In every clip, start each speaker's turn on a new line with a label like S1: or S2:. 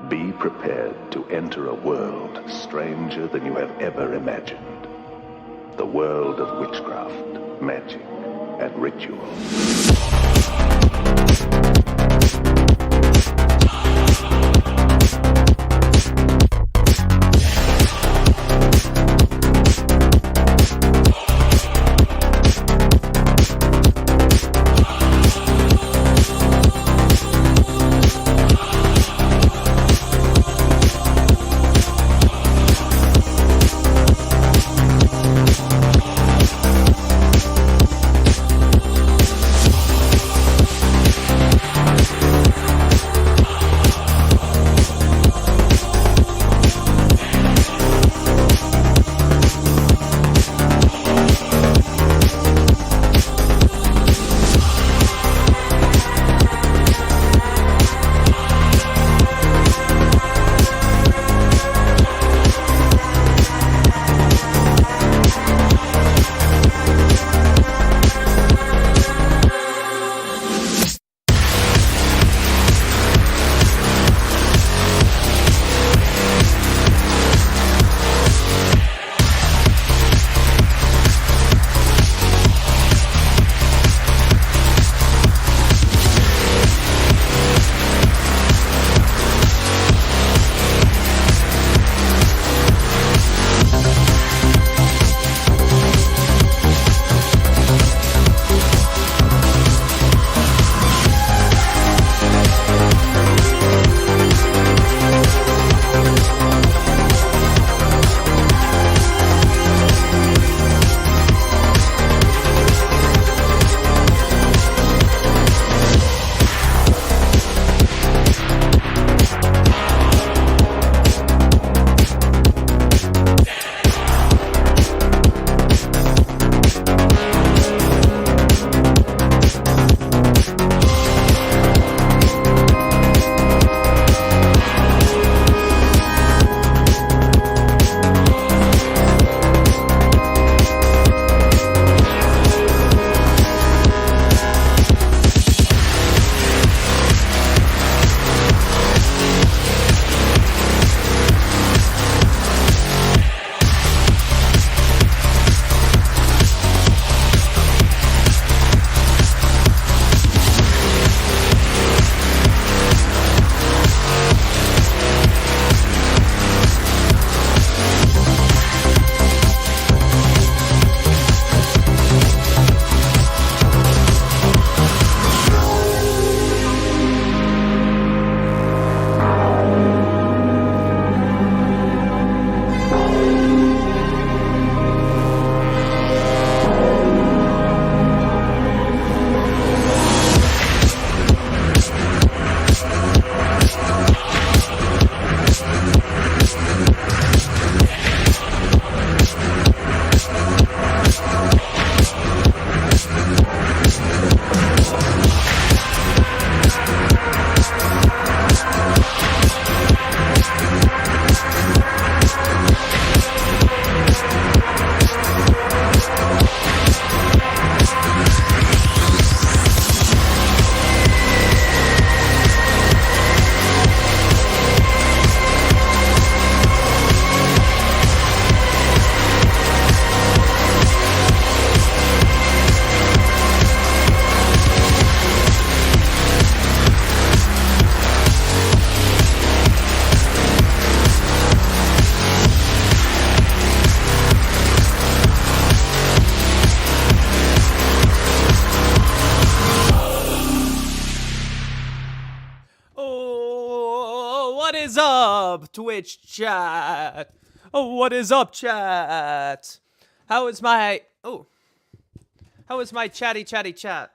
S1: Be prepared to enter a world stranger than you have ever imagined. The world of witchcraft, magic, and ritual.
S2: What is up, Twitch chat? Oh, what is up, chat? How is my chatty chat?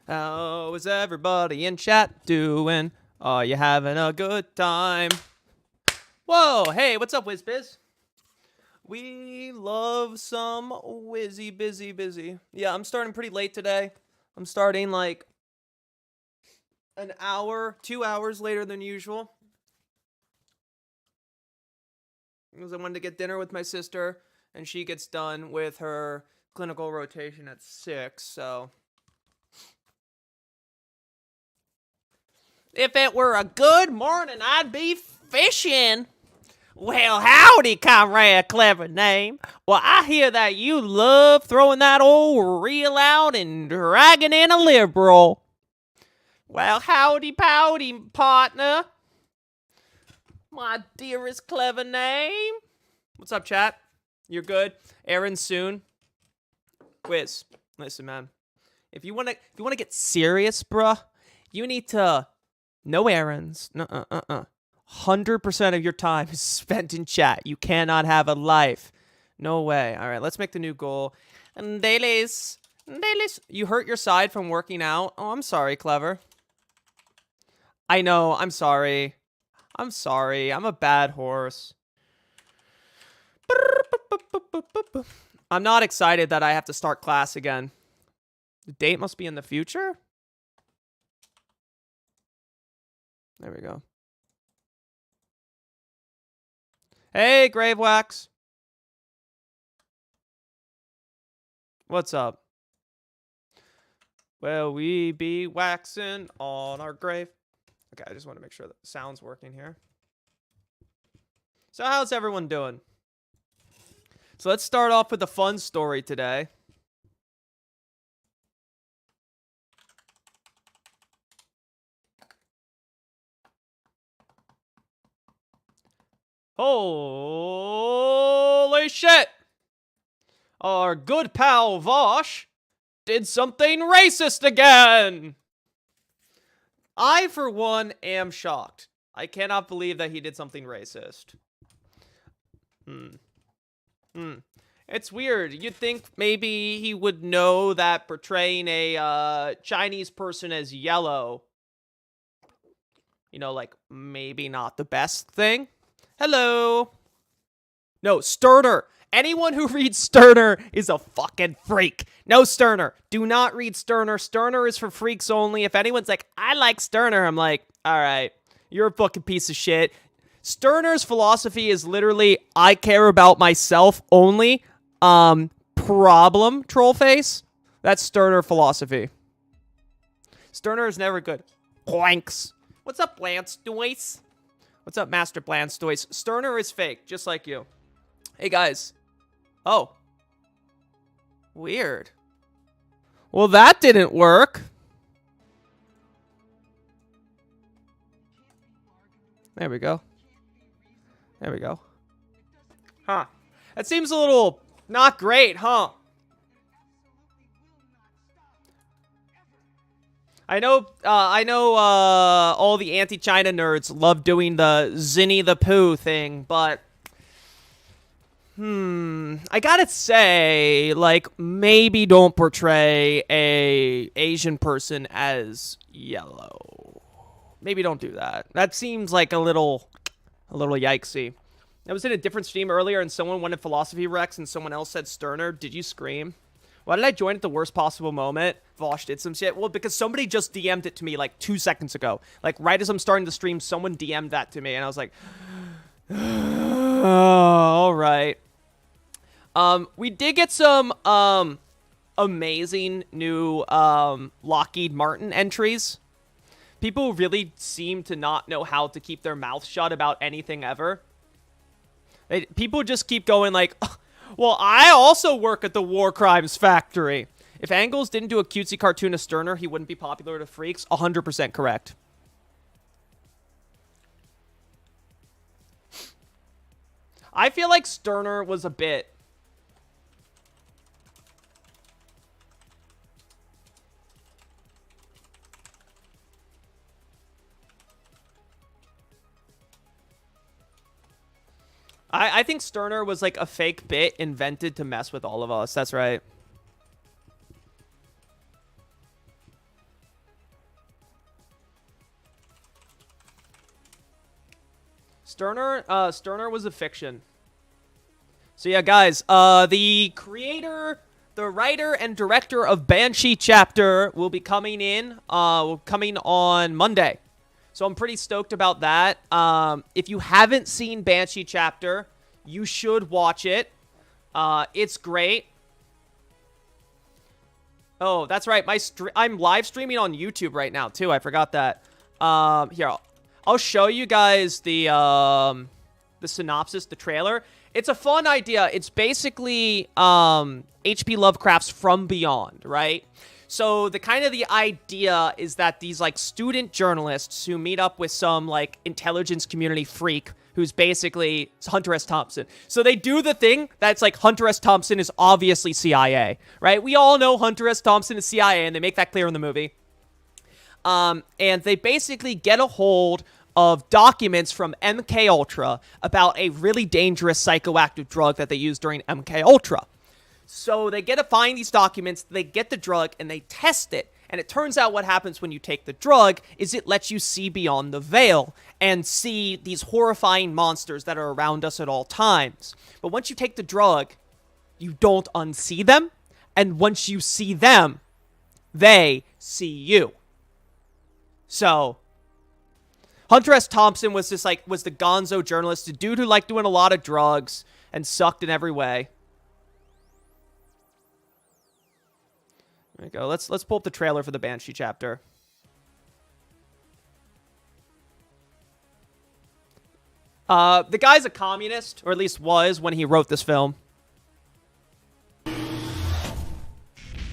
S2: How is everybody in chat doing? Are you having a good time? Whoa, hey, what's up, WizBiz? We love some Wizzy busy. Yeah, I'm starting pretty late today. I'm starting like an hour, 2 hours later than usual. Because I wanted to get dinner with my sister, and she gets done with her clinical rotation at 6, so. If it were a good morning, I'd be fishing. Well, howdy, comrade, clever name. Well, I hear that you love throwing that old reel out and dragging in a liberal. Well, howdy, powdy, partner. My dearest clever name. What's up, chat? You're good? Aaron soon. Wiz, listen, man. If you wanna get serious, bruh, you need to no errands. 100% of your time is spent in chat. You cannot have a life. No way. All right, let's make the new goal. Dailies. You hurt your side from working out? Oh, I'm sorry, clever. I know. I'm sorry. I'm a bad horse. I'm not excited that I have to start class again. The date must be in the future? There we go. Hey, Gravewax. What's up? Well, we be waxing on our grave. Okay, I just want to make sure that the sound's working here. So how's everyone doing? So let's start off with a fun story today. Holy shit! Our good pal Vosh did something racist again! I, for one, am shocked. I cannot believe that he did something racist. It's weird. You'd think maybe he would know that portraying a Chinese person as yellow, you know, like, maybe not the best thing. Hello. No, Sterner. Anyone who reads Sterner is a fucking freak. No, Sterner. Do not read Sterner. Sterner is for freaks only. If anyone's like, I like Sterner, I'm like, all right, you're a fucking piece of shit. Sterner's philosophy is literally, I care about myself only. Problem, trollface. That's Sterner philosophy. Sterner is never good. Planks. What's up, Blastoise? What's up, Master Blastoise? Sterner is fake, just like you. Hey, guys. Oh. Weird. Well, that didn't work. There we go. There we go. Huh. That seems a little not great, huh? I know all the anti-China nerds love doing the Zinny the Pooh thing, but I gotta say, like, maybe don't portray a Asian person as yellow. Maybe don't do that. That seems like a little yikesy. I was in a different stream earlier and someone wanted Philosophy Rex and someone else said Sterner. Did you scream? Why did I join at the worst possible moment? Vosh did some shit. Well, because somebody just DM'd it to me like 2 seconds ago. Like, right as I'm starting the stream, someone DM'd that to me. And I was like, oh, all right. We did get some amazing new Lockheed Martin entries. People really seem to not know how to keep their mouth shut about anything ever. People just keep going like, well, I also work at the War Crimes Factory. If Angles didn't do a cutesy cartoon of Sterner, he wouldn't be popular to freaks. 100% correct. I feel like Sterner was a bit... I think Sterner was like a fake bit invented to mess with all of us. That's right. Sterner was a fiction. So yeah, guys, the creator, the writer, and director of Banshee Chapter will be coming on Monday. So I'm pretty stoked about that. If you haven't seen Banshee Chapter, you should watch it. It's great. Oh, that's right. I'm live streaming on YouTube right now too. I forgot that. Here, I'll show you guys the synopsis, the trailer. It's a fun idea. It's basically H.P. Lovecraft's From Beyond, right? So the idea is that these like student journalists who meet up with some like intelligence community freak who's basically Hunter S. Thompson. So they do the thing that's like Hunter S. Thompson is obviously CIA, right? We all know Hunter S. Thompson is CIA, and they make that clear in the movie. And they basically get a hold of documents from MK Ultra about a really dangerous psychoactive drug that they used during MK Ultra. So they get to find these documents, they get the drug, and they test it. And it turns out what happens when you take the drug is it lets you see beyond the veil and see these horrifying monsters that are around us at all times. But once you take the drug, you don't unsee them. And once you see them, they see you. So Hunter S. Thompson was the gonzo journalist, the dude who liked doing a lot of drugs and sucked in every way. There we go. Let's pull up the trailer for the Banshee chapter. The guy's a communist, or at least was when he wrote this film.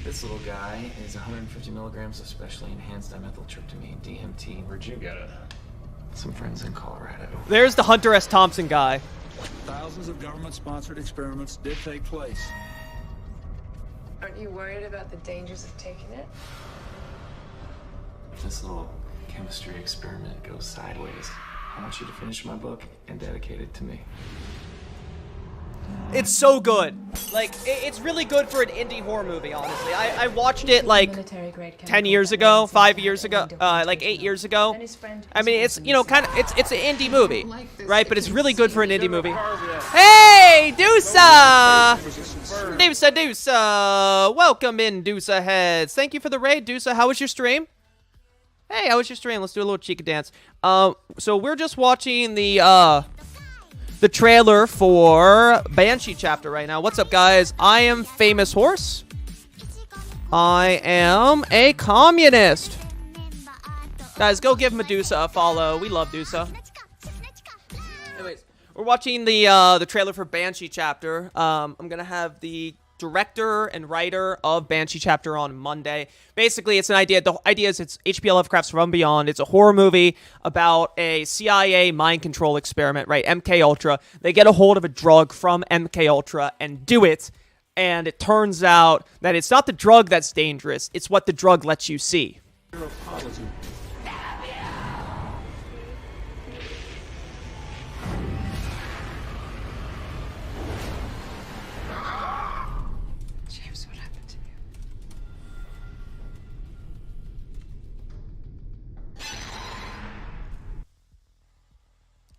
S3: This little guy is 150 milligrams of specially enhanced dimethyltryptamine, DMT.
S4: Where'd you get it?
S3: Some friends in Colorado.
S2: There's the Hunter S. Thompson guy.
S5: Thousands of government-sponsored experiments did take place.
S6: Aren't you worried about the dangers of taking it?
S3: If this little chemistry experiment goes sideways, I want you to finish my book and dedicate it to me.
S2: It's so good. Like, it's really good for an indie horror movie, honestly. I watched it, like, 10 years ago, 5 years ago, like 8 years ago. I mean, it's, you know, it's an indie movie, right? But it's really good for an indie movie. Hey, Deusa! Deusa! Welcome in, Deusa heads. Thank you for the raid, Deusa. How was your stream? Hey, how was your stream? Let's do a little Chica dance. So we're just watching the trailer for Banshee chapter right now. What's up, guys? I am Famous Horse. I am a communist. Guys, go give Medusa a follow. We love Medusa. Anyways, we're watching the trailer for Banshee chapter. I'm gonna have the director and writer of Banshee chapter on Monday. Basically, it's an idea. The idea is it's H.P. Lovecraft's From Beyond. It's a horror movie about a CIA mind control experiment, right? MK Ultra. They get a hold of a drug from MK Ultra and do it, and it turns out that it's not the drug that's dangerous. It's what the drug lets you see.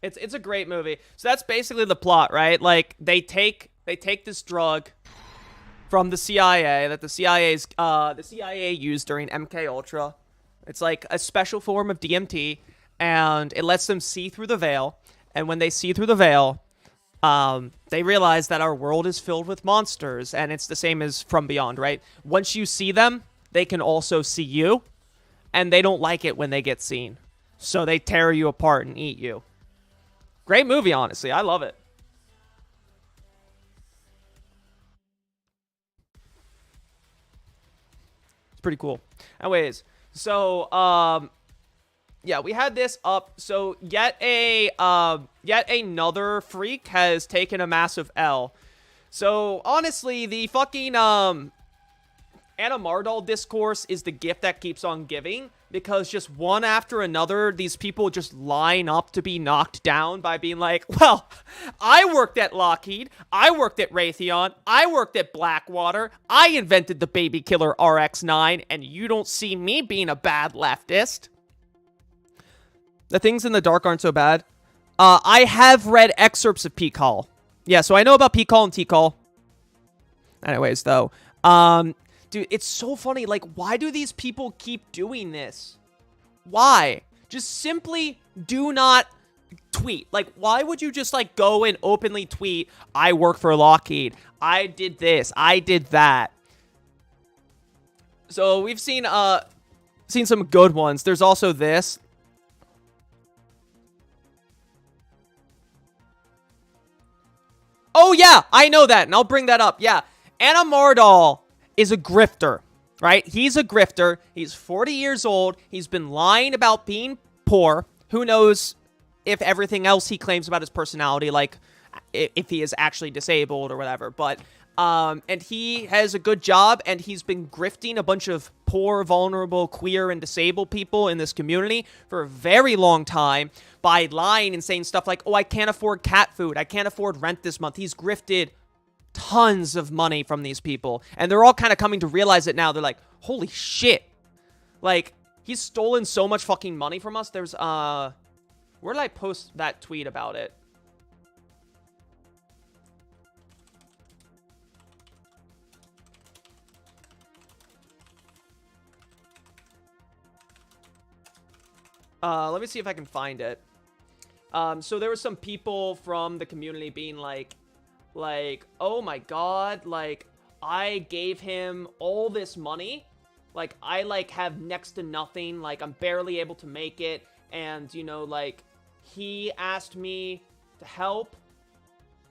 S2: It's a great movie. So that's basically the plot, right? Like they take this drug from the CIA that the CIA used during MK Ultra. It's like a special form of DMT, and it lets them see through the veil. And when they see through the veil, they realize that our world is filled with monsters, and it's the same as From Beyond, right? Once you see them, they can also see you, and they don't like it when they get seen. So they tear you apart and eat you. Great movie, honestly. I love it. It's pretty cool. Anyways, so yeah, we had this up. So yet another freak has taken a massive L. So honestly, the fucking Anna Mardal discourse is the gift that keeps on giving, because just one after another, these people just line up to be knocked down by being like, well, I worked at Lockheed, I worked at Raytheon, I worked at Blackwater, I invented the baby killer RX-9, and you don't see me being a bad leftist. The things in the dark aren't so bad. I have read excerpts of Peak Hall. Yeah, so I know about Peak Hall and Teak Hall. Anyways, though, dude, it's so funny. Like, why do these people keep doing this? Why? Just simply do not tweet. Like, why would you just, like, go and openly tweet, I work for Lockheed, I did this, I did that? So we've seen some good ones. There's also this. Oh yeah, I know that, and I'll bring that up. Yeah, Anna Mardal is a grifter, right? He's a grifter. He's 40 years old. He's been lying about being poor. Who knows if everything else he claims about his personality, like if he is actually disabled or whatever. But and he has a good job, and he's been grifting a bunch of poor, vulnerable, queer, and disabled people in this community for a very long time by lying and saying stuff like, oh, I can't afford cat food. I can't afford rent this month. He's grifted tons of money from these people, and they're all kind of coming to realize it now. They're like, holy shit. Like, he's stolen so much fucking money from us. There's, where did I post that tweet about it? Let me see if I can find it. So there were some people from the community being like, oh my god, like, I gave him all this money. Like, I, like, have next to nothing. Like, I'm barely able to make it. And, you know, like, he asked me to help.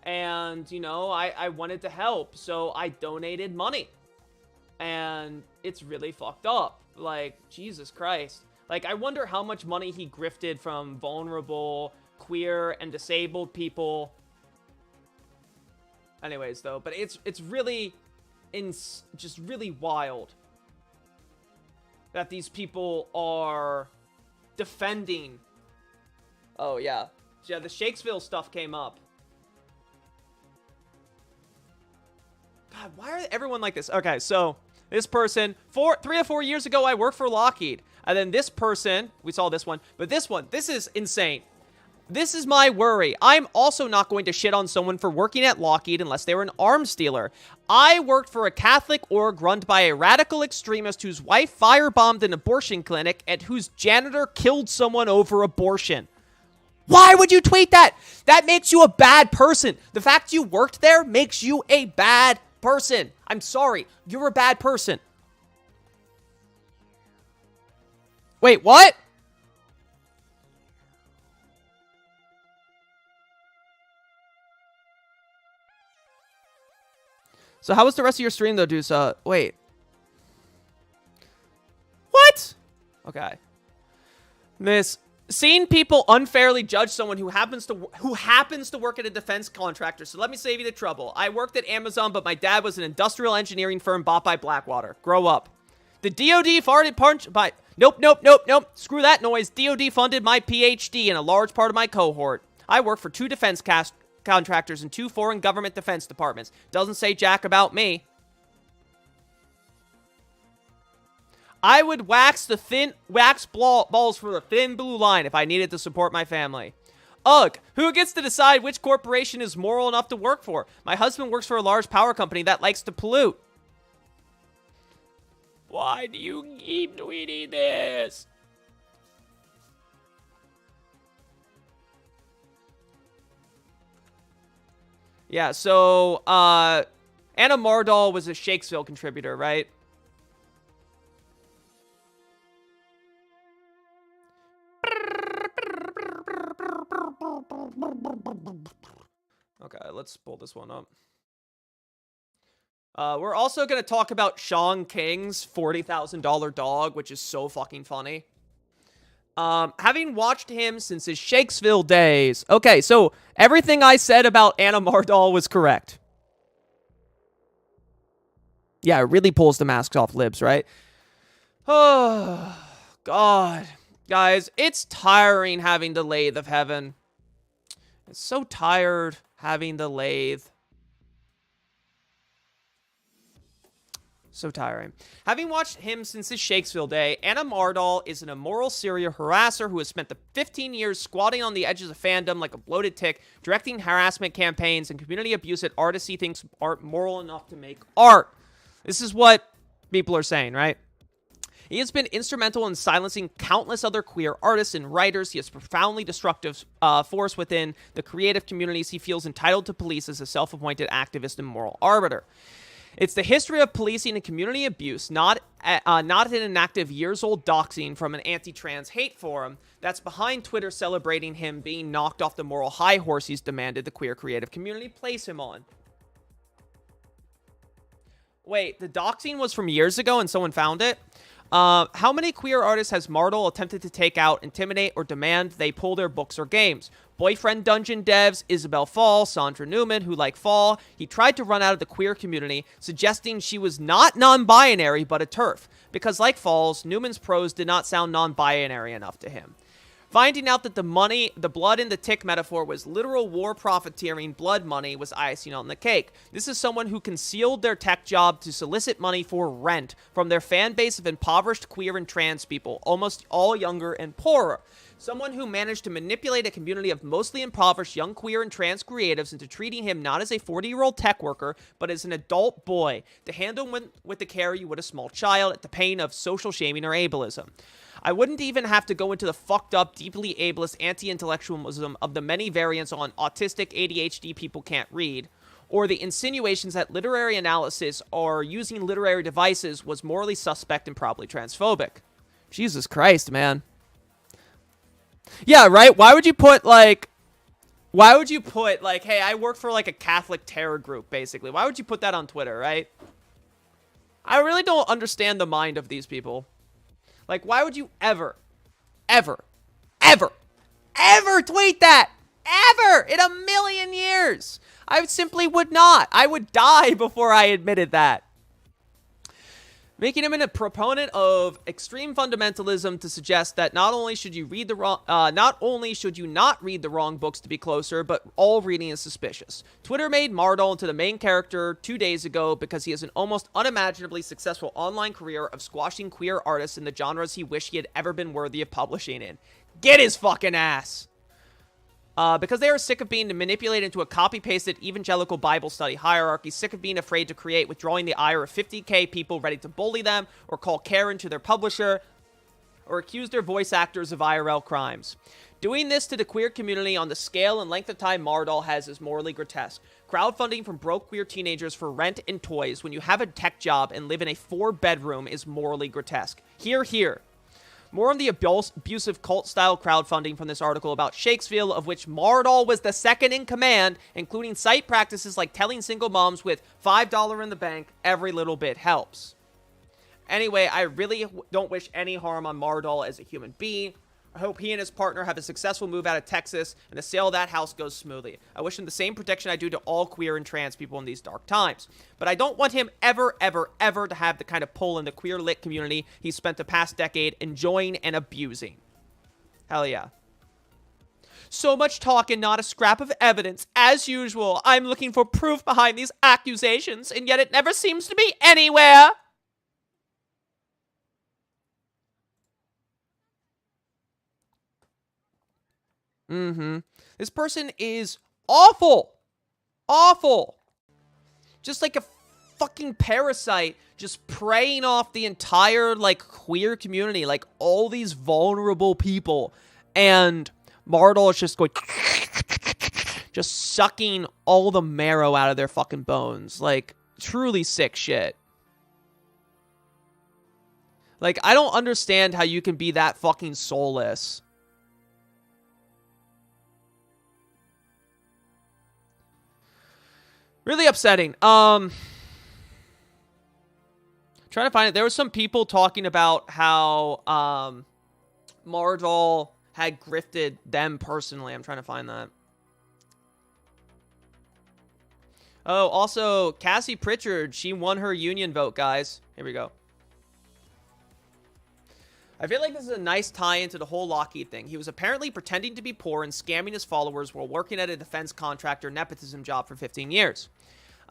S2: And, you know, I wanted to help. So I donated money. And it's really fucked up. Like, Jesus Christ. Like, I wonder how much money he grifted from vulnerable, queer, and disabled people. Anyways, though, but it's really, just really wild that these people are defending. Oh, yeah. Yeah, the Shakesville stuff came up. God, why are everyone like this? Okay, so this person, 3 or 4 years ago, I worked for Lockheed. And then this person, we saw this one, but this one, this is insane. This is my worry. I'm also not going to shit on someone for working at Lockheed unless they were an arms dealer. I worked for a Catholic org run by a radical extremist whose wife firebombed an abortion clinic and whose janitor killed someone over abortion. Why would you tweet that? That makes you a bad person. The fact you worked there makes you a bad person. I'm sorry. You're a bad person. Wait, what? So how was the rest of your stream, though, Deuce? Wait. What? Okay. Seeing people unfairly judge someone who happens to work at a defense contractor. So let me save you the trouble. I worked at Amazon, but my dad was an industrial engineering firm bought by Blackwater. Grow up. The DoD farted punch by... Nope. Screw that noise. DoD funded my PhD and a large part of my cohort. I work for 2 defense contractors and 2 foreign government defense departments. Doesn't say jack about me. I would wax balls for the thin blue line if I needed to support my family. Ugh, who gets to decide which corporation is moral enough to work for? My husband works for a large power company that likes to pollute. Why do you keep tweeting this? Yeah, so, Anna Mardal was a Shakesville contributor, right? Okay, let's pull this one up. We're also going to talk about Sean King's $40,000 dog, which is so fucking funny. Having watched him since his Shakesville days. Okay, so everything I said about Anna Mardal was correct. Yeah, it really pulls the masks off libs, right? Oh, God. Guys, it's tiring having the lathe of heaven. It's so tired having the lathe. So tiring. Having watched him since his Shakesville day, Anna Mardal is an immoral serial harasser who has spent the 15 years squatting on the edges of fandom like a bloated tick, directing harassment campaigns and community abuse at artists he thinks aren't moral enough to make art. This is what people are saying, right? He has been instrumental in silencing countless other queer artists and writers. He is a profoundly destructive force within the creative communities he feels entitled to police as a self-appointed activist and moral arbiter. It's the history of policing and community abuse, not an inactive years-old doxing from an anti-trans hate forum that's behind Twitter celebrating him being knocked off the moral high horse he's demanded the queer creative community place him on. Wait, the doxing was from years ago and someone found it? How many queer artists has Mardal attempted to take out, intimidate, or demand they pull their books or games? Boyfriend Dungeon devs, Isabel Fall, Sandra Newman, who like Fall, he tried to run out of the queer community, suggesting she was not non-binary but a TERF, because like Falls, Newman's prose did not sound non-binary enough to him. Finding out that the blood in the tick metaphor was literal war profiteering blood money was icing on the cake. This is someone who concealed their tech job to solicit money for rent from their fan base of impoverished queer and trans people, almost all younger and poorer. Someone who managed to manipulate a community of mostly impoverished young queer and trans creatives into treating him not as a 40-year-old tech worker, but as an adult boy, to handle him with the care you would a small child at the pain of social shaming or ableism. I wouldn't even have to go into the fucked up, deeply ableist anti-intellectualism of the many variants on autistic ADHD people can't read, or the insinuations that literary analysis or using literary devices was morally suspect and probably transphobic. Jesus Christ, man. Yeah, right? Why would you put, hey, I work for, like, a Catholic terror group, basically. Why would you put that on Twitter, right? I really don't understand the mind of these people. Like, why would you ever tweet that? Ever! In a million years! I simply would not. I would die before I admitted that. Making him a proponent of extreme fundamentalism to suggest that not only should you not read the wrong books to be closer, but all reading is suspicious. Twitter made Mardal into the main character 2 days ago because he has an almost unimaginably successful online career of squashing queer artists in the genres he wished he had ever been worthy of publishing in. Get his fucking ass! Because they are sick of being manipulated into a copy-pasted evangelical Bible study hierarchy, sick of being afraid to create, withdrawing the ire of 50k people ready to bully them, or call Karen to their publisher, or accuse their voice actors of IRL crimes. Doing this to the queer community on the scale and length of time Mardal has is morally grotesque. Crowdfunding from broke queer teenagers for rent and toys when you have a tech job and live in a 4-bedroom is morally grotesque. Hear, hear. More on the abusive cult-style crowdfunding from this article about Shakespeare, of which Mardal was the second in command, including site practices like telling single moms with $5 in the bank, every little bit helps. Anyway, I really don't wish any harm on Mardal as a human being. I hope he and his partner have a successful move out of Texas and the sale of that house goes smoothly. I wish him the same protection I do to all queer and trans people in these dark times. But I don't want him ever to have the kind of pull in the queer lit community he spent the past decade enjoying and abusing. Hell yeah. So much talk and not a scrap of evidence. As usual, I'm looking for proof behind these accusations, and yet it never seems to be anywhere. This person is awful. Awful. Just like a fucking parasite, just preying off the entire, like, queer community, like, all these vulnerable people. And Mardal is just going, just sucking all the marrow out of their fucking bones. Like, truly sick shit. Like, I don't understand how you can be that fucking soulless. Really upsetting. Trying to find it. There were some people talking about how Mardal had grifted them personally. I'm trying to find that. Oh, also, Cassie Pritchard, she won her union vote, guys. Here we go. I feel like this is a nice tie into the whole Lockheed thing. He was apparently pretending to be poor and scamming his followers while working at a defense contractor nepotism job for 15 years.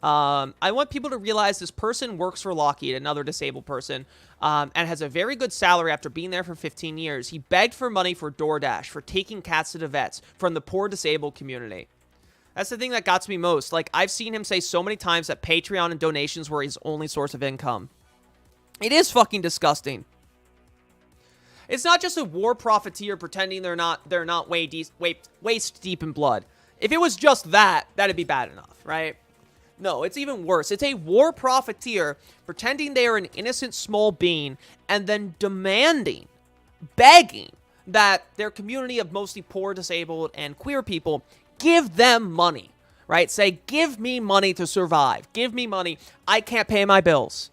S2: I want people to realize this person works for Lockheed, another disabled person, and has a very good salary after being there for 15 years. He begged for money for DoorDash, for taking cats to the vets, from the poor disabled community. That's the thing that got to me most. Like, I've seen him say so many times that Patreon and donations were his only source of income. It is fucking disgusting. It's not just a war profiteer pretending they're not waist deep in blood. If it was just that, that'd be bad enough, right? No, it's even worse. It's a war profiteer pretending they are an innocent small being and then demanding, begging that their community of mostly poor, disabled, and queer people give them money, right? Say, give me money to survive. Give me money. I can't pay my bills.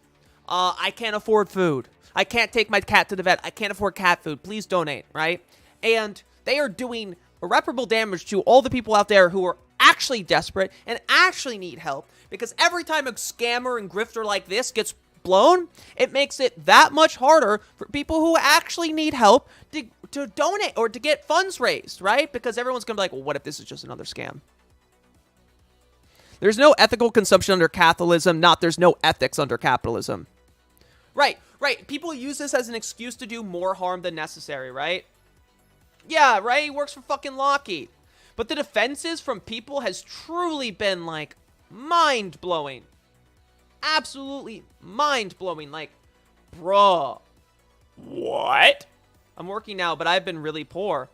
S2: I can't afford food. I can't take my cat to the vet. I can't afford cat food. Please donate, right? And they are doing irreparable damage to all the people out there who are actually desperate and actually need help, because every time a scammer and grifter like this gets blown, it makes it that much harder for people who actually need help to donate or to get funds raised, right? Because everyone's gonna be like, well, what if this is just another scam? There's no ethical consumption under capitalism, not there's no ethics under capitalism. Right. People use this as an excuse to do more harm than necessary, right? Yeah, right? He works for fucking Lockheed. But the defenses from people has truly been, like, mind-blowing. Absolutely mind-blowing. Like, bruh. What? I'm working now, but I've been really poor.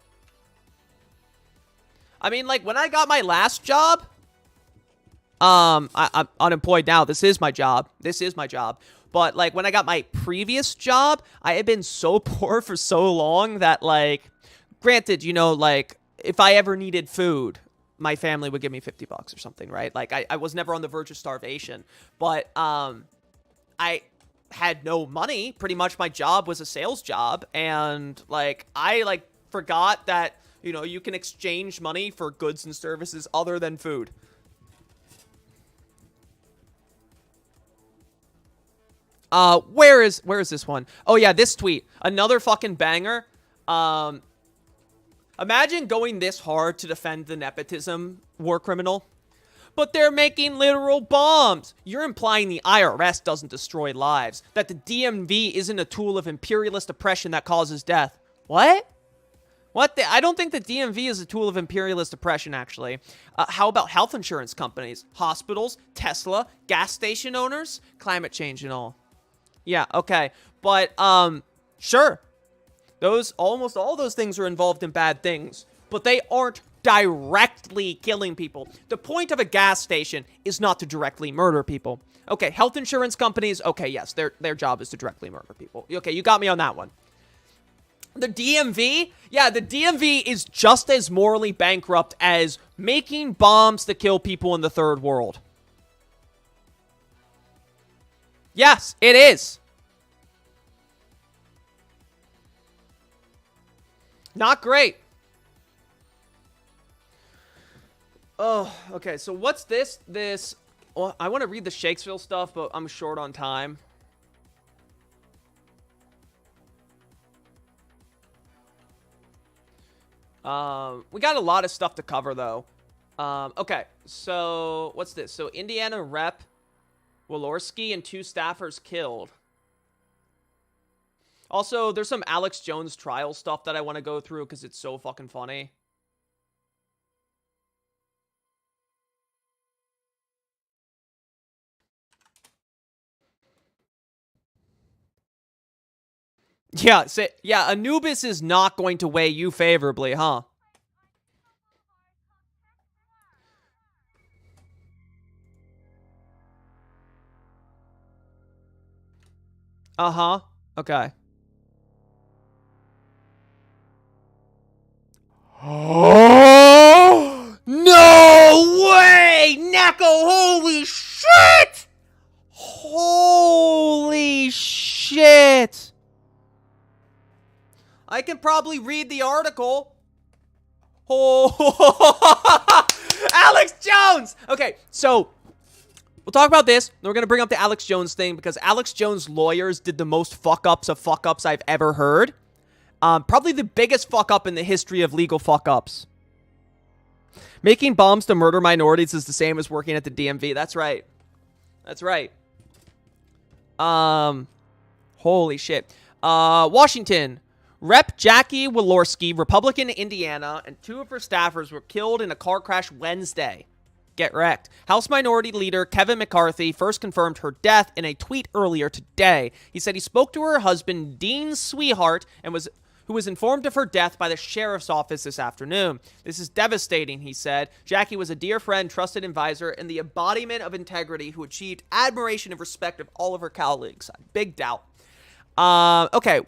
S2: I mean, like, when I got my last job, I'm unemployed now. This is my job. But, like, when I got my previous job, I had been so poor for so long that, like, granted, you know, like, if I ever needed food, my family would give me $50 or something, right? Like, I was never on the verge of starvation. But, I had no money. Pretty much my job was a sales job. And, like, I, like, forgot that, you know, you can exchange money for goods and services other than food. Where is this one? Oh, yeah, this tweet. Another fucking banger. Imagine going this hard to defend the nepotism war criminal. But they're making literal bombs. You're implying the IRS doesn't destroy lives. That the DMV isn't a tool of imperialist oppression that causes death. What? I don't think the DMV is a tool of imperialist oppression, actually. How about health insurance companies, hospitals, Tesla, gas station owners, climate change and all? Yeah, okay. But, sure. Almost all those things are involved in bad things, but they aren't directly killing people. The point of a gas station is not to directly murder people. Okay, health insurance companies, okay, yes, their job is to directly murder people. Okay, you got me on that one. The DMV? Yeah, the DMV is just as morally bankrupt as making bombs to kill people in the third world. Yes, it is. Not great. Oh, okay. So what's this? Well, I want to read the Shakespeare stuff, but I'm short on time. We got a lot of stuff to cover, though. Okay. So what's this? So Indiana Rep. Walorski and 2 staffers killed. Also, there's some Alex Jones trial stuff that I want to go through because it's so fucking funny. Yeah, Anubis is not going to weigh you favorably, huh? Uh-huh. Okay. Oh, no way! Neko, holy shit! Holy shit! I can probably read the article. Oh, Alex Jones! Okay, so we'll talk about this. Then we're going to bring up the Alex Jones thing because Alex Jones' lawyers did the most fuck-ups of fuck-ups I've ever heard. Probably the biggest fuck-up in the history of legal fuck-ups. Making bombs to murder minorities is the same as working at the DMV. That's right. That's right. Holy shit. Washington. Rep. Jackie Walorski, Republican, Indiana, and 2 of her staffers were killed in a car crash Wednesday. Get wrecked. House Minority Leader Kevin McCarthy first confirmed her death in a tweet earlier today. He said he spoke to her husband, Dean Sweetheart, and was who was informed of her death by the sheriff's office this afternoon. This is devastating, he said. Jackie was a dear friend, trusted advisor, and the embodiment of integrity who achieved admiration and respect of all of her colleagues. Big doubt. Okay.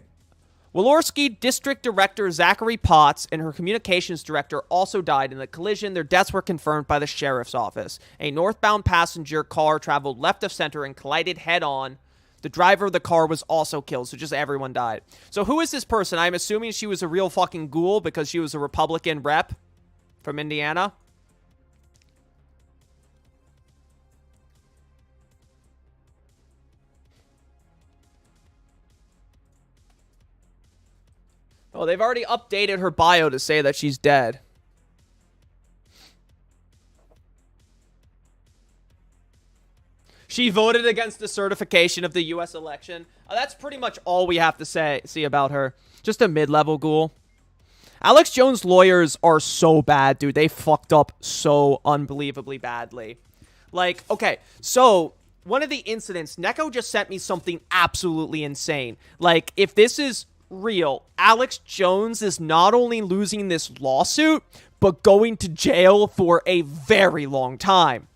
S2: Walorski District Director Zachary Potts and her communications director also died in the collision. Their deaths were confirmed by the sheriff's office. A northbound passenger car traveled left of center and collided head-on. The driver of the car was also killed, so just everyone died. So who is this person? I'm assuming she was a real fucking ghoul because she was a Republican rep from Indiana. Oh, they've already updated her bio to say that she's dead. She voted against the certification of the U.S. election. That's pretty much all we have to see about her. Just a mid-level ghoul. Alex Jones' lawyers are so bad, dude. They fucked up so unbelievably badly. Like, okay, so one of the incidents, Neko just sent me something absolutely insane. Like, if this is real, Alex Jones is not only losing this lawsuit, but going to jail for a very long time.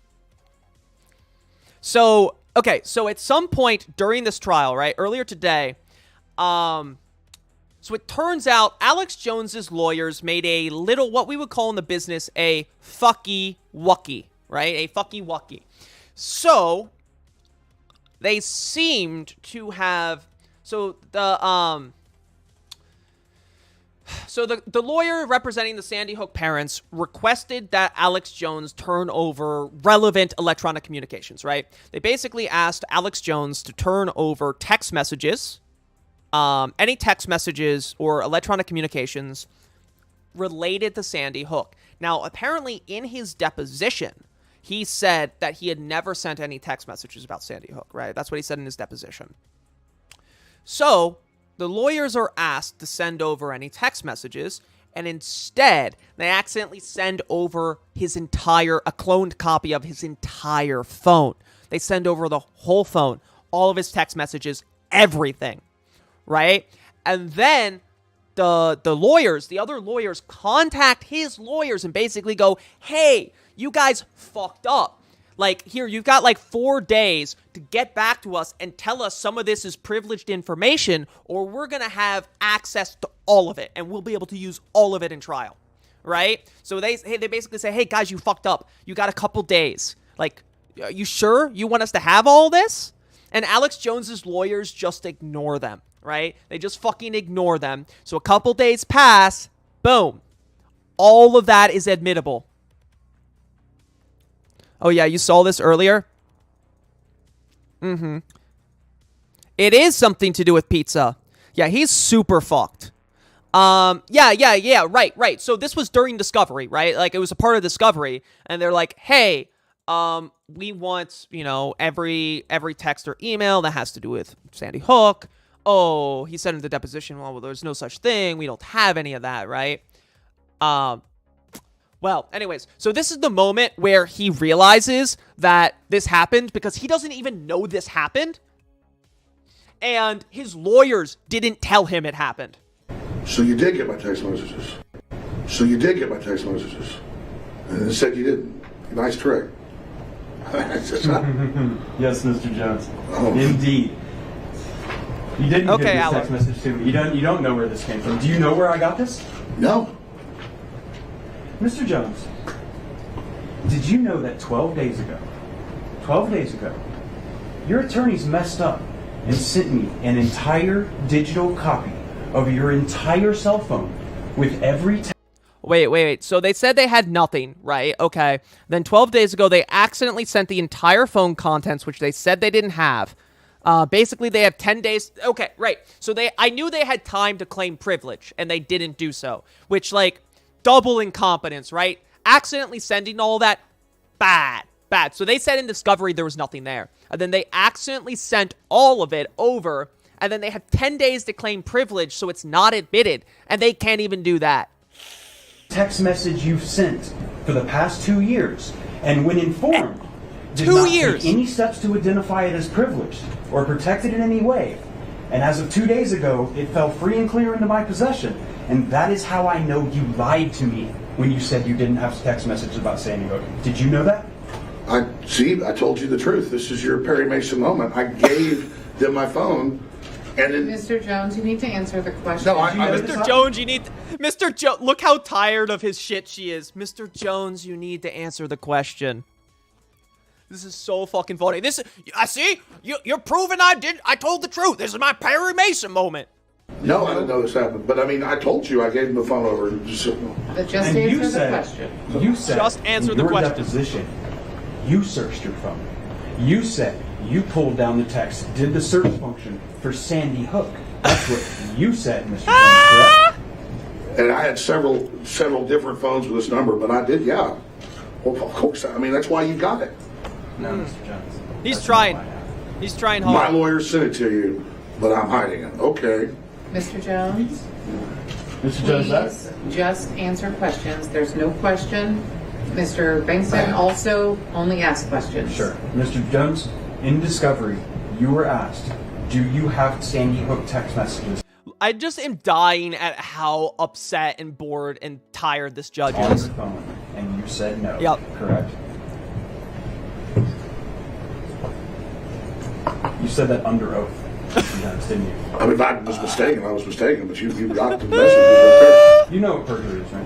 S2: So, okay, so at some point during this trial, right, earlier today, so it turns out Alex Jones's lawyers made a little, what we would call in the business, a fucky-wucky, right, a fucky-wucky. So, they seemed to have, so the lawyer representing the Sandy Hook parents requested that Alex Jones turn over relevant electronic communications, right? They basically asked Alex Jones to turn over text messages, any text messages or electronic communications related to Sandy Hook. Now, apparently in his deposition, he said that he had never sent any text messages about Sandy Hook, right? That's what he said in his deposition. So the lawyers are asked to send over any text messages, and instead, they accidentally send over a cloned copy of his entire phone. They send over the whole phone, all of his text messages, everything, right? And then the other lawyers contact his lawyers and basically go, hey, you guys fucked up. Like, here, you've got like 4 days to get back to us and tell us some of this is privileged information, or we're going to have access to all of it, and we'll be able to use all of it in trial, right? So they basically say, hey, guys, you fucked up. You got a couple days. Like, are you sure you want us to have all this? And Alex Jones's lawyers just ignore them, right? They just fucking ignore them. So a couple days pass, boom. All of that is admittable. Oh, yeah, you saw this earlier? Mm-hmm. It is something to do with pizza. Yeah, he's super fucked. Yeah, right. So this was during Discovery, right? Like, it was a part of Discovery, and they're like, hey, we want, every text or email that has to do with Sandy Hook. Oh, he said in the deposition, well, there's no such thing. We don't have any of that, right? Well, anyways, so this is the moment where he realizes that this happened because he doesn't even know this happened. And his lawyers didn't tell him it happened.
S4: So you did get my text messages. And it said you didn't. Nice trick.
S7: Yes, Mr. Jones.
S4: Oh.
S7: Indeed. You didn't
S2: Okay,
S7: give this
S2: Alan.
S7: text message to me. You don't know where this came from. Do you know where I got this?
S4: No.
S7: Mr. Jones, did you know that 12 days ago, your attorneys messed up and sent me an entire digital copy of your entire cell phone with every text?
S2: Wait. So they said they had nothing, right? Okay. Then 12 days ago, they accidentally sent the entire phone contents, which they said they didn't have. Basically, they have 10 days. Okay, right. So I knew they had time to claim privilege, and they didn't do so, which, like, double incompetence, right? Accidentally sending all that, bad. So they said in Discovery there was nothing there. And then they accidentally sent all of it over, and then they have 10 days to claim privilege, so it's not admitted, and they can't even do that.
S7: Text message you've sent for the past 2 years, and when informed, did
S2: 2
S7: not
S2: years.
S7: take any steps to identify it as privileged or protected in any way. And as of 2 days ago, it fell free and clear into my possession. And that is how I know you lied to me when you said you didn't have text messages about Sandy Hook. Did you know that?
S4: I told you the truth. This is your Perry Mason moment. I gave them my phone, and then
S6: Mr. Jones, you need to answer the question.
S4: No,
S2: Mr. Jones, you need... Mr. Jones, look how tired of his shit she is. Mr. Jones, you need to answer the question. This is so fucking funny. I see, you're proving I told the truth. This is my Perry Mason moment.
S4: No, I didn't know this happened. But I mean, I told you I gave him the phone over.
S6: Just
S7: And
S6: answer
S7: you
S6: the
S7: said,
S6: question.
S7: you said
S2: Just answer
S7: in
S2: the
S7: your
S2: question.
S7: deposition, you searched your phone. You said you pulled down the text, did the search function for Sandy Hook. That's what you said, Mr. Jones, correct?
S4: And I had several different phones with this number, but I did, yeah. Well, of course. I mean, that's why you got it.
S7: No, Mr. Jones.
S2: He's
S7: That's
S2: trying.
S7: not why I have.
S2: He's trying
S4: My
S2: hard.
S4: lawyer sent it to you, but I'm hiding it. Okay.
S6: Mr. Jones,
S7: Mr. Jones,
S6: please just answer questions. There's no question. Mr. Bankston also only asks questions.
S7: Sure. Mr. Jones, in discovery, you were asked, do you have Sandy Hook text messages
S2: I just am dying at how upset and bored and tired this judge
S7: on
S2: is.
S7: your phone? And you said no.
S2: Yep.
S7: Correct? You said that under oath, Mr. Jones, didn't you?
S4: I mean, if I was mistaken, I was mistaken, but you got the message. Okay.
S7: You know what perjury is, right?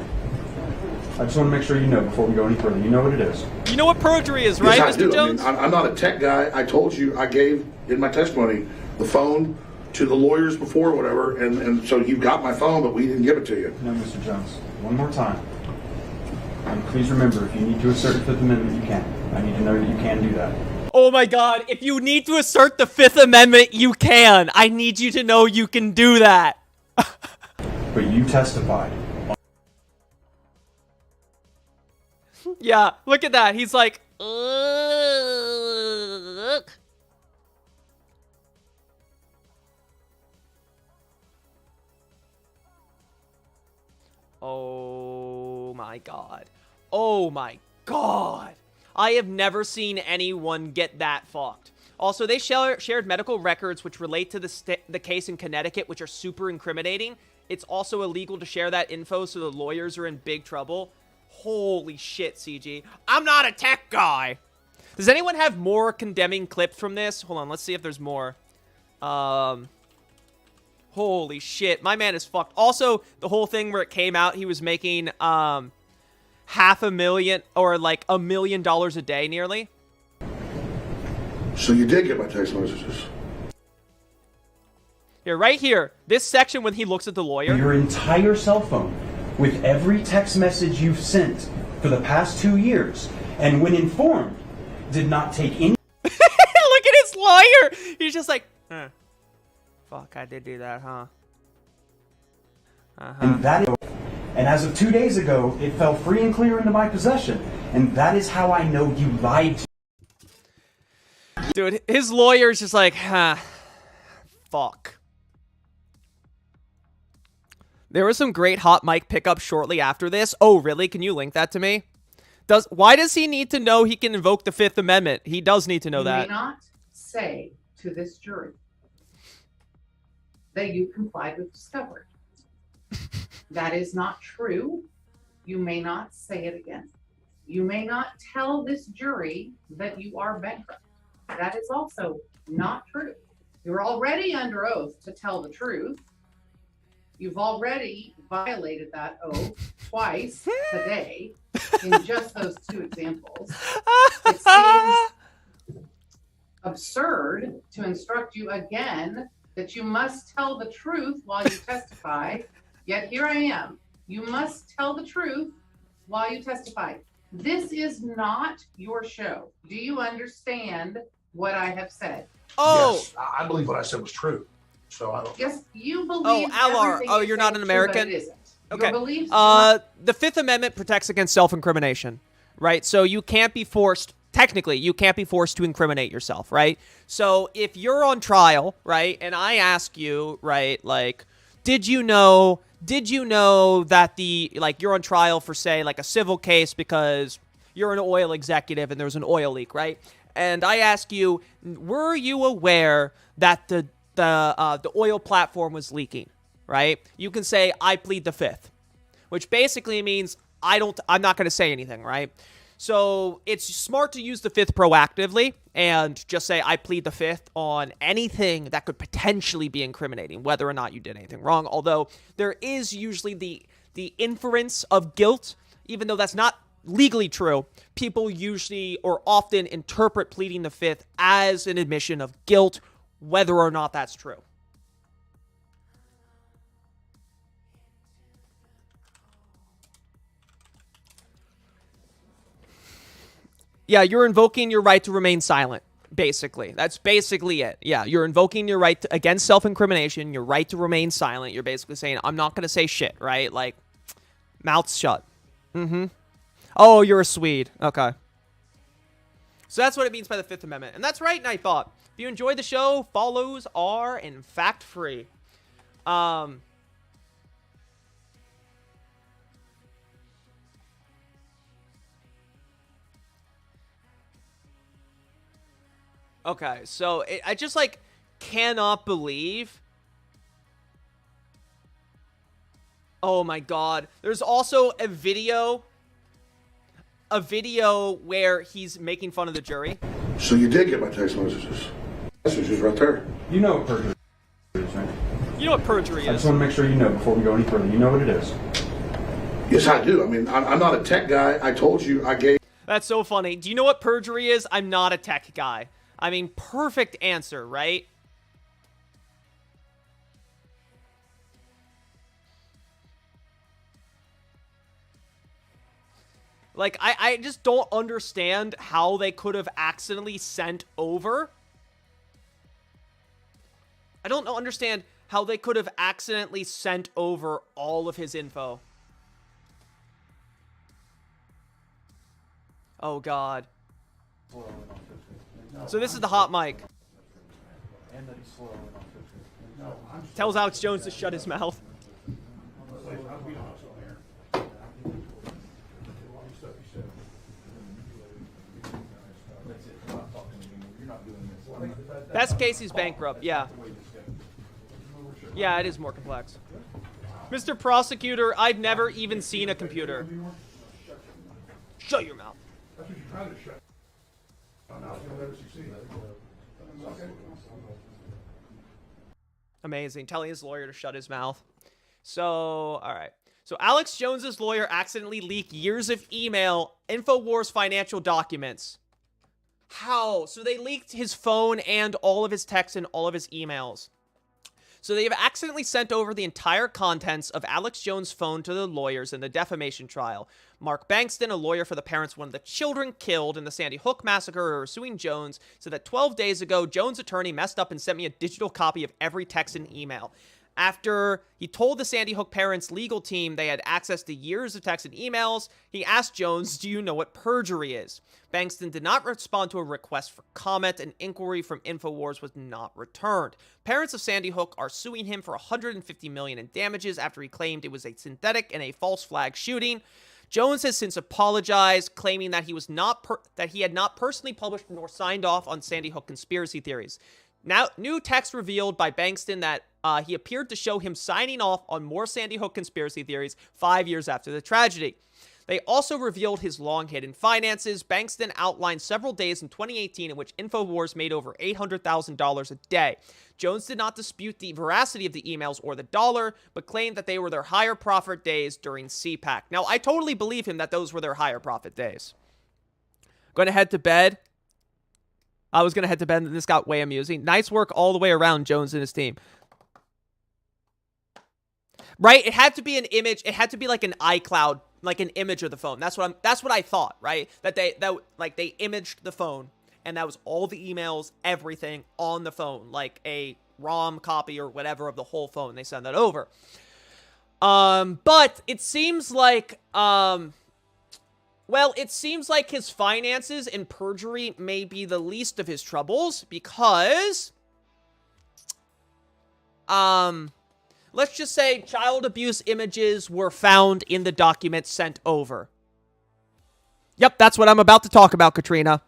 S7: I just want to make sure you know before we go any further. You know what it is.
S2: You know what perjury is, right,
S4: Yes, I
S2: Mr.
S4: do.
S2: Jones?
S4: I mean, I'm not a tech guy. I told you I gave in my testimony the phone to the lawyers before or whatever, and so you got my phone, but we didn't give it to you.
S7: No, Mr. Jones. One more time. And please remember, if you need to assert the Fifth Amendment, you can. I need to know that you can do that.
S2: Oh my god, if you need to assert the Fifth Amendment, you can. I need you to know you can do that.
S7: But you testified.
S2: Yeah, look at that. He's like, ugh. Oh my god. Oh my god. I have never seen anyone get that fucked. Also, they shared medical records which relate to the case in Connecticut, which are super incriminating. It's also illegal to share that info, so the lawyers are in big trouble. Holy shit, CG. I'm not a tech guy. Does anyone have more condemning clips from this? Hold on, let's see if there's more. Holy shit, my man is fucked. Also, the whole thing where it came out, he was making, $500,000 or like $1 million a day nearly.
S4: So you did get my text messages.
S2: Here, right here, this section when he looks at the lawyer.
S7: Your entire cell phone with every text message you've sent for the past 2 years, and when informed, did not take any.
S2: Look at his lawyer. He's just like, huh. Fuck, I did do that, huh?
S7: And that is, and as of 2 days ago, it fell free and clear into my possession, and that is how I know you lied to.
S2: Dude, his lawyer's just like, huh. Fuck. There was some great hot mic pickup shortly after this. Oh, really? Can you link that to me? Why does he need to know he can invoke the Fifth Amendment? He does need to know that.
S8: You may not say to this jury that you complied with discovery. That is not true. You may not say it again. You may not tell this jury that you are bankrupt. That is also not true. You're already under oath to tell the truth. You've already violated that oath twice today in just those two examples. It seems absurd to instruct you again that you must tell the truth while you testify. Yet here I am. You must tell the truth while you testify. This is not your show. Do you understand what I have said?
S2: Oh.
S4: Yes, I believe what I said was true. So I don't.
S8: Yes, you believe.
S2: Alar.
S8: everything
S2: Oh,
S8: you
S2: you're
S8: say
S2: not
S8: is
S2: an
S8: true, but
S2: American?
S8: it isn't.
S2: Okay.
S8: Your beliefs are not-
S2: The Fifth Amendment protects against self-incrimination, right? So you can't be forced, technically, you can't be forced to incriminate yourself, right? So if you're on trial, right, and I ask you, right, like, did you know that you're on trial for, say, like a civil case because you're an oil executive and there's an oil leak, right? And I ask you, were you aware that the the oil platform was leaking, right? You can say, I plead the fifth, which basically means I'm not going to say anything, right? So it's smart to use the fifth proactively and just say, I plead the fifth on anything that could potentially be incriminating, whether or not you did anything wrong. Although there is usually the inference of guilt, even though that's not legally true. People usually or often interpret pleading the fifth as an admission of guilt, whether or not that's true. Yeah, you're invoking your right to remain silent, basically. That's basically it. Yeah, you're invoking your right against self-incrimination, your right to remain silent. You're basically saying, I'm not going to say shit, right? Like, mouth shut. Mm-hmm. Oh, you're a Swede. Okay. So that's what it means by the Fifth Amendment. And that's right, Night Thought. If you enjoyed the show, follows are, in fact, free. Okay, so I just, like, cannot believe. Oh, my God. There's also a video where he's making fun of the jury.
S4: So you did get my text messages. Messages right there.
S7: You know what perjury is, right?
S2: You know what perjury
S7: I
S2: is.
S7: just want to make sure you know before we go any further. You know what it is.
S4: Yes, I do. I mean, I'm not a tech guy. I told you I gave.
S2: That's so funny. Do you know what perjury is? I'm not a tech guy. I mean, perfect answer, right? Like, I just don't understand how they could have accidentally sent over. I don't understand how they could have accidentally sent over all of his info. Oh, God. So this is the hot mic. Tells Alex Jones to shut his mouth. Best case, he's bankrupt. Yeah. Yeah, it is more complex. Mr. Prosecutor, I've never even seen a computer. Shut your mouth. Amazing. Telling his lawyer to shut his mouth. So, all right. So Alex Jones's lawyer accidentally leaked years of email, InfoWars financial documents. How? So they leaked his phone and all of his texts and all of his emails. So they have accidentally sent over the entire contents of Alex Jones' phone to the lawyers in the defamation trial. Mark Bankston, a lawyer for the parents of one of the children killed in the Sandy Hook massacre, are suing Jones, said that 12 days ago, Jones' attorney messed up and sent me a digital copy of every text and email. After he told the Sandy Hook parents' legal team they had access to years of texts and emails, he asked Jones, do you know what perjury is? Bankston did not respond to a request for comment. An inquiry from InfoWars was not returned. Parents of Sandy Hook are suing him for $150 million in damages after he claimed it was a synthetic and a false flag shooting. Jones has since apologized, claiming that he had not personally published nor signed off on Sandy Hook conspiracy theories. Now, new text revealed by Bankston that he appeared to show him signing off on more Sandy Hook conspiracy theories 5 years after the tragedy. They also revealed his long-hidden finances. Bankston outlined several days in 2018 in which InfoWars made over $800,000 a day. Jones did not dispute the veracity of the emails or the dollar, but claimed that they were their higher profit days during CPAC. Now, I totally believe him that those were their higher profit days. Going to head to bed. I was going to head to bed, and this got way amusing. Nice work all the way around, Jones and his team. Right? It had to be an image. It had to be like an iCloud, like an image of the phone. That's what I thought, right? That they imaged the phone, and that was all the emails, everything on the phone, like a ROM copy or whatever of the whole phone. They send that over. But it seems like well, it seems like his finances and perjury may be the least of his troubles because, let's just say child abuse images were found in the document sent over. Yep, that's what I'm about to talk about, Katrina.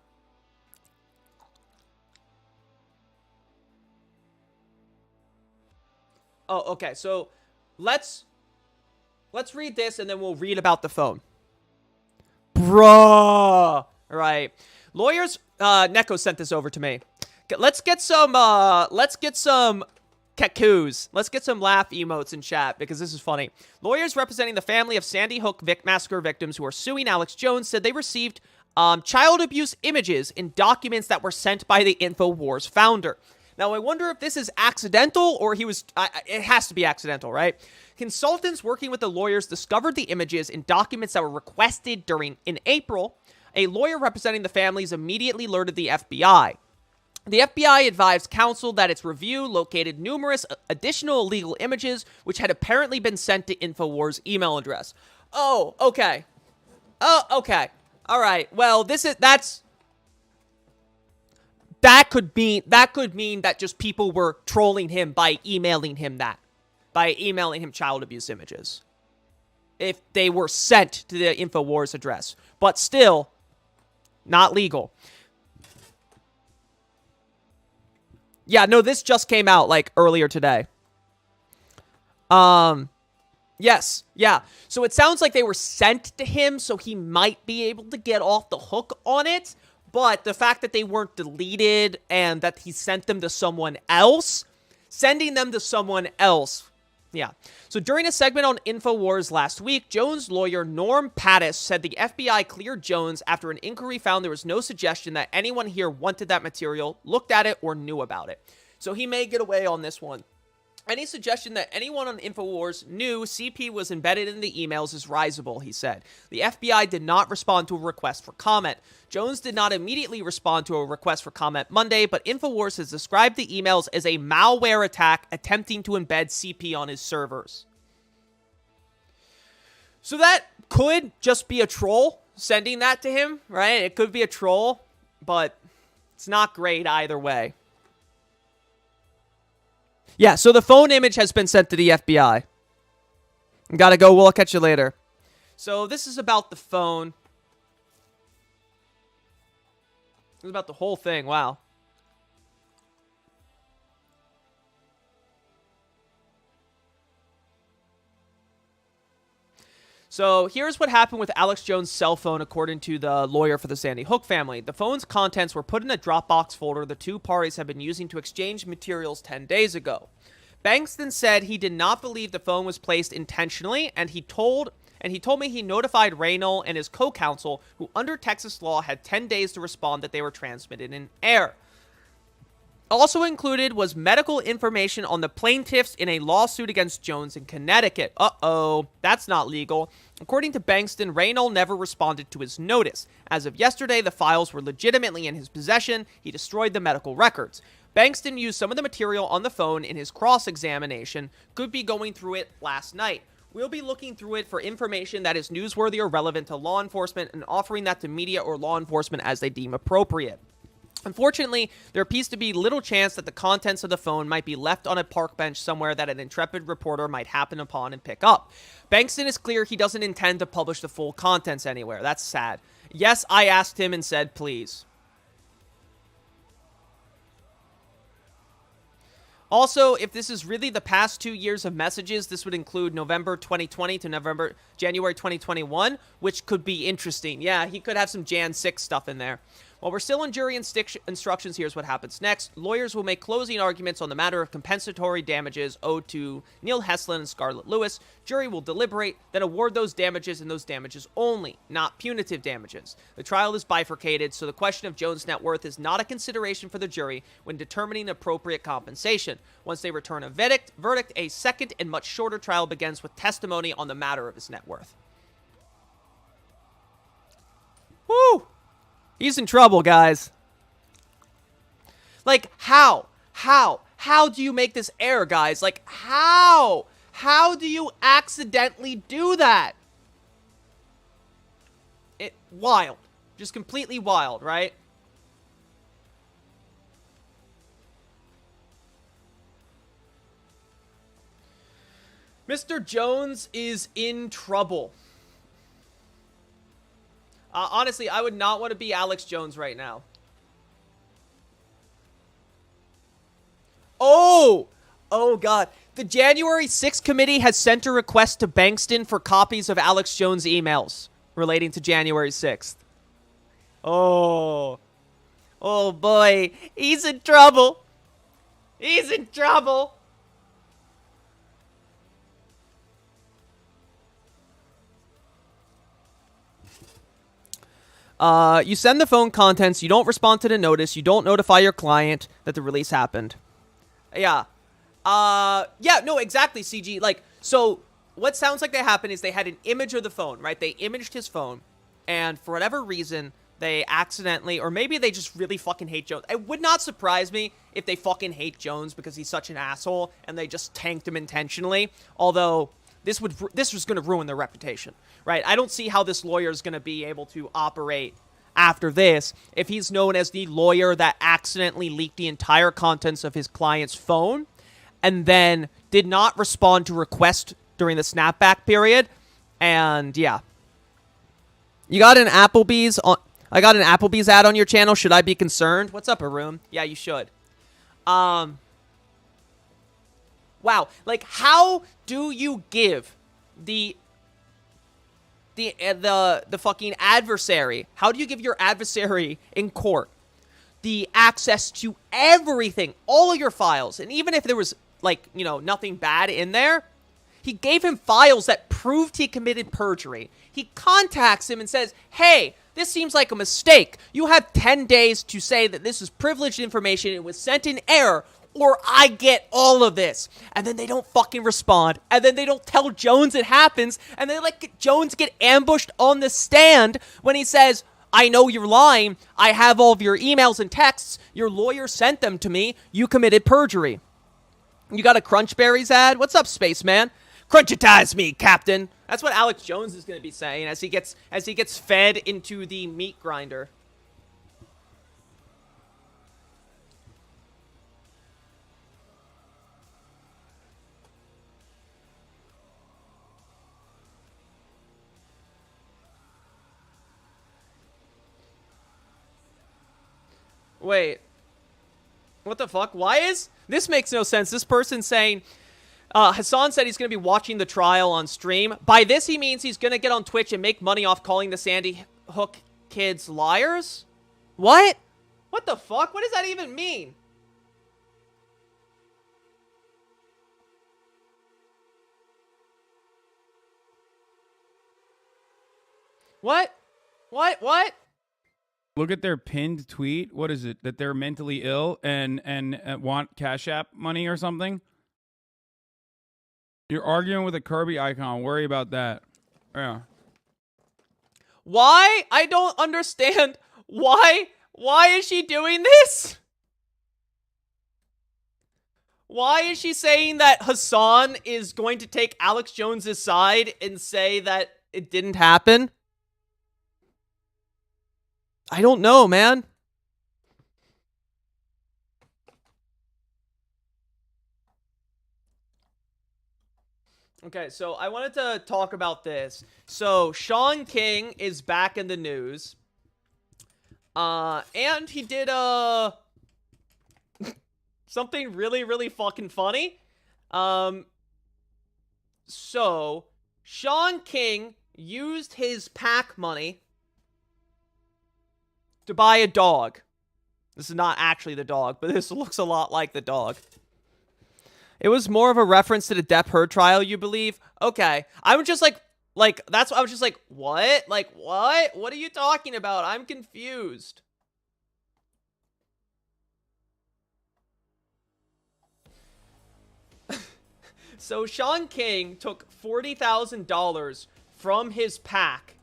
S2: Oh, okay. So let's read this and then we'll read about the phone. Bruh. Right. Lawyers, Neko sent this over to me. Let's get some kakus. Let's get some laugh emotes in chat because this is funny. Lawyers representing the family of Sandy Hook massacre victims who are suing Alex Jones said they received child abuse images in documents that were sent by the InfoWars founder. Now, I wonder if this is accidental or it has to be accidental, right? Consultants working with the lawyers discovered the images in documents that were requested in April. A lawyer representing the families immediately alerted the FBI. The FBI advised counsel that its review located numerous additional illegal images which had apparently been sent to InfoWars' email address. Oh, okay. Oh, okay. All right. Well, that could mean that just people were trolling him by emailing him child abuse images. If they were sent to the InfoWars address, but still not legal. Yeah, no, this just came out like earlier today. Yes, yeah. So it sounds like they were sent to him, so he might be able to get off the hook on it. But the fact that they weren't deleted and that he sent them to someone else, yeah. So during a segment on InfoWars last week, Jones' lawyer Norm Pattis said the FBI cleared Jones after an inquiry found there was no suggestion that anyone here wanted that material, looked at it, or knew about it. So he may get away on this one. Any suggestion that anyone on InfoWars knew CP was embedded in the emails is risible, he said. The FBI did not respond to a request for comment. Jones did not immediately respond to a request for comment Monday, but InfoWars has described the emails as a malware attack attempting to embed CP on his servers. So that could just be a troll sending that to him, right? It could be a troll, but it's not great either way. Yeah, so the phone image has been sent to the FBI. Gotta go. We'll catch you later. So this is about the phone. This is about the whole thing. Wow. So here's what happened with Alex Jones' cell phone, according to the lawyer for the Sandy Hook family. The phone's contents were put in a Dropbox folder the two parties had been using to exchange materials 10 days ago. Bankston said he did not believe the phone was placed intentionally, and he told me he notified Raynol and his co-counsel, who under Texas law had 10 days to respond, that they were transmitted in air. Also included was medical information on the plaintiffs in a lawsuit against Jones in Connecticut. Uh-oh, that's not legal. According to Bankston, Raynol never responded to his notice. As of yesterday, the files were legitimately in his possession. He destroyed the medical records. Bankston used some of the material on the phone in his cross-examination. Could be going through it last night. We'll be looking through it for information that is newsworthy or relevant to law enforcement and offering that to media or law enforcement as they deem appropriate. Unfortunately, there appears to be little chance that the contents of the phone might be left on a park bench somewhere that an intrepid reporter might happen upon and pick up. Bankston is clear he doesn't intend to publish the full contents anywhere. That's sad. Yes, I asked him and said, please. Also, if this is really the past 2 years of messages, this would include November 2020 to January 2021, which could be interesting. Yeah, he could have some Jan 6 stuff in there. While we're still in jury instructions, here's what happens next. Lawyers will make closing arguments on the matter of compensatory damages owed to Neil Heslin and Scarlett Lewis. Jury will deliberate, then award those damages and those damages only, not punitive damages. The trial is bifurcated, so the question of Jones' net worth is not a consideration for the jury when determining appropriate compensation. Once they return a verdict, a second and much shorter trial begins with testimony on the matter of his net worth. Woo! He's in trouble, guys. Like, how? How do you make this error, guys? Like, how? How do you accidentally do that? Wild. Just completely wild, right? Mr. Jones is in trouble. Honestly, I would not want to be Alex Jones right now. Oh! Oh, God. The January 6th committee has sent a request to Bankston for copies of Alex Jones' emails relating to January 6th. Oh. Oh, boy. He's in trouble. He's in trouble. You send the phone contents, you don't respond to the notice, you don't notify your client that the release happened. Yeah. Yeah, no, exactly, CG. Like, so what sounds like that happened is they had an image of the phone, right? They imaged his phone, and for whatever reason, they accidentally, or maybe they just really fucking hate Jones. It would not surprise me if they fucking hate Jones because he's such an asshole, and they just tanked him intentionally. Although, this was going to ruin their reputation, right? I don't see how this lawyer is going to be able to operate after this if he's known as the lawyer that accidentally leaked the entire contents of his client's phone and then did not respond to request during the snapback period. And yeah. You got an Applebee's on... I got an Applebee's ad on your channel. Should I be concerned? What's up, Arun? Yeah, you should. Wow. Like, how do you give the fucking adversary, how do you give your adversary in court the access to everything, all of your files, and even if there was, like, you know, nothing bad in there, he gave him files that proved he committed perjury. He contacts him and says, hey, this seems like a mistake. You have 10 days to say that this is privileged information, it was sent in error, or I get all of this. And then they don't fucking respond. And then they don't tell Jones it happens. And they let Jones get ambushed on the stand when he says, I know you're lying. I have all of your emails and texts. Your lawyer sent them to me. You committed perjury. You got a Crunchberries ad? What's up, spaceman? Crunchitize me, Captain. That's what Alex Jones is going to be saying as he gets fed into the meat grinder. Wait. What the fuck? Why is... This makes no sense. This person's saying... Hassan said he's going to be watching the trial on stream. By this, he means he's going to get on Twitch and make money off calling the Sandy Hook kids liars? What? What the fuck? What does that even mean? What? What?
S9: Look at their pinned tweet. What is it? That they're mentally ill and want Cash App money or something? You're arguing with a Kirby icon. Worry about that. Yeah.
S2: Why? I don't understand. Why? Why is she doing this? Why is she saying that Hassan is going to take Alex Jones' side and say that it didn't happen? I don't know, man. Okay, so I wanted to talk about this. So, Sean King is back in the news. And he did, something really, really fucking funny. So, Sean King used his PAC money to buy a dog. This is not actually the dog, but this looks a lot like the dog. It was more of a reference to the Depp Heard trial, you believe? Okay. I was just like, that's I was just like, what? Like, what? What are you talking about? I'm confused. So Sean King took $40,000 from his PAC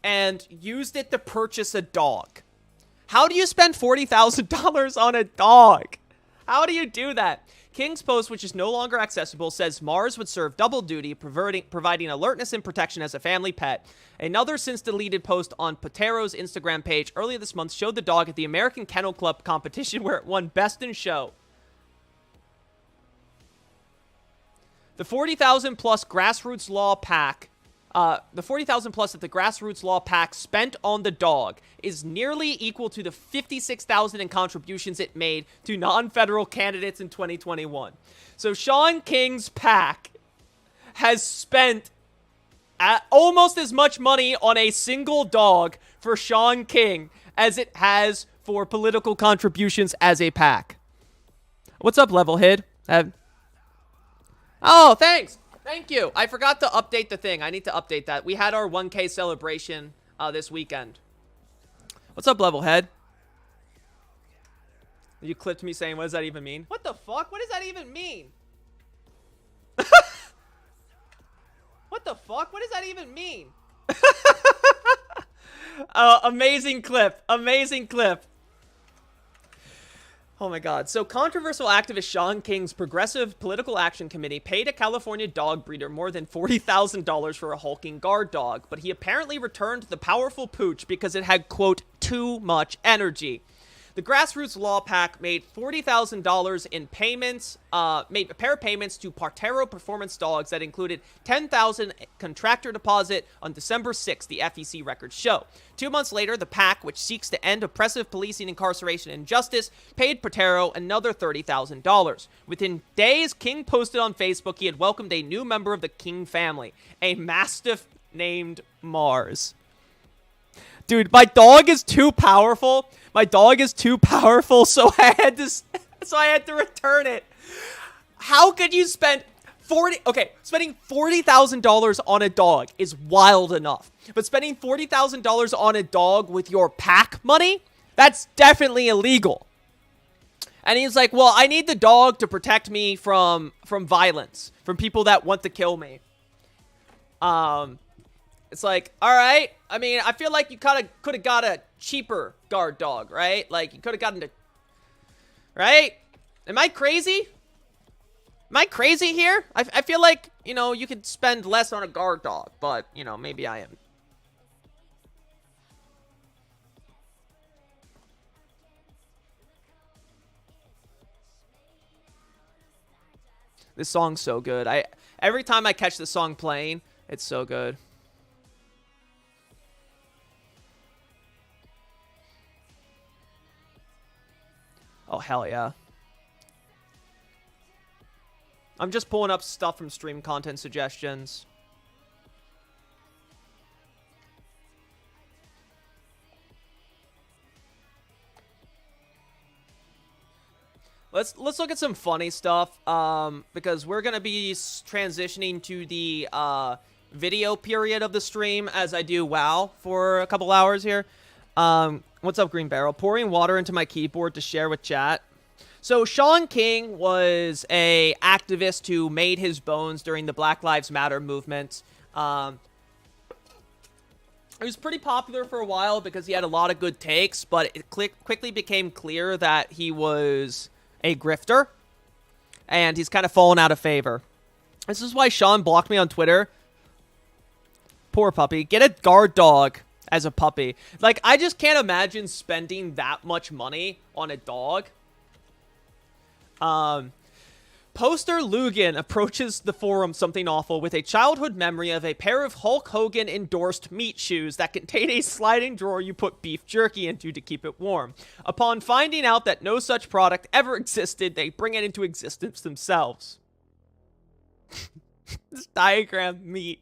S2: and used it to purchase a dog. How do you spend $40,000 on a dog? How do you do that? King's post, which is no longer accessible, says Mars would serve double duty, providing alertness and protection as a family pet. Another since-deleted post on Potero's Instagram page earlier this month showed the dog at the American Kennel Club competition where it won Best in Show. The 40,000 plus Grassroots Law PAC The 40,000 plus that the Grassroots Law PAC spent on the dog is nearly equal to the 56,000 in contributions it made to non-federal candidates in 2021. So Sean King's PAC has spent almost as much money on a single dog for Sean King as it has for political contributions as a PAC. What's up, Levelhead? Oh, thanks. Thank you. I forgot to update the thing. I need to update that. We had our 1K celebration this weekend. What's up, Levelhead? You clipped me saying, what does that even mean? What the fuck? What does that even mean? What the fuck? What does that even mean? Amazing clip. Amazing clip. Oh my god. So controversial activist Sean King's Progressive Political Action Committee paid a California dog breeder more than $40,000 for a hulking guard dog, but he apparently returned the powerful pooch because it had, quote, too much energy. The Grassroots Law PAC made $40,000 in payments, made a pair of payments to Partero Performance Dogs that included $10,000 contractor deposit on December 6th, the FEC records show. 2 months later, the PAC, which seeks to end oppressive policing, incarceration, and justice, paid Partero another $30,000. Within days, King posted on Facebook he had welcomed a new member of the King family, a Mastiff named Mars. Dude, my dog is too powerful. My dog is too powerful, so I had to return it. How could you spend spending $40,000 on a dog is wild enough. But spending $40,000 on a dog with your PAC money, that's definitely illegal. And he's like, well, I need the dog to protect me from violence, from people that want to kill me. It's like, all right. I mean, I feel like you kind of could have got a cheaper guard dog, right? Like, you could have gotten right? Am I crazy? Am I crazy here? I feel like, you know, you could spend less on a guard dog, but, you know, maybe I am. This song's so good. Every time I catch this song playing, it's so good. Oh, hell yeah. I'm just pulling up stuff from stream content suggestions. Let's look at some funny stuff, because we're gonna be transitioning to the video period of the stream as I do WoW for a couple hours here. What's up, Green Barrel? Pouring water into my keyboard to share with chat. So Sean King was a activist who made his bones during the Black Lives Matter movement. He was pretty popular for a while because he had a lot of good takes, but it quickly became clear that he was a grifter, and he's kind of fallen out of favor. This is why Sean blocked me on Twitter. Poor puppy. Get a guard dog as a puppy. Like, I just can't imagine spending that much money on a dog. Poster Lugan approaches the forum Something Awful with a childhood memory of a pair of Hulk Hogan endorsed meat shoes that contain a sliding drawer you put beef jerky into to keep it warm. Upon finding out that no such product ever existed, they bring it into existence themselves. This diagram meat.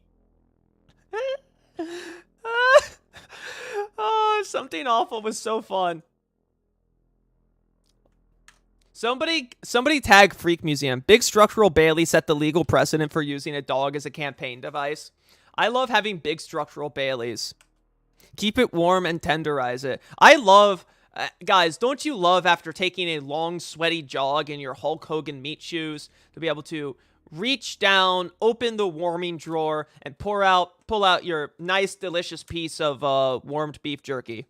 S2: Oh, Something Awful was so fun. Somebody tag Freak Museum. Big Structural Bailey set the legal precedent for using a dog as a campaign device. I love having Big Structural Baileys. Keep it warm and tenderize it. I love, guys, don't you love after taking a long sweaty jog in your Hulk Hogan meat shoes to be able to reach down, open the warming drawer, and pull out your nice, delicious piece of warmed beef jerky?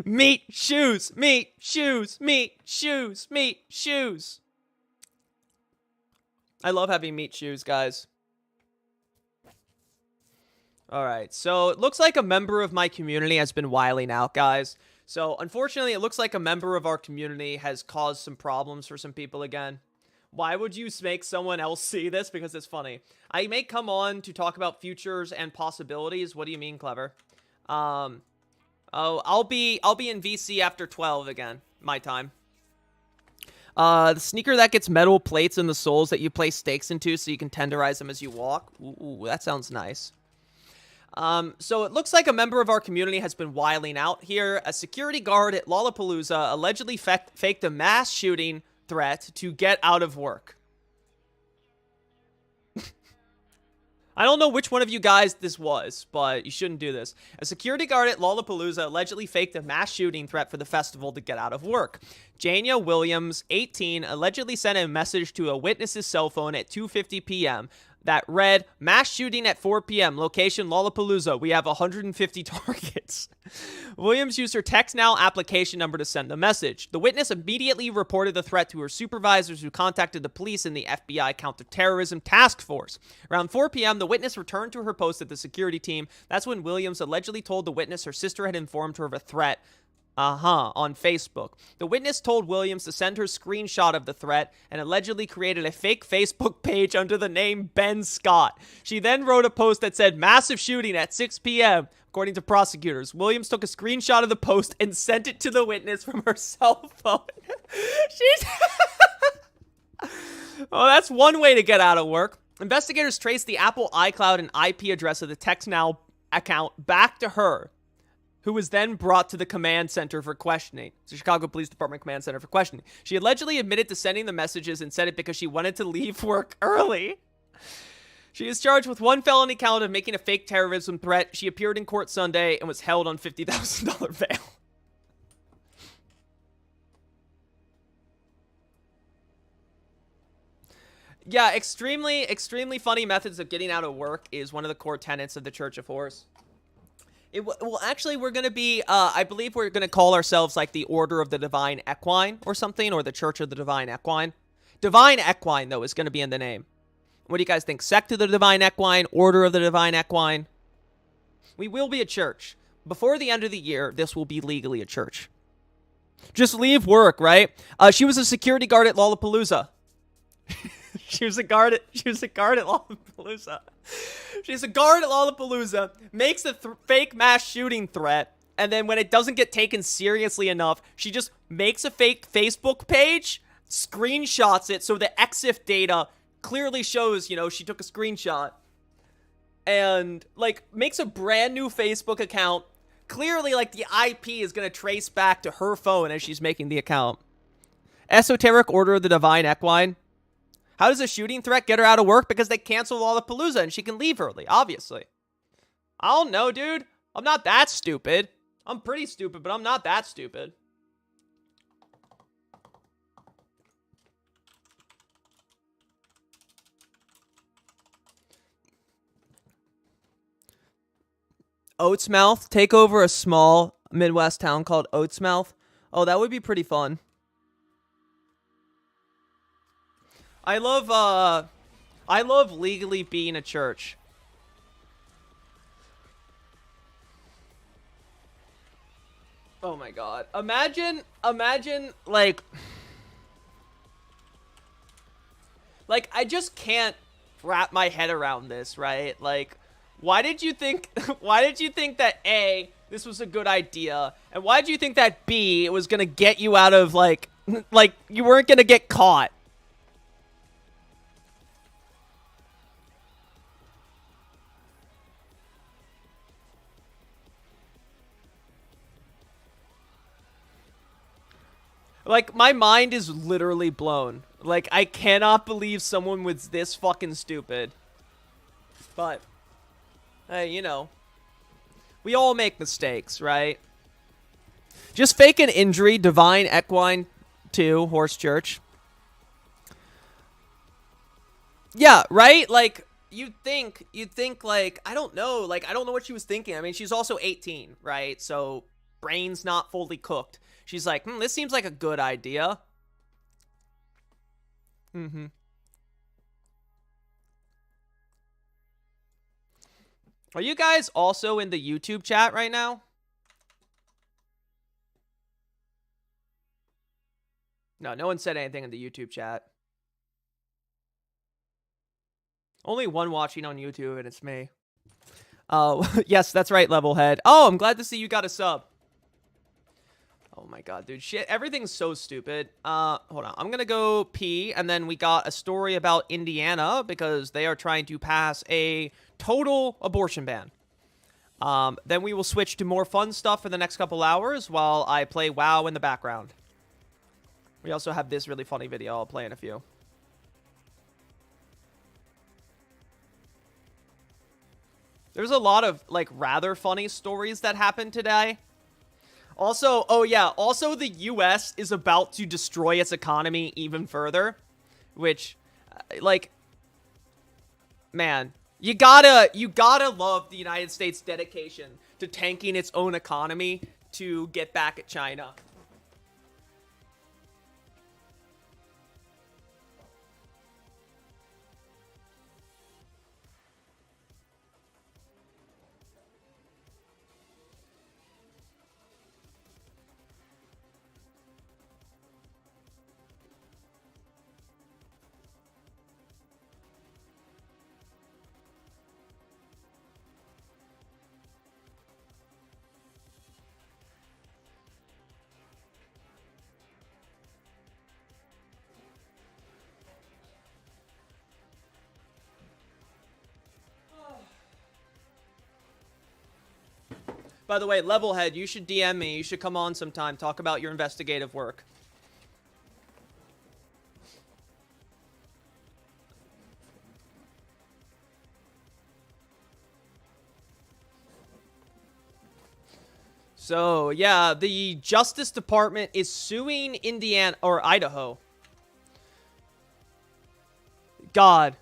S2: Meat shoes, meat shoes, meat shoes, meat shoes. I love having meat shoes, guys. All right, so it looks like a member of my community has been wiling out, guys. So unfortunately, it looks like a member of our community has caused some problems for some people again. Why would you make someone else see this? Because it's funny. I may come on to talk about futures and possibilities. What do you mean, Clever? Oh, I'll be in VC after 12 again, my time. The sneaker that gets metal plates in the soles that you place stakes into so you can tenderize them as you walk. Ooh, that sounds nice. So it looks like a member of our community has been wiling out here. A security guard at Lollapalooza allegedly faked a mass shooting threat to get out of work. I don't know which one of you guys this was, but you shouldn't do this. A security guard at Lollapalooza allegedly faked a mass shooting threat for the festival to get out of work. Jania Williams, 18, allegedly sent a message to a witness's cell phone at 2:50 p.m. that read, "Mass shooting at 4 p.m. Location Lollapalooza. We have 150 targets." Williams used her Text Now application number to send the message. The witness immediately reported the threat to her supervisors, who contacted the police and the FBI counterterrorism task force. Around 4 p.m., the witness returned to her post at the security team. That's when Williams allegedly told the witness her sister had informed her of a threat on Facebook. The witness told Williams to send her screenshot of the threat and allegedly created a fake Facebook page under the name Ben Scott. She then wrote a post that said, "Massive shooting at 6 p.m." According to prosecutors, Williams took a screenshot of the post and sent it to the witness from her cell phone. She's... Oh, that's one way to get out of work. Investigators traced the Apple iCloud and IP address of the TextNow account back to her, who was then brought to the command center for questioning. The Chicago Police Department command center for questioning. She allegedly admitted to sending the messages and said it because she wanted to leave work early. She is charged with one felony count of making a fake terrorism threat. She appeared in court Sunday and was held on $50,000 bail. Yeah, extremely funny methods of getting out of work is one of the core tenets of the Church of Horse. Well, actually, we're going to be, I believe we're going to call ourselves like the Order of the Divine Equine or something, or the Church of the Divine Equine. Divine Equine, though, is going to be in the name. What do you guys think? Sect of the Divine Equine, Order of the Divine Equine? We will be a church. Before the end of the year, this will be legally a church. Just leave work, right? She was a security guard at Lollapalooza. She was a guard at Lollapalooza. She's a guard at Lollapalooza, makes a fake mass shooting threat, and then when it doesn't get taken seriously enough, she just makes a fake Facebook page, screenshots it, so the EXIF data clearly shows, you know, she took a screenshot, and, like, makes a brand new Facebook account. Clearly, like, the IP is going to trace back to her phone as she's making the account. Esoteric Order of the Divine Equine. How does a shooting threat get her out of work? Because they canceled Lollapalooza and she can leave early, obviously. I don't know, dude. I'm not that stupid. I'm pretty stupid, but I'm not that stupid. Oatsmouth. Take over a small Midwest town called Oatsmouth. Oh, that would be pretty fun. I love legally being a church. Oh my god. Imagine, like, I just can't wrap my head around this, right? Like, why did you think that A, this was a good idea? And why did you think that B, it was gonna get you out of, like, you weren't gonna get caught? Like, my mind is literally blown. Like, I cannot believe someone was this fucking stupid. But, hey, you know, we all make mistakes, right? Just fake an injury, Divine Equine 2, Horse Church. Yeah, right? Like, you'd think, like, I don't know what she was thinking. I mean, she's also 18, right? So, brain's not fully cooked. She's like, this seems like a good idea. Are you guys also in the YouTube chat right now? No, no one said anything in the YouTube chat. Only one watching on YouTube, and it's me. Oh, yes, that's right, Levelhead. Oh, I'm glad to see you got a sub. Oh my god, dude. Shit, everything's so stupid. Hold on. I'm gonna go pee, and then we got a story about Indiana, because they are trying to pass a total abortion ban. Then we will switch to more fun stuff for the next couple hours while I play WoW in the background. We also have this really funny video I'll play in a few. There's a lot of, like, rather funny stories that happened today. Also, oh yeah, also the US is about to destroy its economy even further. Which, like, man, you gotta love the United States' dedication to tanking its own economy to get back at China. By the way, Levelhead, you should DM me. You should come on sometime. Talk about your investigative work. So, yeah, the Justice Department is suing Indiana or Idaho. God.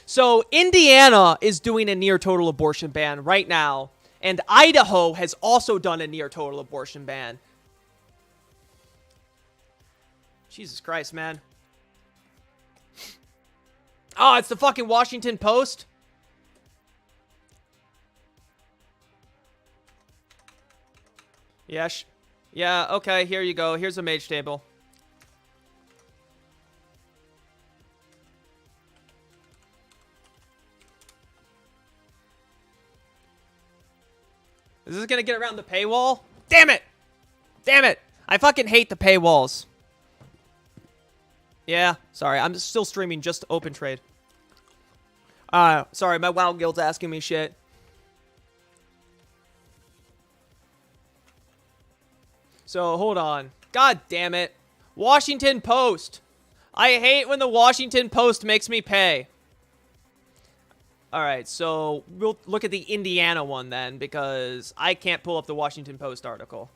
S2: So, Indiana is doing a near total abortion ban right now. And Idaho has also done a near total abortion ban. Jesus Christ, man. Oh, it's the fucking Washington Post. Yeah, yeah, okay, here you go. Here's a mage table. Is this gonna get around the paywall? Damn it! Damn it! I fucking hate the paywalls. Yeah, sorry. I'm still streaming just Open Trade. Sorry, my WoW guild's asking me shit. So, hold on. God damn it. Washington Post. I hate when the Washington Post makes me pay. Alright, so we'll look at the Indiana one then, because I can't pull up the Washington Post article.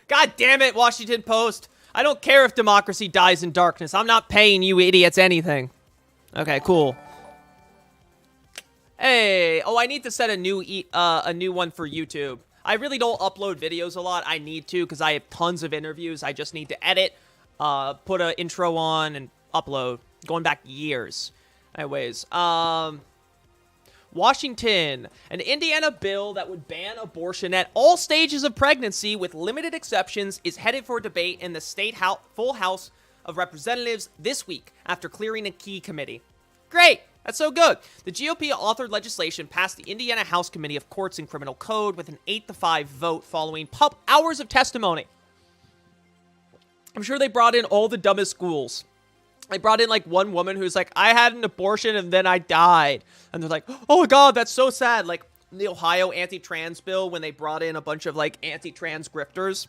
S2: God damn it, Washington Post! I don't care if democracy dies in darkness. I'm not paying you idiots anything. Okay, cool. Hey, oh, I need to set a new one for YouTube. I really don't upload videos a lot. I need to, because I have tons of interviews. I just need to edit, put an intro on, and upload. Going back years. Anyways, Washington. An Indiana bill that would ban abortion at all stages of pregnancy with limited exceptions is headed for debate in the state full House of Representatives this week after clearing a key committee. Great! That's so good. The GOP-authored legislation passed the Indiana House Committee of Courts and Criminal Code with an 8-5 vote following hours of testimony. I'm sure they brought in all the dumbest schools. They brought in, like, one woman who's like, I had an abortion and then I died. And they're like, oh, God, that's so sad. Like, the Ohio anti-trans bill when they brought in a bunch of, like, anti-trans grifters.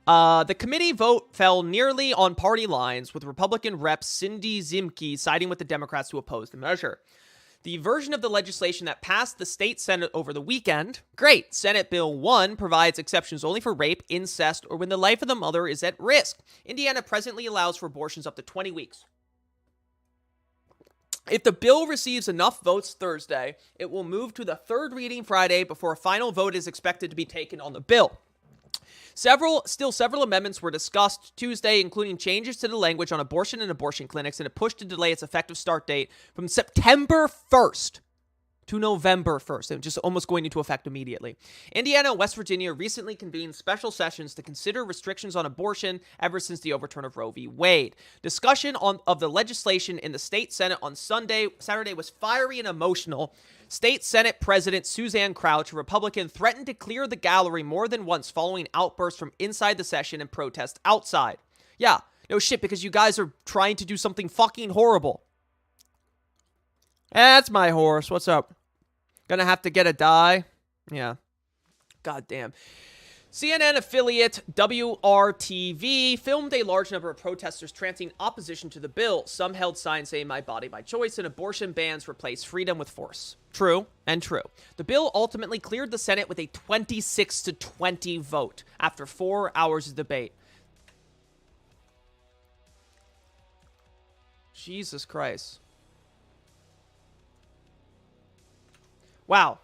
S2: The committee vote fell nearly on party lines, with Republican Rep. Cindy Zimke siding with the Democrats to oppose the measure. The version of the legislation that passed the state Senate over the weekend, great. Senate Bill 1 provides exceptions only for rape, incest, or when the life of the mother is at risk. Indiana presently allows for abortions up to 20 weeks. If the bill receives enough votes Thursday, it will move to the third reading Friday before a final vote is expected to be taken on the bill. Several amendments were discussed Tuesday, including changes to the language on abortion and abortion clinics and a push to delay its effective start date from September 1st to November 1st, and just almost going into effect immediately. Indiana and West Virginia recently convened special sessions to consider restrictions on abortion ever since the overturn of Roe v. Wade. Discussion of the legislation in the state Senate on Saturday was fiery and emotional. State Senate President Suzanne Crouch, a Republican, threatened to clear the gallery more than once following outbursts from inside the session and protests outside. Yeah, no shit, because you guys are trying to do something fucking horrible. That's my horse. What's up? Gonna have to get a die? Yeah. God damn. CNN affiliate WRTV filmed a large number of protesters chanting opposition to the bill. Some held signs saying "My body, my choice," and abortion bans replace freedom with force. True and true. The bill ultimately cleared the Senate with a 26-20 vote after 4 hours of debate. Jesus Christ. Wow.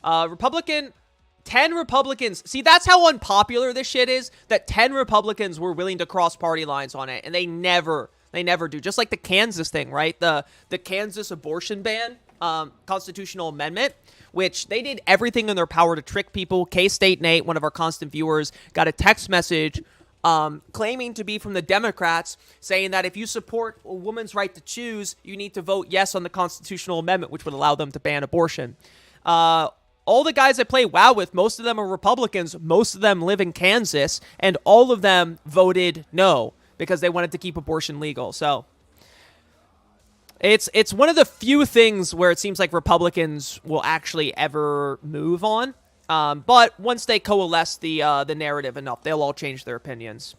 S2: 10 Republicans. See, that's how unpopular this shit is, that 10 Republicans were willing to cross party lines on it, and they never do. Just like the Kansas thing, right? The Kansas abortion ban, constitutional amendment, which they did everything in their power to trick people. K-State Nate, one of our constant viewers, got a text message claiming to be from the Democrats, saying that if you support a woman's right to choose, you need to vote yes on the constitutional amendment, which would allow them to ban abortion. All the guys I play WoW with, most of them are Republicans, most of them live in Kansas, and all of them voted no because they wanted to keep abortion legal. So it's one of the few things where it seems like Republicans will actually ever move on. But once they coalesce the narrative enough, they'll all change their opinions.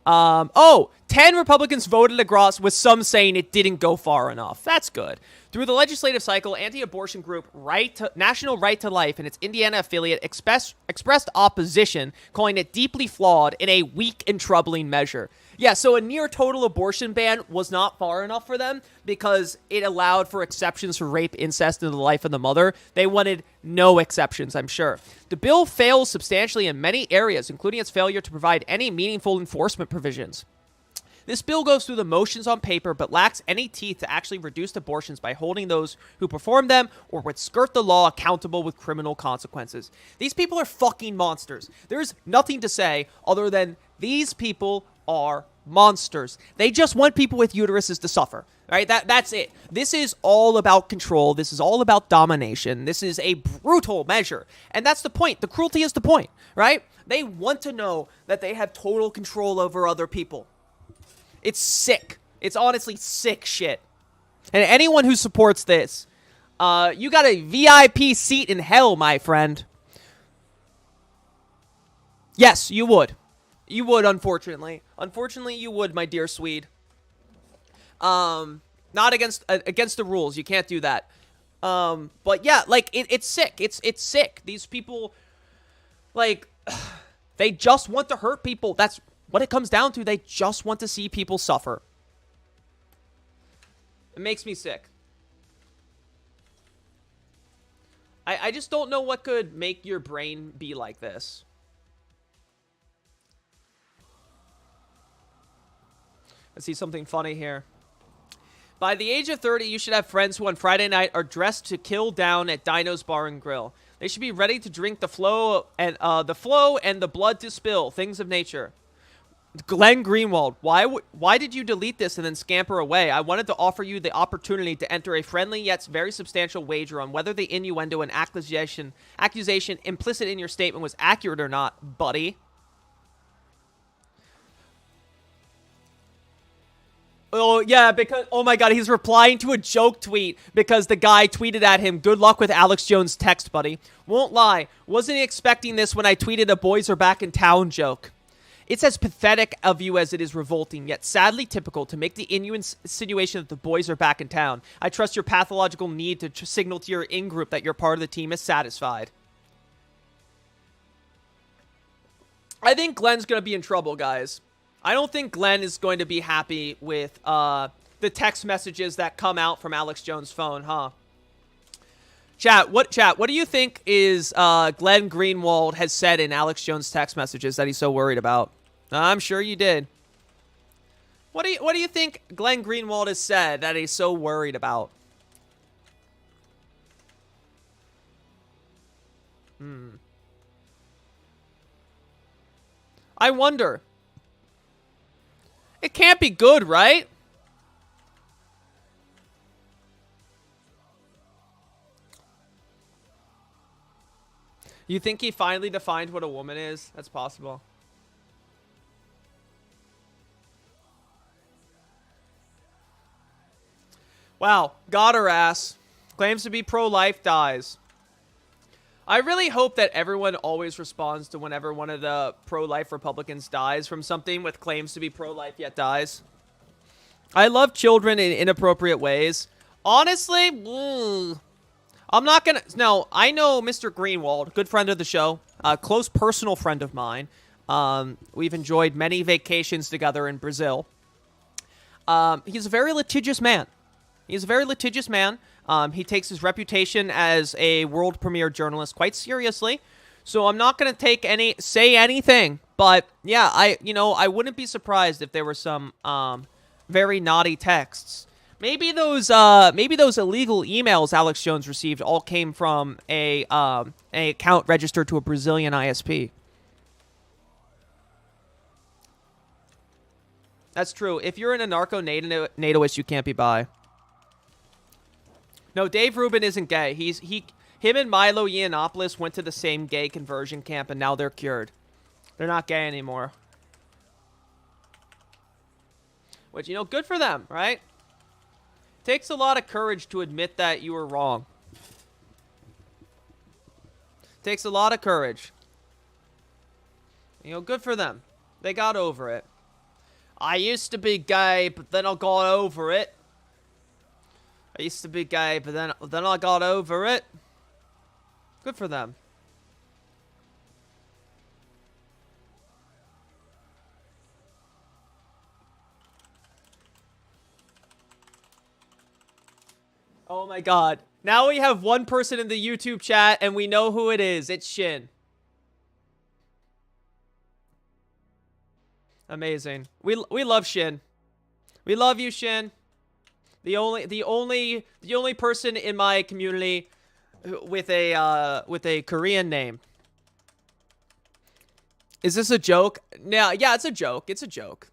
S2: 10 Republicans voted across, with some saying it didn't go far enough. That's good. Through the legislative cycle, anti-abortion group National Right to Life and its Indiana affiliate expressed opposition, calling it deeply flawed and a weak and troubling measure. Yeah, so a near total abortion ban was not far enough for them because it allowed for exceptions for rape, incest, and the life of the mother. They wanted no exceptions, I'm sure. The bill fails substantially in many areas, including its failure to provide any meaningful enforcement provisions. This bill goes through the motions on paper, but lacks any teeth to actually reduce abortions by holding those who perform them or would skirt the law accountable with criminal consequences. These people are fucking monsters. There's nothing to say other than these people are monsters. They just want people with uteruses to suffer. Right? That's it. This is all about control. This is all about domination. This is a brutal measure. And that's the point. The cruelty is the point, right? They want to know that they have total control over other people. It's sick. It's honestly sick shit. And anyone who supports this, you got a VIP seat in hell, my friend. Yes, you would. You would, unfortunately. Unfortunately, you would, my dear Swede. Not against the rules. You can't do that. But yeah, like, it's sick. It's sick. These people, like, they just want to hurt people. That's what it comes down to. They just want to see people suffer. It makes me sick. I just don't know what could make your brain be like this. Let's see something funny here. By the age of 30, you should have friends who on Friday night are dressed to kill down at Dino's Bar and Grill. They should be ready to drink the flow and the blood to spill. Things of nature. Glenn Greenwald, why did you delete this and then scamper away? I wanted to offer you the opportunity to enter a friendly yet very substantial wager on whether the innuendo and accusation implicit in your statement was accurate or not, buddy. Oh, yeah, because, oh my god, he's replying to a joke tweet because the guy tweeted at him, "Good luck with Alex Jones' text, buddy. Won't lie, wasn't expecting this when I tweeted a boys are back in town joke. It's as pathetic of you as it is revolting, yet sadly typical to make the insinuation that the boys are back in town. I trust your pathological need to signal to your in-group that your part of the team is satisfied." I think Glenn's going to be in trouble, guys. I don't think Glenn is going to be happy with the text messages that come out from Alex Jones' phone, huh? Chat, what do you think is Glenn Greenwald has said in Alex Jones text messages that he's so worried about? I'm sure you did. What do you think Glenn Greenwald has said that he's so worried about? I wonder. It can't be good, right? You think he finally defined what a woman is? That's possible. Wow, got her ass. Claims to be pro-life, dies. I really hope that everyone always responds to whenever one of the pro-life Republicans dies from something with claims to be pro-life yet dies. I love children in inappropriate ways. Honestly, I'm not gonna... No, I know Mr. Greenwald, good friend of the show, a close personal friend of mine. We've enjoyed many vacations together in Brazil. He's a very litigious man. He's a very litigious man. He takes his reputation as a world premiere journalist quite seriously. So I'm not going to say anything. But yeah, I wouldn't be surprised if there were some very naughty texts. Maybe those illegal emails Alex Jones received all came from a account registered to a Brazilian ISP. That's true. If you're an anarcho-natoist, you can't be bi. No, Dave Rubin isn't gay. Him and Milo Yiannopoulos went to the same gay conversion camp, and now they're cured. They're not gay anymore. Which, good for them, right? Takes a lot of courage to admit that you were wrong. Takes a lot of courage. Good for them. They got over it. I used to be gay, but then I got over it. I used to be gay, but then I got over it. Good for them. Oh my god. Now we have one person in the YouTube chat, and we know who it is. It's Shin. Amazing. We love Shin. We love you, Shin. The only person in my community with a Korean name. Is this a joke? Yeah, it's a joke. It's a joke.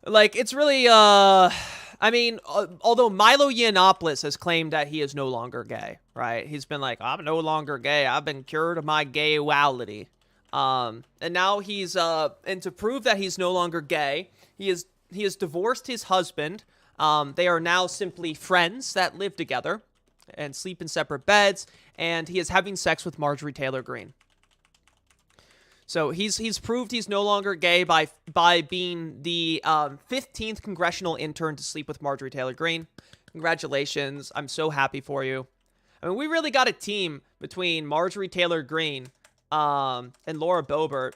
S2: Like, it's really I mean, although Milo Yiannopoulos has claimed that he is no longer gay, right? He's been like, I'm no longer gay. I've been cured of my gayuality. And now he's and to prove that he's no longer gay, he has divorced his husband. They are now simply friends that live together and sleep in separate beds. And he is having sex with Marjorie Taylor Greene. So he's proved he's no longer gay by being the 15th congressional intern to sleep with Marjorie Taylor Greene. Congratulations. I'm so happy for you. I mean, we really got a team between Marjorie Taylor Greene and Laura Boebert.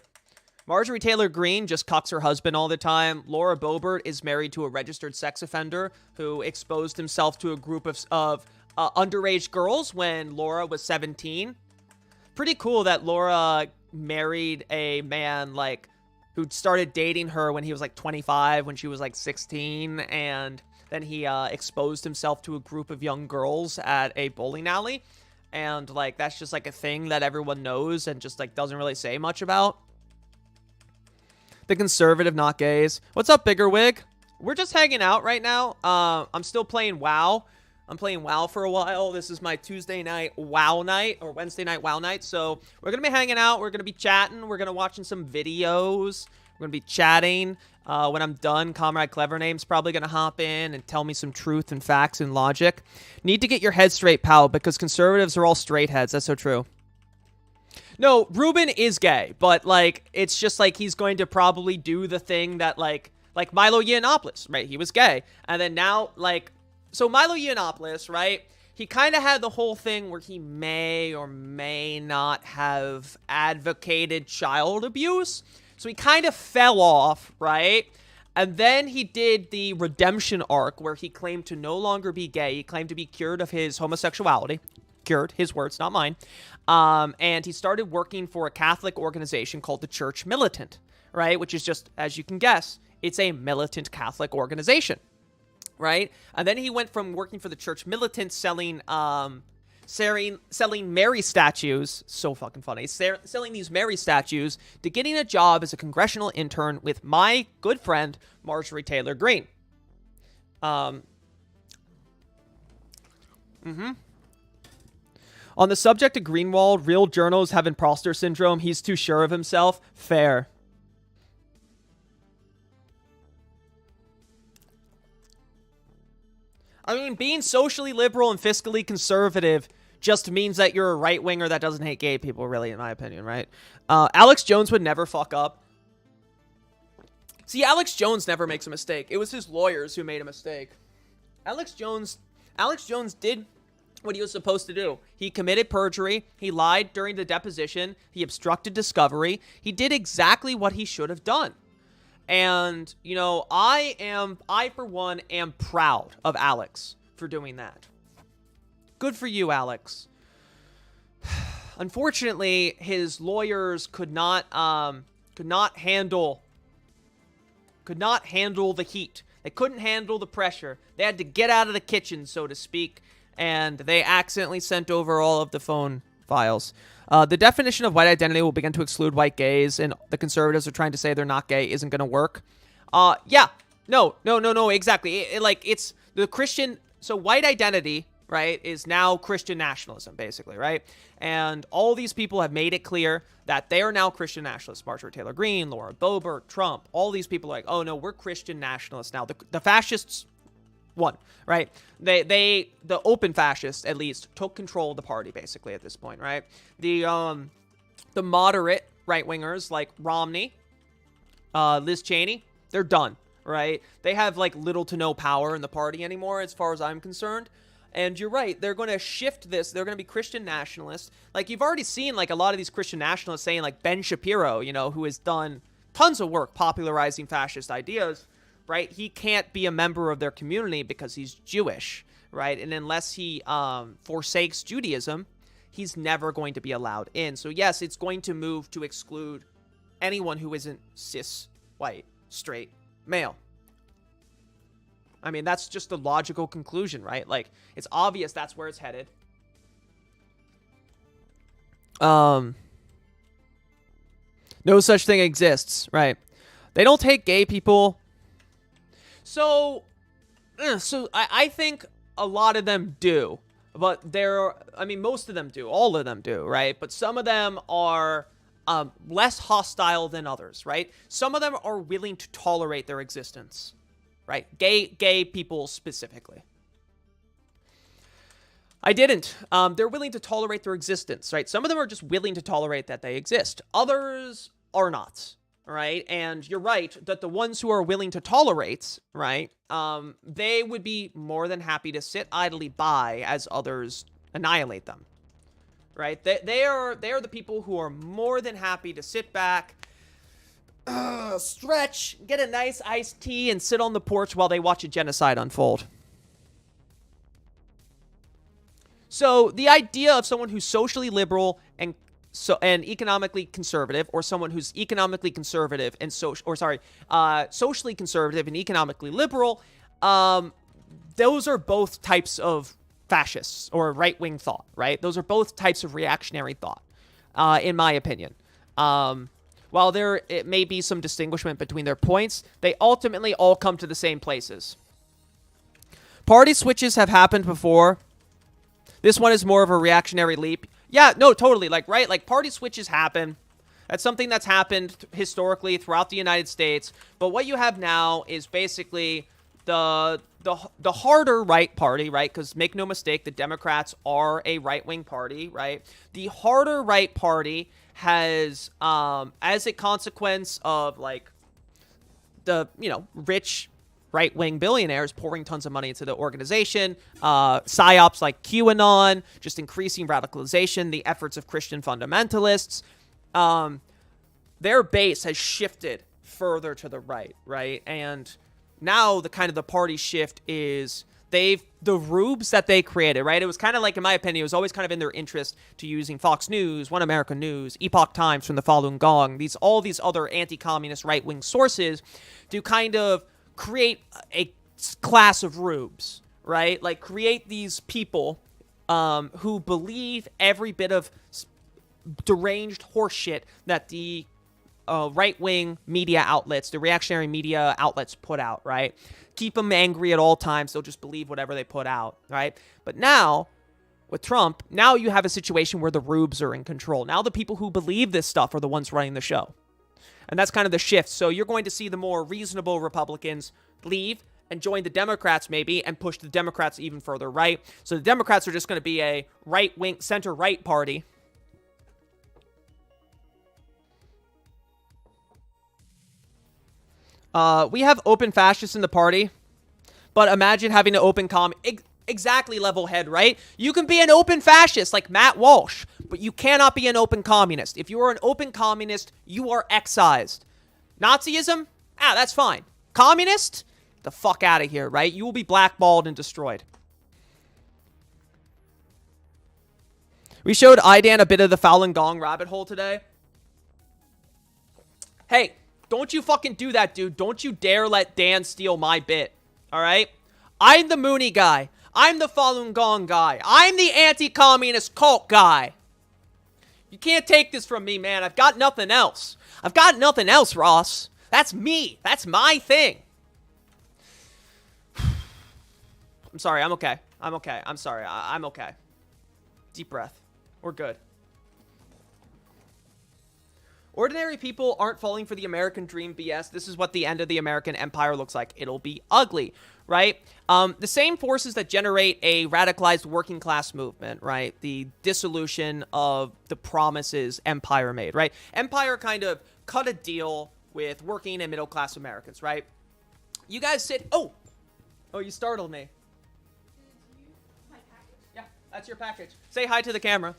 S2: Marjorie Taylor Greene just cucks her husband all the time. Laura Boebert is married to a registered sex offender who exposed himself to a group of underage girls when Laura was 17. Pretty cool that Laura married a man who started dating her when he was 25, when she was 16, and then he exposed himself to a group of young girls at a bowling alley. And that's just a thing that everyone knows and just doesn't really say much about. The conservative not gays. What's up, Bigger Wig? We're just hanging out right now. I'm still playing WoW. I'm playing WoW for a while. This is my Tuesday night WoW night, or Wednesday night WoW night. So we're going to be hanging out. We're going to be chatting. We're going to watching some videos. We're going to be chatting. When I'm done, Comrade Clevername's probably going to hop in and tell me some truth and facts and logic. Need to get your head straight, pal, because conservatives are all straight heads. That's so true. No, Ruben is gay, but it's just he's going to probably do the thing that like Milo Yiannopoulos, right? He was gay. And then now so Milo Yiannopoulos, right? He kind of had the whole thing where he may or may not have advocated child abuse. So he kind of fell off, right? And then he did the redemption arc where he claimed to no longer be gay. He claimed to be cured of his homosexuality. Cured, his words, not mine. And he started working for a Catholic organization called the Church Militant, right? Which is just, as you can guess, it's a militant Catholic organization, right? And then he went from working for the Church Militant selling Mary statues, so fucking funny, selling these Mary statues, to getting a job as a congressional intern with my good friend, Marjorie Taylor Greene. On the subject of Greenwald, real journals have imposter syndrome. He's too sure of himself. Fair. I mean, being socially liberal and fiscally conservative just means that you're a right-winger that doesn't hate gay people, really, in my opinion, right? Alex Jones would never fuck up. See, Alex Jones never makes a mistake. It was his lawyers who made a mistake. Alex Jones did what he was supposed to do. He committed perjury. He lied during the deposition. He obstructed discovery. He did exactly what he should have done. And, you know, I for one am proud of Alex for doing that. Good for you, Alex. Unfortunately, his lawyers could not handle the heat. They couldn't handle the pressure. They had to get out of the kitchen, so to speak, and they accidentally sent over all of the phone files. The definition of white identity will begin to exclude white gays, and the conservatives are trying to say they're not gay isn't going to work. Yeah. No, exactly. It's the Christian, so white identity, right, is now Christian nationalism, basically, right? And all these people have made it clear that they are now Christian nationalists. Marjorie Taylor Greene, Laura Boebert, Trump, all these people are like, oh no, we're Christian nationalists now. The fascists won, right? The open fascists, at least, took control of the party, basically, at this point, right? The moderate right-wingers like Romney, Liz Cheney, they're done, right? They have, like, little to no power in the party anymore, as far as I'm concerned. And you're right, they're going to shift this. They're going to be Christian nationalists. Like, you've already seen, like, a lot of these Christian nationalists saying, like, Ben Shapiro, you know, who has done tons of work popularizing fascist ideas, right? He can't be a member of their community because he's Jewish, right? And unless he forsakes Judaism, he's never going to be allowed in. So, yes, it's going to move to exclude anyone who isn't cis, white, straight, male. I mean, that's just a logical conclusion, right? Like, it's obvious that's where it's headed. No such thing exists, right? They don't take gay people. So I think a lot of them do. But most of them do. All of them do, right? But some of them are less hostile than others, right? Some of them are willing to tolerate their existence. Right? Gay people specifically. I didn't. They're willing to tolerate their existence, right? Some of them are just willing to tolerate that they exist. Others are not, right? And you're right that the ones who are willing to tolerate, right, they would be more than happy to sit idly by as others annihilate them, right? They are the people who are more than happy to sit back, stretch, get a nice iced tea, and sit on the porch while they watch a genocide unfold. So the idea of someone who's socially liberal and economically conservative, or someone who's economically conservative and socially conservative and economically liberal, those are both types of fascists or right-wing thought, right? Those are both types of reactionary thought, in my opinion. While it may be some distinguishment between their points, they ultimately all come to the same places. Party switches have happened before. This one is more of a reactionary leap. Yeah, no, totally. Like, right? Like, party switches happen. That's something that's happened historically throughout the United States. But what you have now is basically the harder right party, right? Because make no mistake, the Democrats are a right-wing party, right? The harder right party has, as a consequence of, like, the, rich right-wing billionaires pouring tons of money into the organization, psyops like QAnon, just increasing radicalization, the efforts of Christian fundamentalists, their base has shifted further to the right, right? And now the kind of the party shift is the rubes that they created, right? It was kind of like, in my opinion, it was always kind of in their interest to using Fox News, One American News, Epoch Times from the Falun Gong, all these other anti-communist right-wing sources to kind of create a class of rubes, right? Like create these people who believe every bit of deranged horseshit that the right-wing media outlets, the reactionary media outlets put out, right? Keep them angry at all times. They'll just believe whatever they put out, right? But now, with Trump, now you have a situation where the rubes are in control. Now the people who believe this stuff are the ones running the show. And that's kind of the shift. So you're going to see the more reasonable Republicans leave and join the Democrats maybe and push the Democrats even further right. So the Democrats are just going to be a right-wing, center-right party. We have open fascists in the party, but imagine having an open exactly level head, right? You can be an open fascist like Matt Walsh, but you cannot be an open communist. If you are an open communist, you are excised. Nazism? That's fine. Communist? The fuck out of here, right? You will be blackballed and destroyed. We showed Idan a bit of the Falun Gong rabbit hole today. Hey, don't you fucking do that, dude. Don't you dare let Dan steal my bit, all right? I'm the Mooney guy. I'm the Falun Gong guy. I'm the anti-communist cult guy. You can't take this from me, man. I've got nothing else. I've got nothing else, Ross. That's me. That's my thing. I'm sorry. I'm okay. I'm okay. I'm sorry. I'm okay. Deep breath. We're good. Ordinary people aren't falling for the American dream BS. This is what the end of the American empire looks like. It'll be ugly, right? The same forces that generate a radicalized working class movement, right? The dissolution of the promises empire made, right? Empire kind of cut a deal with working and middle class Americans, right? You guys sit... Oh, you startled me. Yeah, that's your package. Say hi to the camera.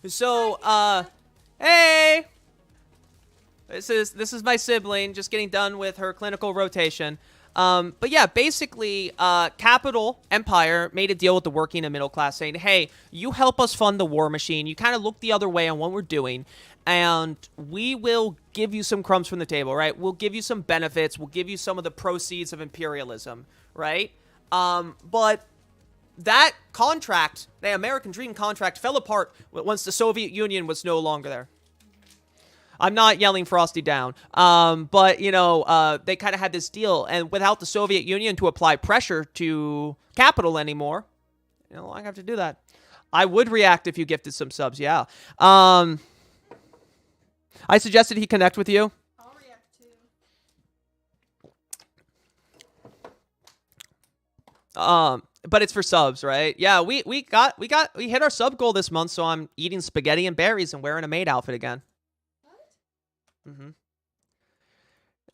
S2: So, hey! This is my sibling, just getting done with her clinical rotation. But yeah, basically, Capital Empire made a deal with the working and middle class saying, hey, you help us fund the war machine. You kind of look the other way on what we're doing, and we will give you some crumbs from the table, right? We'll give you some benefits. We'll give you some of the proceeds of imperialism, right? But that contract, the American Dream contract, fell apart once the Soviet Union was no longer there. I'm not yelling Frosty down, but, you know, they kind of had this deal, and without the Soviet Union to apply pressure to Capital anymore, you know, I have to do that. I would react if you gifted some subs, yeah. I suggested he connect with you.
S10: I'll react too.
S2: But it's for subs, right? Yeah, we hit our sub goal this month, so I'm eating spaghetti and berries and wearing a maid outfit again. Mm-hmm.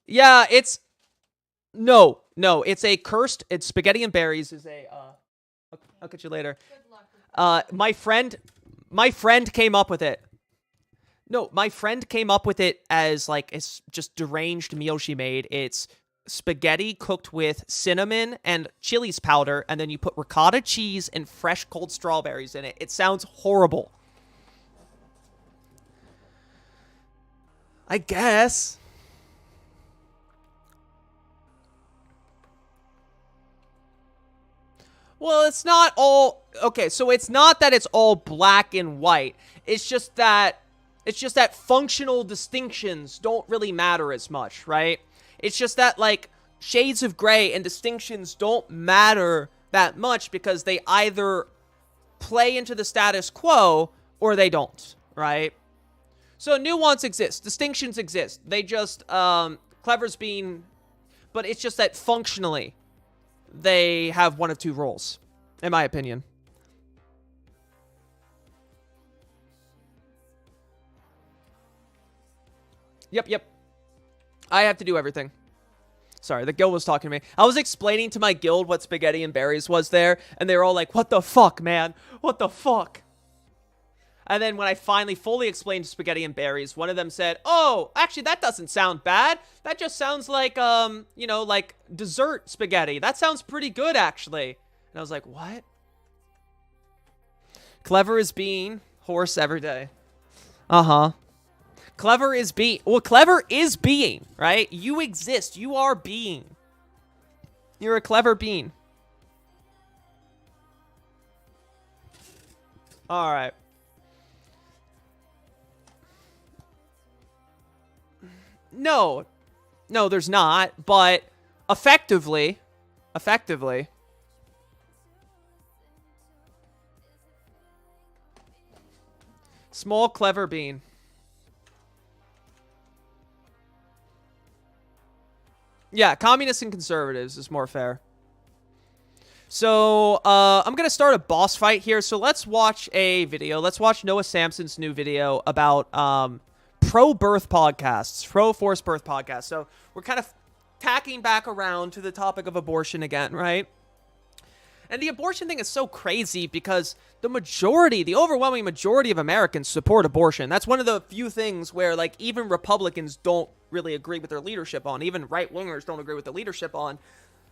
S2: Yeah, it's... No, it's a cursed... It's spaghetti and berries is a... I'll catch you later.
S10: Good luck.
S2: My friend came up with it. No, my friend came up with it as, like, it's just deranged meal she made. It's spaghetti cooked with cinnamon and chilies powder, and then you put ricotta cheese and fresh cold strawberries in it. It sounds horrible. I guess. Well, it's not all... Okay, so it's not that it's all black and white. It's just that functional distinctions don't really matter as much, right? It's just that, like, shades of gray and distinctions don't matter that much because they either play into the status quo or they don't, right? So nuance exists. Distinctions exist. They just, Clever's being... But it's just that functionally, they have one of two roles, in my opinion. Yep. I have to do everything. Sorry, the guild was talking to me. I was explaining to my guild what spaghetti and berries was there, and they were all like, what the fuck, man? What the fuck? And then when I finally fully explained spaghetti and berries, one of them said, "Oh, actually, that doesn't sound bad. That just sounds like, you know, like dessert spaghetti. That sounds pretty good, actually." And I was like, what? Clever is being, horse every day. Uh-huh. Clever is being. Well, clever is being, right? You exist. You are being. You're a clever being. All right. No, there's not, but effectively, small clever bean. Yeah, communists and conservatives is more fair. So, I'm going to start a boss fight here. So let's watch a video. Let's watch Noah Samson's new video about, pro-birth podcasts, pro-forced birth podcasts. So we're kind of tacking back around to the topic of abortion again, right? And the abortion thing is so crazy because the overwhelming majority of Americans support abortion. That's one of the few things where, like, even Republicans don't really agree with their leadership on. Even right-wingers don't agree with the leadership on.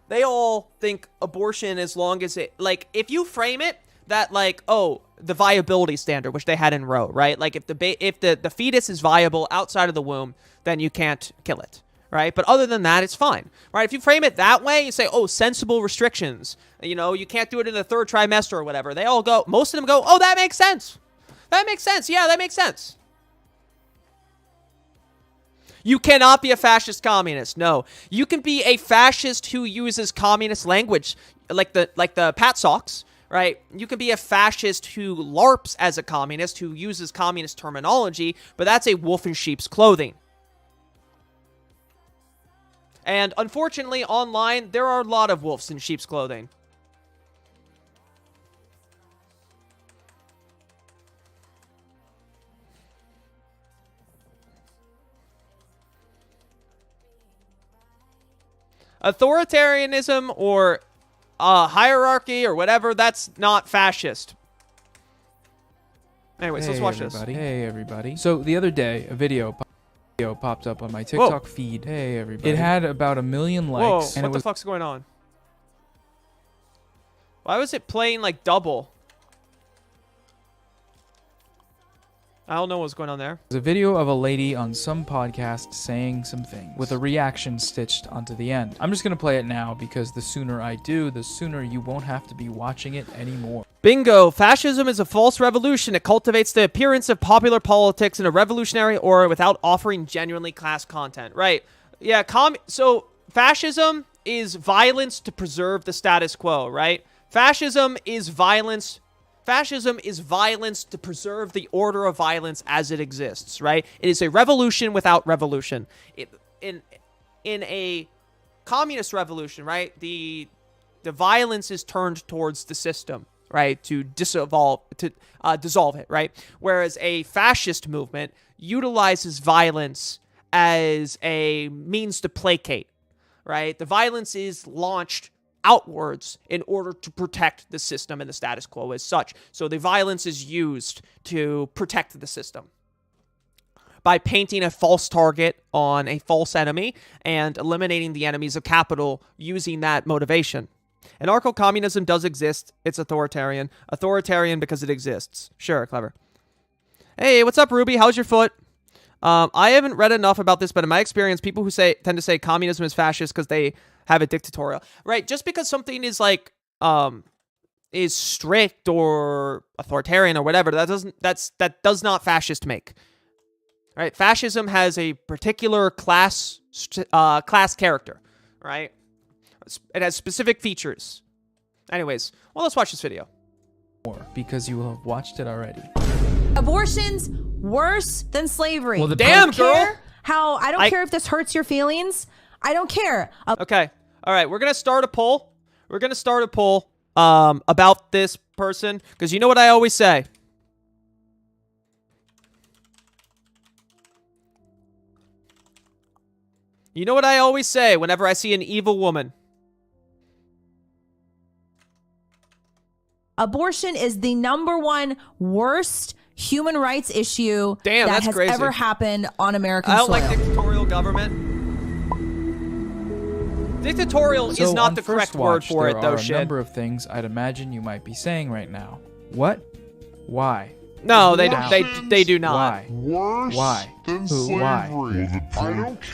S2: They all think abortion, as long as it, like, if you frame it that, like, oh, the viability standard, which they had in Roe, right? Like, if the fetus is viable outside of the womb, then you can't kill it, right? But other than that, it's fine, right? If you frame it that way, you say, oh, sensible restrictions, you know, you can't do it in the third trimester or whatever. Most of them go, oh, that makes sense. That makes sense. Yeah, that makes sense. You cannot be a fascist communist. No, you can be a fascist who uses communist language, like the Pat Socks, right? You can be a fascist who LARPs as a communist, who uses communist terminology, but that's a wolf in sheep's clothing. And unfortunately, online, there are a lot of wolves in sheep's clothing. Authoritarianism or hierarchy or whatever, that's not fascist. Anyways, let's watch
S11: everybody.
S2: this.
S11: Hey, everybody. So the other day, a video popped up on my TikTok feed. Hey, everybody. It had about 1 million likes.
S2: Whoa, what the fuck's going on? Why was it playing like double? I don't know what's going on there.
S11: It was a video of a lady on some podcast saying some things with a reaction stitched onto the end. I'm just going to play it now because the sooner I do, the sooner you won't have to be watching it anymore.
S2: Bingo. Fascism is a false revolution. It cultivates the appearance of popular politics in a revolutionary aura without offering genuinely class content. Right. Yeah. So fascism is violence to preserve the status quo, right? Fascism is violence to preserve the order of violence as it exists, right? It is a revolution without revolution. In a communist revolution, right, the violence is turned towards the system, right, to dissolve it, right? Whereas a fascist movement utilizes violence as a means to placate, right? The violence is launched outwards in order to protect the system and the status quo as such. So the violence is used to protect the system by painting a false target on a false enemy and eliminating the enemies of capital using that motivation. Anarcho-communism does exist. It's authoritarian. Authoritarian because it exists. Sure, clever. Hey, what's up, Ruby? How's your foot? I haven't read enough about this, but in my experience, people who tend to say communism is fascist because they have a dictatorial, right? Just because something is like, is strict or authoritarian or whatever, that does not fascist make, right? Fascism has a particular class character, right? It has specific features. Anyways, well, let's watch this video.
S11: Because you will have watched it already.
S12: Abortion's worse than slavery.
S2: Well, damn, girl.
S12: I don't care if this hurts your feelings. I don't care.
S2: Okay. All right. We're going to start a poll. About this person. Because you know what I always say. You know what I always say whenever I see an evil woman.
S12: Abortion is the #1 worst human rights issue
S2: Damn,
S12: that
S2: that's
S12: has
S2: crazy.
S12: ever happened on American
S2: I don't
S12: soil.
S2: like dictatorial government. Dictatorial
S11: So
S2: is not
S11: on
S2: the
S11: first
S2: correct word
S11: watch,
S2: for it,
S11: there
S2: though,
S11: are a
S2: shit.
S11: number of things I'd imagine you might be saying right now. What? Why?
S2: No, they
S11: How?
S2: do not.
S11: Why? Who? Why?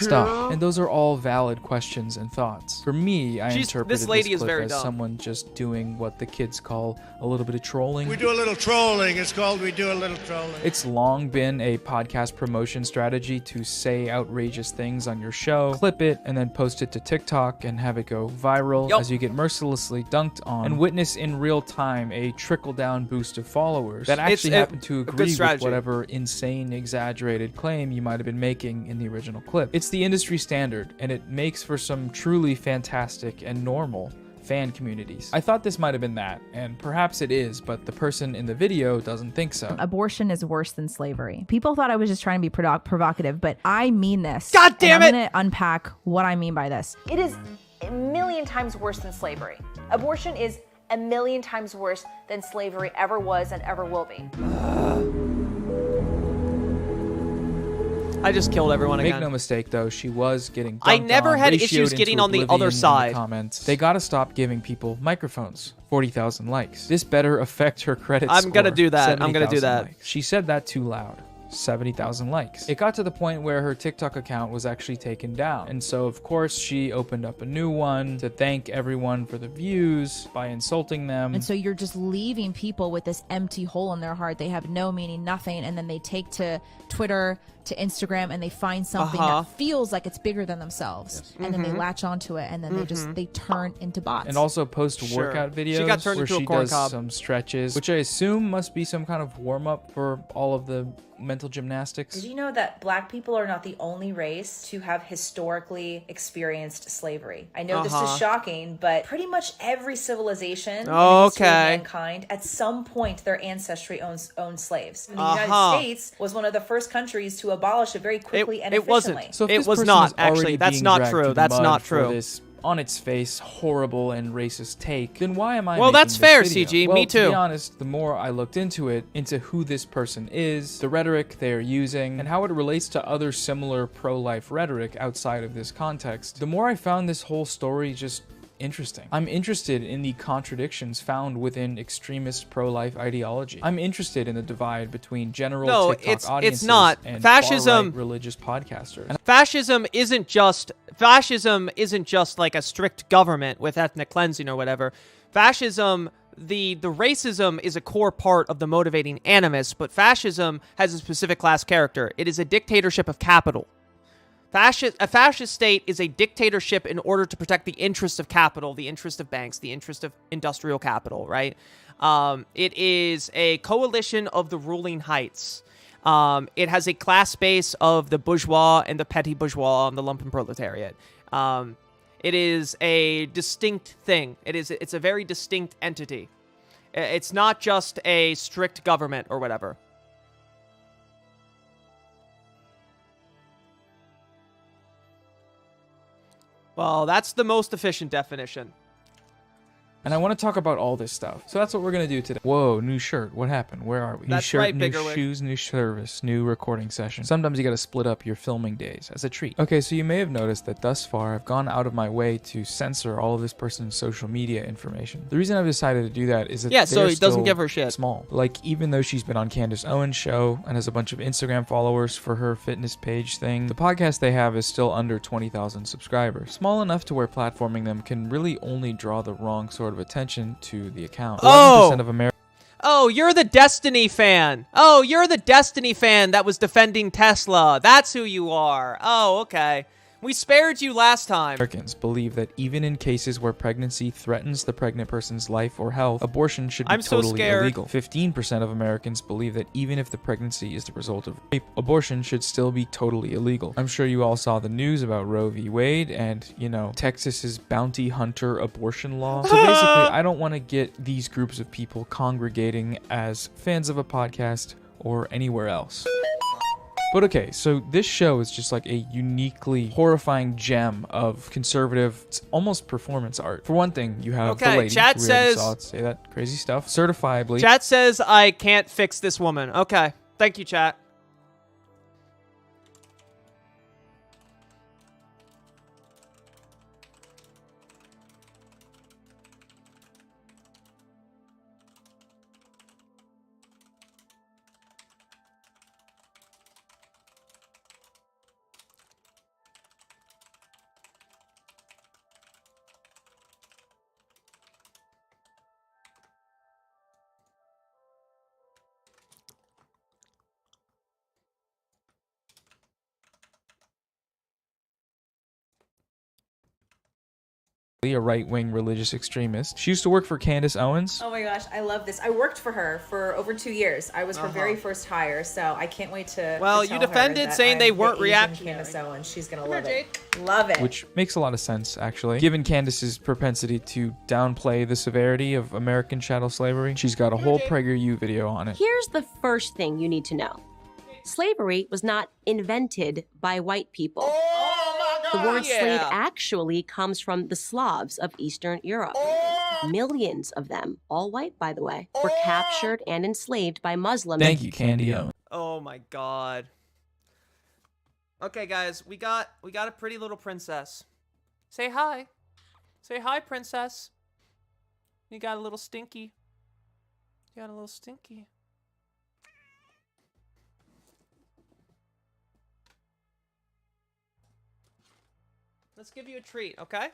S11: Stop. And those are all valid questions and thoughts. For me, I interpreted
S2: this lady is
S11: clip
S2: very
S11: as
S2: dumb.
S11: someone just doing what the kids call a little bit of trolling.
S13: We do a little trolling. It's called We Do a Little Trolling.
S11: It's long been a podcast promotion strategy to say outrageous things on your show, clip it, and then post it to TikTok and have it go viral
S2: Yup.
S11: as you get mercilessly dunked on and witness in real time a trickle-down boost of followers that actually happen to
S2: good
S11: agree with
S2: strategy.
S11: whatever insane, exaggerated claim you might have been making in the original clip. It's the industry standard, and it makes for some truly fantastic and normal fan communities. I thought this might have been that, and perhaps it is, but the person in the video doesn't think so.
S12: Abortion is worse than slavery. People thought I was just trying to be provocative, but I mean this.
S2: God damn
S12: and
S2: it!
S12: I'm going to unpack what I mean by this.
S14: It is a million times worse than slavery. Abortion is a million times worse than slavery ever was and ever will be.
S2: I just killed everyone
S11: Make
S2: again.
S11: no mistake, though, she was getting dunked
S2: I never
S11: on,
S2: had
S11: ratioed
S2: issues
S11: into
S2: getting on the
S11: oblivion
S2: other
S11: in
S2: side.
S11: Comments. They gotta stop giving people microphones. 40,000 likes. This better affect her credit
S2: I'm
S11: score.
S2: gonna do that. I'm gonna do
S11: 70,000
S2: that.
S11: likes. She said that too loud. 70,000 likes. It got to the point where her TikTok account was actually taken down. And so, of course, she opened up a new one to thank everyone for the views by insulting them.
S12: And so you're just leaving people with this empty hole in their heart. They have no meaning, nothing. And then they take to Twitter, to Instagram, and they find something that feels like it's bigger than themselves. And then they latch onto it, and then they turn into bots.
S11: And also post workout videos
S2: She got turned
S11: where
S2: into a
S11: she
S2: corn
S11: does
S2: cob.
S11: some stretches, which I assume must be some kind of warm-up for all of the mental gymnastics.
S14: Did you know that black people are not the only race to have historically experienced slavery? I know this is shocking, but pretty much every civilization in the history of mankind, at some point their ancestry owned slaves. And the United States was one of the first countries to abolish it very quickly and efficiently.
S11: So if
S2: It
S11: this
S2: was
S11: person
S2: not,
S11: is already
S2: actually. That's
S11: being
S2: not
S11: dragged
S2: true.
S11: through the
S2: That's
S11: mud
S2: not
S11: for
S2: true.
S11: This on its face horrible and racist take, then why am I
S2: Well,
S11: making
S2: that's
S11: this
S2: fair,
S11: video?
S2: CG.
S11: Well,
S2: Me
S11: to be
S2: too.
S11: honest, the more I looked into it, into who this person is, the rhetoric they are using, and how it relates to other similar pro-life rhetoric outside of this context, the more I found this whole story just interesting. I'm interested in the contradictions found within extremist pro-life ideology. I'm interested in the divide between general TikTok audiences
S2: it's not.
S11: and
S2: Fascism,
S11: far-right religious podcasters. And
S2: fascism isn't just like a strict government with ethnic cleansing or whatever. Fascism, the racism is a core part of the motivating animus, but fascism has a specific class character. It is a dictatorship of capital. A fascist state is a dictatorship in order to protect the interest of capital, the interest of banks, the interest of industrial capital, right? It is a coalition of the ruling heights. It has a class base of the bourgeois and the petty bourgeois and the lumpen proletariat. It is a distinct thing. It's a very distinct entity. It's not just a strict government or whatever. Well, that's the most efficient definition.
S11: And I want to talk about all this stuff. So that's what we're going to do today. Whoa, new shirt. What happened? Where are we?
S2: That's
S11: new shirt,
S2: right,
S11: new
S2: Biggerwig.
S11: shoes, new service, new recording session. Sometimes you got to split up your filming days as a treat. Okay, so you may have noticed that thus far I've gone out of my way to censor all of this person's social media information. The reason I've decided to do that is that
S2: so he doesn't
S11: still
S2: give her shit.
S11: Small. Like, even though she's been on Candace Owens' show and has a bunch of Instagram followers for her fitness page thing, the podcast they have is still under 20,000 subscribers. Small enough to where platforming them can really only draw the wrong sort of attention to the account. 11% of Americans.
S2: Oh, you're the Destiny fan. Oh, you're the Destiny fan that was defending Tesla. That's who you are. Oh, okay. We spared you last time.
S11: Americans believe that even in cases where pregnancy threatens the pregnant person's life or health, abortion should be totally illegal. 15% of Americans believe that even if the pregnancy is the result of rape, abortion should still be totally illegal. I'm sure you all saw the news about Roe v. Wade and, you know, Texas's bounty hunter abortion law. So basically, I don't want to get these groups of people congregating as fans of a podcast or anywhere else. But okay, so this show is just like a uniquely horrifying gem of conservative, it's almost performance art. For one thing, you have the lady.
S2: Chat
S11: we already
S2: says
S11: saw it say that crazy stuff. Certifiably.
S2: Chat says I can't fix this woman. Okay. Thank you, chat.
S11: A right-wing religious extremist. She used to work for Candace Owens.
S14: Oh my gosh, I love this. I worked for her for over 2 years. I was her very first hire, so I can't wait to.
S2: Well,
S14: to
S2: you
S14: tell her
S2: defended
S14: that
S2: saying
S14: I'm
S2: they
S14: the
S2: weren't
S14: Asian
S2: reactionary.
S14: Candace Owens. She's gonna love it. Love it.
S11: Which makes a lot of sense, actually. Given Candace's propensity to downplay the severity of American chattel slavery, she's got a whole PragerU video on it.
S15: Here's the first thing you need to know. Slavery was not invented by white people. The word slave actually comes from the Slavs of Eastern Europe. Millions of them, all white by the way, were captured and enslaved by Muslims.
S11: Thank you, Candy Owens.
S2: Oh my god. Okay, guys, we got a pretty little princess. Say hi. Say hi, princess. You got a little stinky. You got a little stinky. Let's give you a treat, okay?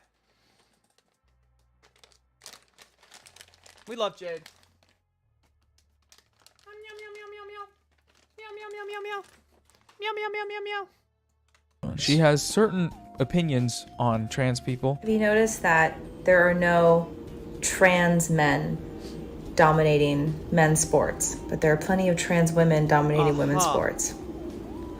S2: We love Jade. Meow, meow, meow, meow, meow. Meow, meow, meow, meow, meow. Meow, meow, meow, meow, meow.
S11: She has certain opinions on trans people.
S14: Have you noticed that there are no trans men dominating men's sports, but there are plenty of trans women dominating women's sports?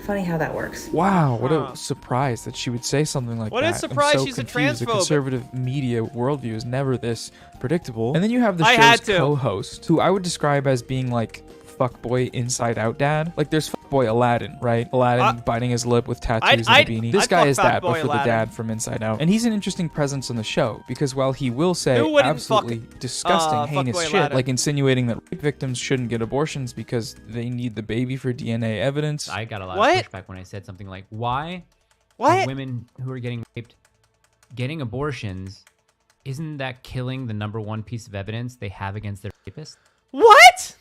S14: Funny how that works.
S11: Wow, what a surprise that she would say something like
S2: What
S11: that.
S2: a surprise,
S11: I'm so
S2: she's a
S11: confused. The
S2: transphobe.
S11: conservative media worldview is never this predictable. And then you have the
S2: I had
S11: show's
S2: to.
S11: co-host, who I would describe as being like fuckboy inside out dad. Like there's fuckboy Aladdin, right? Aladdin biting his lip with tattoos and a beanie. This guy is that, but for the dad from Inside Out. And he's an interesting presence on the show because while he will say
S2: Who wouldn't
S11: absolutely disgusting, heinous
S2: fuckboy
S11: shit,
S2: Aladdin?
S11: like insinuating that rape victims shouldn't get abortions because they need the baby for DNA evidence.
S16: I got a lot
S2: What?
S16: of pushback when I said something like, why
S2: What?
S16: are women who are getting raped getting abortions? Isn't that killing the number one piece of evidence they have against their rapist?
S2: What?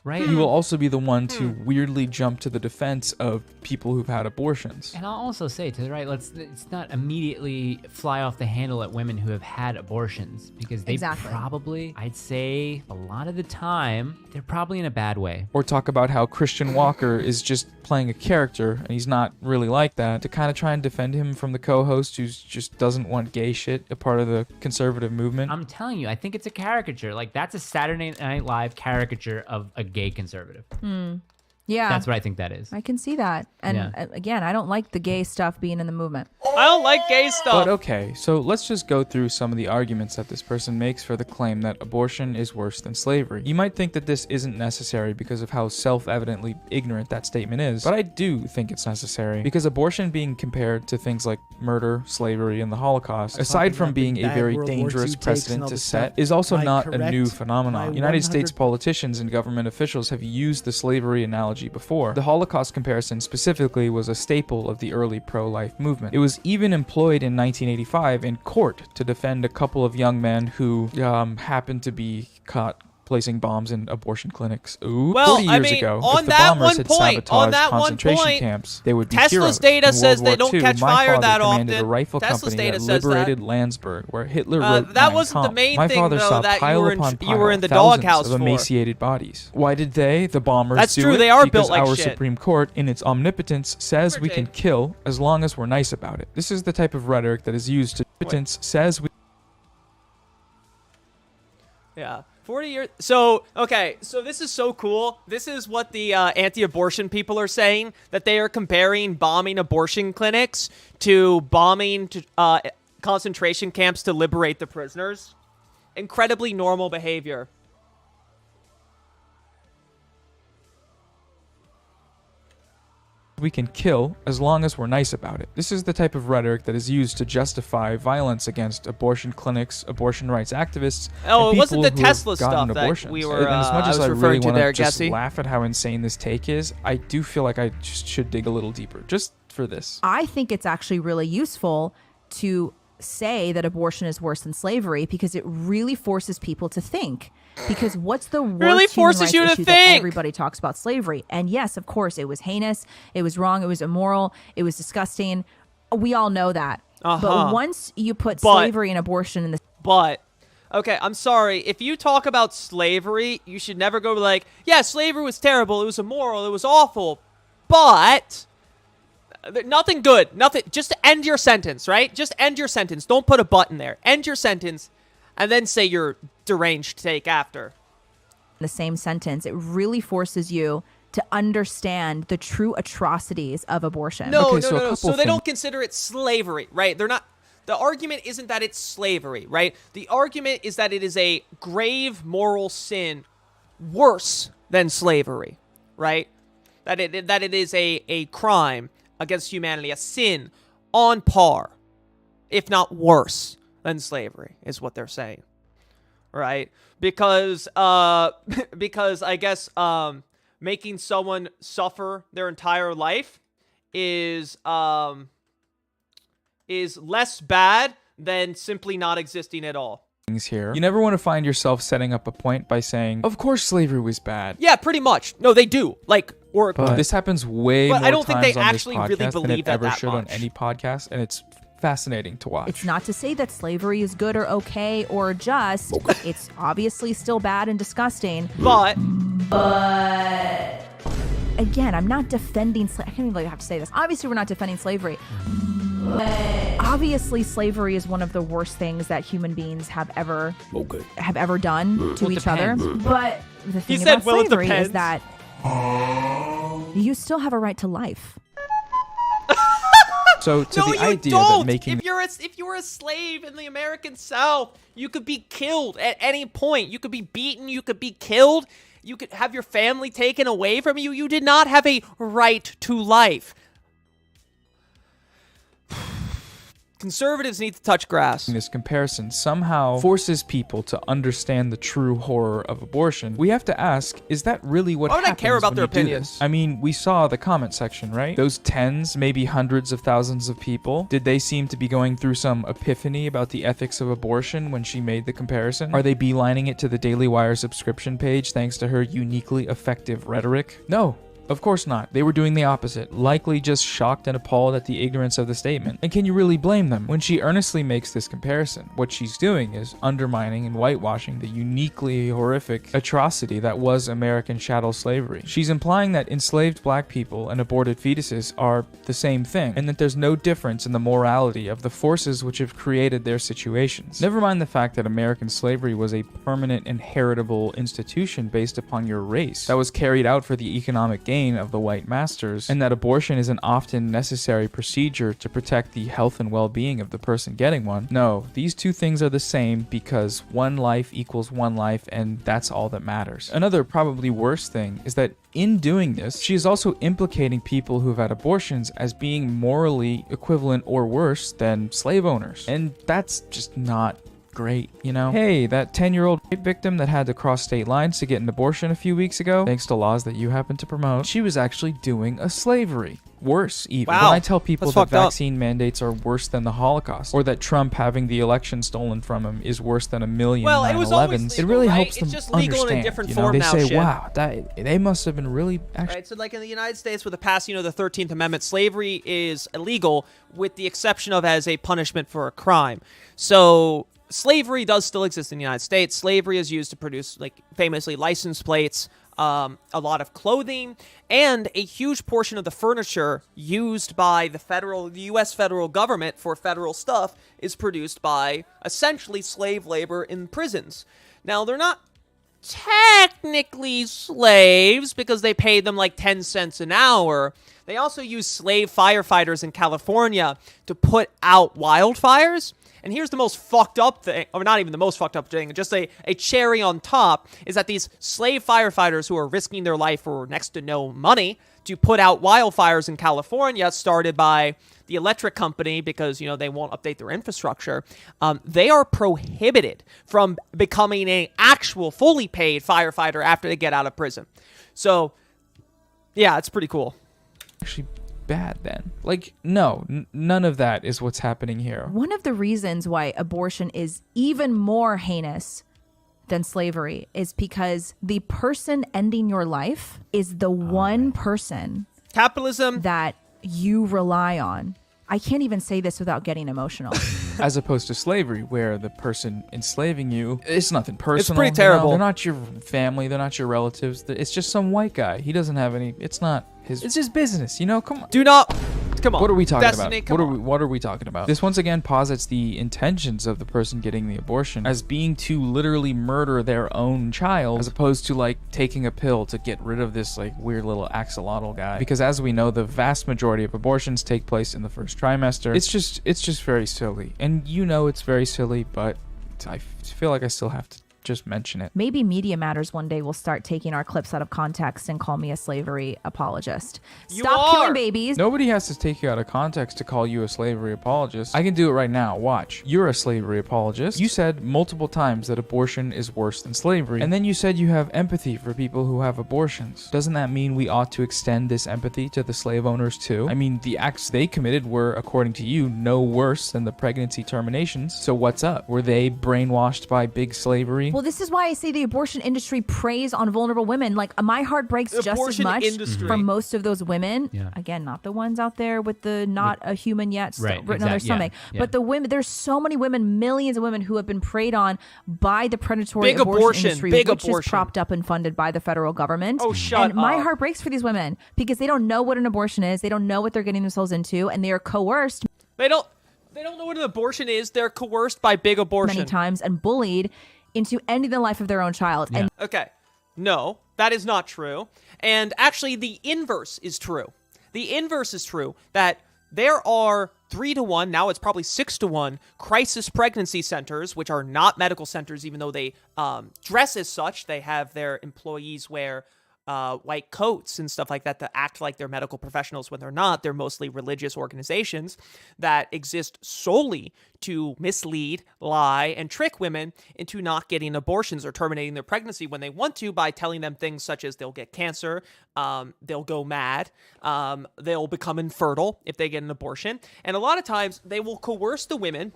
S16: Right?
S11: You will also be the one to weirdly jump to the defense of people who've had abortions.
S16: And I'll also say to the right, let's not immediately fly off the handle at women who have had abortions because they probably, I'd say a lot of the time, they're probably in a bad way.
S11: Or talk about how Christian Walker is just playing a character and he's not really like that, to kind of try and defend him from the co-host who just doesn't want gay shit a part of the conservative movement.
S16: I'm telling you, I think it's a caricature. Like that's a Saturday Night Live caricature of a gay conservative.
S12: Yeah.
S16: That's what I think that is.
S12: I can see that. And
S16: Yeah.
S12: again, I don't like the gay stuff being in the movement.
S2: I don't like gay stuff.
S11: But okay, so let's just go through some of the arguments that this person makes for the claim that abortion is worse than slavery. You might think that this isn't necessary because of how self-evidently ignorant that statement is, but I do think it's necessary because abortion being compared to things like murder, slavery, and the Holocaust, aside from being a very dangerous precedent to set, is also not a new phenomenon. United States politicians and government officials have used the slavery analogy before. The Holocaust comparison specifically was a staple of the early pro-life movement. It was even employed in 1985 in court to defend a couple of young men who happened to be caught placing bombs in abortion clinics. Ooh,
S2: Well,
S11: 40
S2: I
S11: years
S2: mean,
S11: ago,
S2: on
S11: if the
S2: that
S11: bombers
S2: one
S11: had
S2: point- on
S11: sabotaged
S2: that one
S11: concentration
S2: point,
S11: camps, they would be
S2: Tesla's
S11: heroes.
S2: data
S11: In
S2: says
S11: World
S2: they
S11: War
S2: don't
S11: II,
S2: catch
S11: my
S2: fire
S11: father
S2: that
S11: commanded
S2: often.
S11: a rifle
S2: Tesla's
S11: company
S2: data
S11: that
S2: says that.
S11: liberated Landsberg, where Hitler wrote
S2: that
S11: Mein
S2: wasn't the
S11: Kampf.
S2: main
S11: My
S2: thing,
S11: father
S2: though,
S11: saw
S2: that you
S11: pile
S2: were in-
S11: upon
S2: you were
S11: pile
S2: in the
S11: thousands
S2: doghouse
S11: of
S2: for.
S11: emaciated bodies. Why did they, the bombers,
S2: That's
S11: do
S2: true,
S11: it?
S2: they are
S11: Because
S2: built like
S11: our
S2: shit.
S11: Supreme Court, in its omnipotence, says we can kill as long as we're nice about it. This is the type of rhetoric that is used to omnipotence says we.
S2: Yeah. 40 years. So, okay. So this is so cool. This is what the anti-abortion people are saying, that they are comparing bombing abortion clinics to bombing concentration camps to liberate the prisoners. Incredibly normal behavior.
S11: We can kill as long as we're nice about it. This is the type of rhetoric that is used to justify violence against abortion clinics, abortion rights activists,
S2: and
S11: it wasn't
S2: the Tesla stuff that we were.
S11: And as much as I really want to just
S2: Jesse.
S11: laugh at how insane this take is, I do feel like I just should dig a little deeper, just for this.
S12: I think it's actually really useful to say that abortion is worse than slavery because it really forces people to think. Because what's the worst
S2: really forces
S12: human rights
S2: you to
S12: issue
S2: think?
S12: That everybody talks about slavery? And yes, of course, it was heinous, it was wrong, it was immoral, it was disgusting. We all know that. But once you put slavery and abortion in the...
S2: But, okay, I'm sorry. If you talk about slavery, you should never go like, yeah, slavery was terrible, it was immoral, it was awful, but... Nothing good. Nothing. Just end your sentence, right? Just end your sentence. Don't put a button there. End your sentence and then say your deranged take after.
S12: The same sentence. It really forces you to understand the true atrocities of abortion.
S2: No. So they don't consider it slavery, right? They're not. The argument isn't that it's slavery, right? The argument is that it is a grave moral sin worse than slavery, right? That it is a crime against humanity, a sin on par, if not worse than slavery, is what they're saying, right? Because I guess making someone suffer their entire life is less bad than simply not existing at all.
S11: Here. You never want to find yourself setting up a point by saying, of course slavery was bad.
S2: Yeah, pretty much. No, they do. Like, or
S11: but this happens way more
S2: I don't
S11: times
S2: think they
S11: on
S2: actually
S11: this podcast
S2: really believe
S11: than it ever
S2: that
S11: should
S2: much.
S11: on any podcast, and it's fascinating to watch.
S12: It's not to say that slavery is good or okay or just. It's obviously still bad and disgusting.
S2: But
S12: again, I'm not defending I can't even have to say this. Obviously, we're not defending slavery. Obviously, slavery is one of the worst things that human beings have ever done to each other. But the thing about slavery is that you still have a right to life.
S11: So to
S2: no,
S11: the
S2: you
S11: idea
S2: don't.
S11: that making
S2: If you were a slave in the American South, you could be killed at any point. You could be beaten. You could be killed. You could have your family taken away from you. You did not have a right to life. Conservatives need to touch grass.
S11: This comparison somehow forces people to understand the true horror of abortion. We have to ask, is that really what happens?
S2: Why would I care about
S11: when
S2: their
S11: you do
S2: opinions?
S11: this? I mean, we saw the comment section, right? Those tens, maybe hundreds of thousands of people, did they seem to be going through some epiphany about the ethics of abortion when she made the comparison? Are they beelining it to the Daily Wire subscription page thanks to her uniquely effective rhetoric? No. Of course not. They were doing the opposite, likely just shocked and appalled at the ignorance of the statement. And can you really blame them? When she earnestly makes this comparison, what she's doing is undermining and whitewashing the uniquely horrific atrocity that was American chattel slavery. She's implying that enslaved black people and aborted fetuses are the same thing, and that there's no difference in the morality of the forces which have created their situations. Never mind the fact that American slavery was a permanent and heritable institution based upon your race that was carried out for the economic gain of the white masters, and that abortion is an often necessary procedure to protect the health and well-being of the person getting one. No, these two things are the same because one life equals one life, and that's all that matters. Another probably worse thing is that in doing this, she is also implicating people who've had abortions as being morally equivalent or worse than slave owners. And that's just not great, you know? Hey, that 10-year-old rape victim that had to cross state lines to get an abortion a few weeks ago, thanks to laws that you happen to promote, she was actually doing a slavery. Worse, even.
S2: Wow.
S11: When I tell people
S2: That's
S11: that
S2: fucked up.
S11: vaccine mandates are worse than the Holocaust, or that Trump having the election stolen from him is worse than a million 9/11s,
S2: it was always legal,
S11: it really
S2: right?
S11: helps them
S2: It's just legal
S11: understand.
S2: in a different
S11: you know?
S2: form
S11: They
S2: now,
S11: say,
S2: shit.
S11: wow, they must have been really actually...
S2: Right, so like in the United States with the passing of the 13th Amendment, slavery is illegal with the exception of as a punishment for a crime. So slavery does still exist in the United States. Slavery is used to produce, like, famously license plates, a lot of clothing, and a huge portion of the furniture used by the U.S. federal government for federal stuff is produced by essentially slave labor in prisons. Now, they're not technically slaves because they paid them like 10 cents an hour. They also use slave firefighters in California to put out wildfires. And here's the most fucked up thing, or not even the most fucked up thing, just a cherry on top, is that these slave firefighters who are risking their life for next to no money to put out wildfires in California, started by the electric company because, they won't update their infrastructure, they are prohibited from becoming an actual fully paid firefighter after they get out of prison. So, yeah, it's pretty cool.
S11: Actually bad then. Like, no, none of that is what's happening here.
S12: One of the reasons why abortion is even more heinous than slavery is because the person ending your life is the one person
S2: capitalism
S12: that you rely on. I can't even say this without getting emotional.
S11: As opposed to slavery, where the person enslaving you, it's nothing personal.
S2: It's pretty terrible.
S11: They're not your family. They're not your relatives. It's just some white guy. He doesn't have any. It's not his. It's his business. Come on.
S2: Come on.
S11: What are we talking
S2: Destiny,
S11: about? What are we talking about? This once again posits the intentions of the person getting the abortion as being to literally murder their own child, as opposed to like taking a pill to get rid of this like weird little axolotl guy. Because as we know, the vast majority of abortions take place in the first trimester. It's just very silly, and it's very silly, but I feel like I still have to just mention it.
S12: Maybe Media Matters one day will start taking our clips out of context and call me a slavery apologist. Stop killing babies.
S11: Nobody has to take you out of context to call you a slavery apologist. I can do it right now. Watch. You're a slavery apologist. You said multiple times that abortion is worse than slavery. And then you said you have empathy for people who have abortions. Doesn't that mean we ought to extend this empathy to the slave owners too? I mean, the acts they committed were, according to you, no worse than the pregnancy terminations. So what's up? Were they brainwashed by big slavery?
S12: Well, this is why I say the abortion industry preys on vulnerable women. Like, my heart breaks just as much for most of those women. Yeah. Again, not the ones out there with the not a human yet written on their stomach. Yeah. But the women, there's so many women, millions of women who have been preyed on by the predatory abortion industry, which is propped up and funded by the federal government.
S2: Oh, shut up.
S12: And my heart breaks for these women because they don't know what an abortion is. They don't know what they're getting themselves into, and they are coerced.
S2: They don't know what an abortion is. They're coerced by big abortion
S12: many times and bullied into ending the life of their own child.
S2: Yeah. And okay, no, that is not true. And actually, the inverse is true. The inverse is true, that there are 3-to-1, now it's probably 6-to-1, crisis pregnancy centers, which are not medical centers, even though they dress as such. They have their employees wear white coats and stuff like that to act like they're medical professionals when they're not. They're mostly religious organizations that exist solely to mislead, lie, and trick women into not getting abortions or terminating their pregnancy when they want to by telling them things such as they'll get cancer, they'll go mad, they'll become infertile if they get an abortion. And a lot of times they will coerce the women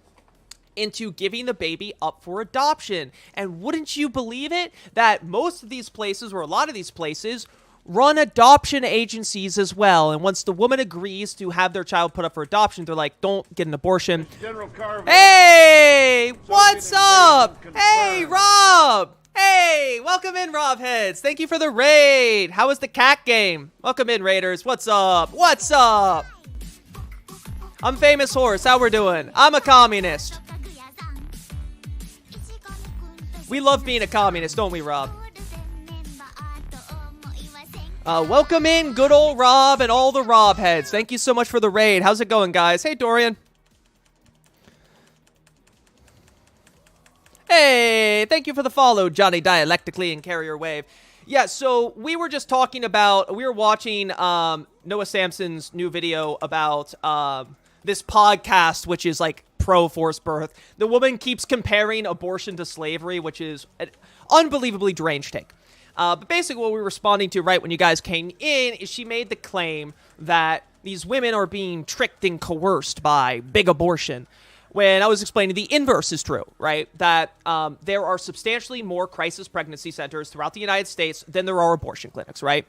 S2: into giving the baby up for adoption. And wouldn't you believe it, that most of these places, or a lot of these places, run adoption agencies as well. And once the woman agrees to have their child put up for adoption, they're like, don't get an abortion. Hey, what's up? Hey, Rob. Hey, welcome in, Rob Heads. Thank you for the raid. How was the cat game? Welcome in, Raiders. What's up? What's up? I'm Famous Horse. How we're doing? I'm a communist. We love being a communist, don't we, Rob? Welcome in, good old Rob and all the Rob heads. Thank you so much for the raid. How's it going, guys? Hey, Dorian. Hey, thank you for the follow, Johnny Dialectically and Carrier Wave. Yeah, so we were just talking about, we were watching Noah Samson's new video about this podcast, which is like pro-forced birth. The woman keeps comparing abortion to slavery, which is an unbelievably deranged take. But basically what we were responding to right when you guys came in is she made the claim that these women are being tricked and coerced by big abortion. When I was explaining the inverse is true, right? That there are substantially more crisis pregnancy centers throughout the United States than there are abortion clinics, right?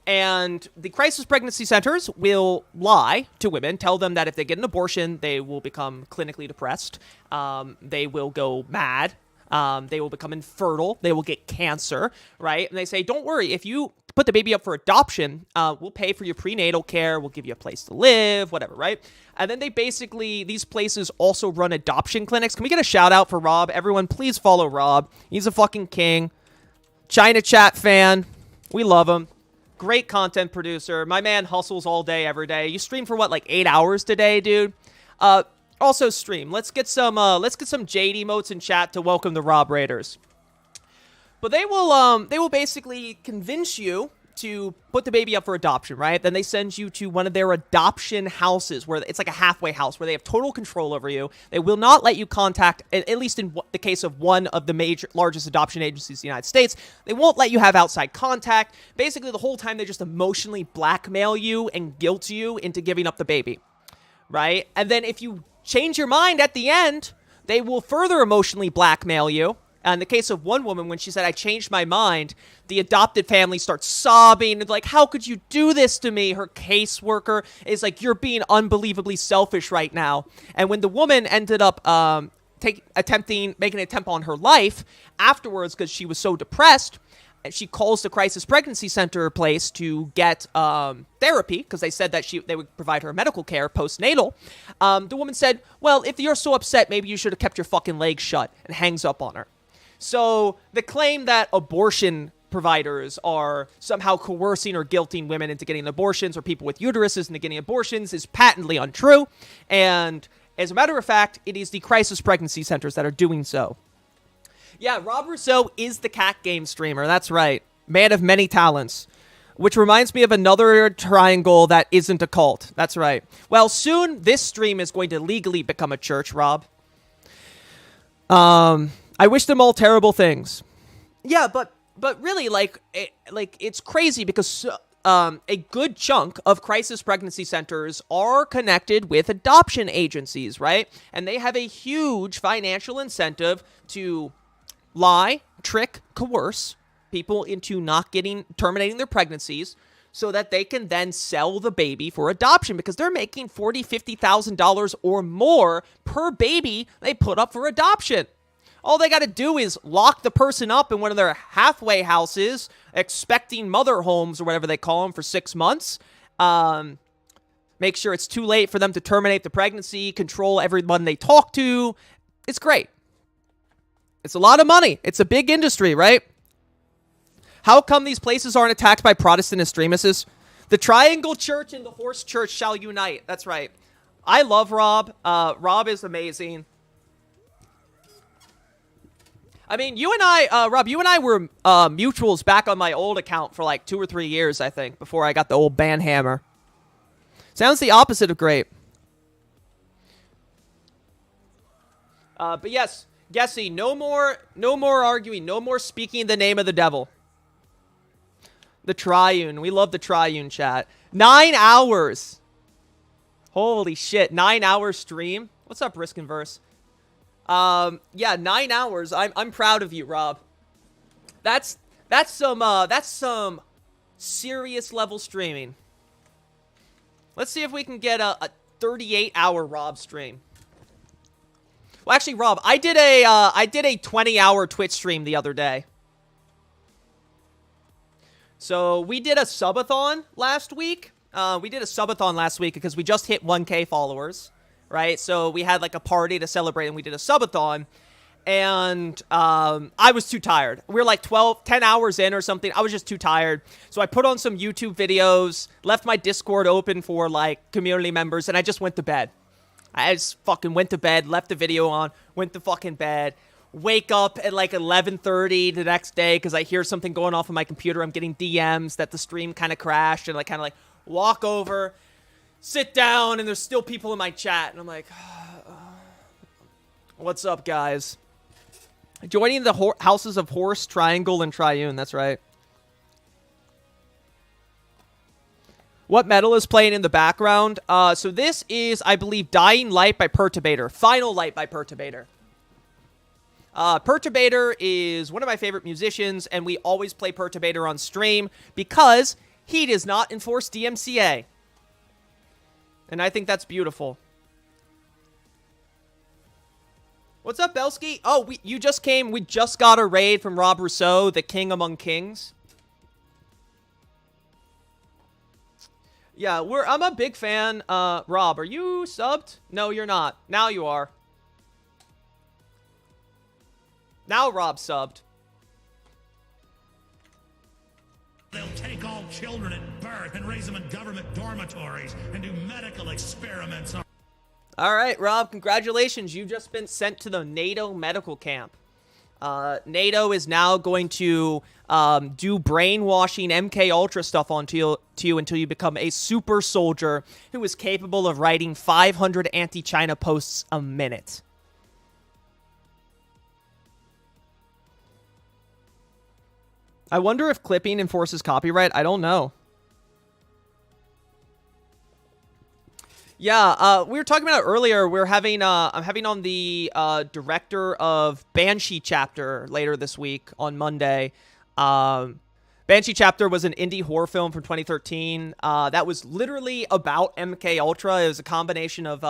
S2: And the crisis pregnancy centers will lie to women, tell them that if they get an abortion, they will become clinically depressed. They will go mad. They will become infertile. They will get cancer, right? And they say, don't worry, if you put the baby up for adoption, we'll pay for your prenatal care. We'll give you a place to live, whatever, right? And then they basically, these places also run adoption clinics. Can we get a shout out for Rob? Everyone, please follow Rob. He's a fucking king. China Chat fan. We love him. Great content producer. My man hustles all day, every day. You stream for what, like 8 hours today, dude? Also, stream. Let's get some Jade emotes in chat to welcome the Rob Raiders. But they will basically convince you to put the baby up for adoption, right? Then they send you to one of their adoption houses where it's like a halfway house where they have total control over you. They will not let you contact, at least in the case of one of the largest adoption agencies in the United States, they won't let you have outside contact. Basically, the whole time they just emotionally blackmail you and guilt you into giving up the baby, right? And then if you change your mind at the end, they will further emotionally blackmail you. In the case of one woman, when she said, I changed my mind, the adopted family starts sobbing. And like, how could you do this to me? Her caseworker is like, you're being unbelievably selfish right now. And when the woman ended up making an attempt on her life afterwards because she was so depressed, she calls the crisis pregnancy center place to get therapy because they said that they would provide her medical care postnatal. The woman said, well, if you're so upset, maybe you should have kept your fucking legs shut, and hangs up on her. So the claim that abortion providers are somehow coercing or guilting women into getting abortions or people with uteruses into getting abortions is patently untrue. And as a matter of fact, it is the crisis pregnancy centers that are doing so. Yeah, Rob Rousseau is the cat game streamer. That's right. Man of many talents. Which reminds me of another triangle that isn't a cult. That's right. Well, soon this stream is going to legally become a church, Rob. I wish them all terrible things. Yeah, but really, it's crazy because a good chunk of crisis pregnancy centers are connected with adoption agencies, right? And they have a huge financial incentive to lie, trick, coerce people into terminating their pregnancies so that they can then sell the baby for adoption because they're making $40,000, $50,000 or more per baby they put up for adoption. All they got to do is lock the person up in one of their halfway houses, expecting mother homes or whatever they call them for 6 months. Make sure it's too late for them to terminate the pregnancy, control everyone they talk to. It's great. It's a lot of money. It's a big industry, right? How come these places aren't attacked by Protestant extremists? The Triangle Church and the Horse Church shall unite. That's right. I love Rob. Rob is amazing. I mean, Rob, you and I were mutuals back on my old account for like 2 or 3 years, I think, before I got the old banhammer. Sounds the opposite of great. But yes, Gessie, no more arguing, no more speaking in the name of the devil. The Triune. We love the Triune chat. 9 hours. Holy shit, 9 hour stream. What's up, Risk and Verse? Yeah, 9 hours. I'm proud of you, Rob. That's some serious level streaming. Let's see if we can get a 38-hour Rob stream. Well, actually, Rob, I did a 20-hour Twitch stream the other day. So we did a subathon last week. Because we just hit 1K followers. Right, so we had like a party to celebrate and we did a subathon, and I was too tired. We were like 10 hours in or something. I was just too tired. So I put on some YouTube videos, left my Discord open for like community members, and I just went to bed. I just fucking went to bed, left the video on, went to fucking bed, wake up at like 11:30 the next day because I hear something going off on my computer. I'm getting DMs that the stream kind of crashed, and I kind of like walk over, sit down, and there's still people in my chat, and I'm like, what's up, guys? Joining the Houses of Horse, Triangle, and Triune, that's right. What metal is playing in the background? So this is, I believe, Dying Light by Perturbator. Final Light by Perturbator. Perturbator is one of my favorite musicians, and we always play Perturbator on stream because he does not enforce DMCA. And I think that's beautiful. What's up, Belsky? Oh, you just came. We just got a raid from Rob Rousseau, the king among kings. Yeah, I'm a big fan. Rob, are you subbed? No, you're not. Now you are. Now Rob subbed.
S5: They'll take all children at birth and raise them in government dormitories and do medical experiments.
S2: All right, Rob, congratulations. You've just been sent to the NATO medical camp. NATO is now going to do brainwashing MK Ultra stuff onto you until you become a super soldier who is capable of writing 500 anti-China posts a minute. I wonder if clipping enforces copyright. I don't know. Yeah, we were talking about it earlier. We're having, I'm having on the director of Banshee Chapter later this week on Monday. Banshee Chapter was an indie horror film from 2013 that was literally about MK Ultra. It was a combination of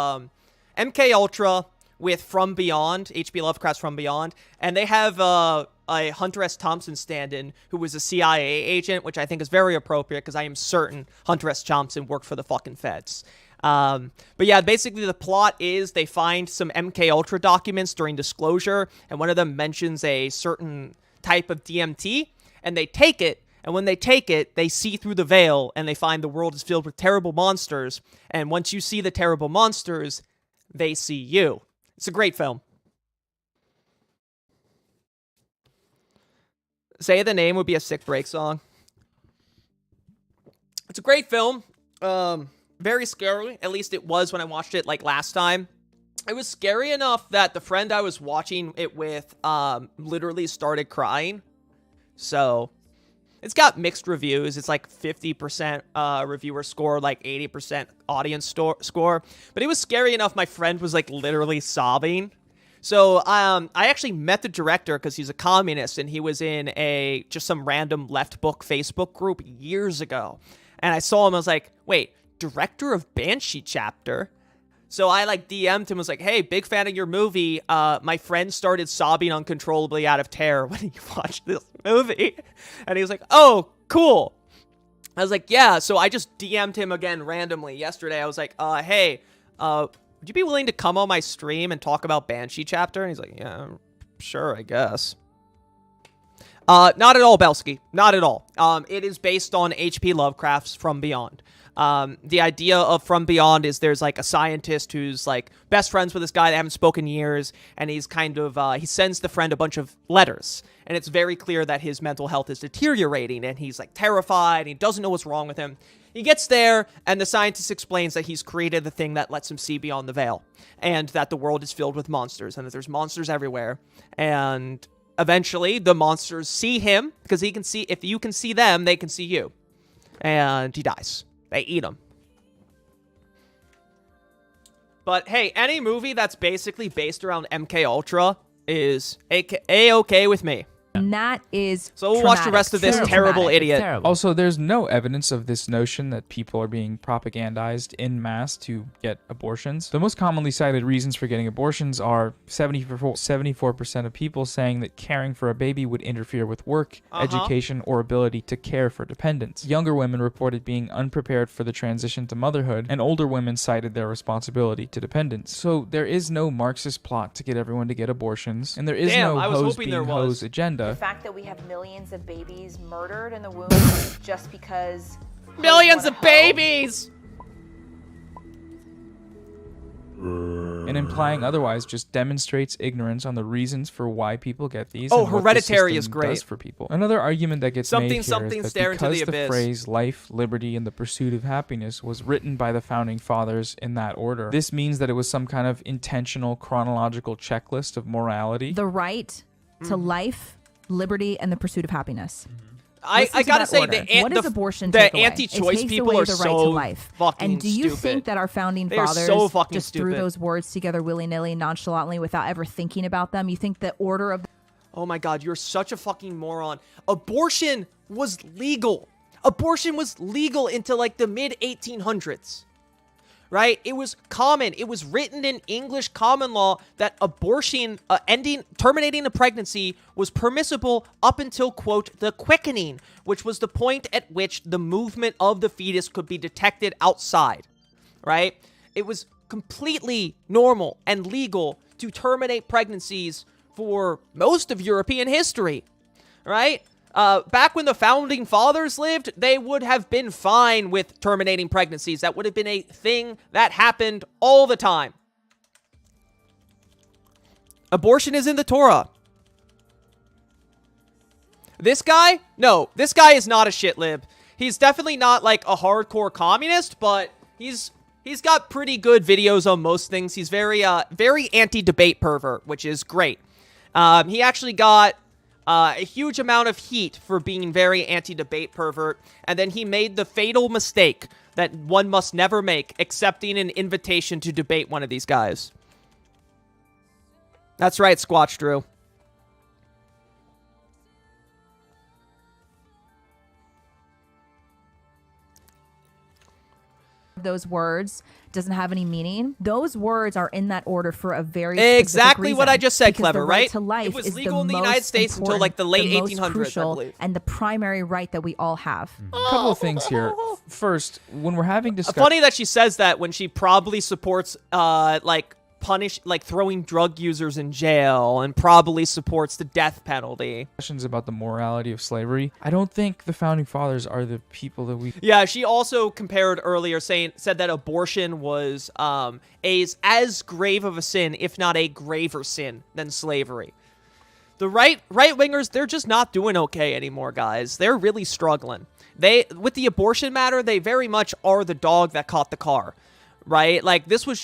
S2: MK Ultra with From Beyond, H.P. Lovecraft's From Beyond, and they have a Hunter S. Thompson stand-in who was a CIA agent, which I think is very appropriate because I am certain Hunter S. Thompson worked for the fucking feds. But yeah, basically the plot is they find some MK Ultra documents during disclosure, and one of them mentions a certain type of DMT, and they take it, and when they take it, they see through the veil, and they find the world is filled with terrible monsters, and once you see the terrible monsters, they see you. It's a great film. Say the Name would be a sick break song. It's a great film. Very scary. At least it was when I watched it like last time. It was scary enough that the friend I was watching it with literally started crying. So it's got mixed reviews. It's like 50% reviewer score, like 80% audience score. But it was scary enough my friend was like literally sobbing. So I actually met the director because he's a communist and he was in just some random left book Facebook group years ago. And I saw him, I was like, wait, director of Banshee Chapter? So I like DM'd him, was like, hey, big fan of your movie. My friend started sobbing uncontrollably out of terror when he watched this movie. And he was like, oh, cool. I was like, yeah. So I just DM'd him again randomly yesterday. I was like, hey, would you be willing to come on my stream and talk about Banshee Chapter? And he's like, yeah, sure, I guess. Not at all, Belsky. Not at all. It is based on H.P. Lovecraft's From Beyond. The idea of From Beyond is there's like a scientist who's like best friends with this guy they haven't spoken in years, and he's kind of, he sends the friend a bunch of letters, and it's very clear that his mental health is deteriorating, and he's like terrified, and he doesn't know what's wrong with him. He gets there, and the scientist explains that he's created the thing that lets him see beyond the veil, and that the world is filled with monsters, and that there's monsters everywhere, and eventually the monsters see him, because he can see, if you can see them, they can see you, and he dies. They eat him. But hey, any movie that's basically based around MK Ultra is A-okay with me.
S12: And that is
S2: so we'll watch the rest of this terrible idiot.
S11: Also, there's no evidence of this notion that people are being propagandized en masse to get abortions. The most commonly cited reasons for getting abortions are 74% of people saying that caring for a baby would interfere with work, education, or ability to care for dependents. Younger women reported being unprepared for the transition to motherhood, and older women cited their responsibility to dependents. So there is no Marxist plot to get everyone to get abortions, and there is no hoes being hoes agenda.
S14: The fact that we have millions of babies murdered in the womb just because...
S2: Millions of babies!
S11: And implying otherwise just demonstrates ignorance on the reasons for why people get these.
S2: Oh,
S11: and what
S2: Hereditary
S11: the
S2: is great.
S11: does for people. Another argument that gets made here is that
S2: stare into
S11: because
S2: the
S11: the
S2: abyss.
S11: phrase life, liberty, and the pursuit of happiness was written by the founding fathers in that order, this means that it was some kind of intentional chronological checklist of morality.
S12: The right to life, liberty, and the pursuit of happiness.
S2: I gotta say,
S12: what does abortion
S2: the
S12: take away?
S2: anti-choice
S12: It takes
S2: people
S12: away
S2: are
S12: the right
S2: so
S12: to life.
S2: fucking
S12: And do you
S2: stupid.
S12: think that our founding
S2: They are
S12: fathers
S2: so fucking
S12: just threw
S2: stupid.
S12: those words together willy-nilly, nonchalantly, without ever thinking about them? You think the order of...
S2: Oh my god, you're such a fucking moron. Abortion was legal. Abortion was legal until like the mid-1800s. Right? It was common. It was written in English common law that abortion, terminating a pregnancy was permissible up until, quote, the quickening, which was the point at which the movement of the fetus could be detected outside. Right? It was completely normal and legal to terminate pregnancies for most of European history. Right? Back when the founding fathers lived, they would have been fine with terminating pregnancies. That would have been a thing that happened all the time. Abortion is in the Torah. This guy? No, this guy is not a shit lib. He's definitely not like a hardcore communist, but he's got pretty good videos on most things. He's very anti-debate pervert, which is great. He actually got a huge amount of heat for being very anti-debate pervert, and then he made the fatal mistake that one must never make, accepting an invitation to debate one of these guys. That's right, Squatch Drew.
S12: Those words doesn't have any meaning. Those words are in that order for a very
S2: exactly what I just said, Clever, right?
S12: To life
S2: it was legal in the United States until like the late 1800s, I believe.
S12: And the primary right that we all have.
S11: A couple of things here. First, when we're having discussion,
S2: funny that she says that when she probably supports throwing drug users in jail and probably supports the death penalty.
S11: Questions about the morality of slavery. I don't think the founding fathers are the people that we...
S2: Yeah, she also compared earlier, said that abortion was as grave of a sin, if not a graver sin, than slavery. The right-wingers, they're just not doing okay anymore, guys. They're really struggling. With the abortion matter, they very much are the dog that caught the car, right? Like, this was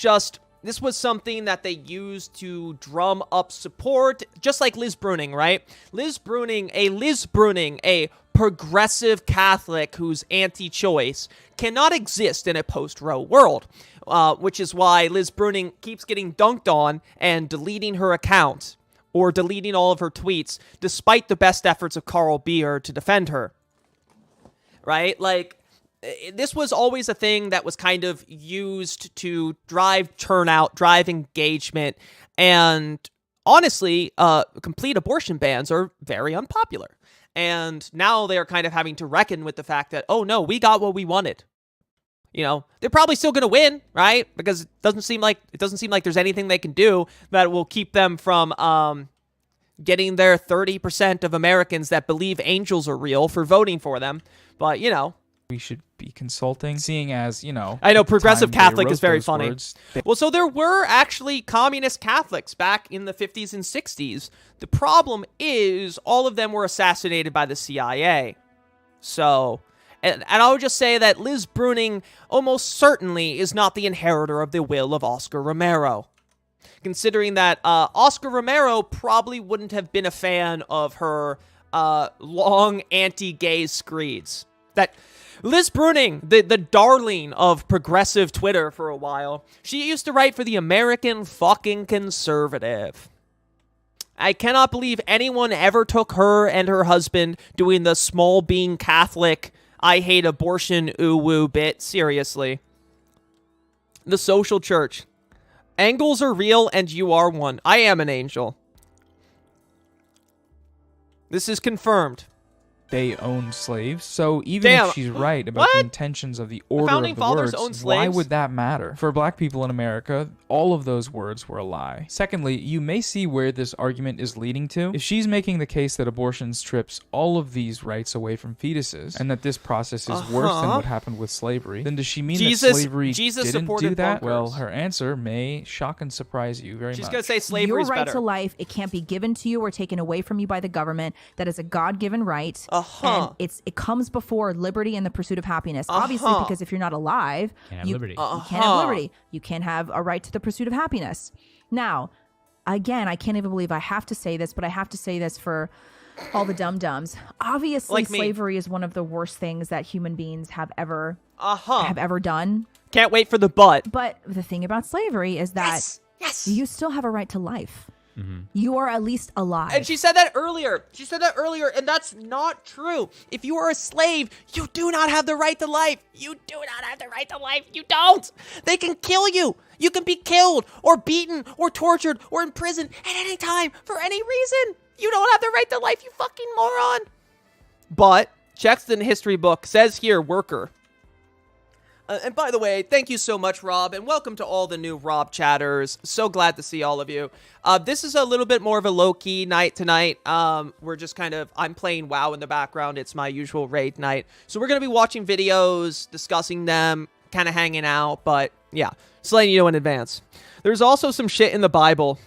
S2: something that they used to drum up support, just like Liz Bruning, right? Liz Bruning, a progressive Catholic who's anti-choice, cannot exist in a post-Roe world, which is why Liz Bruning keeps getting dunked on and deleting her account or deleting all of her tweets, despite the best efforts of Carl Beer to defend her, right? Like, this was always a thing that was kind of used to drive turnout, drive engagement, and honestly, complete abortion bans are very unpopular. And now they are kind of having to reckon with the fact that, oh no, we got what we wanted. You know, they're probably still going to win, right? Because it doesn't seem like there's anything they can do that will keep them from getting their 30% of Americans that believe angels are real for voting for them. But, you know,
S11: we should be consulting, seeing as, you know...
S2: I know, progressive Catholic is very funny. Well, so there were actually communist Catholics back in the 50s and 60s. The problem is all of them were assassinated by the CIA. So, and I would just say that Liz Bruning almost certainly is not the inheritor of the will of Oscar Romero. Considering that Oscar Romero probably wouldn't have been a fan of her long anti-gay screeds. That... Liz Bruning, the darling of progressive Twitter for a while, she used to write for the American fucking Conservative. I cannot believe anyone ever took her and her husband doing the small being Catholic, I hate abortion, ooh-woo bit seriously. The social church. Angles are real and you are one. I am an angel. This is confirmed.
S11: They owned slaves, so even if she's right about the intentions of the order of the words, why would that matter? For black people in America, all of those words were a lie. Secondly, you may see where this argument is leading to. If she's making the case that abortion strips all of these rights away from fetuses, and that this process is worse than what happened with slavery, then does she mean that slavery didn't do that? Well, her answer may shock and surprise you very much.
S2: She's going to say slavery is better.
S12: Your right to life, it can't be given to you or taken away from you by the government. That is a God-given right. And it comes before liberty and the pursuit of happiness. Obviously, because if you're not alive, you can't have liberty. You can't have a right to the pursuit of happiness. Now, again, I can't even believe I have to say this, but I have to say this for all the dum-dums. Obviously, slavery is one of the worst things that human beings have ever done.
S2: Can't wait for the butt.
S12: But the thing about slavery is that you still have a right to life. You are at least alive.
S2: And she said that earlier. And that's not true. If you are a slave, you do not have the right to life. You do not have the right to life. You don't. They can kill you. You can be killed or beaten or tortured or imprisoned at any time for any reason. You don't have the right to life, you fucking moron. But, checks the history book, says here, worker. And by the way, thank you so much, Rob, and welcome to all the new Rob chatters. So glad to see all of you. This is a little bit more of a low-key night tonight. We're just kind of, I'm playing WoW in the background. It's my usual raid night. So we're going to be watching videos, discussing them, kind of hanging out, but yeah, just letting you know in advance. There's also some shit in the Bible.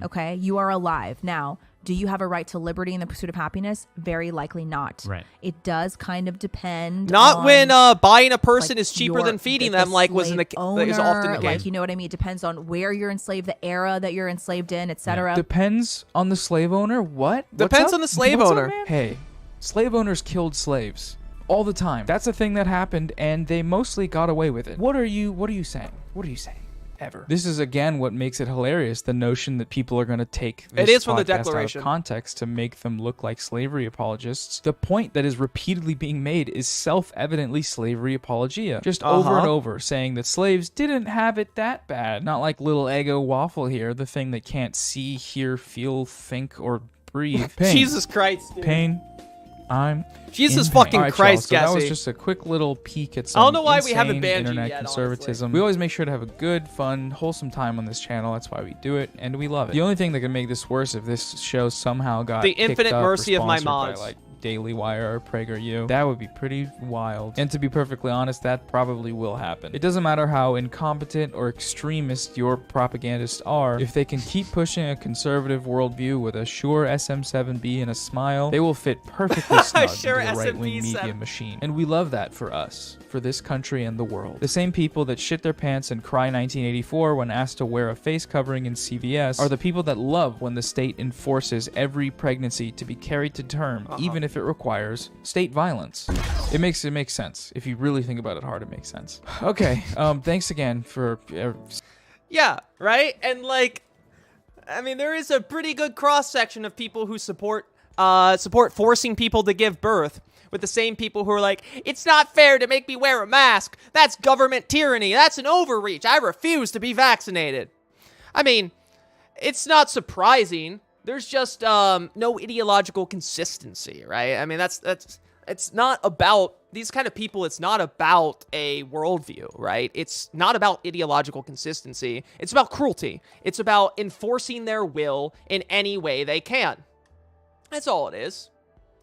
S12: Okay, you are alive. Now, do you have a right to liberty in the pursuit of happiness? Very likely not.
S16: Right.
S12: It does kind of depend.
S2: Not
S12: on,
S2: when buying a person
S12: like,
S2: is cheaper than feeding
S12: the
S2: them, like was in the
S12: owner,
S2: is often the case.
S12: like, you know what I mean? It depends on where you're enslaved, the era that you're enslaved in, etc.
S11: Depends on the slave owner. What?
S2: Depends on the slave owner.
S11: Hey, slave owners killed slaves all the time. That's a thing that happened, and they mostly got away with it. What are you saying? What are you saying? Ever. This is again what makes it hilarious, the notion that people are going to take this
S2: It is from the
S11: podcast out
S2: Declaration.
S11: of context to make them look like slavery apologists. The point that is repeatedly being made is self-evidently slavery apologia. Just over and over saying that slaves didn't have it that bad. Not like little Eggo Waffle here, the thing that can't see, hear, feel, think, or breathe. Pain.
S2: Jesus Christ, dude.
S11: Pain. I'm
S2: Jesus
S11: in pain.
S2: fucking
S11: All right,
S2: Christ,
S11: y'all, so that was
S2: Gassy.
S11: just a quick little peek at some
S2: I don't know why we haven't
S11: insane
S2: banned you
S11: internet
S2: yet,
S11: conservatism.
S2: honestly.
S11: We always make sure to have a good, fun, wholesome time on this channel. That's why we do it, and we love it. The only thing that could make this worse if this show somehow got
S2: The
S11: picked
S2: infinite
S11: up or
S2: mercy of my
S11: sponsored by,
S2: mods.
S11: like Daily Wire or PragerU. That would be pretty wild. And to be perfectly honest, that probably will happen. It doesn't matter how incompetent or extremist your propagandists are, if they can keep pushing a conservative worldview with a sure SM7B and a smile, they will fit perfectly snug
S2: Sure
S11: into the right-wing
S2: SMB7.
S11: media machine. And we love that for us, for this country and the world. The same people that shit their pants and cry 1984 when asked to wear a face covering in CVS are the people that love when the state enforces every pregnancy to be carried to term, even if it requires state violence. It makes sense. If you really think about it hard, it makes sense. Okay, thanks again for...
S2: Yeah, right? And like, I mean, there is a pretty good cross-section of people who support forcing people to give birth, with the same people who are like, it's not fair to make me wear a mask. That's government tyranny. That's an overreach. I refuse to be vaccinated. I mean, it's not surprising. There's just no ideological consistency, right? I mean, it's not about these kind of people. It's not about a worldview, right? It's not about ideological consistency. It's about cruelty. It's about enforcing their will in any way they can. That's all it is.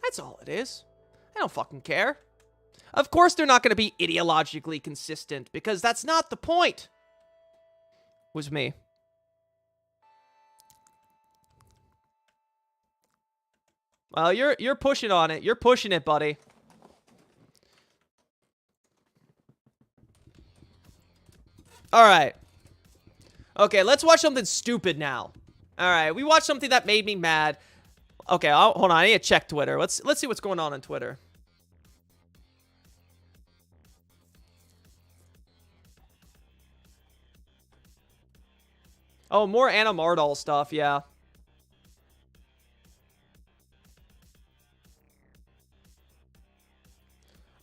S2: That's all it is. I don't fucking care. Of course they're not going to be ideologically consistent, because that's not the point. Was me. Well, you're pushing on it. You're pushing it, buddy. All right. Okay, let's watch something stupid now. All right, we watched something that made me mad. Okay, hold on. I need to check Twitter. Let's see what's going on Twitter. Oh, more Anna Mardal stuff, yeah.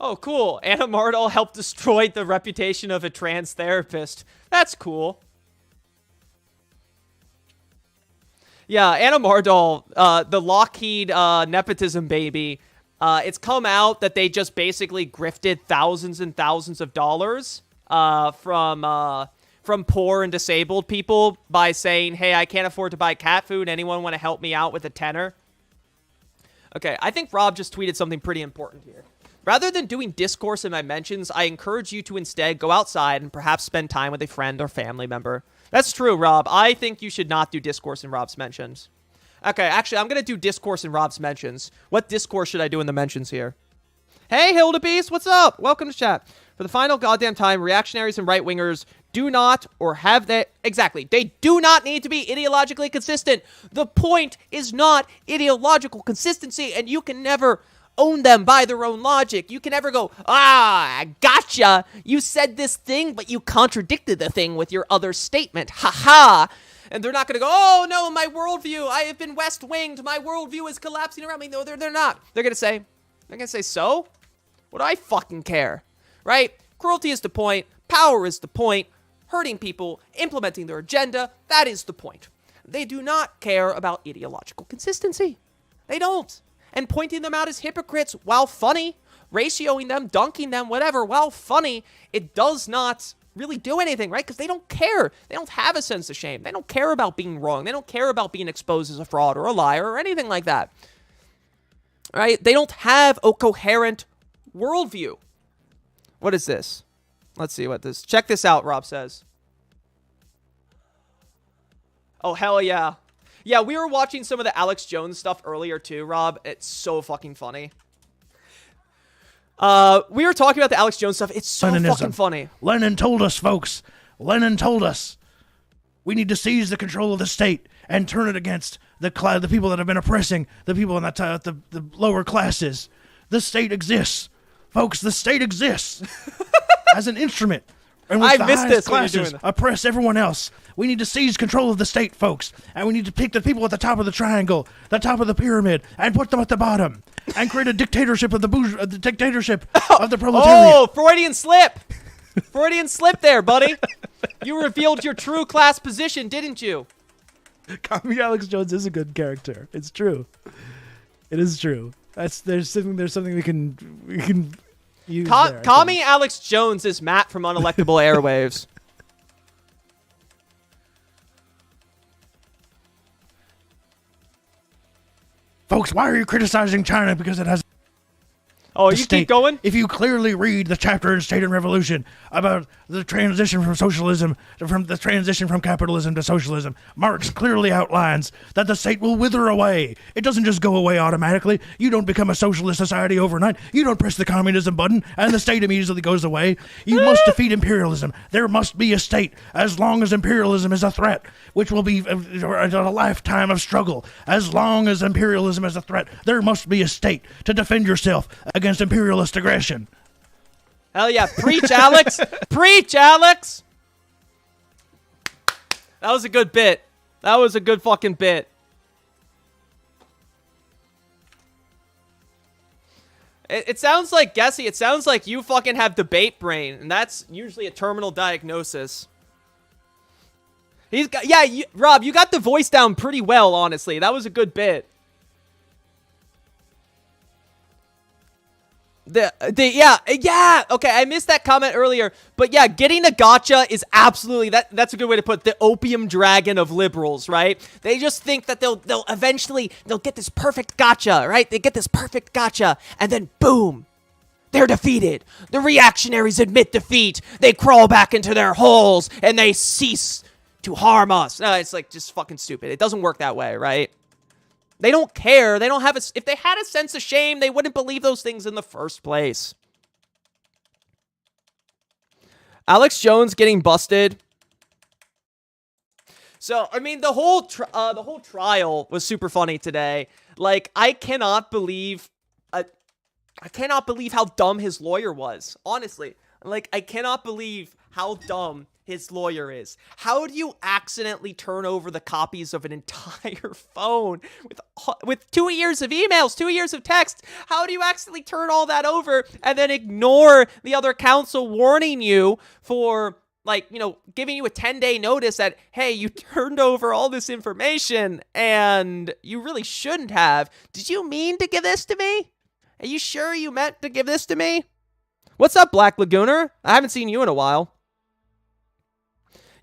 S2: Oh, cool. Anna Mardal helped destroy the reputation of a trans therapist. That's cool. Yeah, Anna Mardal, the Lockheed nepotism baby, it's come out that they just basically grifted thousands and thousands of dollars from poor and disabled people by saying, hey, I can't afford to buy cat food. Anyone want to help me out with a tenner? Okay, I think Rob just tweeted something pretty important here. Rather than doing discourse in my mentions, I encourage you to instead go outside and perhaps spend time with a friend or family member. That's true, Rob. I think you should not do discourse in Rob's mentions. Okay, actually, I'm going to do discourse in Rob's mentions. What discourse should I do in the mentions here? Hey, Hildebeest, what's up? Welcome to chat. For the final goddamn time, reactionaries and right-wingers do not, or have they... Exactly. They do not need to be ideologically consistent. The point is not ideological consistency, and you can never own them by their own logic. You can never go, I gotcha. You said this thing, but you contradicted the thing with your other statement. Ha-ha. And they're not going to go, oh, no, my worldview. I have been west-winged. My worldview is collapsing around me. No, they're not. They're going to say, so? What do I fucking care? Right? Cruelty is the point. Power is the point. Hurting people, implementing their agenda, that is the point. They do not care about ideological consistency. They don't. And pointing them out as hypocrites, while funny, ratioing them, dunking them, whatever, while funny, it does not really do anything, right? Because they don't care. They don't have a sense of shame. They don't care about being wrong. They don't care about being exposed as a fraud or a liar or anything like that. Right? They don't have a coherent worldview. What is this? Let's see what this... Check this out, Rob says. Oh, hell yeah. Yeah, we were watching some of the Alex Jones stuff earlier too, Rob. It's so fucking funny. We were talking about the Alex Jones stuff. It's so fucking funny.
S17: Lenin told us, folks. Lenin told us. We need to seize the control of the state and turn it against the people that have been oppressing the people in the lower classes. The state exists. Folks, the state exists as an instrument. And
S2: I
S17: the
S2: missed
S17: highest
S2: this when you're
S17: classes
S2: doing that.
S17: oppress everyone else. We need to seize control of the state, folks. And we need to pick the people at the top of the triangle, the top of the pyramid, and put them at the bottom. And create a dictatorship of the dictatorship of the proletariat.
S2: Oh, Freudian slip. Freudian slip there, buddy. You revealed your true class position, didn't you?
S17: Commie Alex Jones is a good character. It's true. It is true. There's something we can use there.
S2: Commie Alex Jones is Matt from Unelectable Airwaves.
S17: Folks, why are you criticizing China because it has...
S2: Oh, you keep going?
S17: If you clearly read the chapter in State and Revolution about the transition from socialism, from the transition from capitalism to socialism, Marx clearly outlines that the state will wither away. It doesn't just go away automatically. You don't become a socialist society overnight. You don't press the communism button and the state immediately goes away. You must defeat imperialism. There must be a state as long as imperialism is a threat, which will be a lifetime of struggle. As long as imperialism is a threat, there must be a state to defend yourself against imperialist aggression.
S2: Hell yeah. Preach, Alex. Preach, Alex. That was a good bit. That was a good fucking bit. It sounds like, Gessie, it sounds like you fucking have debate brain, and that's usually a terminal diagnosis. He's got, yeah, Rob, you got the voice down pretty well, honestly. That was a good bit. Yeah. Okay, I missed that comment earlier, but yeah, getting a gotcha is absolutely that's a good way to put it, the opium dragon of liberals, right? They just think that they'll eventually get this perfect gotcha, right? They get this perfect gotcha, and then boom, they're defeated. The reactionaries admit defeat. They crawl back into their holes and they cease to harm us. No, it's like just fucking stupid. It doesn't work that way, right? They don't care. They don't have a... If they had a sense of shame, they wouldn't believe those things in the first place. Alex Jones getting busted. So, I mean, the whole trial was super funny today. Like, I cannot believe how dumb his lawyer was. Honestly. Like, I cannot believe how dumb his lawyer is. How do you accidentally turn over the copies of an entire phone with 2 years of emails, 2 years of text? How do you accidentally turn all that over and then ignore the other counsel warning you for, like, you know, giving you a 10-day notice that, hey, you turned over all this information and you really shouldn't have. Did you mean to give this to me? Are you sure you meant to give this to me? What's up, Black Lagooner? I haven't seen you in a while.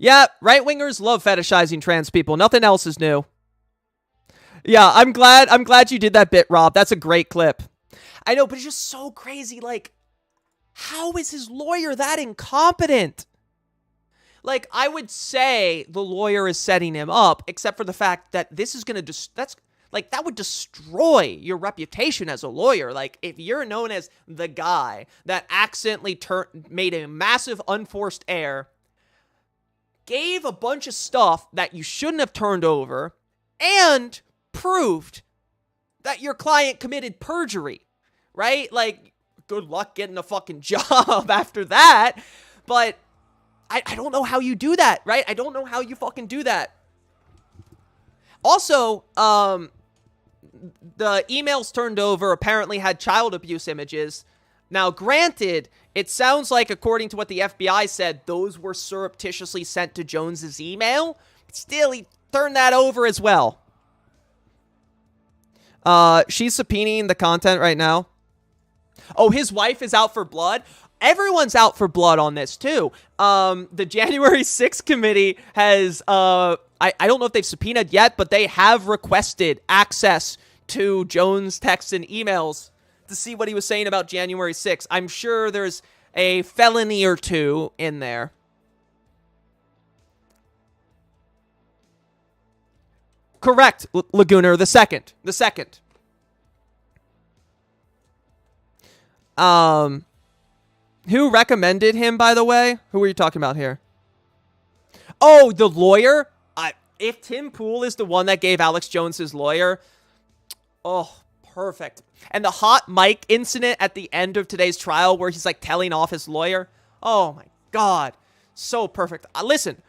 S2: Yeah, right-wingers love fetishizing trans people. Nothing else is new. Yeah, I'm glad you did that bit, Rob. That's a great clip. I know, but it's just so crazy. Like, how is his lawyer that incompetent? Like, I would say the lawyer is setting him up, except for the fact that this is going to that would destroy your reputation as a lawyer. Like, if you're known as the guy that accidentally made a massive unforced error, gave a bunch of stuff that you shouldn't have turned over, and proved that your client committed perjury, right? Like, good luck getting a fucking job after that. But I don't know how you do that, right? I don't know how you fucking do that. Also, the emails turned over apparently had child abuse images. Now, granted, it sounds like, according to what the FBI said, those were surreptitiously sent to Jones's email. But still, he turned that over as well. She's subpoenaing the content right now. Oh, his wife is out for blood? Everyone's out for blood on this, too. The January 6th committee has, I don't know if they've subpoenaed yet, but they have requested access to Jones' texts and emails to see what he was saying about January 6th. I'm sure there's a felony or two in there. Correct, Lagooner. The second. Who recommended him, by the way? Who are you talking about here? Oh, the lawyer? If Tim Pool is the one that gave Alex Jones his lawyer, oh, perfect. And the hot mic incident at the end of today's trial where he's like telling off his lawyer. Oh my God. So perfect. Listen,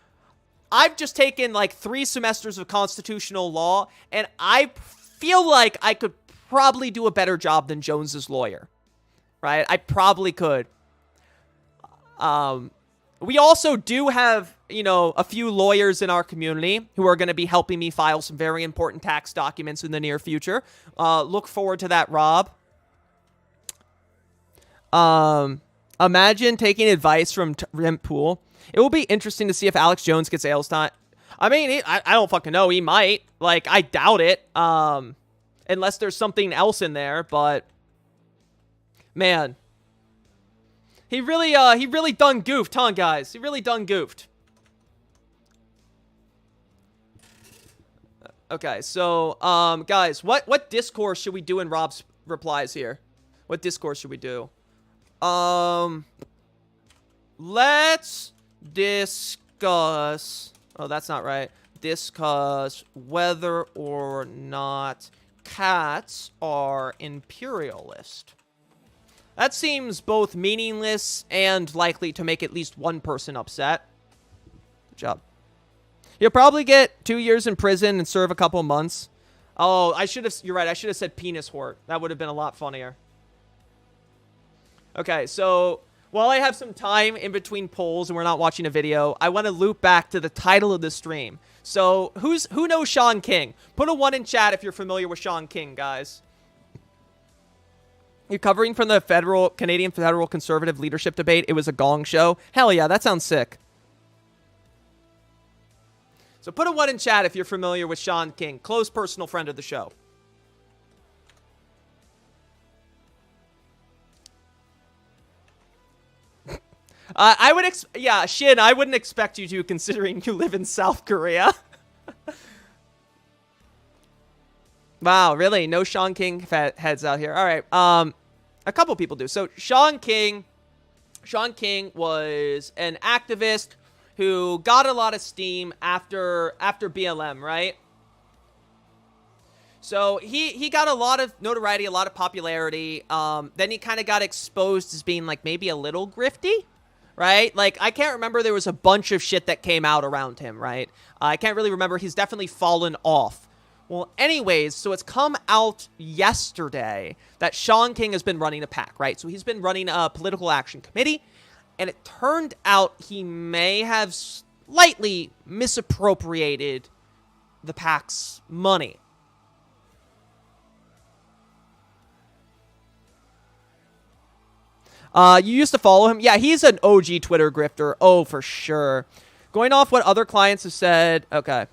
S2: I've just taken like 3 semesters of constitutional law, and I feel like I could probably do a better job than Jones's lawyer. Right? I probably could. We also do have, you know, a few lawyers in our community who are going to be helping me file some very important tax documents in the near future. Look forward to that, Rob. Imagine taking advice from Tim Pool. It will be interesting to see if Alex Jones gets Ales time. I mean, I don't fucking know. He might. Like, I doubt it. Unless there's something else in there, but man. He really done goofed, huh, guys? He really done goofed. Okay, so, guys, what discourse should we do in Rob's replies here? What discourse should we do? Let's discuss... Oh, that's not right. Discuss whether or not cats are imperialist. That seems both meaningless and likely to make at least one person upset. Good job. You'll probably get 2 years in prison and serve a couple months. Oh, you're right. I should have said penis hort. That would have been a lot funnier. Okay, so while I have some time in between polls and we're not watching a video, I want to loop back to the title of the stream. So who knows Shaun King? Put a 1 in chat if you're familiar with Shaun King, guys. You're covering from the Canadian Federal Conservative leadership debate. It was a gong show. Hell yeah, that sounds sick. So put a 1 in chat if you're familiar with Shaun King, close personal friend of the show. Shin, I wouldn't expect you to, considering you live in South Korea. Wow, really? No Shaun King heads out here. All right. A couple people do. So Shaun King was an activist who got a lot of steam after BLM, right? So he got a lot of notoriety, a lot of popularity. Then he kind of got exposed as being like maybe a little grifty, right? Like, I can't remember, there was a bunch of shit that came out around him, right? I can't really remember. He's definitely fallen off. Well, anyways, so it's come out yesterday that Shaun King has been running a PAC, right? So he's been running a political action committee, and it turned out he may have slightly misappropriated the PAC's money. You used to follow him? Yeah, he's an OG Twitter grifter. Oh, for sure. Going off what other clients have said. Okay.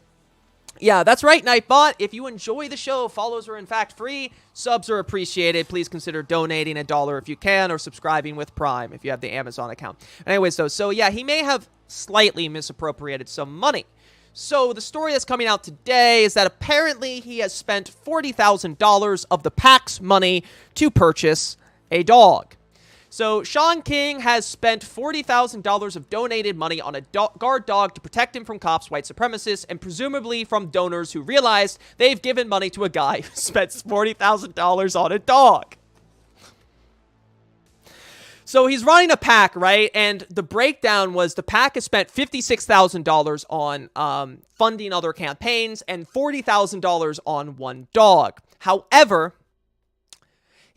S2: Yeah, that's right, Nightbot. If you enjoy the show, follows are in fact free. Subs are appreciated. Please consider donating $1 if you can, or subscribing with Prime if you have the Amazon account. Anyways, though, so yeah, he may have slightly misappropriated some money. So the story that's coming out today is that apparently he has spent $40,000 of the PAC's money to purchase a dog. So Shaun King has spent $40,000 of donated money on a guard dog to protect him from cops, white supremacists, and presumably from donors who realized they've given money to a guy who spent $40,000 on a dog. So he's running a PAC, right? And the breakdown was the PAC has spent $56,000 on funding other campaigns and $40,000 on one dog. However,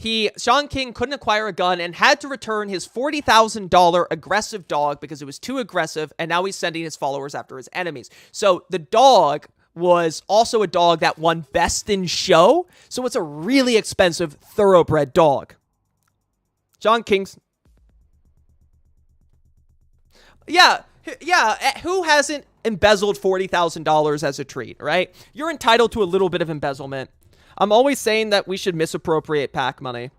S2: Shaun King couldn't acquire a gun and had to return his $40,000 aggressive dog because it was too aggressive, and now he's sending his followers after his enemies. So the dog was also a dog that won Best in Show, so it's a really expensive thoroughbred dog. Shaun King's... Yeah, who hasn't embezzled $40,000 as a treat, right? You're entitled to a little bit of embezzlement. I'm always saying that we should misappropriate PAC money.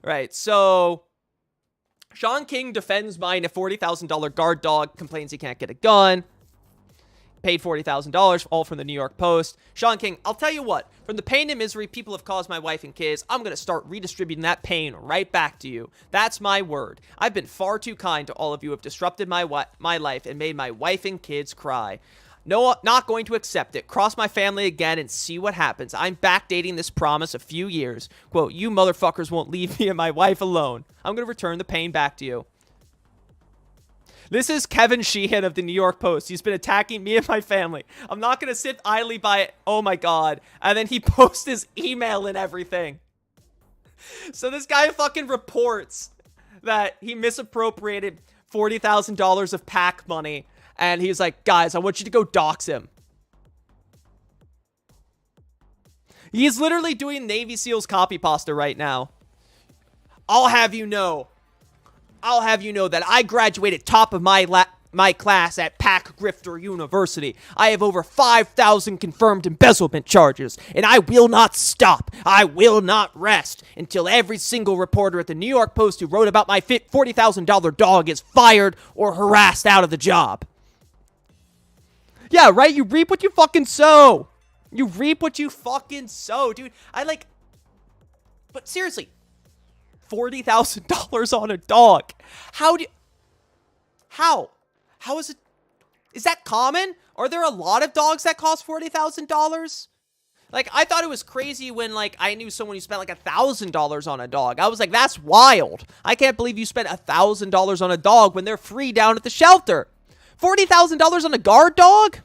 S2: Right, so Shaun King defends buying a $40,000 guard dog, complains he can't get a gun. paid $40,000, all from the New York Post. Sean King, I'll tell you what, from the pain and misery people have caused my wife and kids, I'm going to start redistributing that pain right back to you. That's my word. I've been far too kind to all of you who have disrupted my life and made my wife and kids cry. No, not going to accept it. Cross my family again and see what happens. I'm backdating this promise a few years. Quote, you motherfuckers won't leave me and my wife alone. I'm going to return the pain back to you. This is Kevin Sheehan of the New York Post. He's been attacking me and my family. I'm not going to sit idly by it. Oh my God. And then he posts his email and everything. So this guy fucking reports that he misappropriated $40,000 of PAC money. And he's like, guys, I want you to go dox him. He's literally doing Navy SEALs copy pasta right now. I'll have you know that I graduated top of my class at Pac Grifter University. I have over 5,000 confirmed embezzlement charges, and I will not stop. I will not rest until every single reporter at the New York Post who wrote about my $40,000 dog is fired or harassed out of the job. Yeah, right? You reap what you fucking sow. You reap what you fucking sow, dude. But seriously, $40,000 on a dog. How is it? Is that common? Are there a lot of dogs that cost $40,000? Like, I thought it was crazy when, like, I knew someone who spent, like, $1,000 on a dog. I was like, that's wild. I can't believe you spent $1,000 on a dog when they're free down at the shelter. $40,000 on a guard dog?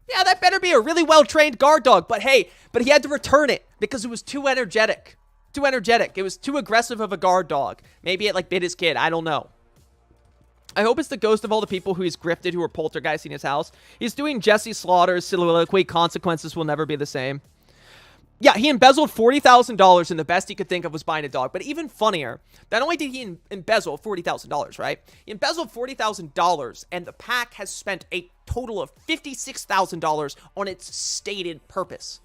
S2: Yeah, that better be a really well-trained guard dog. But hey, he had to return it because it was too energetic. It was too aggressive of a guard dog. Maybe it, like, bit his kid. I don't know. I hope it's the ghost of all the people who he's grifted who were poltergeisting his house. He's doing Jesse Slaughter's soliloquy, consequences will never be the same. Yeah, he embezzled $40,000 and the best he could think of was buying a dog. But even funnier, not only did he embezzle $40,000, right? He embezzled $40,000 and the PAC has spent a total of $56,000 on its stated purpose.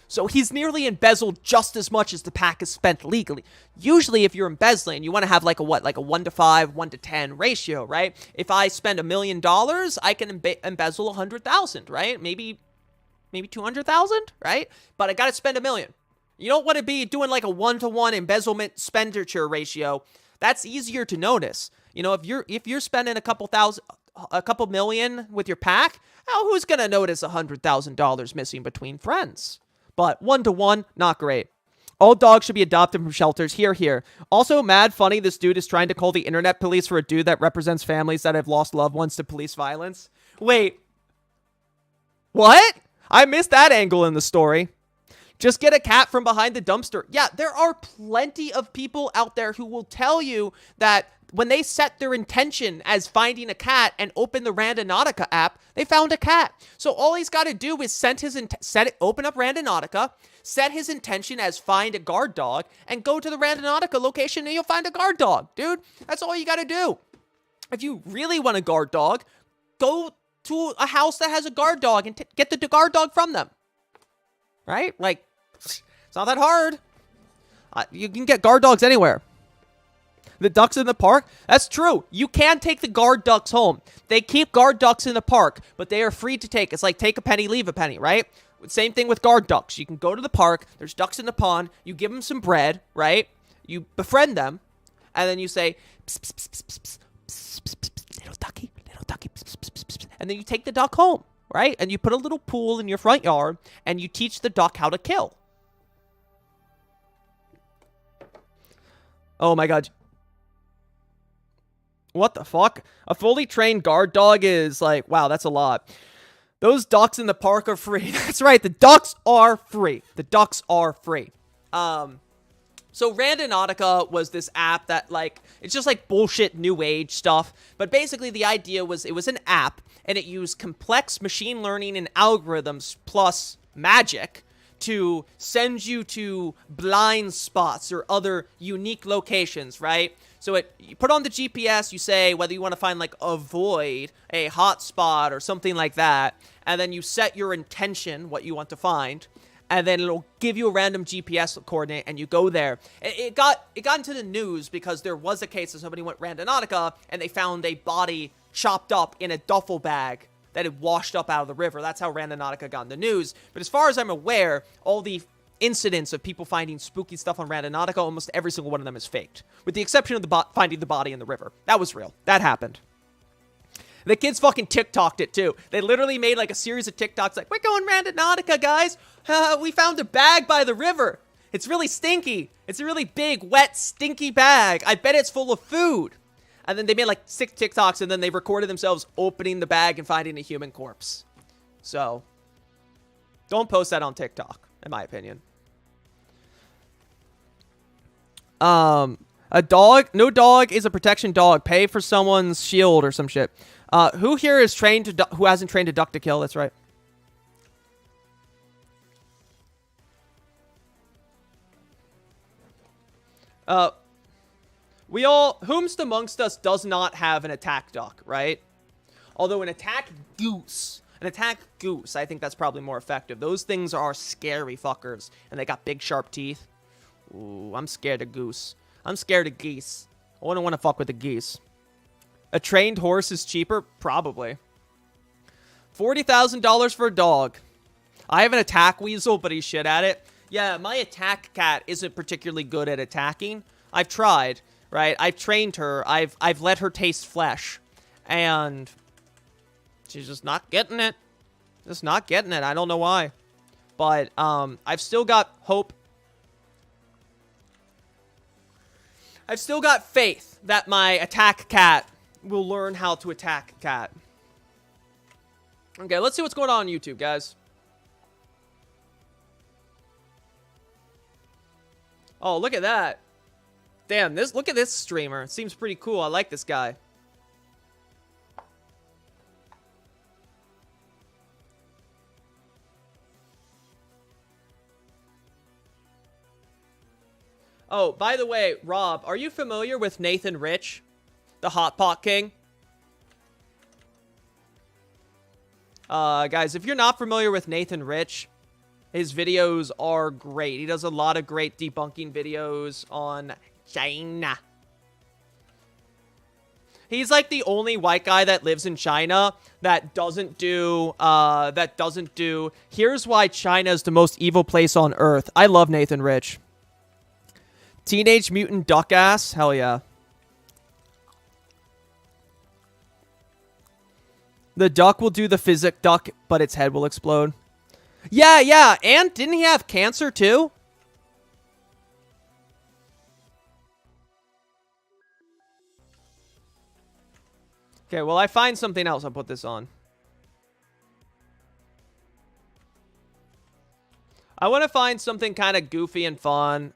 S2: So he's nearly embezzled just as much as the PAC has spent legally. Usually if you're embezzling, you want to have like a 1 to 5, 1 to 10 ratio, right? If I spend $1 million, I can embezzle 100,000, right? Maybe 200,000, right? But I got to spend $1 million. You don't want to be doing like a 1-to-1 embezzlement expenditure ratio. That's easier to notice. You know, if you're spending a couple million with your PAC, who's going to notice $100,000 missing between friends? But 1-to-1, not great. All dogs should be adopted from shelters. Here. Also, mad funny, this dude is trying to call the internet police for a dude that represents families that have lost loved ones to police violence. Wait. What? I missed that angle in the story. Just get a cat from behind the dumpster. Yeah, there are plenty of people out there who will tell you that when they set their intention as finding a cat and open the Randonautica app, they found a cat. So all he's got to do is open up Randonautica, set his intention as find a guard dog, and go to the Randonautica location and you'll find a guard dog. Dude, that's all you got to do. If you really want a guard dog, go to a house that has a guard dog and get the guard dog from them. Right? Like, it's not that hard. You can get guard dogs anywhere. The ducks in the park? That's true. You can take the guard ducks home. They keep guard ducks in the park, but they are free to take. It's like take a penny, leave a penny, right? Same thing with guard ducks. You can go to the park. There's ducks in the pond. You give them some bread, right? You befriend them, and then you say, pss, pss, pss, pss, pss, pss, pss, pss, little ducky, pss, pss, pss, pss, and then you take the duck home, right? And you put a little pool in your front yard, and you teach the duck how to kill. Oh my God. What the fuck? A fully trained guard dog is like, wow, that's a lot. Those ducks in the park are free. That's right. The ducks are free. The ducks are free. So Randonautica was this app that, like, it's just like bullshit new age stuff. But basically the idea was it was an app and it used complex machine learning and algorithms plus magic to send you to blind spots or other unique locations, right? So you put on the GPS, you say whether you want to find like a void, a hot spot, or something like that, and then you set your intention, what you want to find, and then it'll give you a random GPS coordinate, and you go there. It got into the news because there was a case of somebody went Randonautica, and they found a body chopped up in a duffel bag that had washed up out of the river. That's how Randonautica got in the news. But as far as I'm aware, all the incidents of people finding spooky stuff on Randonautica, almost every single one of them is faked, with the exception of finding the body in the river. That was real. That happened. The kids fucking TikToked it too. They literally made like a series of TikToks like, we're going Randonautica, guys. We found a bag by the river. It's really stinky. It's a really big, wet, stinky bag. I bet it's full of food. And then they made like 6 TikToks, and then they recorded themselves opening the bag and finding a human corpse. So, don't post that on TikTok, in my opinion. A dog? No dog is a protection dog. Pay for someone's shield or some shit. Who here is trained to who hasn't trained a duck to kill? That's right. Whomst amongst us does not have an attack duck, right? Although an attack goose, I think that's probably more effective. Those things are scary fuckers, and they got big sharp teeth. Ooh, I'm scared of goose. I'm scared of geese. I wouldn't want to fuck with the geese. A trained horse is cheaper? Probably. $40,000 for a dog. I have an attack weasel, but he's shit at it. Yeah, my attack cat isn't particularly good at attacking. I've tried, right? I've trained her. I've let her taste flesh. And she's just not getting it. Just not getting it. I don't know why. But I've still got hope. I've still got faith that my attack cat will learn how to attack cat. Okay, let's see what's going on YouTube, guys. Oh, look at that. Damn, look at this streamer. It seems pretty cool. I like this guy. Oh, by the way, Rob, are you familiar with Nathan Rich, the Hot Pot King? Guys, if you're not familiar with Nathan Rich, his videos are great. He does a lot of great debunking videos on China. He's like the only white guy that lives in China that doesn't do, here's why China is the most evil place on earth. I love Nathan Rich. Teenage Mutant Duck Ass? Hell yeah. The duck will do the physic duck, but its head will explode. Yeah. And didn't he have cancer too? Okay, well, I find something else. I'll put this on. I want to find something kind of goofy and fun.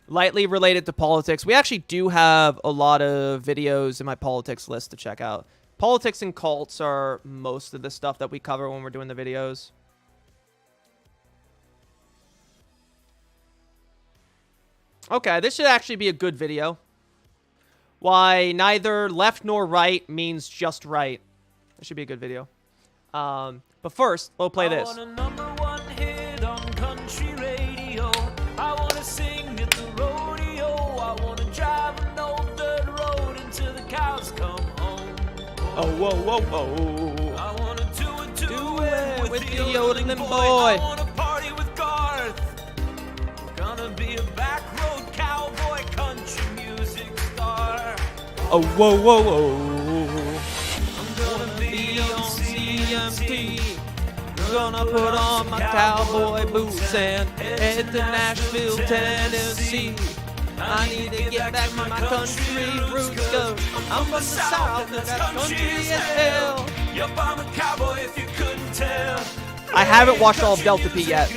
S2: Lightly related to politics. We actually do have a lot of videos in my politics list to check out. Politics and cults are most of the stuff that we cover when we're doing the videos. Okay, this should actually be a good video. Why neither left nor right means just right. This should be a good video. But first, we'll play this. Oh, whoa. I wanna do it with the yodeling boy. I wanna party with Garth. Gonna be a back road cowboy country music star. Oh, whoa. I'm gonna be on CMT. Gonna put on my cowboy boots and head to Nashville, Tennessee. I need to get back to my country roots, cause I'm from the South, and that country as hell. Yup, I'm a cowboy if you couldn't tell. I haven't watched all of Delta P yet.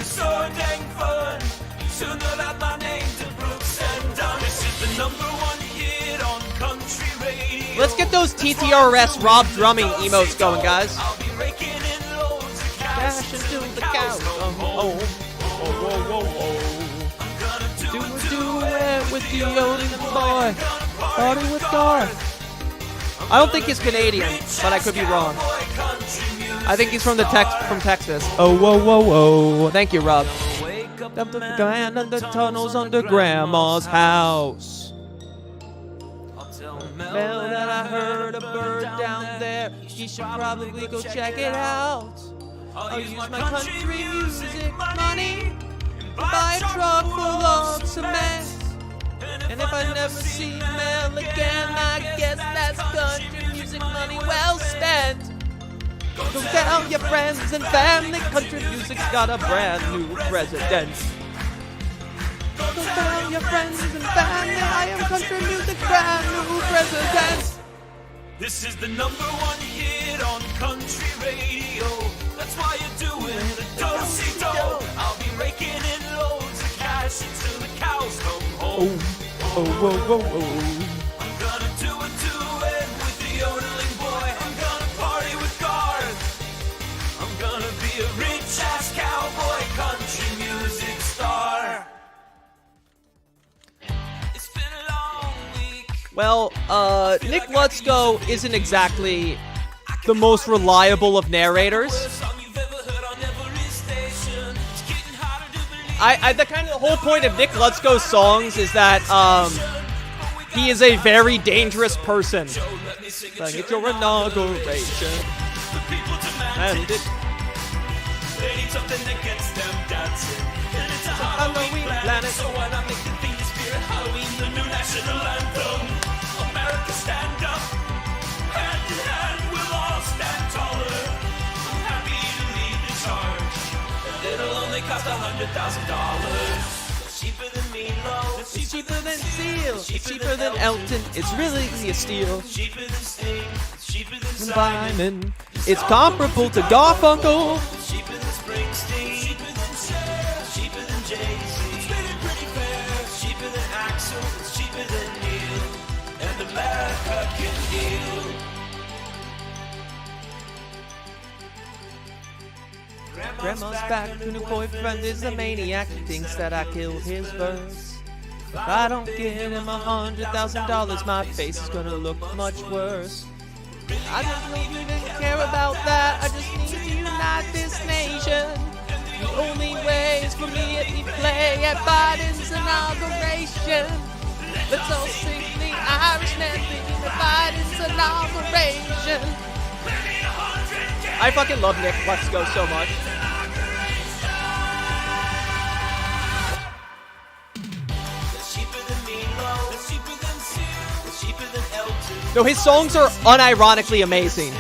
S2: Let's get those TTRS Rob drumming emotes going, guys. Dash into the cows. Do it with the yodeling boy. Party with Garth. I don't think he's Canadian, but I could be wrong. I think he's from Texas. Oh, whoa. Thank you, Rob. Dump the man in the tunnels under Grandma's house. Bell that I heard a bird down there. You should probably go check it out. I'll use my country music money to buy a truck full of cement. And if I never see Mel again, I guess that's country music money well spent. Go tell your friends and family, country music's got a brand new president. Go tell your friends and family, I am country music's brand new president.
S18: This is the #1 hit on country radio. That's why you're doing the do-si-do. I'll be raking in loads of cash until the cows come home. I'm gonna do a duet with the yodeling boy. I'm gonna party with Garth. I'm gonna be a rich-ass cowboy country music star. It's been a long week.
S2: Well, Nick Lutzko isn't exactly the most reliable of narrators. The whole point of Nick Lutzko's songs is that he is a very dangerous person. Like, it's your inauguration. And it...
S18: They need something that gets them dancing. And it's a
S2: Halloween planet.
S18: So why not make the theme spirit Halloween the new national anthem? America stand up. Hand in hand we'll all stand taller. I'm happy to lead the charge. And it'll only cost $100,000. It's cheaper than Meatloaf.
S2: It's cheaper than Seal. It's cheaper than Elton. It's really a steal.
S18: It's cheaper than Sting. It's cheaper than
S2: Simon. It's comparable to Garfunkel.
S18: It's cheaper than Springsteen. It's cheaper than Cher. It's cheaper than Jay-Z. It's really pretty fair. It's cheaper than Axl. It's cheaper than Neil. And America can heal.
S2: Grandma's back, her new boyfriend is a maniac. He thinks that I killed his verse. If I don't give him $100,000, my face is gonna look much worse. I don't even care about that. I just need to unite this nation. The only way is for me to play at Biden's inauguration. Let's all sing the Irishman singing at Biden's inauguration. I fucking love Nick Lutzko so much. No, his songs are unironically amazing.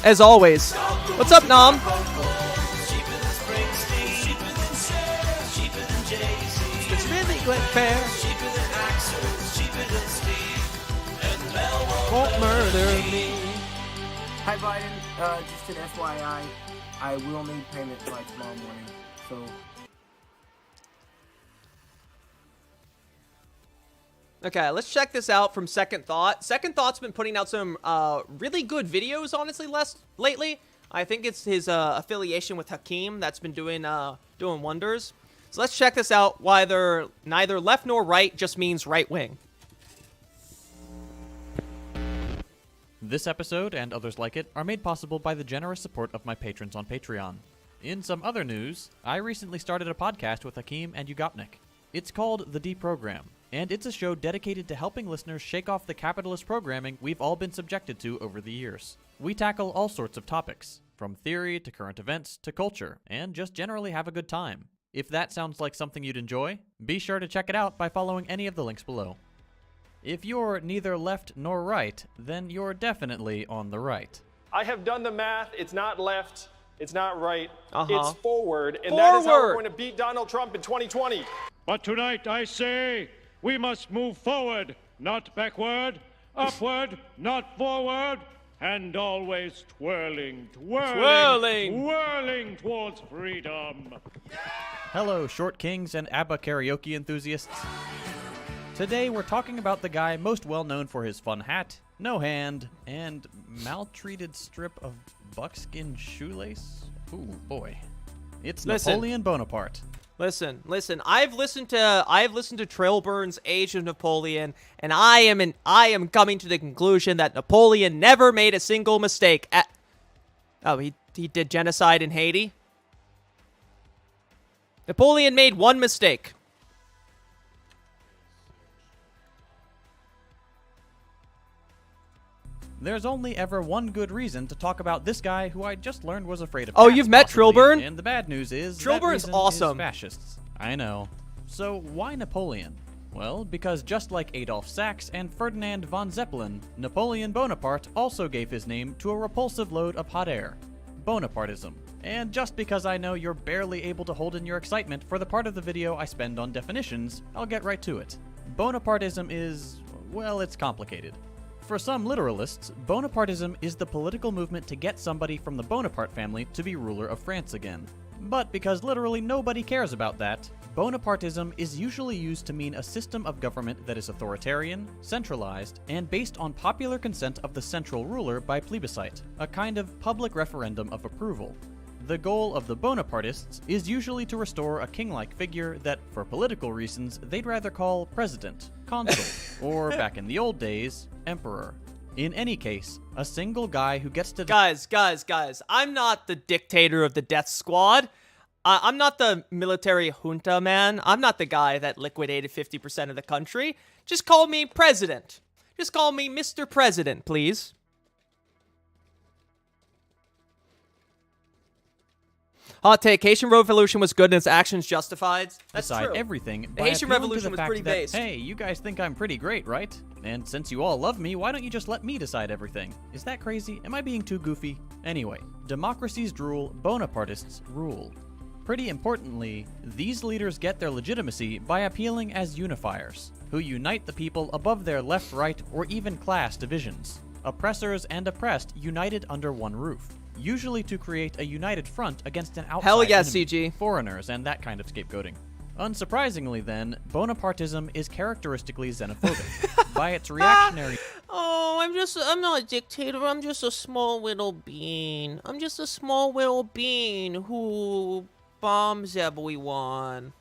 S2: As always. What's up, Nom? It's really good fair. Won't murder me.
S19: Hi, Biden. Just an FYI, I will need payment by tomorrow morning, so...
S2: Okay, let's check this out from Second Thought. Second Thought's been putting out some really good videos, honestly, lately. I think it's his affiliation with Hakeem that's been doing wonders. So let's check this out. Why they're neither left nor right just means right wing.
S20: This episode and others like it are made possible by the generous support of my patrons on Patreon. In some other news, I recently started a podcast with Hakeem and Ugopnik. It's called The Deprogram, and it's a show dedicated to helping listeners shake off the capitalist programming we've all been subjected to over the years. We tackle all sorts of topics, from theory to current events to culture, and just generally have a good time. If that sounds like something you'd enjoy, be sure to check it out by following any of the links below. If you're neither left nor right, then you're definitely on the right.
S21: I have done the math. It's not left. It's not right.
S2: Uh-huh.
S21: It's forward. And that is how we're going to beat Donald Trump in 2020.
S22: But tonight I say we must move forward, not backward, upward, not forward, and always twirling towards freedom.
S20: Hello, Short Kings and ABBA karaoke enthusiasts. Today we're talking about the guy most well known for his fun hat, no hand, and maltreated strip of buckskin shoelace. Ooh, boy. It's Napoleon Bonaparte.
S2: Listen. I've listened to Trailburn's Age of Napoleon, and I am coming to the conclusion that Napoleon never made a single mistake. He did genocide in Haiti. Napoleon made one mistake.
S20: There's only ever one good reason to talk about this guy who I just learned was afraid of
S2: Oh,
S20: cats,
S2: you've met
S20: possibly,
S2: Trilburn?
S20: And the bad news is
S2: Trilburn's
S20: that reason
S2: awesome.
S20: is fascists. I know. So why Napoleon? Well, because just like Adolf Sax and Ferdinand von Zeppelin, Napoleon Bonaparte also gave his name to a repulsive load of hot air. Bonapartism. And just because I know you're barely able to hold in your excitement for the part of the video I spend on definitions, I'll get right to it. Bonapartism is, well, it's complicated. For some literalists, Bonapartism is the political movement to get somebody from the Bonaparte family to be ruler of France again. But because literally nobody cares about that, Bonapartism is usually used to mean a system of government that is authoritarian, centralized, and based on popular consent of the central ruler by plebiscite, a kind of public referendum of approval. The goal of the Bonapartists is usually to restore a king-like figure that, for political reasons, they'd rather call president, consul, or back in the old days, emperor. In any case, a single guy who gets to...
S2: Guys, I'm not the dictator of the death squad. I'm not the military junta, man. I'm not the guy that liquidated 50% of the country. Just call me president. Just call me Mr. President, please. Hot take, Haitian Revolution was good and its actions justified. That's
S20: decide
S2: true.
S20: everything
S2: The
S20: by
S2: Haitian
S20: appealing to
S2: Revolution
S20: the
S2: was
S20: fact
S2: pretty
S20: that,
S2: based.
S20: hey, you guys think I'm pretty great, right? And since you all love me, why don't you just let me decide everything? Is that crazy? Am I being too goofy? Anyway, democracies drool, Bonapartists rule. Pretty importantly, these leaders get their legitimacy by appealing as unifiers, who unite the people above their left, right, or even class divisions. Oppressors and oppressed united under one roof, usually to create a united front against an outside
S2: Hell yes,
S20: enemy,
S2: CG.
S20: foreigners, and that kind of scapegoating. Unsurprisingly then, Bonapartism is characteristically xenophobic. By its reactionary...
S10: Oh, I'm not a dictator. I'm just a small little bean. I'm just a small little bean who bombs everyone.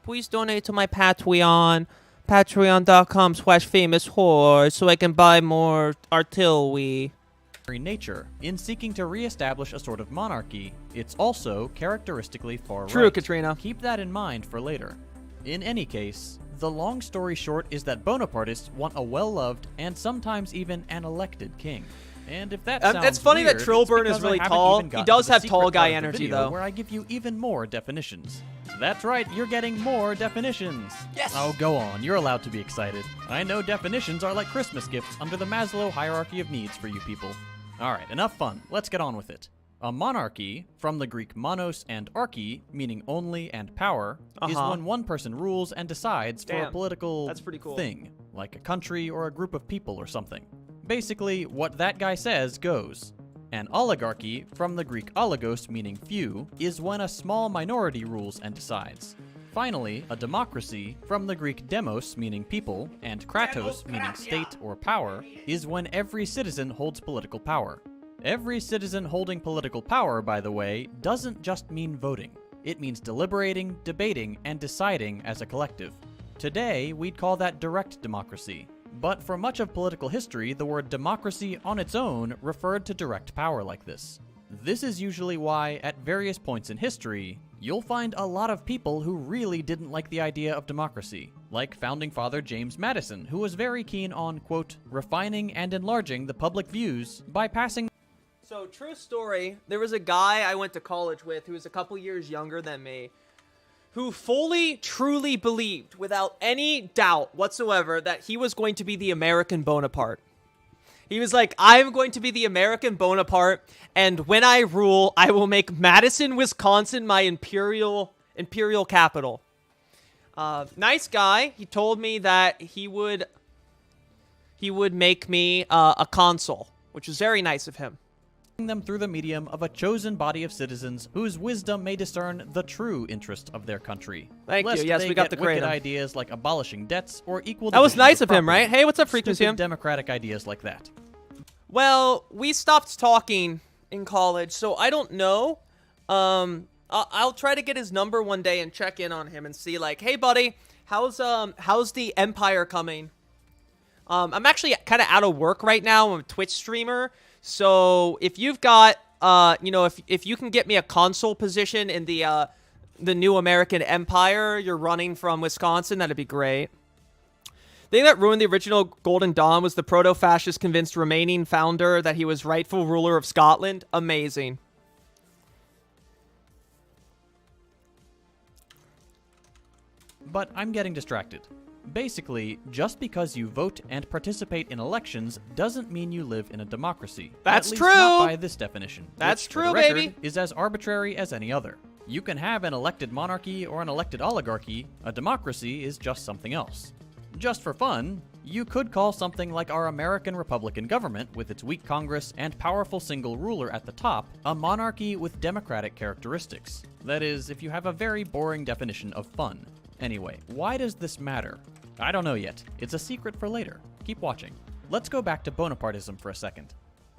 S10: Please donate to my Patreon. Patreon.com/famous whore so I can buy more artillery.
S20: nature. In seeking to re-establish a sort of monarchy, it's also characteristically far-right.
S2: True, Katrina.
S20: Keep that in mind for later. In any case, the long story short is that Bonapartists want a well-loved and sometimes even an elected king. And if that sounds
S2: it's funny
S20: weird,
S2: that Trilburn
S20: it's
S2: is
S20: because
S2: really
S20: I haven't
S2: tall.
S20: even
S2: He
S20: gotten
S2: does
S20: to the
S2: have
S20: secret
S2: tall guy
S20: part of the
S2: energy,
S20: video
S2: though.
S20: where I give you even more definitions. That's right, you're getting more definitions.
S2: Yes!
S20: Oh, go on, you're allowed to be excited. I know definitions are like Christmas gifts under the Maslow hierarchy of needs for you people. Alright, enough fun, let's get on with it. A monarchy, from the Greek monos and archy, meaning only and power, is when one person rules and decides for a
S2: Damn,
S20: political
S2: that's pretty cool.
S20: thing, like a country or a group of people or something. Basically, what that guy says goes. An oligarchy, from the Greek oligos meaning few, is when a small minority rules and decides. Finally, a democracy, from the Greek demos meaning people, and kratos meaning state or power, is when every citizen holds political power. Every citizen holding political power, by the way, doesn't just mean voting. It means deliberating, debating, and deciding as a collective. Today, we'd call that direct democracy. But for much of political history, the word democracy on its own referred to direct power like this. This is usually why, at various points in history, you'll find a lot of people who really didn't like the idea of democracy, like founding father James Madison, who was very keen on, quote, refining and enlarging the public views by passing...
S2: So, true story, there was a guy I went to college with who was a couple years younger than me, who fully, truly believed, without any doubt whatsoever, that he was going to be the American Bonaparte. He was like, I'm going to be the American Bonaparte, and when I rule, I will make Madison, Wisconsin my imperial capital. Nice guy. He told me that he would make me a consul, which was very nice of him.
S20: Them through the medium of a chosen body of citizens whose wisdom may discern the true interest of their country.
S2: Thank you.
S20: Lest
S2: Yes,
S20: they
S2: we got
S20: get
S2: the
S20: wicked
S2: kratom.
S20: ideas like abolishing debts or equal.
S2: That was
S20: divisions
S2: nice of him,
S20: property.
S2: right? Hey, what's up, Freak
S20: Stupid
S2: Museum?
S20: democratic ideas like that.
S2: Well, we stopped talking in college, so I don't know. I'll try to get his number one day and check in on him and see, like, hey, buddy, how's the Empire coming? I'm actually kind of out of work right now. I'm a Twitch streamer. So if you've got, if you can get me a consul position in the new American Empire you're running from Wisconsin, that'd be great. The thing that ruined the original Golden Dawn was the proto-fascist convinced remaining founder that he was rightful ruler of Scotland. Amazing.
S20: But I'm getting distracted. Basically, just because you vote and participate in elections doesn't mean you live in a democracy.
S2: That's
S20: At least
S2: true.
S20: Not by this definition.
S2: That's
S20: which,
S2: true,
S20: for the record,
S2: baby.
S20: Is as arbitrary as any other. You can have an elected monarchy or an elected oligarchy. A democracy is just something else. Just for fun, you could call something like our American Republican government, with its weak Congress and powerful single ruler at the top, a monarchy with democratic characteristics. That is, if you have a very boring definition of fun. Anyway, why does this matter? I don't know yet. It's a secret for later. Keep watching. Let's go back to Bonapartism for a second.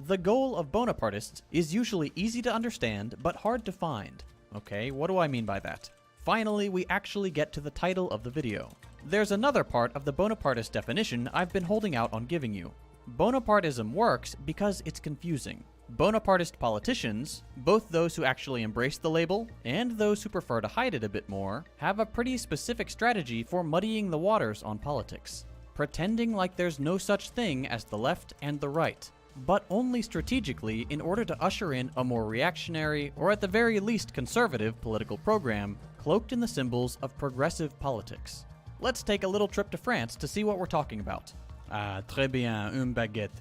S20: The goal of Bonapartists is usually easy to understand, but hard to find. Okay, what do I mean by that? Finally, we actually get to the title of the video. There's another part of the Bonapartist definition I've been holding out on giving you. Bonapartism works because it's confusing. Bonapartist politicians, both those who actually embrace the label and those who prefer to hide it a bit more, have a pretty specific strategy for muddying the waters on politics, pretending like there's no such thing as the left and the right, but only strategically in order to usher in a more reactionary, or at the very least conservative, political program cloaked in the symbols of progressive politics. Let's take a little trip to France to see what we're talking about. Ah, très bien, une baguette.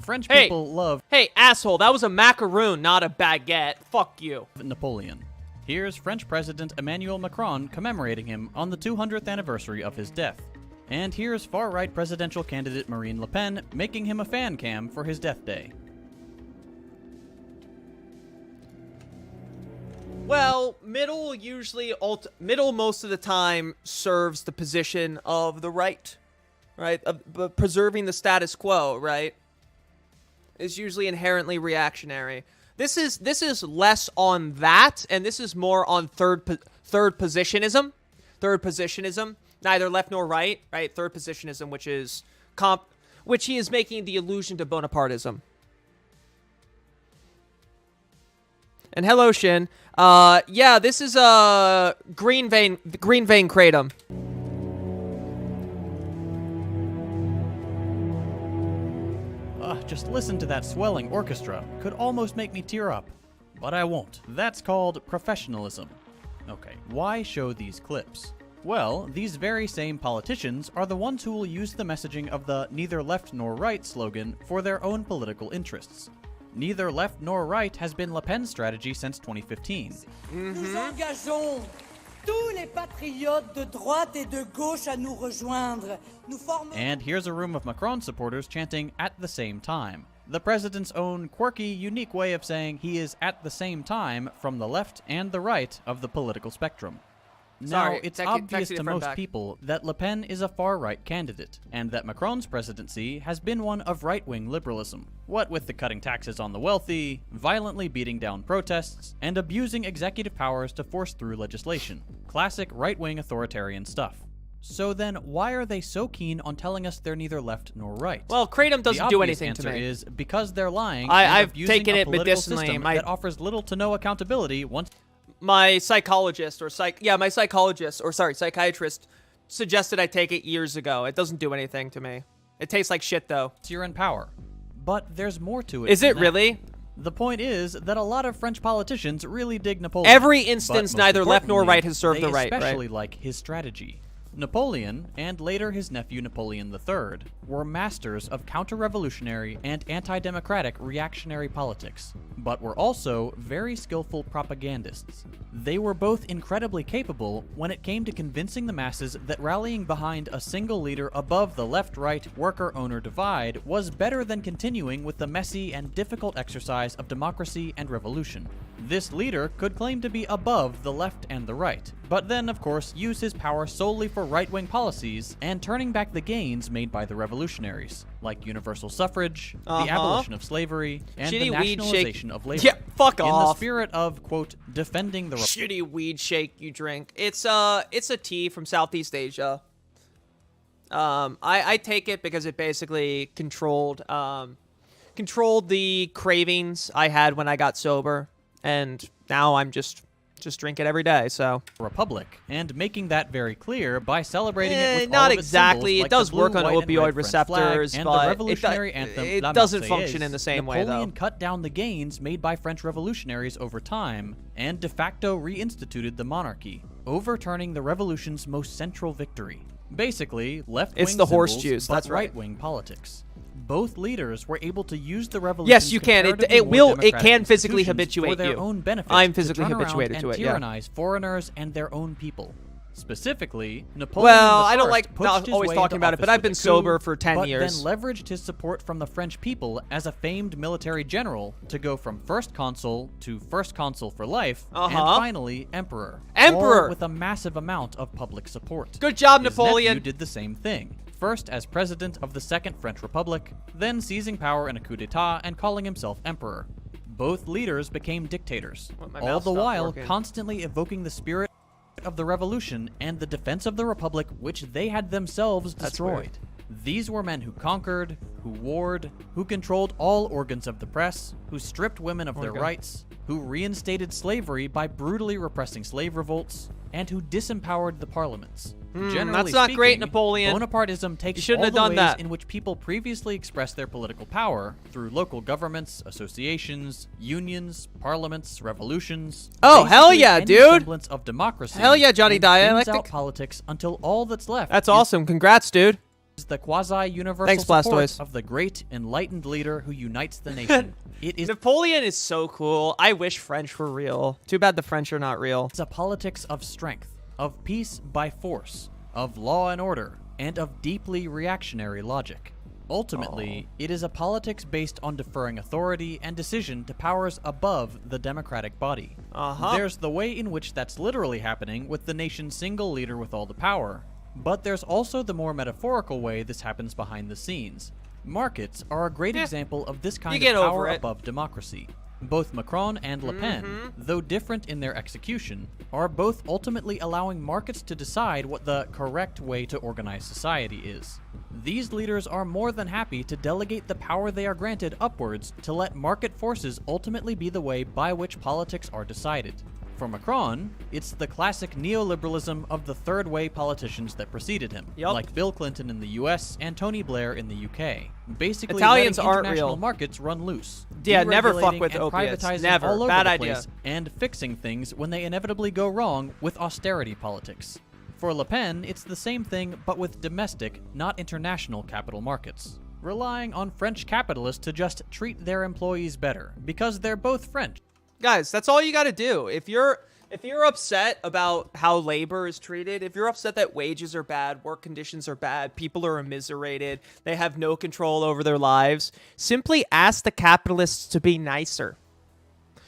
S20: French people love...
S2: Hey, asshole, that was a macaroon, not a baguette. Fuck you.
S20: Napoleon. Here's French President Emmanuel Macron commemorating him on the 200th anniversary of his death. And here's far-right presidential candidate Marine Le Pen making him a fan cam for his death day.
S2: Well, middle most of the time serves the position of the right, of preserving the status quo, right? Is usually inherently reactionary. This is less on that, and this is more on third positionism. Third positionism, neither left nor right, right? Third positionism, which he is making the allusion to Bonapartism. And hello, Shin. Yeah, this is Green Vein Kratom.
S20: Just listen to that swelling orchestra. Could almost make me tear up. But I won't. That's called professionalism. Okay, why show these clips? Well, these very same politicians are the ones who will use the messaging of the neither left nor right slogan for their own political interests. Neither left nor right has been Le Pen's strategy since 2015.
S1: Nous engageons tous les patriotes de droite et de gauche à nous rejoindre.
S20: And here's a room of Macron supporters chanting at the same time. The president's own quirky, unique way of saying he is at the same time from the left and the right of the political spectrum. Now, it's obvious to most people that Le Pen is a far-right candidate, and that Macron's presidency has been one of right-wing liberalism. What with the cutting taxes on the wealthy, violently beating down protests, and abusing executive powers to force through legislation. Classic right-wing authoritarian stuff. So then, why are they so keen on telling us they're neither left nor right?
S2: Well, Kratom doesn't do anything to me.
S20: The obvious answer is because they're lying.
S2: I've taken it
S20: medicinally.
S2: system
S20: That offers little to no accountability once...
S2: My psychiatrist suggested I take it years ago. It doesn't do anything to me. It tastes like shit, though.
S20: You're in power. But there's more to it.
S2: Is it really?
S20: The point is that a lot of French politicians really dig Napoleon.
S2: Every instance, neither left nor right has served the right,
S20: They especially like his strategy. Napoleon, and later his nephew Napoleon III, were masters of counter-revolutionary and anti-democratic reactionary politics, but were also very skillful propagandists. They were both incredibly capable when it came to convincing the masses that rallying behind a single leader above the left-right worker-owner divide was better than continuing with the messy and difficult exercise of democracy and revolution. This leader could claim to be above the left and the right, but then, of course, use his power solely for right-wing policies and turning back the gains made by the revolutionaries, like universal suffrage, the abolition of slavery, and the nationalization of labor.
S2: Yeah, fuck off.
S20: In the spirit of, quote, defending the...
S2: Shitty weed shake you drink. It's a tea from Southeast Asia. I take it because it basically controlled the cravings I had when I got sober. And now I'm just just drink it every day. So
S20: Republic, and making that very clear by celebrating it with
S2: not
S20: all of its
S2: exactly.
S20: symbols, like
S2: it does
S20: the blue,
S2: work on
S20: white, and
S2: opioid
S20: red French flag
S2: receptors,
S20: and
S2: but
S20: the revolutionary anthem,
S2: it
S20: La
S2: doesn't
S20: Marseillaise.
S2: function in the same way,
S20: Napoleon
S2: though.
S20: cut down the gains made by French revolutionaries over time and de facto reinstituted the monarchy, overturning the revolution's most central victory. Basically, left-wing
S2: It's the horse
S20: symbols,
S2: juice,
S20: but
S2: that's right.
S20: right-wing politics. Both leaders were able to use the revolution.
S2: Yes, you can. It can physically habituate
S20: for their
S2: you.
S20: own benefit.
S2: I'm physically
S20: to turn
S2: habituated
S20: around
S2: to
S20: and
S2: it. Yeah.
S20: tyrannize foreigners and their own people. Specifically, Napoleon
S2: Well,
S20: I
S2: I don't like always talking about it, but I've been sober for 10 years.
S20: Then leveraged his support from the French people as a famed military general to go from first consul to first consul for life, and finally emperor.
S2: Emperor!
S20: All with a massive amount of public support.
S2: Good job,
S20: His
S2: Napoleon.
S20: nephew did the same thing. First as president of the Second French Republic, then seizing power in a coup d'etat and calling himself emperor. Both leaders became dictators,
S2: My
S20: all
S2: mouse
S20: the
S2: stopped
S20: while
S2: working.
S20: constantly evoking the spirit of the revolution and the defense of the republic which they had themselves destroyed. These were men who conquered, who warred, who controlled all organs of the press, who stripped women of their rights, who reinstated slavery by brutally repressing slave revolts, and who disempowered the parliaments. Generally
S2: that's not great,
S20: speaking,
S2: Napoleon.
S20: Bonapartism takes
S2: You shouldn't
S20: all
S2: have
S20: the
S2: done
S20: ways
S2: that.
S20: in which people previously expressed their political power through local governments, associations, unions, parliaments, revolutions.
S2: Oh, hell
S20: basically
S2: yeah,
S20: any
S2: dude.
S20: semblance of democracy.
S2: Hell yeah, Johnny
S20: and thins
S2: Dialectic.
S20: out politics until all that's left
S2: That's awesome. Congrats, dude.
S20: is the quasi-universal
S2: Thanks,
S20: support
S2: Blastoise.
S20: of the great enlightened leader who unites the nation. It is
S2: Napoleon is so cool. I wish French were real. Too bad the French are not real.
S20: a politics of strength, of peace by force, of law and order, and of deeply reactionary logic. Ultimately, it is a politics based on deferring authority and decision to powers above the democratic body. There's the way in which that's literally happening with the nation's single leader with all the power, but there's also the more metaphorical way this happens behind the scenes. Markets are a great example of this kind of power above democracy. Both Macron and Le Pen, though different in their execution, are both ultimately allowing markets to decide what the correct way to organize society is. These leaders are more than happy to delegate the power they are granted upwards to let market forces ultimately be the way by which politics are decided. For Macron, it's the classic neoliberalism of the third way politicians that preceded him, like Bill Clinton in the US and Tony Blair in the UK. Basically,
S2: Italians
S20: letting
S2: aren't
S20: international
S2: real.
S20: markets run loose.
S2: Yeah, never fuck
S20: deregulating
S2: with
S20: and
S2: opiates.
S20: privatizing
S2: Never.
S20: all over
S2: Bad
S20: the
S2: idea.
S20: place, and fixing things when they inevitably go wrong with austerity politics. For Le Pen, it's the same thing, but with domestic, not international capital markets. Relying on French capitalists to just treat their employees better, because they're both French.
S2: Guys, that's all you got to do. If you're upset about how labor is treated, if you're upset that wages are bad, work conditions are bad, people are immiserated, they have no control over their lives, simply ask the capitalists to be nicer.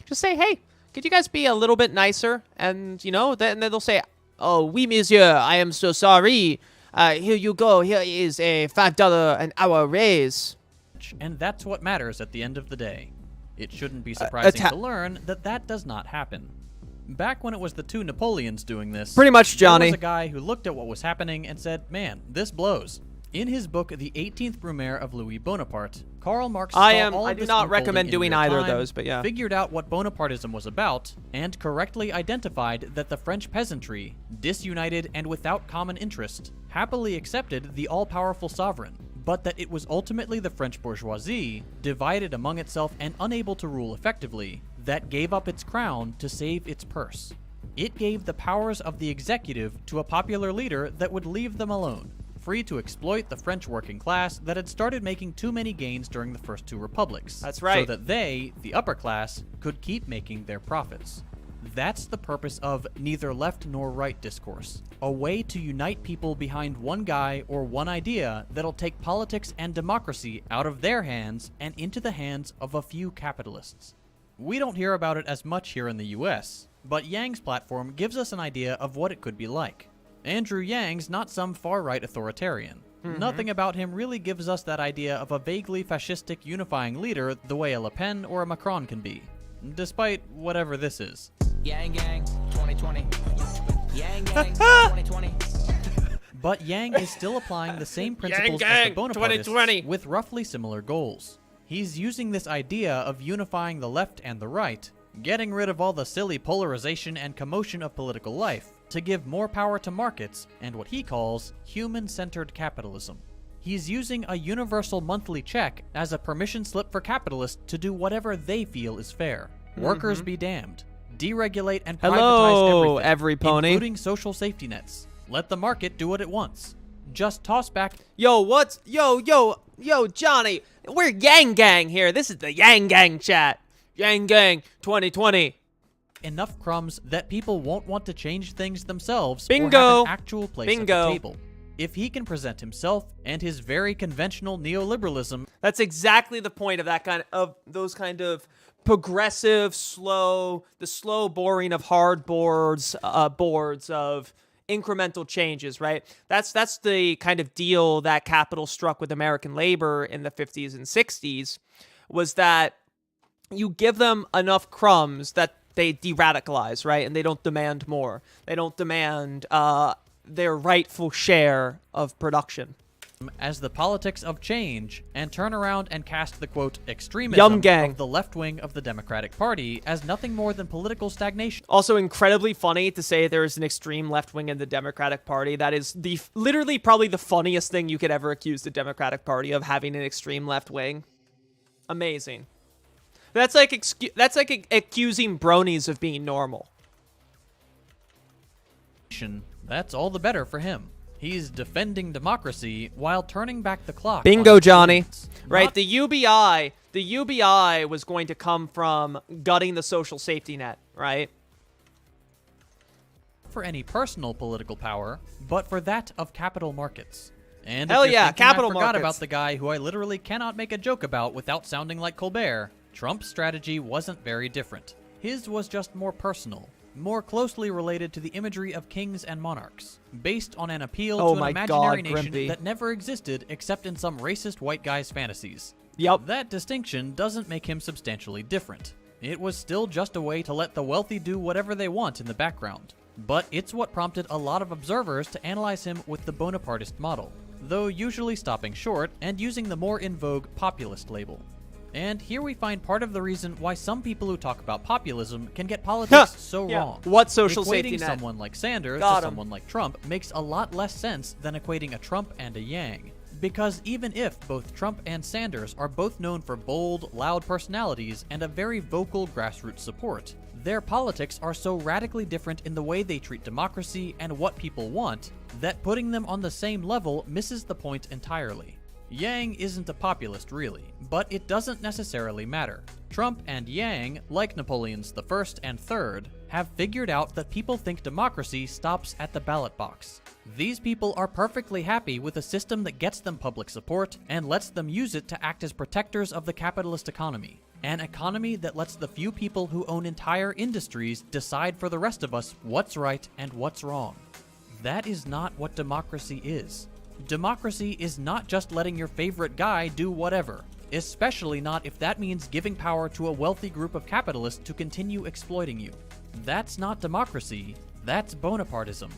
S2: Just say, hey, could you guys be a little bit nicer? And, then they'll say, oh, oui, monsieur, I am so sorry. Here you go. Here is a $5 an hour raise.
S20: And that's what matters at the end of the day. It shouldn't be surprising to learn that that does not happen. Back when it was the two Napoleons doing this,
S2: pretty much, Johnny,
S20: there was a guy who looked at what was happening and said, man, this blows. In his book, The 18th Brumaire of Louis Bonaparte, Karl Marx
S2: I do not recommend doing either of those, but yeah.
S20: Figured out what Bonapartism was about, and correctly identified that the French peasantry, disunited and without common interest, happily accepted the all-powerful sovereign, but that it was ultimately the French bourgeoisie, divided among itself and unable to rule effectively, that gave up its crown to save its purse. It gave the powers of the executive to a popular leader that would leave them alone, free to exploit the French working class that had started making too many gains during the first two republics.
S2: That's right.
S20: So that they, the upper class, could keep making their profits. That's the purpose of neither left nor right discourse. A way to unite people behind one guy or one idea that'll take politics and democracy out of their hands and into the hands of a few capitalists. We don't hear about it as much here in the US, but Yang's platform gives us an idea of what it could be like. Andrew Yang's not some far-right authoritarian. Nothing about him really gives us that idea of a vaguely fascistic unifying leader the way a Le Pen or a Macron can be, despite whatever this is.
S3: Yang Gang 2020. Yang Gang 2020.
S20: But Yang is still applying the same principles as the Bonapartists with roughly similar goals. He's using this idea of unifying the left and the right, getting rid of all the silly polarization and commotion of political life to give more power to markets and what he calls human-centered capitalism. He's using a universal monthly check as a permission slip for capitalists to do whatever they feel is fair. Workers be damned. Deregulate and privatize everything, including social safety nets. Let the market do what it wants. Just toss back.
S2: Yo, Johnny, we're Yang Gang here. This is the Yang Gang chat. Yang Gang 2020.
S20: Enough crumbs that people won't want to change things themselves
S2: Bingo.
S20: or have an actual place at the table. If he can present himself and his very conventional neoliberalism,
S2: that's exactly the point of those kind of progressive, the slow boring of hard boards of incremental changes, right? That's the kind of deal that capital struck with American labor in the 50s and 60s, was that you give them enough crumbs that they de-radicalize, right? And they don't demand more. They don't demand their rightful share of production.
S20: As the politics of change, and turn around and cast the, quote, extremism of the left wing of the Democratic Party as nothing more than political stagnation.
S2: Also incredibly funny to say there is an extreme left wing in the Democratic Party. That is literally probably the funniest thing you could ever accuse the Democratic Party of, having an extreme left wing. Amazing. That's like accusing bronies of being normal.
S20: That's all the better for him. He's defending democracy while turning back the clock.
S2: Bingo, Johnny. Right, the UBI was going to come from gutting the social safety net, right?
S20: For any personal political power, but for that of capital markets. And
S2: hell yeah, capital
S20: markets. I forgot about the guy who I literally cannot make a joke about without sounding like Colbert. Trump's strategy wasn't very different. His was just more personal, more closely related to the imagery of kings and monarchs, based on an appeal to an imaginary nation that never existed except in some racist white guy's fantasies.
S2: Yep.
S20: That distinction doesn't make him substantially different. It was still just a way to let the wealthy do whatever they want in the background. But it's what prompted a lot of observers to analyze him with the Bonapartist model, though usually stopping short and using the more in vogue populist label. And here we find part of the reason why some people who talk about populism can get politics so wrong.
S2: What social
S20: safety
S2: net?
S20: Someone like Sanders to someone like Trump makes a lot less sense than equating a Trump and a Yang. Because even if both Trump and Sanders are both known for bold, loud personalities and a very vocal grassroots support, their politics are so radically different in the way they treat democracy and what people want that putting them on the same level misses the point entirely. Yang isn't a populist, really, but it doesn't necessarily matter. Trump and Yang, like Napoleon's the First and Third, have figured out that people think democracy stops at the ballot box. These people are perfectly happy with a system that gets them public support and lets them use it to act as protectors of the capitalist economy. An economy that lets the few people who own entire industries decide for the rest of us what's right and what's wrong. That is not what democracy is. Democracy is not just letting your favorite guy do whatever, especially not if that means giving power to a wealthy group of capitalists to continue exploiting you. That's not democracy, that's Bonapartism.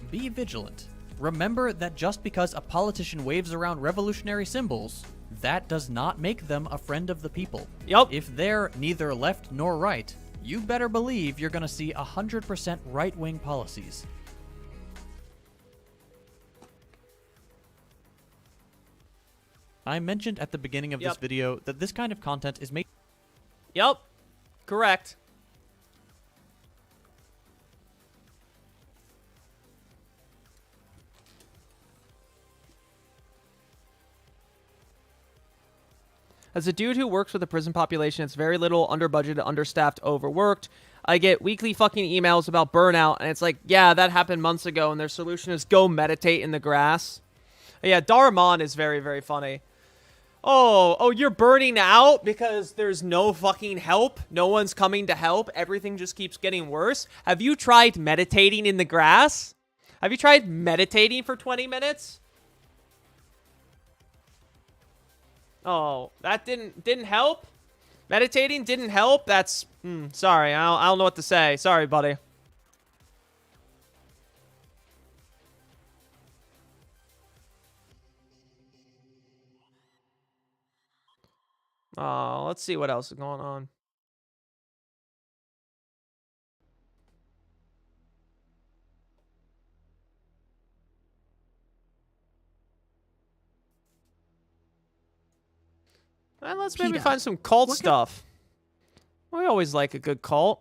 S20: Be vigilant. Remember that just because a politician waves around revolutionary symbols, that does not make them a friend of the people.
S2: Yup.
S20: If they're neither left nor right, you better believe you're gonna see 100% right-wing policies. I mentioned at the beginning of this video that this kind of content is made.
S2: Yep. Correct. As a dude who works with the prison population, it's very little, under-budgeted, understaffed, overworked. I get weekly fucking emails about burnout, and it's like, yeah, that happened months ago, and their solution is go meditate in the grass. Yeah, Darman is very, very funny. Oh, you're burning out because there's no fucking help? No one's coming to help? Everything just keeps getting worse? Have you tried meditating in the grass? Have you tried meditating for 20 minutes? Oh, that didn't help? Meditating didn't help? That's... sorry, I don't know what to say. Sorry, buddy. Oh, let's see what else is going on. Let's maybe find some cult stuff. We always like a good cult.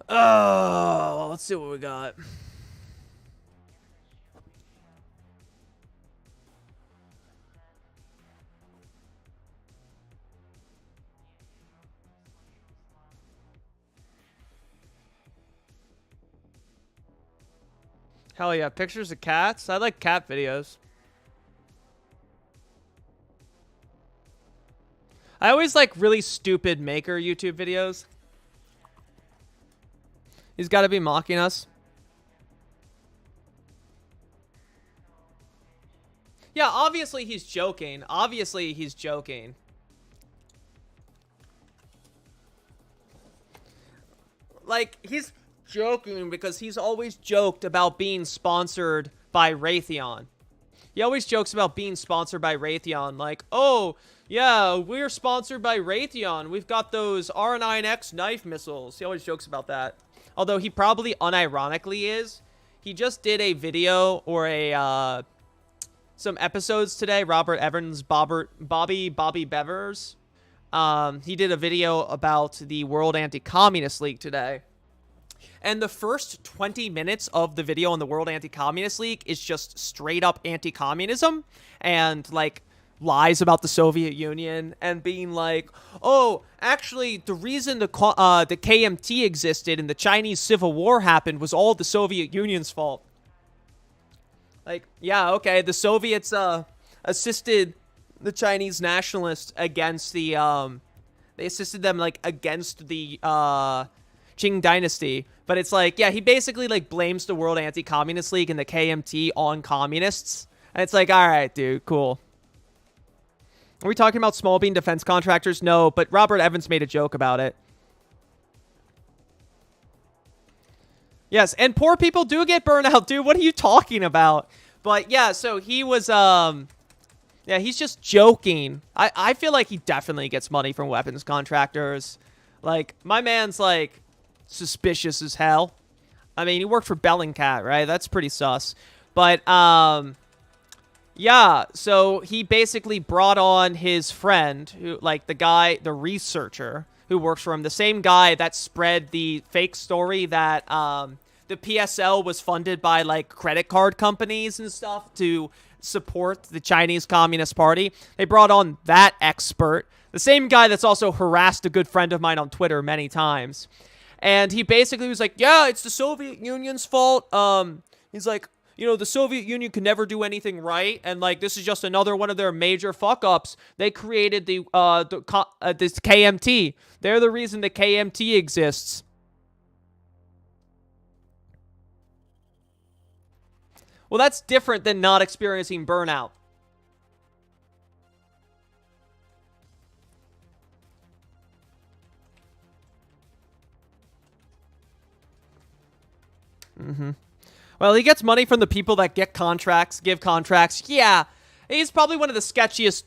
S2: Oh, let's see what we got. Hell yeah, pictures of cats. I like cat videos. I always like really stupid maker YouTube videos. He's got to be mocking us. Yeah, obviously he's joking. Obviously he's joking. Like, he's joking because he's always joked about being sponsored by Raytheon. He always jokes about being sponsored by Raytheon. Like, oh, yeah, we're sponsored by Raytheon. We've got those R9X knife missiles. He always jokes about that. Although he probably unironically is. He just did a video or a some episodes today. Robert Evans, Bobby Bevers. He did a video about the World Anti-Communist League today. And the first 20 minutes of the video on the World Anti-Communist League is just straight up anti-communism and like lies about the Soviet Union and being like, oh, actually, the reason the KMT existed and the Chinese Civil War happened was all the Soviet Union's fault. Like, yeah, okay, the Soviets assisted the Chinese nationalists against the they assisted them like against the Qing dynasty. But it's like, yeah, he basically like blames the World Anti-Communist League and the KMT on communists. And it's like, all right, dude, cool. Are we talking about small bean defense contractors? No, but Robert Evans made a joke about it. Yes, and poor people do get burned out, dude. What are you talking about? But yeah, so he was, yeah, he's just joking. I feel like he definitely gets money from weapons contractors. Like, my man's like suspicious as hell. I mean, he worked for Bellingcat, right? That's pretty sus. But, yeah, so he basically brought on his friend, who, like, the guy, the researcher who works for him, the same guy that spread the fake story that the PSL was funded by, like, credit card companies and stuff to support the Chinese Communist Party. They brought on that expert, the same guy that's also harassed a good friend of mine on Twitter many times. And he basically was like, yeah, it's the Soviet Union's fault. He's like, you know, the Soviet Union could never do anything right, and like this is just another one of their major fuck-ups. They created this KMT. They're the reason the KMT exists. Well, that's different than not experiencing burnout. Mm-hmm. Well, he gets money from the people that get contracts, give contracts. Yeah, he's probably one of the sketchiest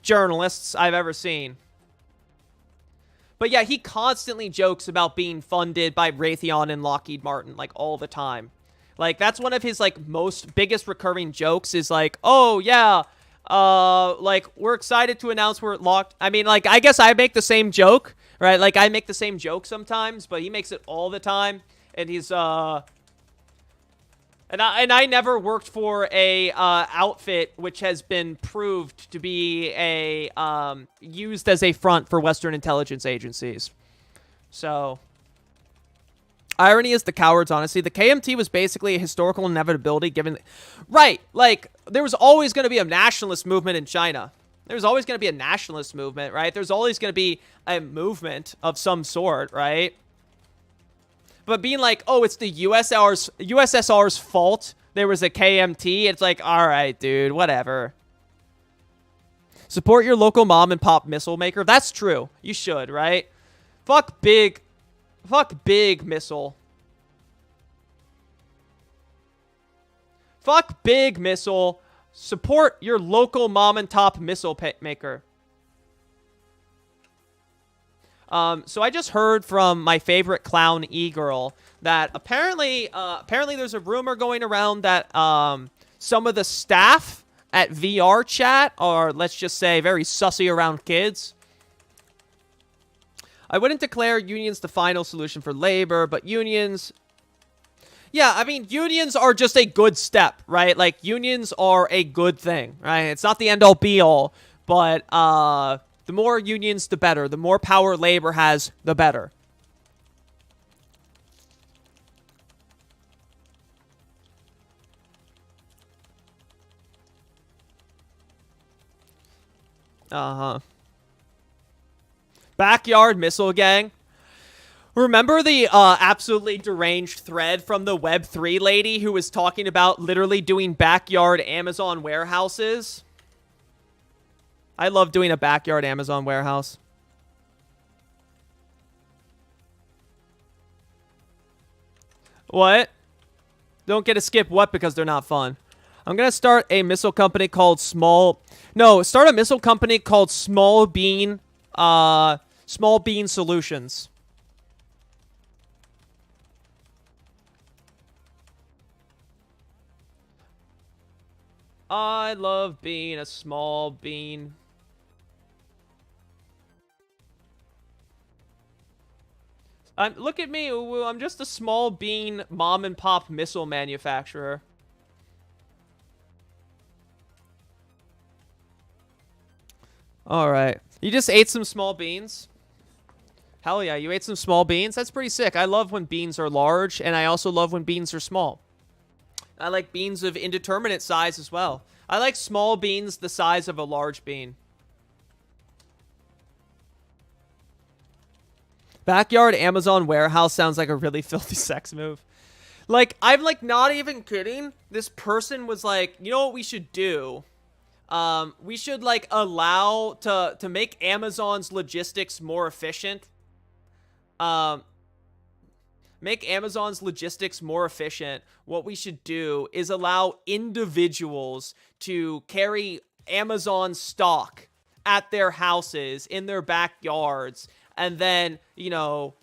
S2: journalists I've ever seen. But yeah, he constantly jokes about being funded by Raytheon and Lockheed Martin, like, all the time. Like, that's one of his, like, biggest recurring jokes is like, oh, yeah, like, we're excited to announce we're locked. I mean, like, I guess I make the same joke, right? Like, I make the same joke sometimes, but he makes it all the time. And he's, And I never worked for a outfit which has been proved to be a used as a front for Western intelligence agencies. So, irony is the coward's honesty. The KMT was basically a historical inevitability given... Right, like, there was always going to be a nationalist movement in China. There's always going to be a nationalist movement, right? There's always going to be a movement of some sort, right? But being like, oh, it's the USSR's fault there was a KMT. It's like, all right, dude, whatever. Support your local mom and pop missile maker. That's true. You should, right? Fuck big missile. Fuck big missile. Support your local mom and pop missile maker. So I just heard from my favorite clown e-girl that apparently there's a rumor going around that some of the staff at VR chat are, let's just say, very sussy around kids. I wouldn't declare unions the final solution for labor, but unions... Yeah, I mean, unions are just a good step, right? Like, unions are a good thing, right? It's not the end-all be-all, but the more unions, the better. The more power labor has, the better. Backyard Missile Gang. Remember the absolutely deranged thread from the Web3 lady who was talking about literally doing backyard Amazon warehouses? I love doing a backyard Amazon warehouse. What? Don't get to skip what because they're not fun. I'm going to start a missile company called Small Bean Solutions. I love being a small bean. Look at me, I'm just a small bean mom and pop missile manufacturer. Alright. You just ate some small beans? Hell yeah, you ate some small beans? That's pretty sick. I love when beans are large, and I also love when beans are small. I like beans of indeterminate size as well. I like small beans the size of a large bean. Backyard Amazon warehouse sounds like a really filthy sex move. Like, I'm like not even kidding. This person was like, you know what we should do? We should like allow to make Amazon's logistics more efficient. Make Amazon's logistics more efficient. What we should do is allow individuals to carry Amazon stock at their houses, in their backyards, and then, you know,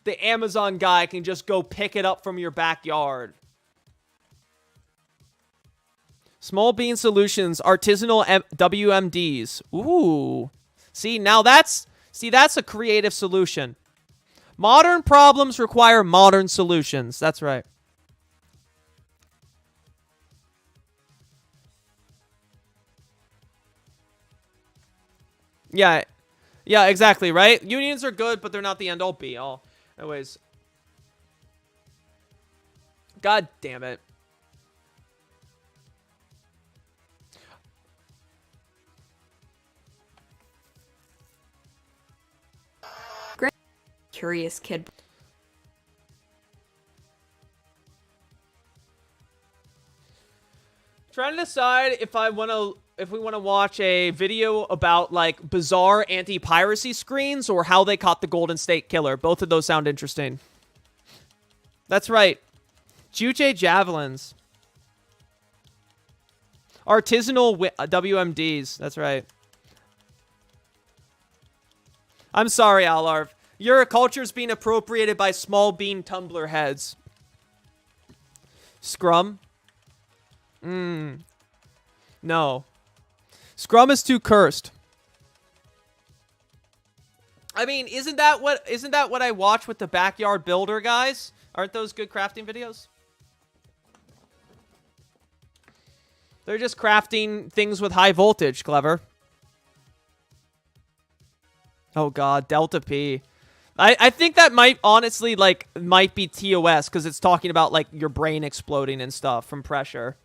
S2: the Amazon guy can just go pick it up from your backyard. Small Bean Solutions, artisanal WMDs. Ooh. See, now that's a creative solution. Modern problems require modern solutions. That's right. Yeah. Yeah, exactly, right? Unions are good, but they're not the end-all be-all. Anyways. God damn it.
S6: Great. Curious kid.
S2: Trying to decide if we want to watch a video about like bizarre anti-piracy screens or how they caught the Golden State Killer. Both of those sound interesting. That's right. Juche javelins. Artisanal WMDs. That's right. I'm sorry, Alarv. Your culture's being appropriated by small bean tumbler heads. Scrum? No. Scrum is too cursed. I mean, isn't that what I watch with the Backyard Builder guys? Aren't those good crafting videos? They're just crafting things with high voltage, clever. Oh god, Delta P. I think that might honestly might be TOS because it's talking about like your brain exploding and stuff from pressure.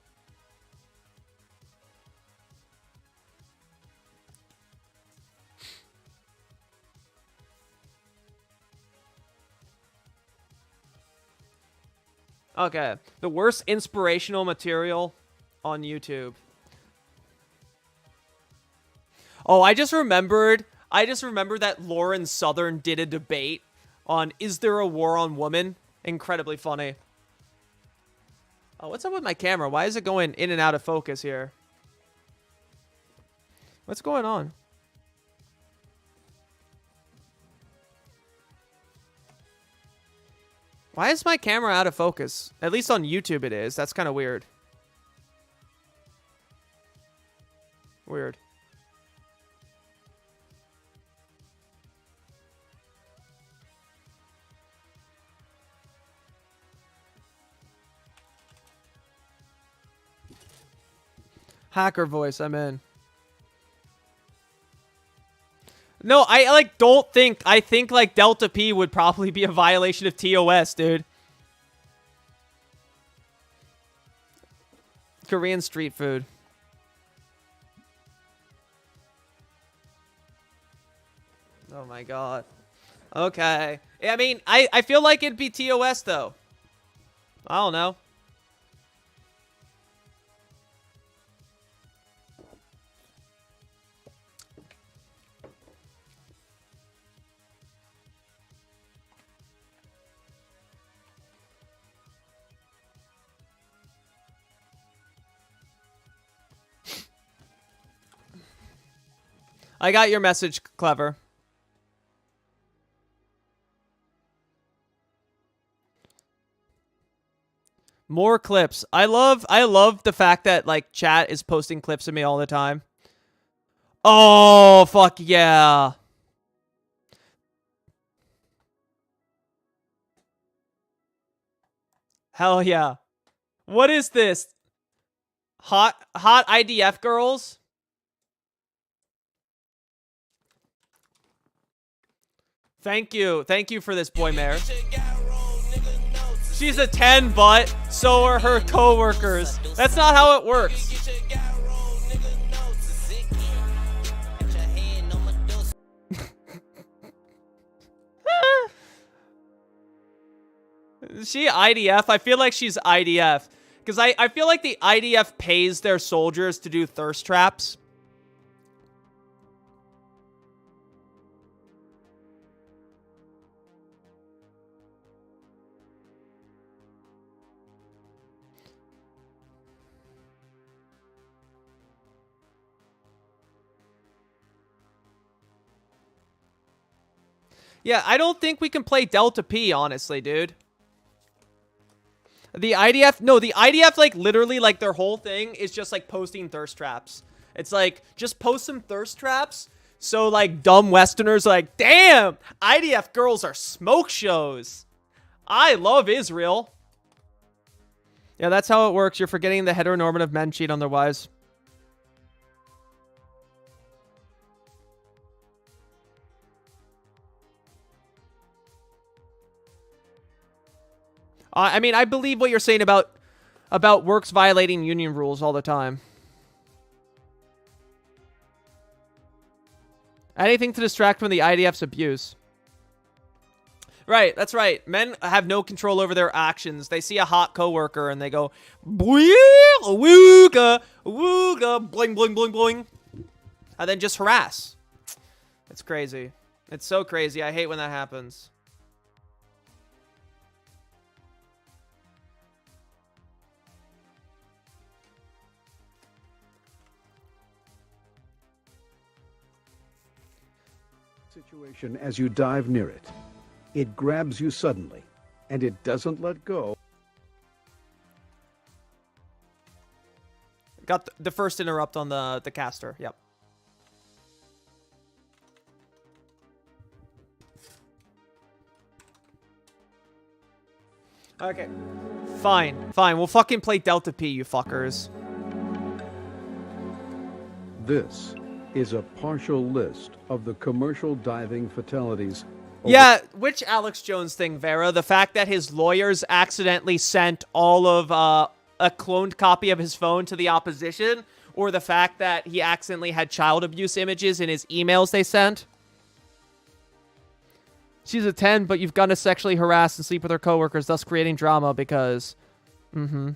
S2: Okay. The worst inspirational material on YouTube. Oh, I just remembered that Lauren Southern did a debate on is there a war on women? Incredibly funny. Oh, what's up with my camera? Why is it going in and out of focus here? What's going on? Why is my camera out of focus? At least on YouTube it is. That's kind of weird. Weird. Hacker voice, I'm in. No, I like don't think. I think like Delta P would probably be a violation of TOS, dude. Korean street food. Oh my god. Okay. I mean, I feel like it'd be TOS though. I don't know. I got your message, Clever. More clips. I love the fact that like chat is posting clips of me all the time. Oh, fuck yeah. Hell yeah. What is this? Hot IDF girls? Thank you. Thank you for this, Boy Mare. She's a 10, but so are her coworkers. That's not how it works. Is she IDF? I feel like she's IDF. Because I feel like the IDF pays their soldiers to do thirst traps. Yeah, I don't think we can play Delta P, honestly, dude. The IDF, no, the IDF, like, literally, like, their whole thing is just, like, posting thirst traps. It's like, just post some thirst traps, so, like, dumb Westerners are like, damn, IDF girls are smoke shows. I love Israel. Yeah, that's how it works. You're forgetting the heteronormative men cheat on their wives. I mean, I believe what you're saying about works violating union rules all the time. Anything to distract from the IDF's abuse. Right, that's right. Men have no control over their actions. They see a hot coworker and they go, wooga, wooga, bling, bling, bling, bling. And then just harass. It's crazy. It's so crazy. I hate when that happens.
S7: Situation as you dive near it. It grabs you suddenly, and it doesn't let go.
S2: Got the first interrupt on the caster. Yep. Okay. Fine. Fine. We'll fucking play Delta P, you fuckers.
S7: This is a partial list of the commercial diving fatalities.
S2: Yeah, which Alex Jones thing, Vera? The fact that his lawyers accidentally sent all of a cloned copy of his phone to the opposition, or the fact that he accidentally had child abuse images in his emails they sent? She's a 10, but you've gone to sexually harass and sleep with her coworkers, thus creating drama because Mm-hmm.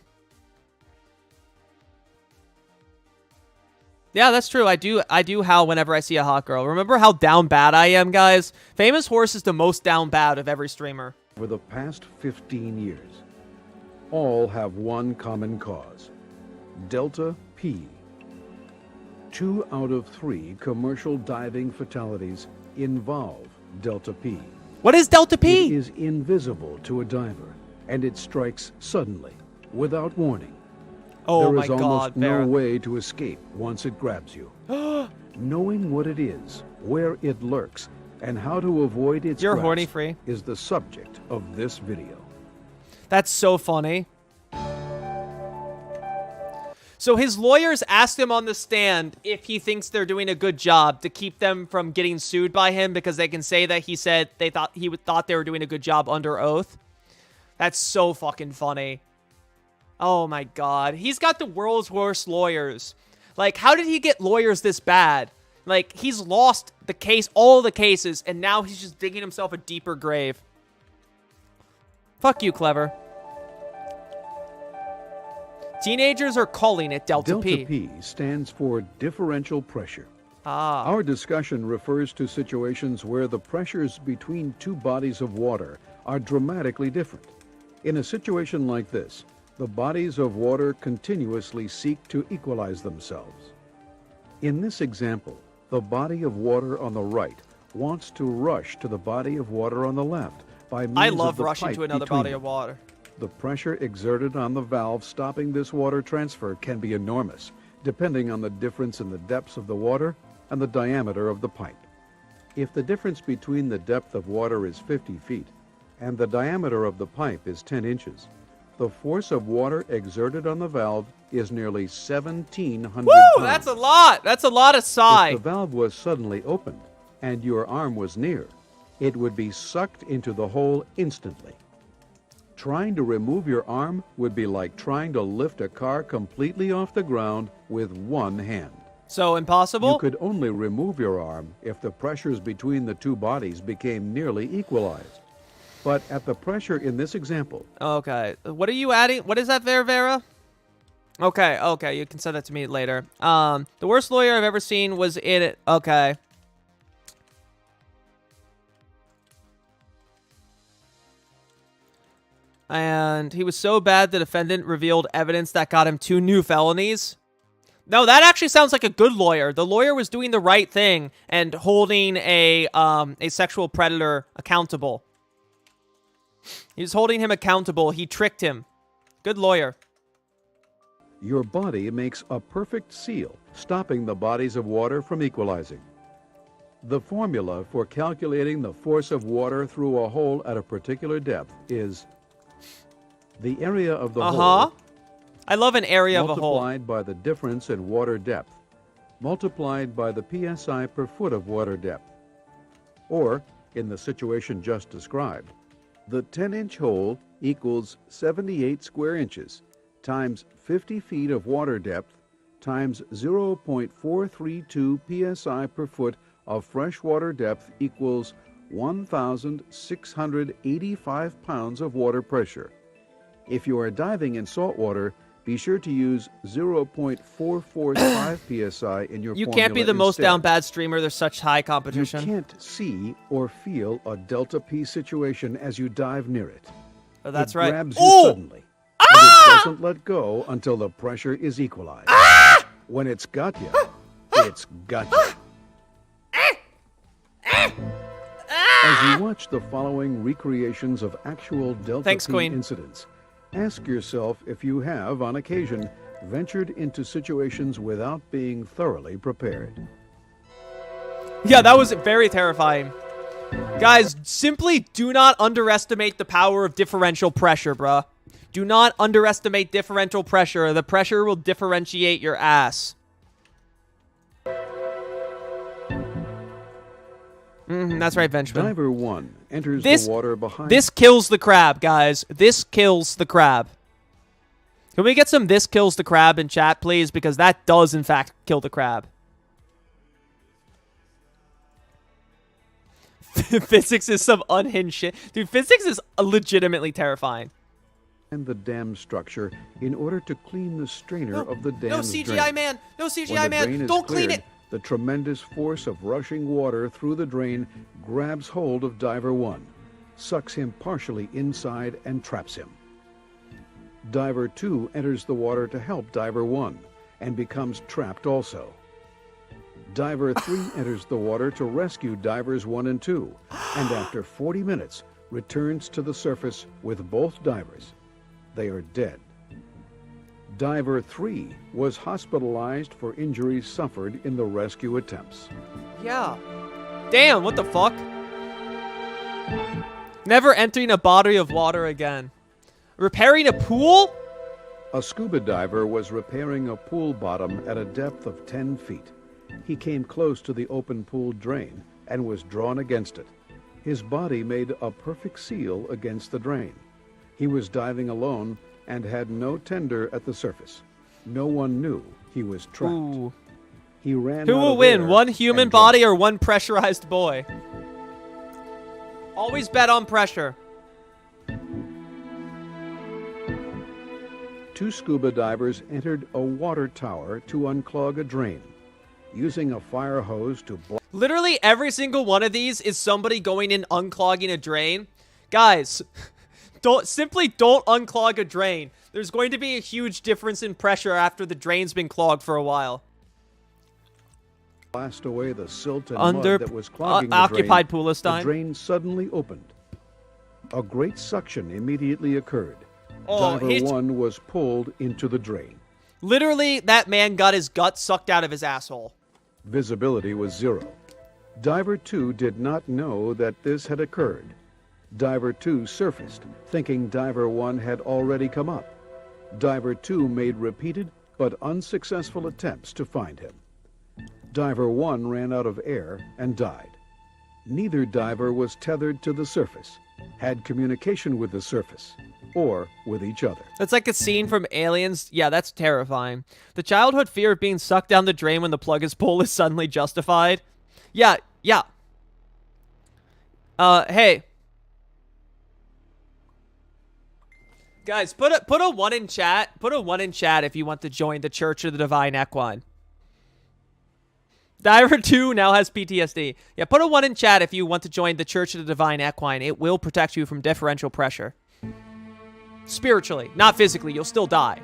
S2: Yeah, that's true. I do howl whenever I see a hot girl. Remember how down bad I am, guys? Famous Horse is the most down bad of every streamer.
S7: For the past 15 years, all have one common cause: Delta P. 2 out of 3 commercial diving fatalities involve Delta P.
S2: What is Delta P?
S7: It is invisible to a diver, and it strikes suddenly, without warning.
S2: Oh
S7: there
S2: my
S7: is
S2: God,
S7: almost no
S2: Vera.
S7: way to escape once it grabs you. Knowing what it is, where it lurks, and how to avoid its
S2: You're
S7: grasp
S2: horny free.
S7: is the subject of this video.
S2: That's so funny. So his lawyers asked him on the stand if he thinks they're doing a good job to keep them from getting sued by him because they can say that he said they thought they were doing a good job under oath. That's so fucking funny. Oh my God. He's got the world's worst lawyers. Like, how did he get lawyers this bad? Like, he's lost the case, all the cases, and now he's just digging himself a deeper grave. Fuck you, Clever. Teenagers are calling it Delta P.
S7: Delta P stands for differential pressure.
S2: Ah.
S7: Our discussion refers to situations where the pressures between two bodies of water are dramatically different. In a situation like this, the bodies of water continuously seek to equalize themselves. In this example, the body of water on the right wants to rush to the body of water on the left by means
S2: I
S7: of
S2: love
S7: the
S2: rushing
S7: pipe
S2: to another
S7: between
S2: body
S7: them.
S2: of water.
S7: The pressure exerted on the valve stopping this water transfer can be enormous, depending on the difference in the depths of the water and the diameter of the pipe. If the difference between the depth of water is 50 feet and the diameter of the pipe is 10 inches, the force of water exerted on the valve is nearly 1,700
S2: Woo!
S7: pounds.
S2: That's a lot. That's a lot of sigh.
S7: If the valve was suddenly opened and your arm was near, it would be sucked into the hole instantly. Trying to remove your arm would be like trying to lift a car completely off the ground with one hand.
S2: So impossible?
S7: You could only remove your arm if the pressures between the two bodies became nearly equalized. But at the pressure in this example...
S2: Okay. What are you adding? What is that there, Vera? Okay, okay. You can send that to me later. The worst lawyer I've ever seen was in it. Okay. And he was so bad the defendant revealed evidence that got him 2 new felonies. No, that actually sounds like a good lawyer. The lawyer was doing the right thing and holding a sexual predator accountable. He was holding him accountable. He tricked him. Good lawyer.
S7: Your body makes a perfect seal, stopping the bodies of water from equalizing. The formula for calculating the force of water through a hole at a particular depth is the area of the hole
S2: I love an area of a hole.
S7: multiplied by the difference in water depth, multiplied by the psi per foot of water depth. Or, in the situation just described, the 10-inch hole equals 78 square inches times 50 feet of water depth times 0.432 psi per foot of freshwater depth equals 1,685 pounds of water pressure. If you are diving in salt water, be sure to use 0.445 psi in your
S2: You
S7: formula
S2: can't be the most
S7: instead.
S2: down bad streamer. There's such high competition.
S7: You can't see or feel a Delta P situation as you dive near it.
S2: Oh, that's
S7: it
S2: right.
S7: grabs you
S2: Ooh!
S7: suddenly, and it doesn't let go until the pressure is equalized. When it's got you, it's got you. As you watch the following recreations of actual Delta P
S2: Queen.
S7: incidents, ask yourself if you have, on occasion, ventured into situations without being thoroughly prepared.
S2: Yeah, that was very terrifying. Guys, simply do not underestimate the power of differential pressure, bruh. Do not underestimate differential pressure. The pressure will differentiate your ass. That's right, Benjamin.
S7: Diver 1 enters
S2: This-
S7: the water behind...
S2: This kills the crab, guys. This kills the crab. Can we get some "this kills the crab" in chat, please? Because that does, in fact, kill the crab. Physics is some unhinged shit. Dude, physics is legitimately terrifying.
S7: and the dam structure in order to clean the strainer of the dam's
S2: No CGI
S7: drain.
S2: man! No
S7: When
S2: CGI
S7: the
S2: man!
S7: drain is
S2: Don't clean
S7: cleared,
S2: it!
S7: The tremendous force of rushing water through the drain grabs hold of Diver 1, sucks him partially inside, and traps him. Diver 2 enters the water to help Diver 1 and becomes trapped also. Diver 3 enters the water to rescue Divers 1 and 2, and after 40 minutes returns to the surface with both divers. They are dead. Diver 3 was hospitalized for injuries suffered in the rescue attempts.
S2: Yeah. Damn, what the fuck? Never entering a body of water again. Repairing a pool?
S7: A scuba diver was repairing a pool bottom at a depth of 10 feet. He came close to the open pool drain and was drawn against it. His body made a perfect seal against the drain. He was diving alone and had no tender at the surface. No one knew he was trapped.
S2: Ooh.
S7: He ran
S2: Who
S7: out
S2: will
S7: of
S2: win,
S7: air
S2: one human
S7: and
S2: body or one pressurized boy? Always bet on pressure.
S7: Two scuba divers entered a water tower to unclog a drain. Using a fire hose to block...
S2: Literally every single one of these is somebody going in unclogging a drain. Guys, don't unclog a drain. There's going to be a huge difference in pressure after the drain's been clogged for a while.
S7: Blast away the silt and
S2: Under
S7: mud that was clogging the
S2: occupied
S7: drain.
S2: Palestine.
S7: The drain suddenly opened. A great suction immediately occurred.
S2: Oh,
S7: Diver 1 was pulled into the drain.
S2: Literally, that man got his gut sucked out of his asshole.
S7: Visibility was 0. Diver 2 did not know that this had occurred. Diver 2 surfaced, thinking Diver 1 had already come up. Diver 2 made repeated but unsuccessful attempts to find him. Diver 1 ran out of air and died. Neither diver was tethered to the surface, had communication with the surface, or with each other.
S2: That's like a scene from Aliens. Yeah, that's terrifying. The childhood fear of being sucked down the drain when the plug is pulled is suddenly justified. Yeah. Hey. Guys, put a 1 in chat. Put a 1 in chat if you want to join the Church of the Divine Equine. Diver 2 now has PTSD. Yeah, put a 1 in chat if you want to join the Church of the Divine Equine. It will protect you from differential pressure. Spiritually, not physically. You'll still die.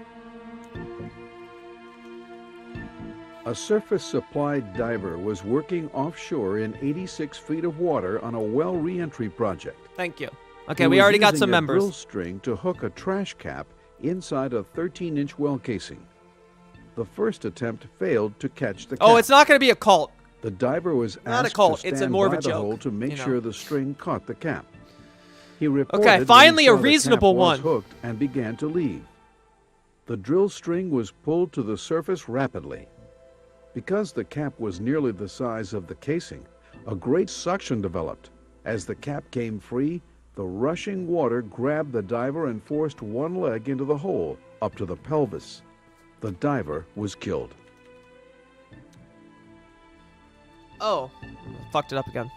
S7: A surface-supplied diver was working offshore in 86 feet of water on a well re-entry project.
S2: Thank you. Okay, we already got some members.
S7: He was using a drill string to hook a trash cap inside a 13-inch well casing. The first attempt failed to catch the cap.
S2: Oh, it's not going to be a cult.
S7: The diver was
S2: not
S7: asked
S2: a cult.
S7: to
S2: It's
S7: stand
S2: more of
S7: by
S2: a
S7: the
S2: joke,
S7: hole to make
S2: you know.
S7: sure the string caught the cap. He reported
S2: Okay,
S7: when
S2: finally
S7: he
S2: a
S7: saw the
S2: reasonable
S7: cap was
S2: one.
S7: hooked and began to leave. The drill string was pulled to the surface rapidly. Because the cap was nearly the size of the casing, a great suction developed. As the cap came free, the rushing water grabbed the diver and forced one leg into the hole, up to the pelvis. The diver was killed.
S2: Oh, fucked it up again.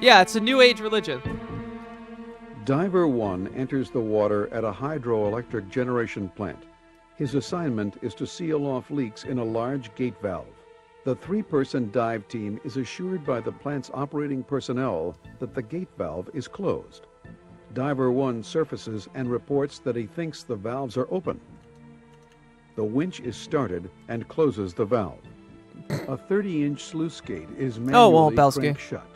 S2: Yeah, it's a new age religion.
S7: Diver 1 enters the water at a hydroelectric generation plant. His assignment is to seal off leaks in a large gate valve. The 3-person dive team is assured by the plant's operating personnel that the gate valve is closed. Diver 1 surfaces and reports that he thinks the valves are open. The winch is started and closes the valve. A 30-inch sluice gate is manually cranked shut.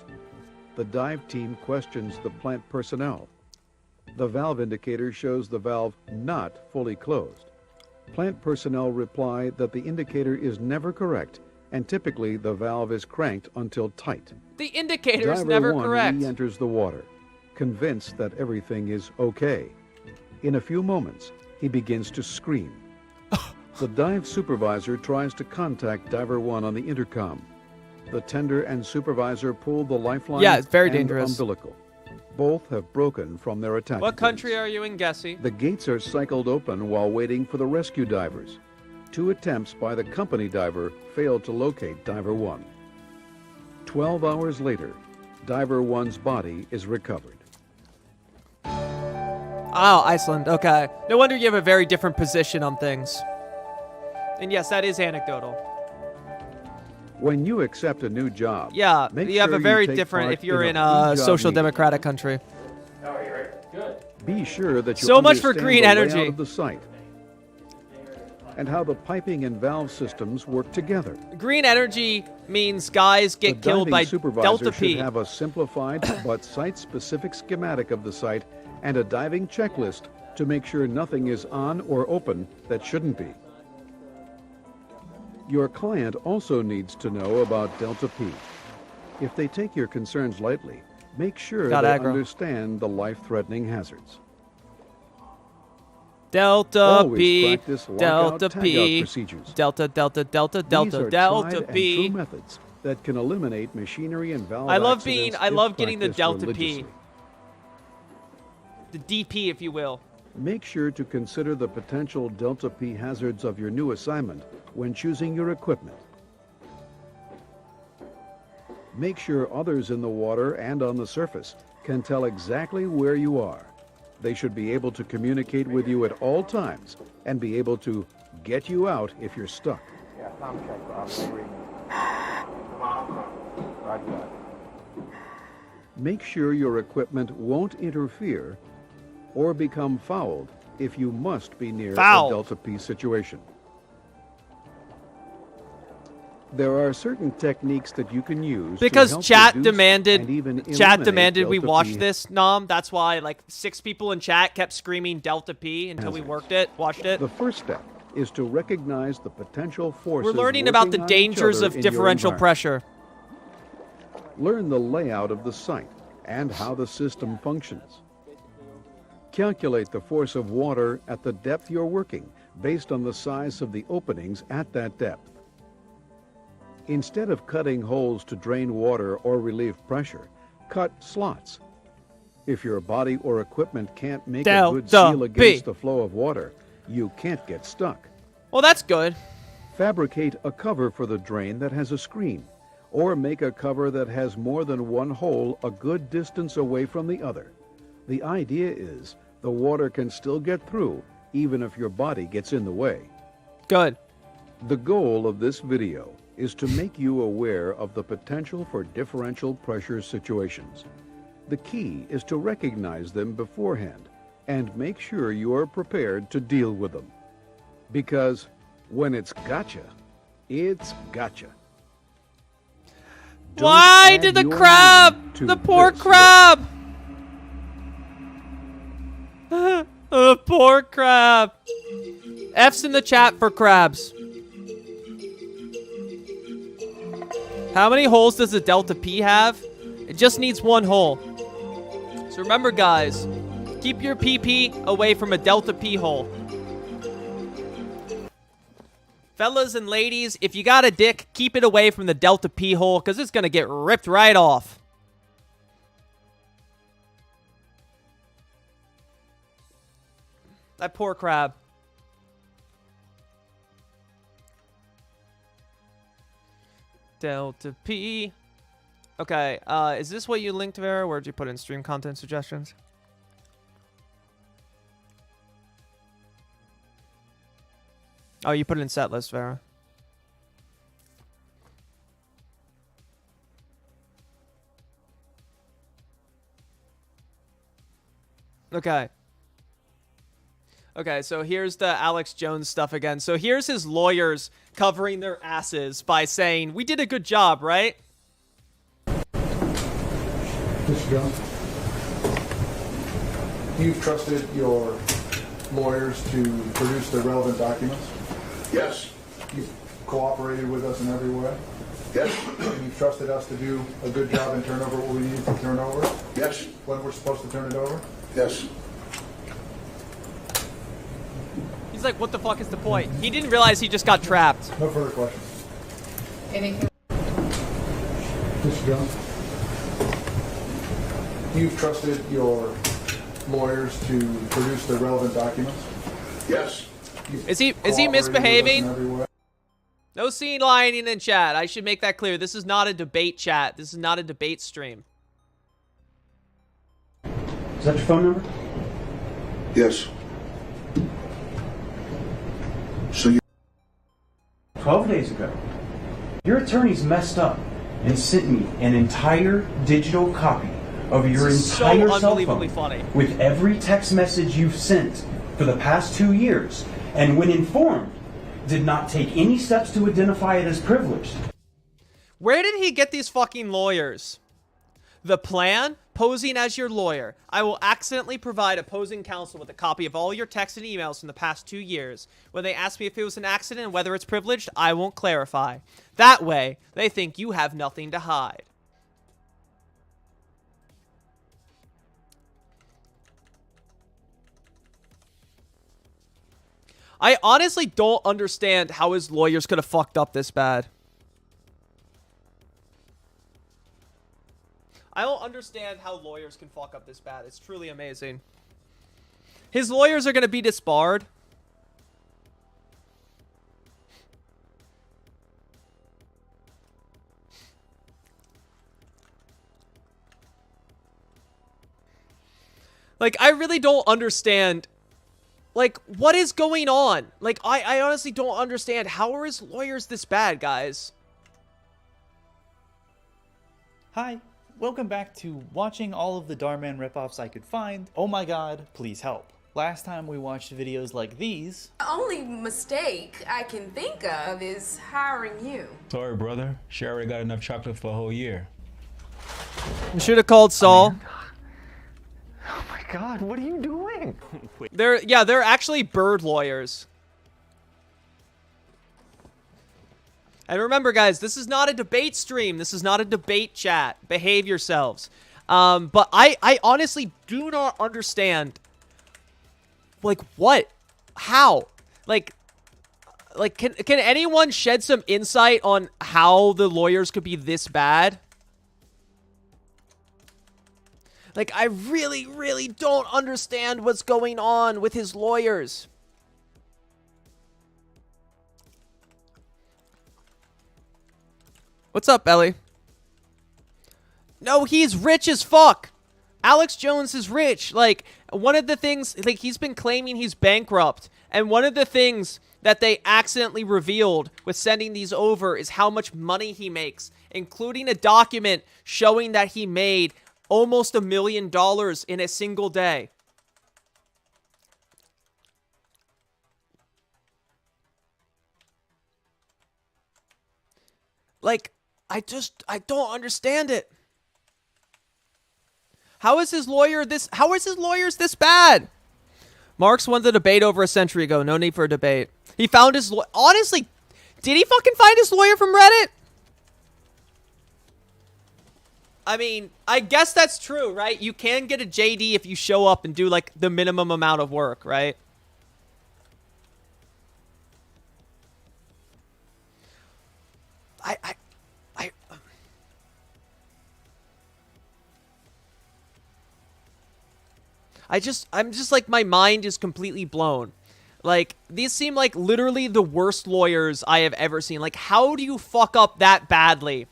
S7: The dive team questions the plant personnel. The valve indicator shows the valve not fully closed. Plant personnel reply that the indicator is never correct, and typically the valve is cranked until tight.
S2: The indicator is
S7: Diver
S2: never
S7: 1
S2: correct.
S7: re-enters the water, convinced that everything is okay. In a few moments, he begins to scream. The dive supervisor tries to contact Diver 1 on the intercom. The tender and supervisor pull the lifeline
S2: Yeah, it's very
S7: and
S2: dangerous.
S7: umbilical. Both have broken from their attachment.
S2: What country are you in, Gessie?
S7: The gates are cycled open while waiting for the rescue divers. 2 attempts by the company diver failed to locate Diver 1. 12 hours later, Diver 1's body is recovered.
S2: Oh, Iceland. Okay. No wonder you have a very different position on things. And yes, that is anecdotal.
S7: When you accept a new job,
S2: yeah, you have a very
S7: take
S2: different
S7: part
S2: if you're in
S7: a
S2: a social
S7: meeting.
S2: democratic country.
S7: Be sure that you
S2: So much for
S7: understand
S2: green
S7: the
S2: energy.
S7: layout of the site and how the piping and valve systems work together.
S2: Green energy means guys get
S7: The
S2: killed
S7: diving
S2: by
S7: supervisor
S2: Delta
S7: should
S2: P.
S7: have a simplified but site-specific schematic of the site and a diving checklist to make sure nothing is on or open that shouldn't be. Your client also needs to know about Delta P. If they take your concerns lightly, make sure
S2: Got
S7: they
S2: aggro.
S7: understand the life-threatening hazards.
S2: Delta
S7: Always
S2: P,
S7: practice lockout,
S2: Delta
S7: tagout
S2: P,
S7: procedures.
S2: Delta, Delta, Delta,
S7: These
S2: Delta,
S7: are
S2: Delta
S7: tried and
S2: P.
S7: true methods that can eliminate machinery and valve
S2: I love
S7: accidents
S2: I
S7: if
S2: love getting the
S7: practiced
S2: Delta
S7: religiously.
S2: P. The DP, if you will.
S7: Make sure to consider the potential Delta P hazards of your new assignment when choosing your equipment. Make sure others in the water and on the surface can tell exactly where you are. They should be able to communicate with you at all times and be able to get you out if you're stuck.
S4: Yeah, Tom check. Roger that.
S7: Make sure your equipment won't interfere or become fouled if you must be near
S2: Foul.
S7: a Delta P situation. There are certain techniques that you can use
S2: Because
S7: to help
S2: chat
S7: reduce and
S2: demanded
S7: even
S2: chat
S7: eliminate
S2: demanded we
S7: Delta
S2: watch
S7: P
S2: this, Nom. That's why like 6 people in chat kept screaming Delta P until we watched it.
S7: The first step is to recognize the potential forces.
S2: We're learning about the
S7: working on each
S2: dangers
S7: other
S2: of
S7: in your
S2: differential
S7: environment.
S2: pressure.
S7: Learn the layout of the site and how the system functions. Calculate the force of water at the depth you're working based on the size of the openings at that depth. Instead of cutting holes to drain water or relieve pressure, cut slots. If your body or equipment can't make a good seal against the flow of water, you can't get stuck.
S2: Well, that's good.
S7: Fabricate a cover for the drain that has a screen, or make a cover that has more than one hole a good distance away from the other. The idea is the water can still get through even if your body gets in the way.
S2: Good.
S7: The goal of this video is to make you aware of the potential for differential pressure situations. The key is to recognize them beforehand and make sure you are prepared to deal with them. Because when it's gotcha, it's gotcha. Don't
S2: Why
S7: add
S2: did the
S7: your
S2: crab?
S7: name to
S2: The poor
S7: this
S2: crab. The poor crab. F's in the chat for crabs. How many holes does the Delta P have? It just needs one hole. So remember, guys, keep your PP away from a Delta P hole. Fellas and ladies, if you got a dick, keep it away from the Delta P hole because it's going to get ripped right off. That poor crab. Delta P. Okay, is this what you linked, Vera? Where'd you put in stream content suggestions? Oh, you put it in set list, Vera. Okay. Okay, so here's the Alex Jones stuff again. So here's his lawyers covering their asses by saying, we did a good job, right?
S8: Mr. Jones, you've trusted your lawyers to produce the relevant documents?
S23: Yes.
S8: You've cooperated with us in every way?
S23: Yes.
S8: And you've trusted us to do a good job and turn over what we need to turn over?
S23: Yes.
S8: When we're supposed to turn it over?
S23: Yes.
S2: He's like, what the fuck is the point? He didn't realize he just got trapped.
S8: No further questions.
S23: Anything?
S8: Mr. Jones, you've trusted your lawyers to produce the relevant documents?
S23: Yes.
S2: Is he misbehaving? No scene lining in chat. I should make that clear. This is not a debate chat. This is not a debate stream.
S24: Is that your phone number?
S23: Yes. So you
S9: 12 days ago, your attorneys messed up and sent me an entire digital copy of your entire cell phone with every text message you've sent for the past 2 years, and when informed, did not take any steps to identify it as privileged.
S2: Where did he get these fucking lawyers? The plan? Posing as your lawyer. I will accidentally provide opposing counsel with a copy of all your texts and emails from the past 2 years. When they ask me if it was an accident and whether it's privileged, I won't clarify. That way, they think you have nothing to hide. I honestly don't understand how his lawyers could have fucked up this bad. I don't understand how lawyers can fuck up this bad. It's truly amazing. His lawyers are going to be disbarred. Like, I really don't understand. Like, what is going on? Like, I honestly don't understand. How are his lawyers this bad, guys?
S13: Hi. Welcome back to watching all of the Dhar Mann ripoffs I could find. Oh my god, please help. Last time we watched videos like these.
S15: The only mistake I can think of is hiring you.
S24: Sorry, brother. She already got enough chocolate for a whole year.
S2: We should have called Saul.
S25: Oh my god, what are you doing?
S2: They're actually bird lawyers. And remember, guys, this is not a debate stream. This is not a debate chat. Behave yourselves. But I honestly do not understand. Like, what? How? Like can anyone shed some insight on how the lawyers could be this bad? Like, I really, really don't understand what's going on with his lawyers. What's up, Ellie? No, he's rich as fuck. Alex Jones is rich. Like, one of the things, like, he's been claiming he's bankrupt. And one of the things that they accidentally revealed with sending these over is how much money he makes, including a document showing that he made almost $1 million in a single day. Like, I don't understand it. How is his lawyers this bad? Marx won the debate over a century ago. No need for a debate. He found his honestly, did he fucking find his lawyer from Reddit? I mean, I guess that's true, right? You can get a JD if you show up and do, like, the minimum amount of work, right? I'm just like, my mind is completely blown. Like, these seem like literally the worst lawyers I have ever seen. Like, how do you fuck up that badly?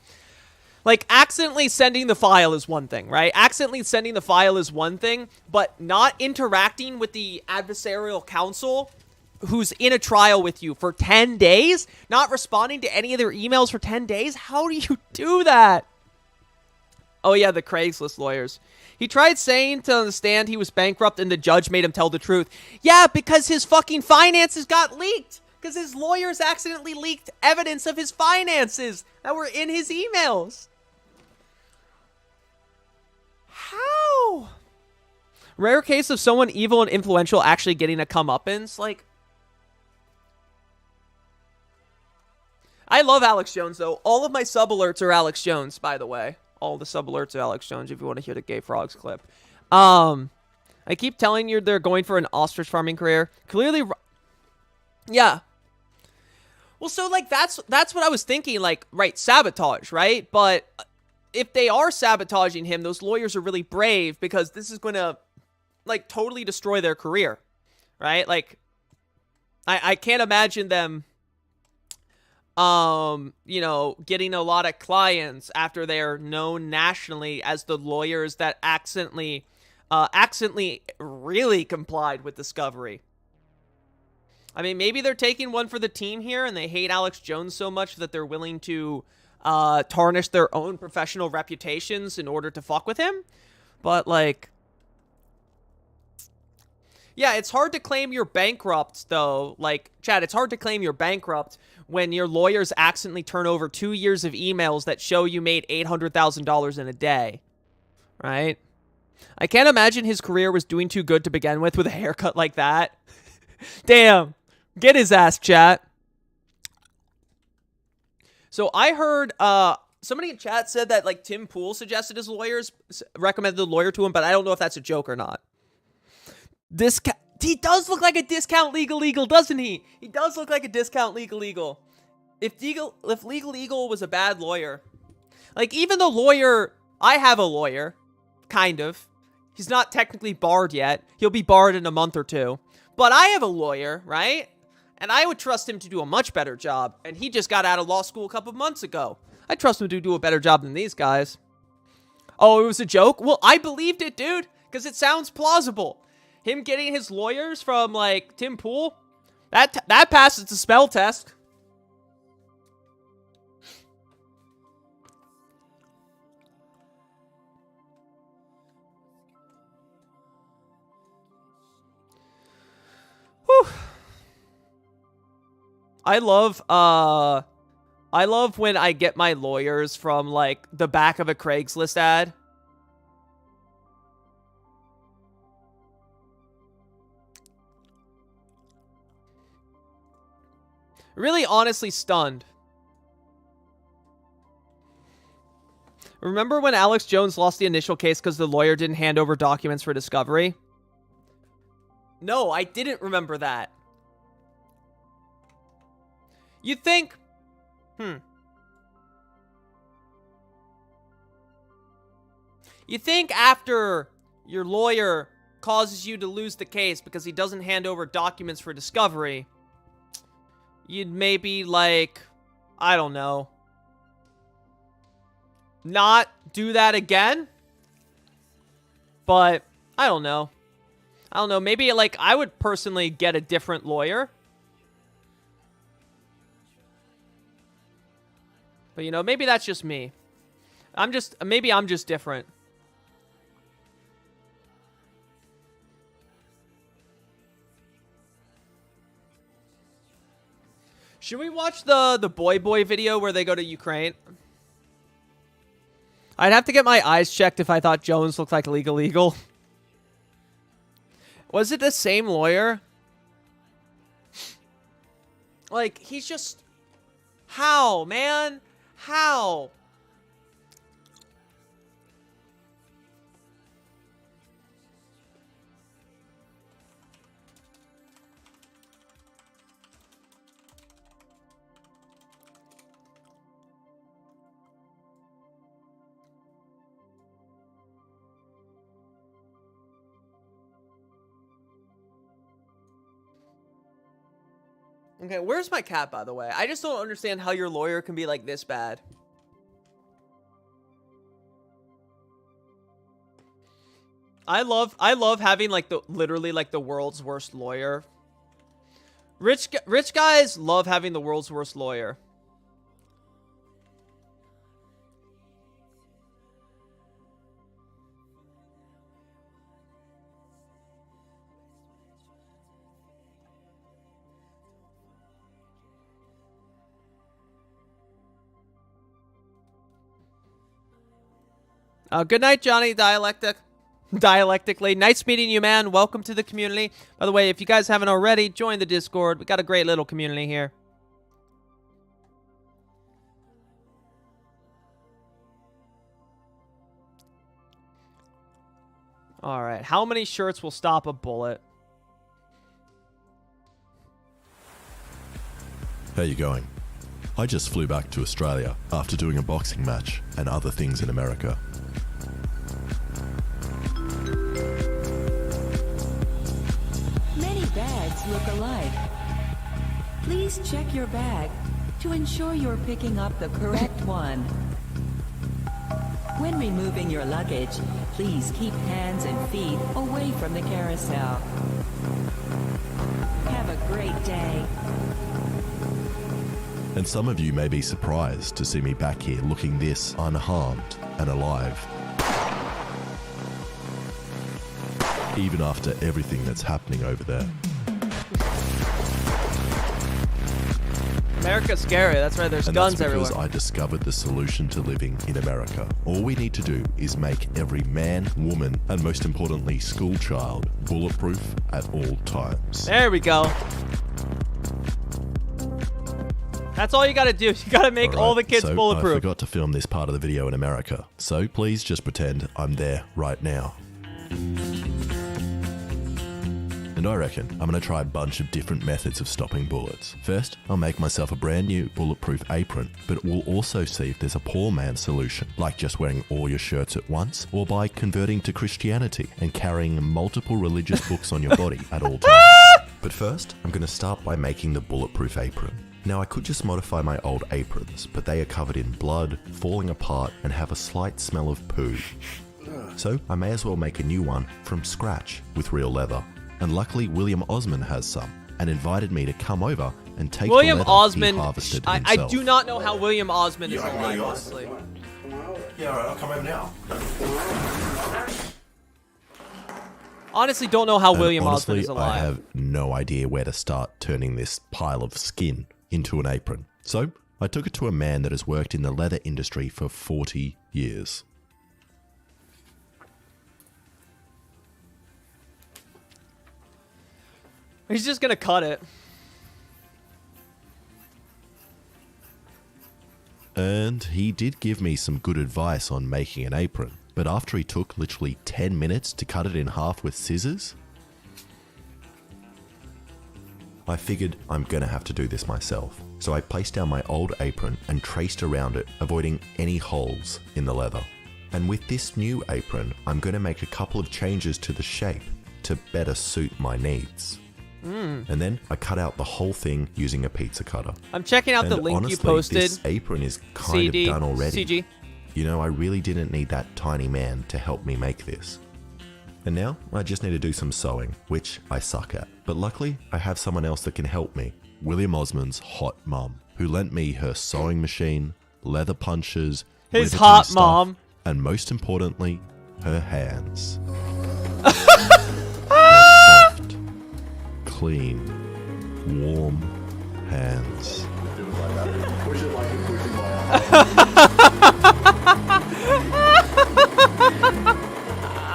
S2: Like, accidentally sending the file is one thing, right? Accidentally sending the file is one thing, but not interacting with the adversarial counsel who's in a trial with you for 10 days? Not responding to any of their emails for 10 days? How do you do that? Oh, yeah, the Craigslist lawyers. He tried saying to understand he was bankrupt and the judge made him tell the truth. Yeah, because his fucking finances got leaked. Because his lawyers accidentally leaked evidence of his finances that were in his emails. How? Rare case of someone evil and influential actually getting a comeuppance. Like, I love Alex Jones, though. All of my sub alerts are Alex Jones, by the way. All the sub alerts are Alex Jones, if you want to hear the Gay Frogs clip. I keep telling you they're going for an ostrich farming career. Clearly, yeah. Well, so, like, that's what I was thinking, like, right, sabotage, right? But if they are sabotaging him, those lawyers are really brave because this is going to, like, totally destroy their career, right? Like, I can't imagine them, you know, getting a lot of clients after they are known nationally as the lawyers that accidentally really complied with Discovery. I mean, maybe they're taking one for the team here, and they hate Alex Jones so much that they're willing to tarnish their own professional reputations in order to fuck with him. But, like, yeah, it's hard to claim you're bankrupt, though. Like, Chad, it's hard to claim you're bankrupt when your lawyers accidentally turn over 2 years of emails that show you made $800,000 in a day. Right? I can't imagine his career was doing too good to begin with a haircut like that. Damn. Get his ass, chat. So I heard somebody in chat said that, like, Tim Pool suggested his lawyers, recommended the lawyer to him, but I don't know if that's a joke or not. He does look like a discount Legal, doesn't he? He does look like a discount Legal. If Legal was a bad lawyer, like, even the lawyer, I have a lawyer, kind of. He's not technically barred yet. He'll be barred in a month or two. But I have a lawyer, right? And I would trust him to do a much better job. And he just got out of law school a couple months ago. I trust him to do a better job than these guys. Oh, it was a joke? Well, I believed it, dude, because it sounds plausible. Him getting his lawyers from, like, Tim Pool, that passes the spell test. Whew. I love when I get my lawyers from, like, the back of a Craigslist ad. Really honestly stunned. Remember when Alex Jones lost the initial case because the lawyer didn't hand over documents for Discovery? No, I didn't remember that. You'd think... You think after your lawyer causes you to lose the case because he doesn't hand over documents for Discovery, you'd maybe, like, I don't know, not do that again? But, I don't know. Maybe, like, I would personally get a different lawyer. But, you know, maybe that's just me. Maybe I'm just different. Should we watch the Boy video where they go to Ukraine? I'd have to get my eyes checked if I thought Jones looked like Legal. Was it the same lawyer? Like, he's just... How, man? How? Okay, where's my cat, by the way? I just don't understand how your lawyer can be, like, this bad. I love having, like, literally the world's worst lawyer. Rich guys love having the world's worst lawyer. Good night, Johnny Dialectically. Nice meeting you, man. Welcome to the community. By the way, if you guys haven't already, join the Discord. We got a great little community here. All right. How many shirts will stop a bullet?
S5: How you going? I just flew back to Australia after doing a boxing match and other things in America.
S11: Many bags look alike. Please check your bag to ensure you're picking up the correct one. When removing your luggage, Please keep hands and feet away from the carousel. Have a great day.
S5: And some of you may be surprised to see me back here looking this unharmed and alive. Even after everything that's happening over there.
S2: America's scary. That's right. There's
S5: And
S2: guns
S5: that's because
S2: everywhere.
S5: I discovered the solution to living in America. All we need to do is make every man, woman, and most importantly, school child bulletproof at all times.
S2: There we go. That's all you gotta do. You gotta make all the kids
S5: so
S2: bulletproof.
S5: I forgot to film this part of the video in America, so please just pretend I'm there right now. And I reckon I'm going to try a bunch of different methods of stopping bullets. First, I'll make myself a brand new bulletproof apron, but we'll also see if there's a poor man's solution, like just wearing all your shirts at once, or by converting to Christianity and carrying multiple religious books on your body at all times. But first, I'm going to start by making the bulletproof apron. Now, I could just modify my old aprons, but they are covered in blood, falling apart, and have a slight smell of poo. So I may as well make a new one from scratch with real leather. And luckily, William Osmond has some, and invited me to come over and take
S2: William
S5: the leather
S2: Osmond.
S5: he harvested
S2: I
S5: himself.
S2: do not know how William Osmond is
S5: Yeah, I can
S2: alive,
S5: really
S2: honestly.
S5: Yeah, alright, I'll come over now.
S2: Honestly, don't know how
S5: And
S2: William
S5: honestly,
S2: Osmond is alive.
S5: I have no idea where to start turning this pile of skin into an apron. So I took it to a man that has worked in the leather industry for 40 years.
S2: He's just gonna cut it.
S5: And he did give me some good advice on making an apron. But after he took literally 10 minutes to cut it in half with scissors, I figured I'm gonna have to do this myself. So I placed down my old apron and traced around it, avoiding any holes in the leather. And with this new apron, I'm gonna make a couple of changes to the shape to better suit my needs. And then I cut out the whole thing using a pizza cutter.
S2: I'm checking out the
S5: And
S2: link you
S5: honestly,
S2: posted.
S5: This apron is kind
S2: CD,
S5: of done already.
S2: CG.
S5: You know, I really didn't need that tiny man to help me make this. And now I just need to do some sewing, which I suck at. But luckily, I have someone else that can help me. William Osmond's hot mum, who lent me her sewing machine, leather punches,
S2: His
S5: riveting
S2: hot
S5: stuff,
S2: mom.
S5: and most importantly, her hands. Soft, clean, warm hands.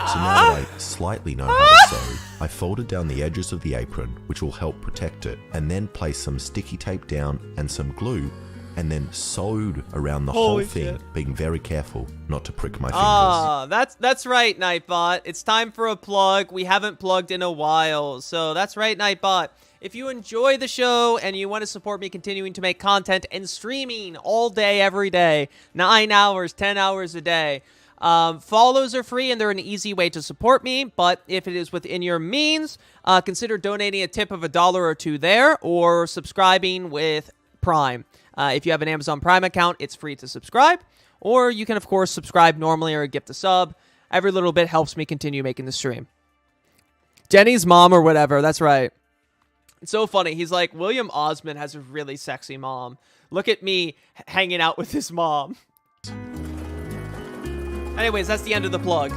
S5: So now that I slightly know how to sew, I folded down the edges of the apron, which will help protect it, and then placed some sticky tape down and some glue, and then sewed around the whole
S2: Holy
S5: thing,
S2: shit.
S5: being very careful not to prick my fingers.
S2: Ah, that's right, Nightbot. It's time for a plug. We haven't plugged in a while, so that's right, Nightbot. If you enjoy the show and you want to support me continuing to make content and streaming all day, every day, 9 hours, 10 hours a day, follows are free and they're an easy way to support me. But if it is within your means, consider donating a tip of $1 or $2 there, or subscribing with Prime. If you have an Amazon Prime account, it's free to subscribe. Or you can, of course, subscribe normally or gift a sub. Every little bit helps me continue making the stream. Jenny's mom or whatever, that's right. It's so funny. He's like, William Osmond has a really sexy mom. Look at me hanging out with his mom. Anyways, that's the end of the plug.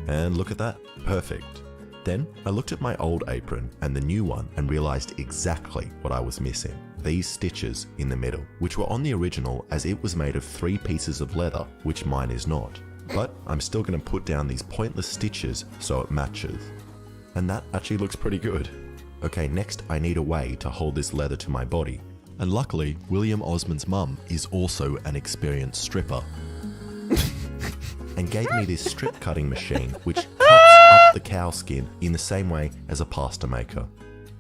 S5: And look at that. Perfect. Then I looked at my old apron and the new one and realized exactly what I was missing. These stitches in the middle, which were on the original as it was made of 3 pieces of leather, which mine is not. But I'm still going to put down these pointless stitches so it matches. And that actually looks pretty good. Okay, next I need a way to hold this leather to my body. And luckily, William Osmond's mum is also an experienced stripper. And gave me this strip cutting machine which cuts up the cow skin in the same way as a pasta maker.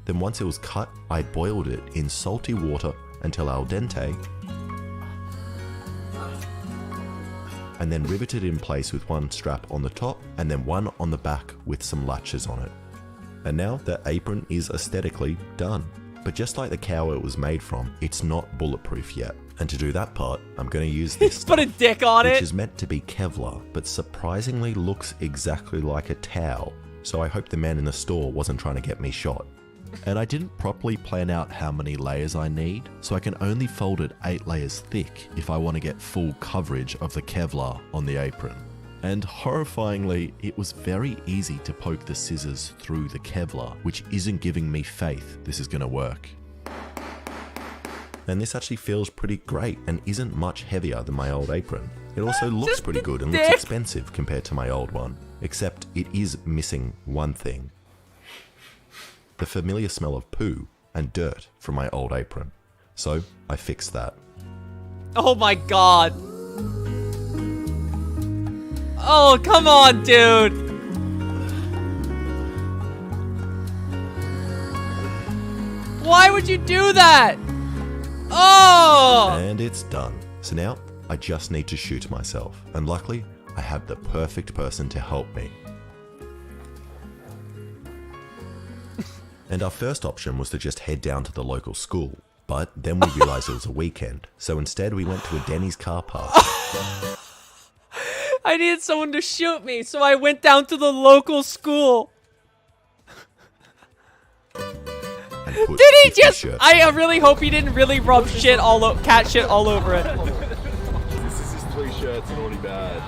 S5: Then once it was cut, I boiled it in salty water until al dente, and then riveted in place with one strap on the top and then one on the back with some latches on it. And now the apron is aesthetically done. But just like the cow it was made from, it's not bulletproof yet. And to do that part, I'm going to use this
S2: Put a dick on
S5: which
S2: it.
S5: is meant to be Kevlar, but surprisingly looks exactly like a towel. So I hope the man in the store wasn't trying to get me shot. And I didn't properly plan out how many layers I need, so I can only fold it 8 layers thick if I want to get full coverage of the Kevlar on the apron. And horrifyingly, it was very easy to poke the scissors through the Kevlar, which isn't giving me faith this is going to work. And this actually feels pretty great and isn't much heavier than my old apron. It also looks pretty good and looks expensive compared to my old one, except it is missing one thing. The familiar smell of poo and dirt from my old apron. So I fixed that.
S2: Oh my god. Oh, come on, dude. Why would you do that? Oh!
S5: And it's done. So now I just need to shoot myself. And luckily, I have the perfect person to help me. And our first option was to just head down to the local school. But then we realized it was a weekend. So instead we went to a Denny's car park.
S2: I needed someone to shoot me, so I went down to the local school. Did he just? I really hope he didn't really rub shit all cat shit all over it.
S12: This is just 3 shirts and already bad.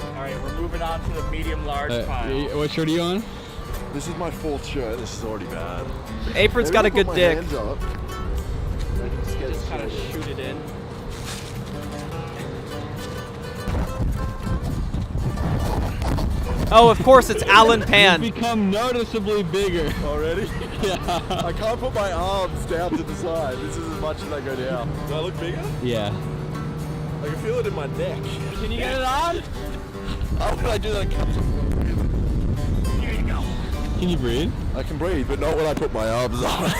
S14: Alright, we're moving on to the medium-large pile.
S12: What shirt are you on? This is my 4th shirt. This is already bad.
S2: Apron's got a good dick.
S14: Just kind of shoot it in.
S2: Oh, of course, it's Alan Pan.
S12: You've become noticeably bigger. Already? Yeah. I can't put my arms down to the side. This is as much as I go down. Do I look bigger?
S24: Yeah.
S12: I can feel it in my neck.
S14: Can you get it on?
S12: How can I do that?
S14: Here you go.
S24: Can you breathe?
S12: I can breathe, but not when I put my arms on.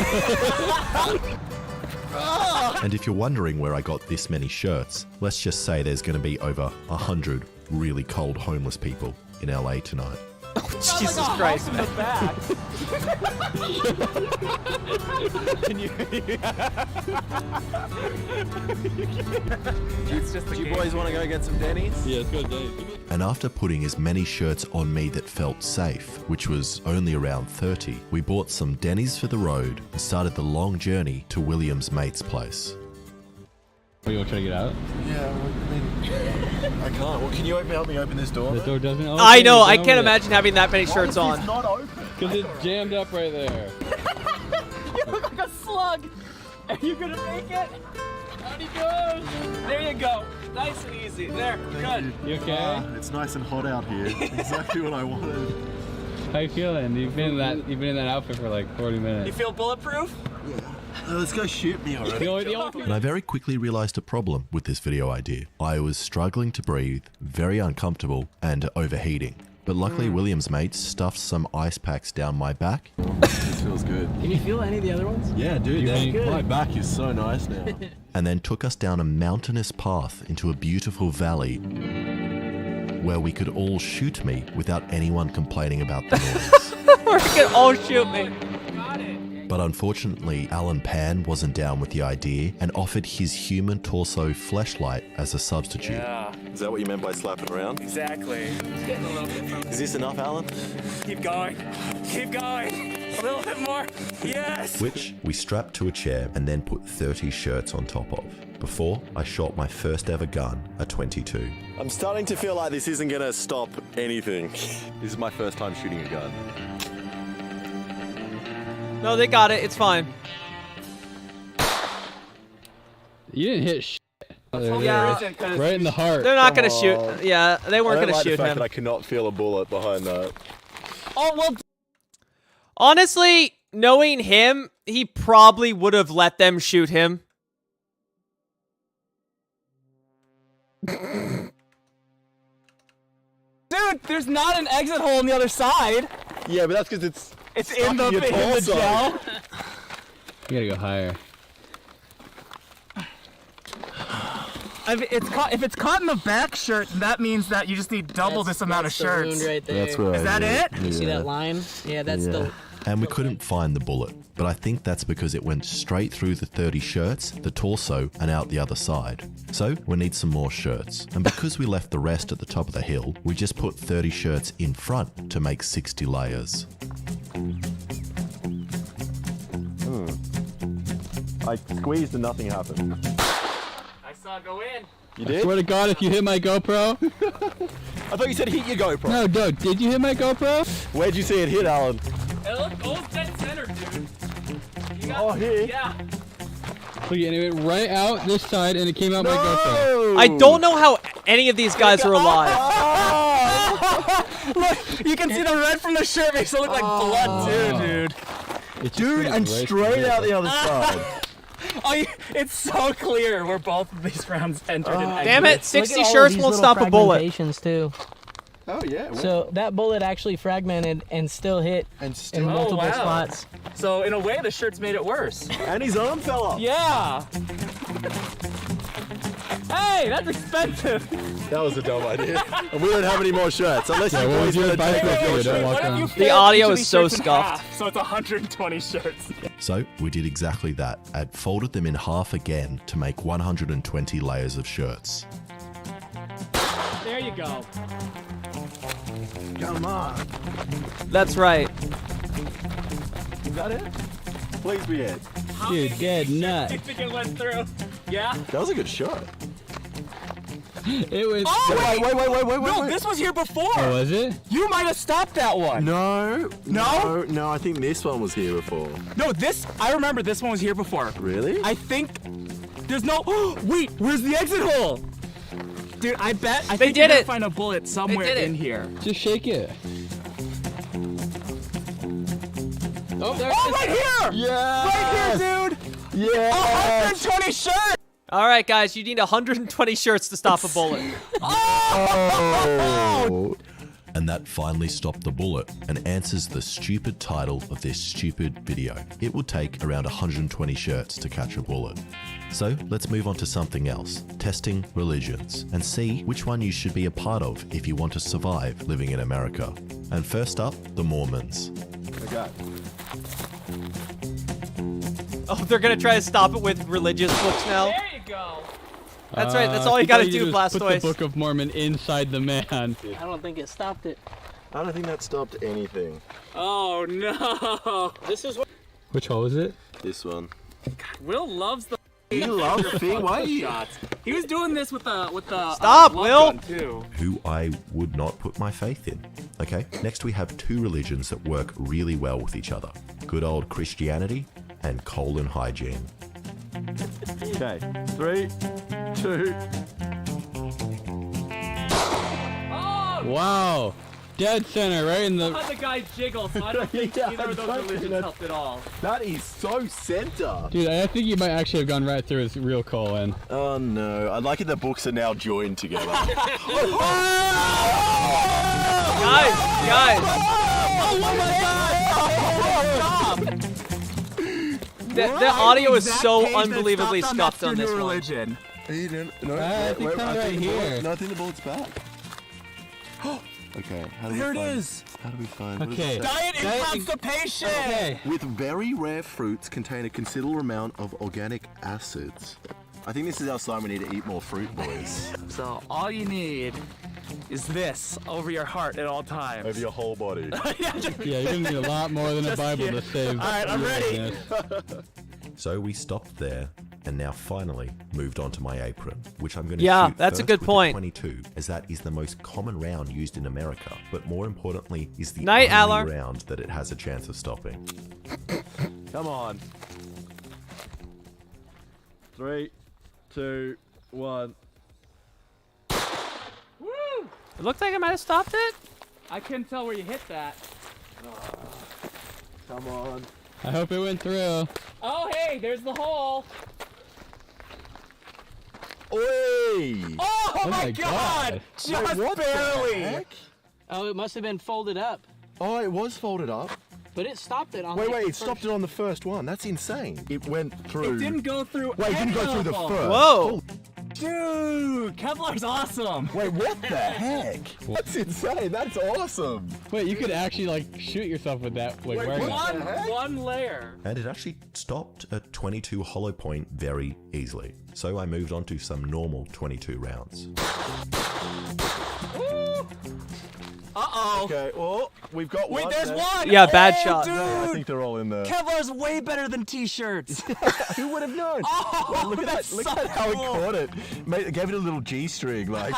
S5: And if you're wondering where I got this many shirts, let's just say there's going to be over 100 really cold homeless people in LA tonight.
S2: Oh, Jesus Christ.
S14: In the back. Can you? It's just
S12: Do you boys want to go get some Denny's?
S24: Yeah, let's go Denny's.
S5: And after putting as many shirts on me that felt safe, which was only around 30, we bought some Denny's for the road and started the long journey to William's mate's place.
S24: Are you going to try to get out?
S12: Yeah, I mean, I can't. Well, can you help me open this door?
S24: The door doesn't open.
S2: I know, I can't imagine having that many shirts on.
S12: It's not open.
S24: Because it's jammed up right there.
S14: You look like a slug. Are you going to make it? Howdy goes. There you go. Nice and easy. There, good.
S24: You okay?
S12: It's nice and hot out here. Exactly what I wanted.
S24: How you feeling? You've been in that outfit for like 40 minutes.
S14: You feel bulletproof?
S12: Yeah. Let's go shoot me already.
S5: And I very quickly realized a problem with this video idea. I was struggling to breathe, very uncomfortable, and overheating. But luckily William's mates stuffed some ice packs down my back.
S12: This feels good.
S14: Can you feel any of the other ones?
S12: Yeah, dude. My back is so nice now.
S5: And then took us down a mountainous path into a beautiful valley where we could all shoot me without anyone complaining about the noise.
S2: Where we could all shoot me.
S5: But unfortunately, Alan Pan wasn't down with the idea and offered his human torso fleshlight as a substitute.
S14: Yeah.
S12: Is that what you meant by slapping around?
S14: Exactly. It's getting a little bit from.
S12: Is this enough, Alan?
S14: Keep going. Keep going. A little bit more. Yes.
S5: Which we strapped to a chair and then put 30 shirts on top of. Before I shot my first ever gun, a .22.
S12: I'm starting to feel like this isn't going to stop anything. This is my first time shooting a gun.
S2: No, they got it. It's fine.
S24: You didn't hit shit.
S2: Yeah.
S24: Right in the heart.
S2: They're not going to shoot. Yeah, they weren't going to shoot
S12: the fact
S2: him.
S12: that I cannot feel a bullet behind that.
S2: Oh, well. Honestly, knowing him, he probably would have let them shoot him.
S14: Dude, there's not an exit hole on the other side.
S12: Yeah, but that's because
S14: it's in the gel.
S24: You gotta go higher.
S14: If it's caught in the back shirt, that means that you just need double this amount of shirts.
S16: Right there.
S12: That's right.
S14: Is that it?
S16: You see that line? Yeah, that's the
S5: And we couldn't find the bullet, but I think that's because it went straight through the 30 shirts, the torso, and out the other side. So we need some more shirts. And because we left the rest at the top of the hill, we just put 30 shirts in front to make 60 layers.
S12: I squeezed and nothing happened.
S14: I saw it go in.
S12: You did?
S24: I swear to God, if you hit my GoPro.
S12: I thought you said hit your GoPro.
S24: No, dude, did you hit my GoPro?
S12: Where'd you see it hit, Alan?
S14: It looked almost dead center, dude. You got,
S12: Oh, here?
S14: Yeah.
S24: Look, and it went right out this side, and it came out my GoPro.
S2: I don't know how any of these guys are alive.
S14: Look, you can see the red from the shirt makes it look like blood too, dude.
S12: Dude, and straight out the other side.
S14: Oh, it's so clear where both of these rounds entered. and
S2: Damn it,
S14: exited.
S2: 60 shirts won't stop a bullet.
S16: Too.
S12: Oh yeah.
S16: So that bullet actually fragmented and still hit in multiple spots.
S14: So in a way, the shirts made it worse.
S12: And his arm fell off.
S14: Yeah. Hey, that's expensive.
S12: That was a dumb idea. And we don't have any more shirts. Unless you boys want to take
S2: The audio is so scuffed.
S14: So it's 120 shirts.
S5: So we did exactly that and folded them in half again to make 120 layers of shirts.
S14: There you go.
S12: Come on.
S2: That's right.
S12: Is that it? Please be it.
S24: Dude, dead nut.
S14: You think it went through? Yeah.
S12: That was a good shot.
S24: It was.
S14: Oh,
S12: wait.
S14: No, this was here before.
S24: Oh, was it?
S14: You might have stopped that one.
S12: No.
S14: No?
S12: No, I think this one was here before.
S14: No, I remember this one was here before.
S12: Really?
S14: I think there's no. Wait, where's the exit hole? Dude, I bet I
S2: They
S14: think
S2: did
S14: you're gonna
S2: it.
S14: find a bullet somewhere
S2: did it.
S14: in here.
S24: Just shake it.
S14: Oh, right here!
S12: Yeah.
S14: Right here, dude!
S12: Yeah.
S14: 120 shirts!
S2: All right, guys, you need 120 shirts to stop a bullet.
S12: Oh.
S5: And that finally stopped the bullet and answers the stupid title of this stupid video. It will take around 120 shirts to catch a bullet. So let's move on to something else, testing religions, and see which one you should be a part of if you want to survive living in America. And first up, the Mormons.
S12: Okay.
S2: Oh, they're gonna try to stop it with religious books now.
S14: There you go.
S2: That's right. That's all you gotta do,
S24: Put
S2: Blastoise.
S24: the Book of Mormon inside the man.
S16: I don't think it stopped it.
S12: I don't think that stopped anything.
S14: Oh no. This is what
S24: Which hole is it?
S12: This one.
S14: Will loves the
S12: You love the thing? Why you?
S14: shots. He was doing this with the
S2: Stop,
S14: glove
S2: Will.
S14: gun, too.
S5: Who I would not put my faith in. Okay, next we have two religions that work really well with each other. Good old Christianity and colon hygiene.
S12: Okay. 3, 2.
S14: Oh,
S24: Wow. Dead center, right in the.
S14: how the guy jiggles. So I don't think
S12: Yeah,
S14: either of those
S12: I don't
S14: religions
S12: think
S14: helped at all.
S12: That is so center.
S24: Dude, I think you might actually have gone right through his real colon.
S12: Oh no. I like it the books are now joined together.
S2: Guys. The audio is so unbelievably scuffed on this one.
S14: religion.
S12: No,
S24: I think it's right here.
S12: No, I think the bullet's back. Okay, how do
S14: There
S12: we
S14: it
S12: find
S14: is.
S12: How do we find?
S24: Okay.
S14: Diet and constipation.
S24: Okay.
S12: With very rare fruits contain a considerable amount of organic acids. I think this is our sign we need to eat more fruit, boys.
S14: So all you need is this over your heart at all times.
S12: Over your whole body.
S24: Yeah, you're gonna need a lot more than a Bible to save.
S14: All right, I'm ready.
S24: this.
S5: So we stopped there and now finally moved on to my apron, which I'm going to
S2: Yeah,
S5: shoot
S2: that's a
S5: first
S2: good
S5: with
S2: point.
S5: the 22, as that is the most common round used in America, but more importantly is the
S2: Night,
S5: only
S2: Alar.
S5: round that it has a chance of stopping.
S12: Come on. 3, 2, 1.
S14: Woo!
S2: It looked like I might have stopped it.
S14: I couldn't tell where you hit that.
S12: Come on.
S24: I hope it went through.
S14: Oh, hey, there's the hole.
S12: Oi!
S14: Oh,
S24: my God.
S14: Just
S12: what the
S14: barely.
S12: heck?
S16: Oh, it must have been folded up,
S12: Oh, it was folded up.
S16: but it stopped it on.
S12: Wait,
S16: like, the
S12: it stopped
S16: first-
S12: it on the first one. That's insane. It went through.
S14: It didn't go through.
S12: Wait, it didn't go
S14: any
S12: through the
S14: of
S12: first.
S14: them.
S2: Whoa.
S14: Dude, Kevlar's awesome.
S12: Wait, what the heck? That's insane. That's awesome.
S24: Wait, you could actually like shoot yourself with that. Like, wearing that.
S14: One layer.
S5: And it actually stopped at 22 hollow point very easily. So I moved on to some normal 22 rounds.
S14: Uh-oh.
S12: Okay, well, we've got
S14: Wait,
S12: one.
S14: there's
S12: there.
S14: one.
S2: Yeah, bad
S14: Oh,
S2: shot.
S14: Dude.
S12: No, I think they're all in there.
S14: Kevlar's way better than t-shirts.
S12: Who would have known?
S14: Oh,
S12: Well, look at that!
S14: that's
S12: Look
S14: so
S12: at how
S14: cool.
S12: it caught it. Mate, it gave it a little G-string, like.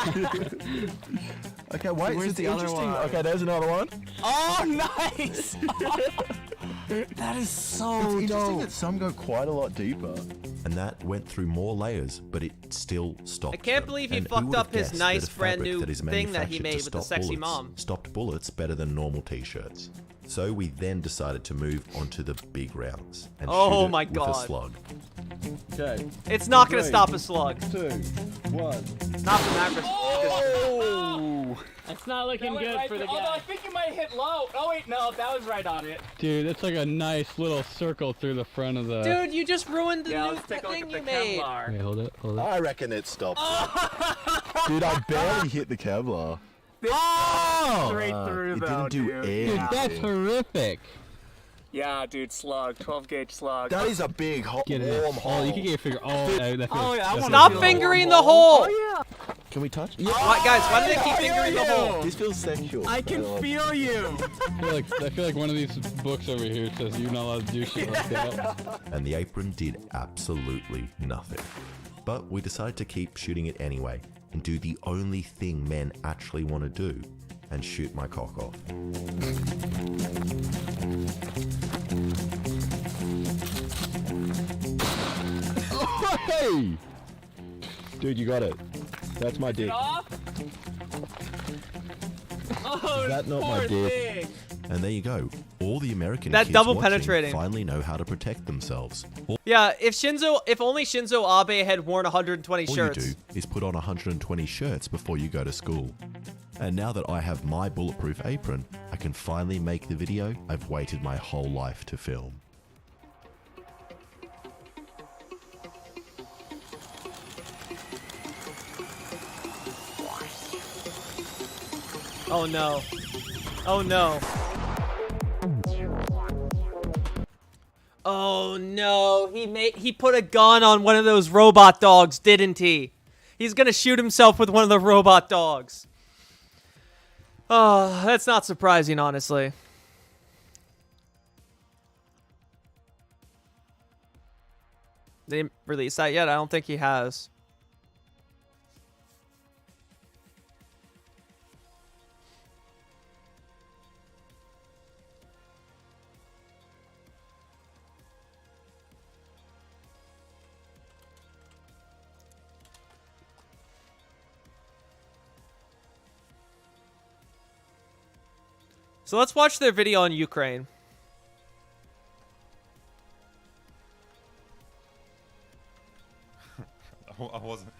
S12: Okay, wait.
S14: Where's
S12: it's
S14: the other
S12: interesting.
S14: one?
S12: Okay, there's another one.
S14: Oh, nice. That is so
S12: It's interesting
S14: dope.
S12: that some go quite a lot deeper.
S5: And that went through more layers, but it still stopped.
S2: I can't
S5: them.
S2: believe he
S5: And who
S2: fucked
S5: would have
S2: up his
S5: guessed
S2: nice
S5: that a
S2: brand
S5: fabric
S2: new
S5: that is
S2: thing that he
S5: manufactured to
S2: made with the
S5: stop
S2: sexy
S5: bullets
S2: mom.
S5: stopped bullets better than normal t-shirts. So we then decided to move onto the big rounds and
S2: Oh
S5: shoot it
S2: my
S5: with
S2: God.
S5: a slug.
S12: Okay.
S2: It's not gonna
S12: 3,
S2: stop a slug.
S12: 2, 1.
S2: Not from that perspective.
S12: Oh!
S16: That's not looking good for the
S14: Although I
S16: guy.
S14: think you might hit low. Oh wait, no, that was right on it.
S24: Dude, that's like a nice little circle through the front of the.
S2: Dude, you just ruined the
S14: Yeah,
S2: new
S14: let's take a look
S2: thing
S14: at
S2: you
S14: the
S2: made.
S14: Kevlar.
S24: Wait, hold it, hold it.
S12: I reckon it stopped. Dude, I barely hit the Kevlar.
S14: Oh! Straight through
S12: It
S14: though,
S12: didn't do
S14: dude.
S12: anything.
S24: Dude, that's horrific.
S14: Yeah, dude, slug, 12 gauge slug.
S12: That is a big
S24: Get it.
S12: warm hole.
S24: Oh, you can get your finger. Oh, that feels,
S14: Oh, yeah, I
S24: that
S14: wanna
S2: Stop
S14: feel
S2: fingering
S14: warm
S2: the hole.
S14: Oh yeah.
S12: Can we touch?
S2: Why, guys, why do they keep fingering the hole?
S12: This feels sexual.
S14: I can feel you.
S24: I feel like one of these books over here says you're not allowed to do shit like that.
S5: And the apron did absolutely nothing. But we decided to keep shooting it anyway and do the only thing men actually want to do and shoot my cock off.
S12: Hey! Dude, you got it. That's my dick.
S14: Off. Oh,
S12: Is that not my
S14: poor
S12: dick?
S14: thing.
S5: And there you go. All the American
S2: That
S5: kids
S2: double
S5: watching
S2: penetrating.
S5: finally know how to protect themselves.
S2: Yeah, if only Shinzo Abe had worn 120
S5: All
S2: shirts.
S5: you do is put on 120 shirts before you go to school. And now that I have my bulletproof apron, I can finally make the video I've waited my whole life to film.
S2: Oh no. Oh no. Oh no. He put a gun on one of those robot dogs, didn't he? He's gonna shoot himself with one of the robot dogs. Oh, that's not surprising, honestly. They didn't release that yet. I don't think he has. So let's watch their video on Ukraine.
S17: I wasn't.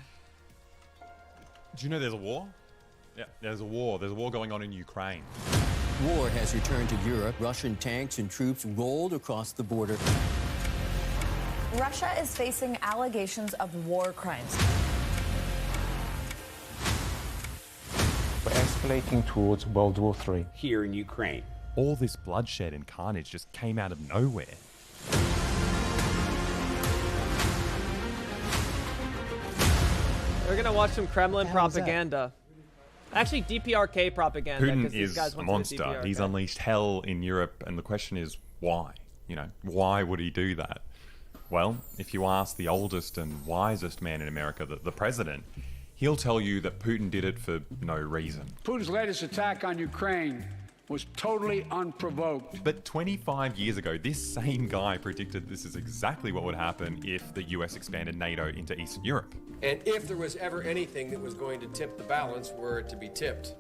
S17: Do you know there's a war? Yeah, there's a war. There's a war going on in Ukraine.
S18: War has returned to Europe. Russian tanks and troops rolled across the border.
S19: Russia is facing allegations of war crimes.
S4: We're escalating towards World War III.
S17: Here in Ukraine. All this bloodshed and carnage just came out of nowhere.
S2: We're gonna watch some Kremlin
S17: How was that?
S2: propaganda. Actually, DPRK propaganda. 'cause
S17: Putin
S2: these
S17: is
S2: guys
S17: a
S2: went to the
S17: monster.
S2: DPRK.
S17: He's unleashed hell in Europe, and the question is why? You know, why would he do that? Well, if you ask the oldest and wisest man in America, the president, he'll tell you that Putin did it for no reason.
S21: Putin's latest attack on Ukraine was totally unprovoked.
S17: But 25 years ago, this same guy predicted this is exactly what would happen if the US expanded NATO into Eastern Europe.
S22: And if there was ever anything that was going to tip the balance, were it to be tipped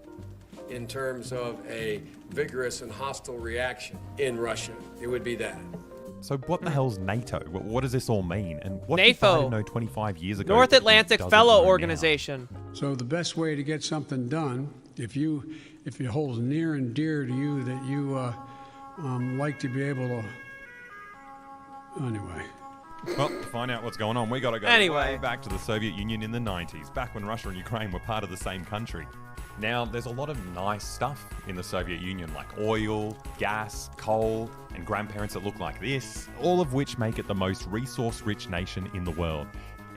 S22: in terms of a vigorous and hostile reaction in Russia, it would be that.
S17: So what the hell's NATO? What does this all mean? And what did
S2: NATO.
S17: Biden know 25 years ago?
S2: North
S17: that he
S2: Atlantic
S17: doesn't
S2: Fellow
S17: know
S2: Organization.
S21: So the best way to get something done, if it holds near and dear to you that you like to be able to, anyway.
S17: Well, to find out what's going on, we got to go
S2: Anyway.
S17: way back to the Soviet Union in the 90s, back when Russia and Ukraine were part of the same country. Now, there's a lot of nice stuff in the Soviet Union, like oil, gas, coal, and grandparents that look like this, all of which make it the most resource-rich nation in the world.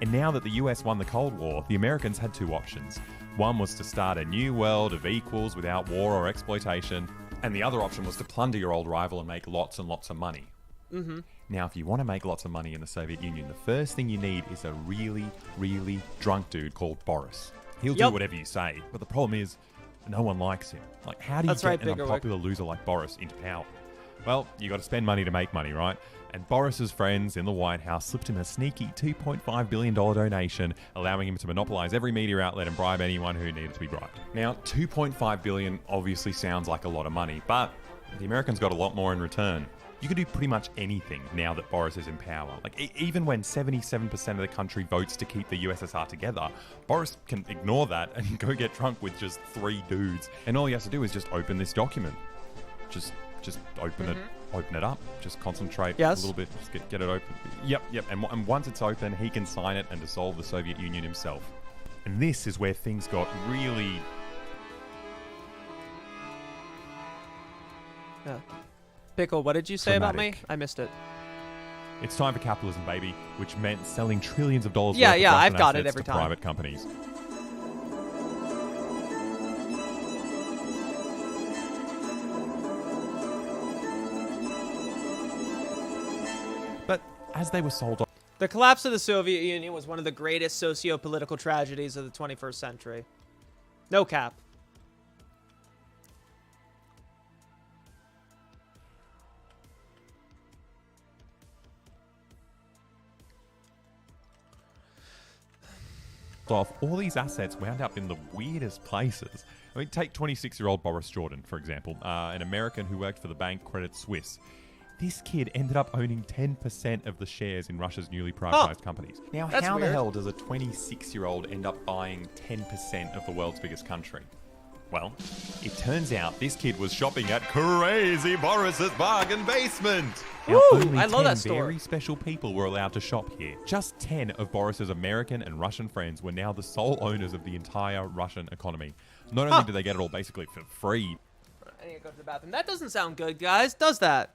S17: And now that the US won the Cold War, the Americans had two options. One was to start a new world of equals without war or exploitation, and the other option was to plunder your old rival and make lots and lots of money.
S2: Mm-hmm.
S17: Now, if you want to make lots of money in the Soviet Union, the first thing you need is a really, really drunk dude called Boris. He'll do whatever you say, but the problem is, no one likes him. Like, how do you get an unpopular loser like Boris into power? Well, you got to spend money to make money, right? And Boris's friends in the White House slipped him a sneaky $2.5 billion donation, allowing him to monopolize every media outlet and bribe anyone who needed to be bribed. Now, $2.5 billion obviously sounds like a lot of money, but the Americans got a lot more in return. You can do pretty much anything now that Boris is in power. Like, even when 77% of the country votes to keep the USSR together, Boris can ignore that and go get drunk with just 3 dudes. And all he has to do is just open this document. Just open it up. Just concentrate a little bit. Just get it open. Yep. And once it's open, he can sign it and dissolve the Soviet Union himself. And this is where things got really...
S2: Yeah. Pickle, what did you say about me? I missed it.
S17: It's time for capitalism, baby, which meant selling trillions of dollars worth of
S2: Yeah,
S17: Russian
S2: I've got it
S17: assets
S2: every
S17: to
S2: time.
S17: private companies. But as they were sold off...
S2: The collapse of the Soviet Union was one of the greatest socio-political tragedies of the 21st century. No cap.
S17: off, all these assets wound up in the weirdest places. I mean, take 26-year-old Boris Jordan, for example, an American who worked for the bank Credit Suisse. This kid ended up owning 10% of the shares in Russia's newly privatized companies. Now, how the hell does a 26-year-old end up buying 10% of the world's biggest country? Well, it turns out this kid was shopping at Crazy Boris's bargain basement. Now, only
S2: I love
S17: 10
S2: that store.
S17: very special people were allowed to shop here. Just 10 of Boris's American and Russian friends were now the sole owners of the entire Russian economy. Not only did they get it all basically for free.
S2: I need to go to the bathroom. That doesn't sound good, guys. Does that?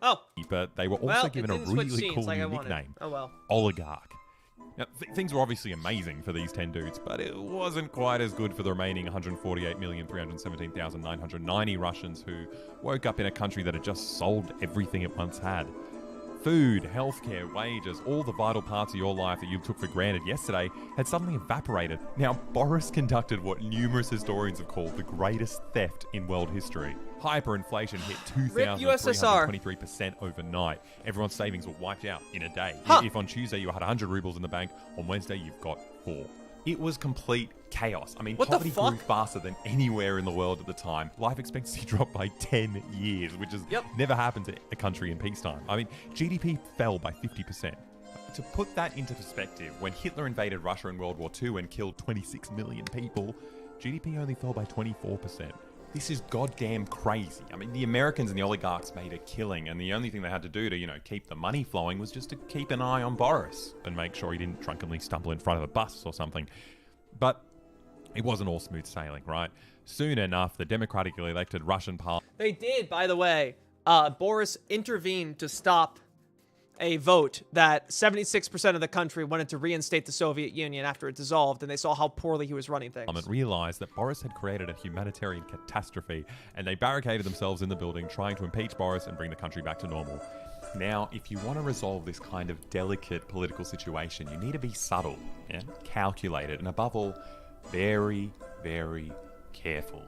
S2: Oh.
S17: But they were also
S2: Well,
S17: given a
S2: it didn't switch
S17: really
S2: scenes
S17: cool
S2: like I
S17: new
S2: wanted.
S17: nickname.
S2: Oh, well.
S17: Oligarch. Now, things were obviously amazing for these 10 dudes, but it wasn't quite as good for the remaining 148,317,990 Russians who woke up in a country that had just sold everything it once had. Food, healthcare, wages, all the vital parts of your life that you took for granted yesterday had suddenly evaporated. Now, Boris conducted what numerous historians have called the greatest theft in world history. Hyperinflation hit 2,323% overnight. Everyone's savings were wiped out in a day. If on Tuesday you had 100 rubles in the bank, on Wednesday you've got 4. It was complete chaos. I mean, poverty grew faster than anywhere in the world at the time. Life expectancy dropped by 10 years, which has never happened to a country in peacetime. I mean, GDP fell by 50%. to put that into perspective, when Hitler invaded Russia in World War II and killed 26 million people, GDP only fell by 24%. This is goddamn crazy. I mean, the Americans and the oligarchs made a killing, and the only thing they had to do to, keep the money flowing was just to keep an eye on Boris and make sure he didn't drunkenly stumble in front of a bus or something. But it wasn't all smooth sailing, right? Soon enough, the democratically elected Russian parliament...
S2: They did, by the way. Boris intervened to stop a vote that 76% of the country wanted to reinstate the Soviet Union after it dissolved, and they saw how poorly he was running things.
S17: Realized that Boris had created a humanitarian catastrophe, and they barricaded themselves in the building trying to impeach Boris and bring the country back to normal. Now, if you want to resolve this kind of delicate political situation, you need to be subtle, calculated, and above all, very, very careful.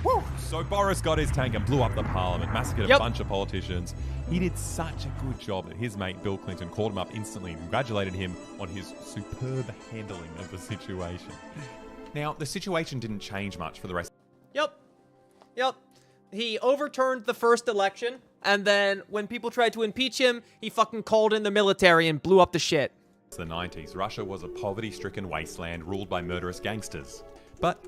S17: Woo! So Boris got his tank and blew up the parliament, massacred a bunch of politicians. He did such a good job that his mate Bill Clinton called him up instantly and congratulated him on his superb handling of the situation. Now, the situation didn't change much for the rest.
S2: Yep. He overturned the first election, and then when people tried to impeach him, he fucking called in the military and blew up the shit.
S17: In the 90s, Russia was a poverty-stricken wasteland ruled by murderous gangsters. But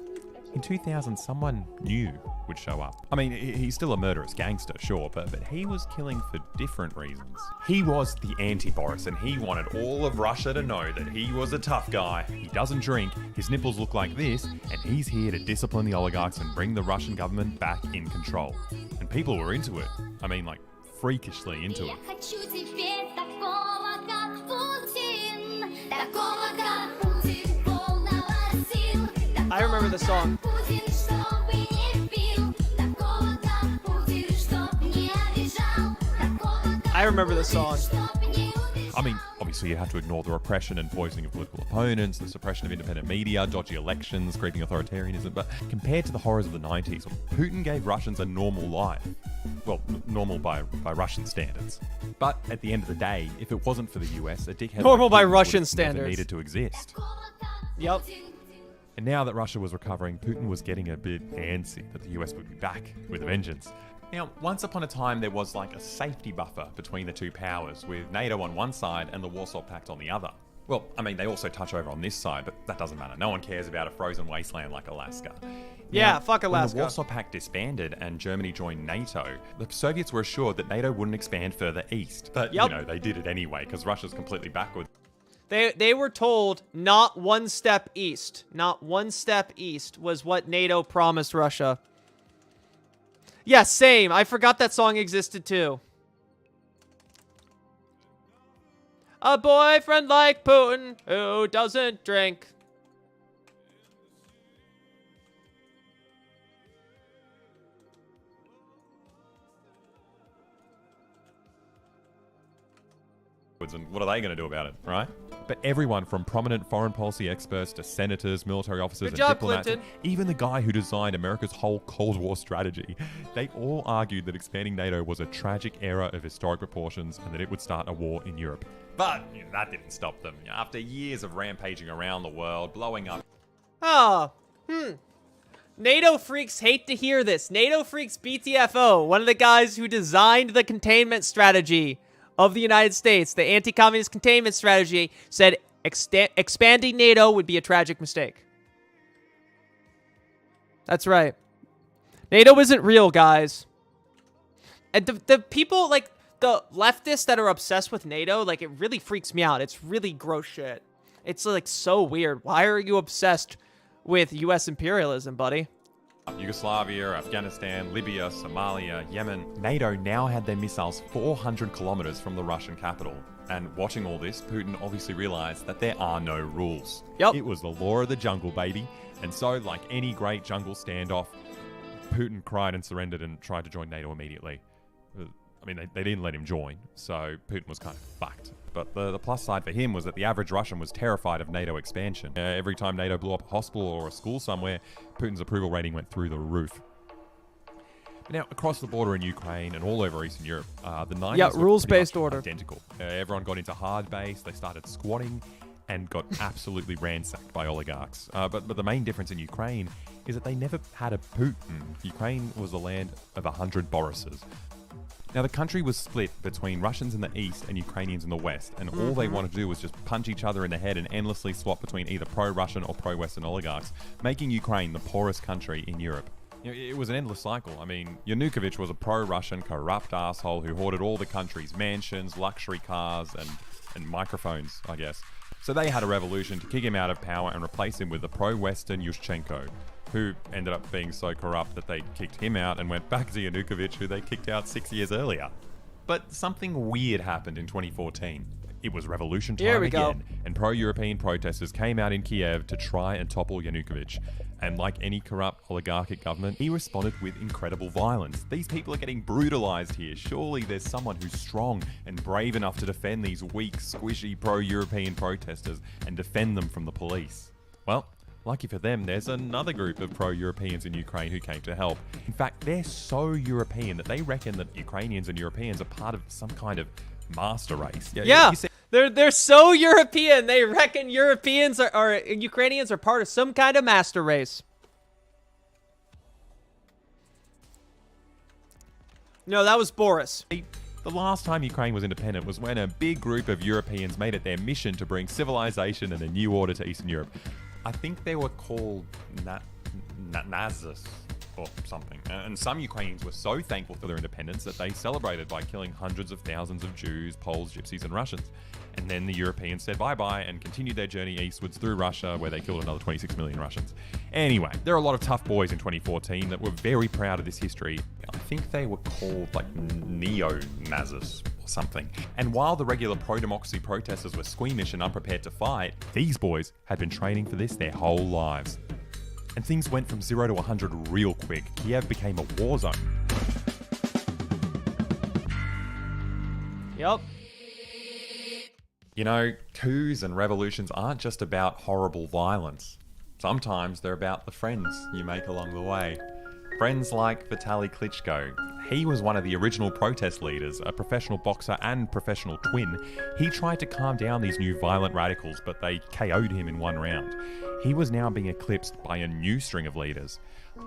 S17: in 2000, someone new would show up. I mean, he's still a murderous gangster, sure, but he was killing for different reasons. He was the anti-Boris, and he wanted all of Russia to know that he was a tough guy. He doesn't drink, his nipples look like this, and he's here to discipline the oligarchs and bring the Russian government back in control. And people were into it. I mean, like, freakishly into it.
S2: I remember the song. I remember the song.
S17: I mean, obviously you have to ignore the repression and poisoning of political opponents, the suppression of independent media, dodgy elections, creeping authoritarianism, but compared to the horrors of the 90s, Putin gave Russians a normal life. Well, normal by Russian standards. But at the end of the day, if it wasn't for the US, a dickhead
S2: normal
S17: like
S2: by
S17: Putin
S2: Russian
S17: would
S2: standards
S17: never needed to exist.
S2: Yep.
S17: And now that Russia was recovering, Putin was getting a bit antsy that the US would be back with a vengeance. Now, once upon a time, there was like a safety buffer between the two powers, with NATO on one side and the Warsaw Pact on the other. Well, I mean, they also touch over on this side, but that doesn't matter. No one cares about a frozen wasteland like Alaska.
S2: Yeah,
S17: now,
S2: fuck Alaska.
S17: When the Warsaw Pact disbanded and Germany joined NATO, the Soviets were assured that NATO wouldn't expand further east. But, they did it anyway, because Russia's completely backwards.
S2: They were told not one step east. Not one step east was what NATO promised Russia. Yeah, same. I forgot that song existed too. A boyfriend like Putin who doesn't drink.
S17: And what are they going to do about it, right? But everyone from prominent foreign policy experts to senators, military officers,
S2: Good job,
S17: diplomats,
S2: Clinton.
S17: even the guy who designed America's whole Cold War strategy, they all argued that expanding NATO was a tragic error of historic proportions and that it would start a war in Europe. But that didn't stop them. After years of rampaging around the world, blowing up...
S2: NATO freaks hate to hear this. NATO freaks BTFO, one of the guys who designed the containment strategy of the United States, the anti-communist containment strategy, said expanding NATO would be a tragic mistake. That's right. NATO isn't real, guys. And the people, like, the leftists that are obsessed with NATO, like, it really freaks me out. It's really gross shit. It's, like, so weird. Why are you obsessed with U.S. imperialism, buddy?
S17: Yugoslavia, Afghanistan, Libya, Somalia, Yemen. NATO now had their missiles 400 kilometers from the Russian capital. And watching all this, Putin obviously realized that there are no rules.
S2: Yep.
S17: It was the law of the jungle, baby. And so, like any great jungle standoff, Putin cried and surrendered and tried to join NATO immediately. I mean, they didn't let him join, so Putin was kind of fucked. But the plus side for him was that the average Russian was terrified of NATO expansion. Every time NATO blew up a hospital or a school somewhere, Putin's approval rating went through the roof. But now, across the border in Ukraine and all over Eastern Europe, the 90s were
S2: rules-based
S17: pretty much
S2: order.
S17: Identical. Everyone got into hard base, they started squatting, and got absolutely ransacked by oligarchs. But the main difference in Ukraine is that they never had a Putin. Ukraine was a land of 100 Borises. Now, the country was split between Russians in the east and Ukrainians in the west, and all they wanted to do was just punch each other in the head and endlessly swap between either pro-Russian or pro-Western oligarchs, making Ukraine the poorest country in Europe. You know, it was an endless cycle. I mean, Yanukovych was a pro-Russian, corrupt asshole who hoarded all the country's mansions, luxury cars, and microphones, I guess. So they had a revolution to kick him out of power and replace him with the pro-Western Yushchenko, who ended up being so corrupt that they kicked him out and went back to Yanukovych, who they kicked out 6 years earlier. But something weird happened in 2014. It was revolution time again, and pro-European protesters came out in Kiev to try and topple Yanukovych. And like any corrupt oligarchic government, he responded with incredible violence. These people are getting brutalized here. Surely there's someone who's strong and brave enough to defend these weak, squishy pro-European protesters and defend them from the police. Well, lucky for them, there's another group of pro-Europeans in Ukraine who came to help. In fact, they're so European that they reckon that Ukrainians and Europeans are part of some kind of master race.
S2: Yeah, they're so European. They reckon Europeans or Ukrainians are part of some kind of master race. No, that was Boris.
S17: The last time Ukraine was independent was when a big group of Europeans made it their mission to bring civilization and a new order to Eastern Europe. I think they were called Nazis or something. And some Ukrainians were so thankful for their independence that they celebrated by killing hundreds of thousands of Jews, Poles, Gypsies, and Russians. And then the Europeans said bye-bye and continued their journey eastwards through Russia, where they killed another 26 million Russians. Anyway, there are a lot of tough boys in 2014 that were very proud of this history. I think they were called like neo-Nazis or something. And while the regular pro-democracy protesters were squeamish and unprepared to fight, these boys had been training for this their whole lives. And things went from 0 to 100 real quick. Kiev became a war zone.
S2: Yep.
S17: You know, coups and revolutions aren't just about horrible violence. Sometimes they're about the friends you make along the way. Friends like Vitaly Klitschko. He was one of the original protest leaders, a professional boxer and professional twin. He tried to calm down these new violent radicals, but they KO'd him in one round. He was now being eclipsed by a new string of leaders.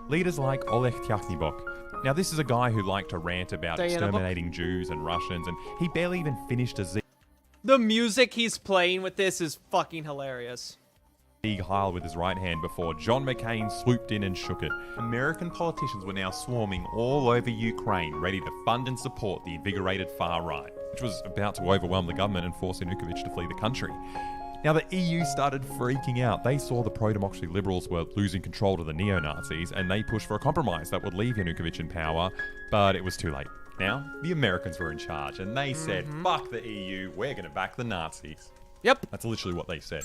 S17: Leaders like Oleg Tyahnybok. Now, this is a guy who liked to rant about exterminating Jews and Russians, and he barely even finished a
S2: The music he's playing with this is fucking hilarious.
S17: Sieg Heil with his right hand before John McCain swooped in and shook it. American politicians were now swarming all over Ukraine, ready to fund and support the invigorated far right, which was about to overwhelm the government and force Yanukovych to flee the country. Now, the EU started freaking out. They saw the pro-democracy liberals were losing control to the neo-Nazis, and they pushed for a compromise that would leave Yanukovych in power, but it was too late. Now, the Americans were in charge, and they said, fuck the EU, we're going to back the Nazis.
S2: Yep.
S17: That's literally what they said.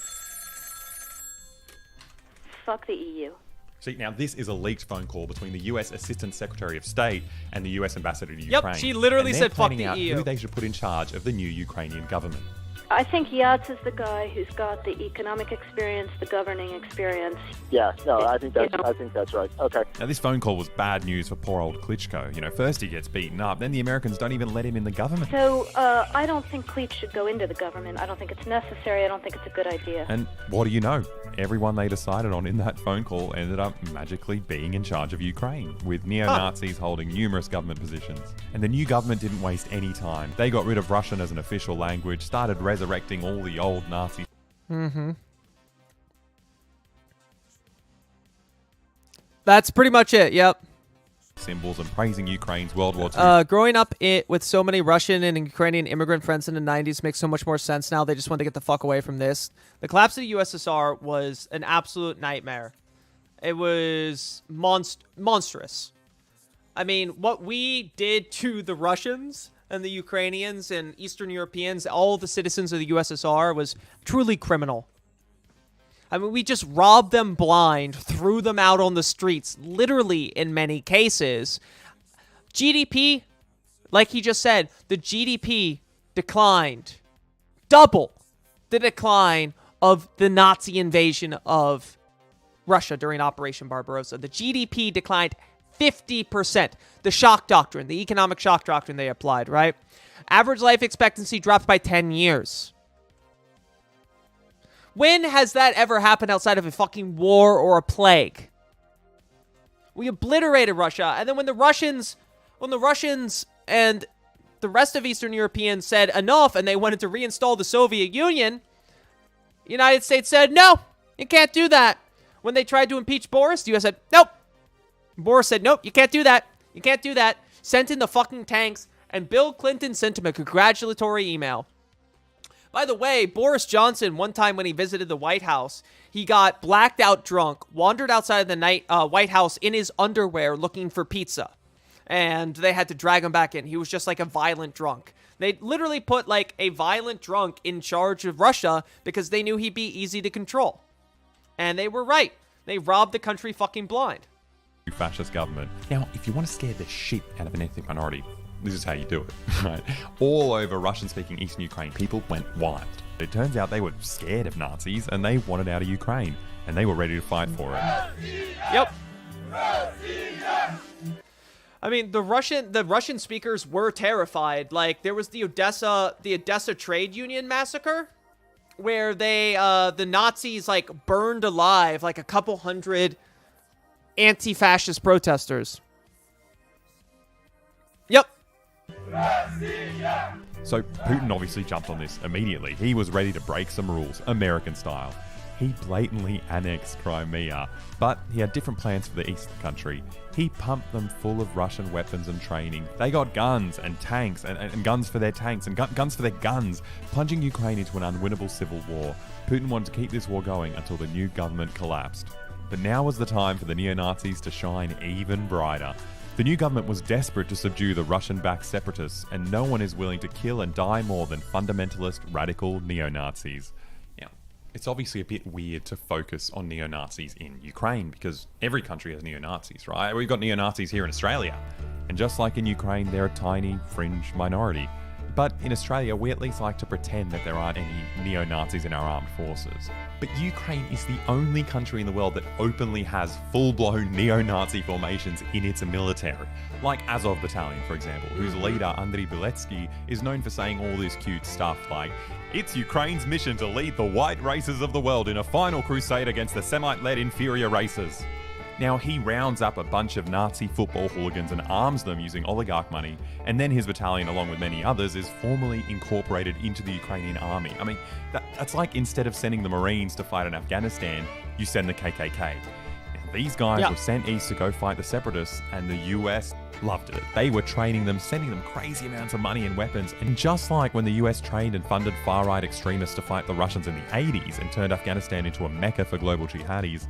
S1: Fuck the EU.
S17: See, now this is a leaked phone call between the US Assistant Secretary of State and the US Ambassador to Ukraine.
S2: Yep, she literally said fuck the
S17: out
S2: EU.
S17: Who they should put in charge of the new Ukrainian government.
S1: I think Yats is the guy who's got the economic experience, the governing experience.
S12: Yeah, no, I think that's right. Okay.
S17: Now, this phone call was bad news for poor old Klitschko. You know, first he gets beaten up, then the Americans don't even let him in the government.
S1: So, I don't think Klitsch should go into the government. I don't think it's necessary. I don't think it's a good idea.
S17: And what do you know? Everyone they decided on in that phone call ended up magically being in charge of Ukraine, with neo-Nazis holding numerous government positions. And the new government didn't waste any time. They got rid of Russian as an official language, started resurrecting all the old Nazi.
S2: That's pretty much it. Yep.
S17: Symbols and praising Ukraine's World War II.
S2: Growing up with so many Russian and Ukrainian immigrant friends in the 90s makes so much more sense now. They just want to get the fuck away from this. The collapse of the USSR was an absolute nightmare. It was monstrous. I mean, what we did to the Russians and the Ukrainians and Eastern Europeans, all the citizens of the USSR, was truly criminal. I mean, we just robbed them blind, threw them out on the streets, literally in many cases. GDP, like he just said, the GDP declined. Double the decline of the Nazi invasion of Russia during Operation Barbarossa. The GDP declined 50%. The shock doctrine, the economic shock doctrine they applied, right? Average life expectancy dropped by 10 years. When has that ever happened outside of a fucking war or a plague? We obliterated Russia, and then when the Russians and the rest of Eastern Europeans said enough and they wanted to reinstall the Soviet Union, the United States said, no, you can't do that. When they tried to impeach Boris, the U.S. said, nope. Boris said, nope, you can't do that. You can't do that. Sent in the fucking tanks, and Bill Clinton sent him a congratulatory email. By the way, Boris Johnson, one time when he visited the White House, he got blacked out drunk, wandered outside of the White House in his underwear looking for pizza. And they had to drag him back in. He was just like a violent drunk. They literally put like a violent drunk in charge of Russia because they knew he'd be easy to control. And they were right. They robbed the country fucking blind.
S17: Fascist government. Now, if you want to scare the shit out of an ethnic minority, this is how you do it, right? All over Russian-speaking Eastern Ukraine, people went wild. It turns out they were scared of Nazis and they wanted out of Ukraine, and they were ready to fight for it.
S2: Yep. I mean, the Russian speakers were terrified. Like, there was the Odessa trade union massacre, where they, the Nazis, like, burned alive, like, a couple hundred anti-fascist protesters. Yep.
S17: So Putin obviously jumped on this immediately. He was ready to break some rules, American style. He blatantly annexed Crimea, but he had different plans for the east of the country. He pumped them full of Russian weapons and training. They got guns and tanks and guns for their tanks and guns for their guns, plunging Ukraine into an unwinnable civil war. Putin wanted to keep this war going until the new government collapsed. But now was the time for the neo-Nazis to shine even brighter. The new government was desperate to subdue the Russian-backed separatists, and no one is willing to kill and die more than fundamentalist, radical neo-Nazis. Now, it's obviously a bit weird to focus on neo-Nazis in Ukraine, because every country has neo-Nazis, right? We've got neo-Nazis here in Australia. And just like in Ukraine, they're a tiny, fringe minority. But in Australia, we at least like to pretend that there aren't any neo-Nazis in our armed forces. But Ukraine is the only country in the world that openly has full-blown neo-Nazi formations in its military. Like Azov Battalion, for example, whose leader, Andriy Beletsky, is known for saying all this cute stuff like, "It's Ukraine's mission to lead the white races of the world in a final crusade against the Semite-led inferior races." Now, he rounds up a bunch of Nazi football hooligans and arms them using oligarch money, and then his battalion, along with many others, is formally incorporated into the Ukrainian army. I mean, that's like instead of sending the Marines to fight in Afghanistan, you send the KKK. Now, these guys were sent east to go fight the separatists, and the US loved it. They were training them, sending them crazy amounts of money and weapons, and just like when the US trained and funded far-right extremists to fight the Russians in the 80s and turned Afghanistan into a mecca for global jihadis,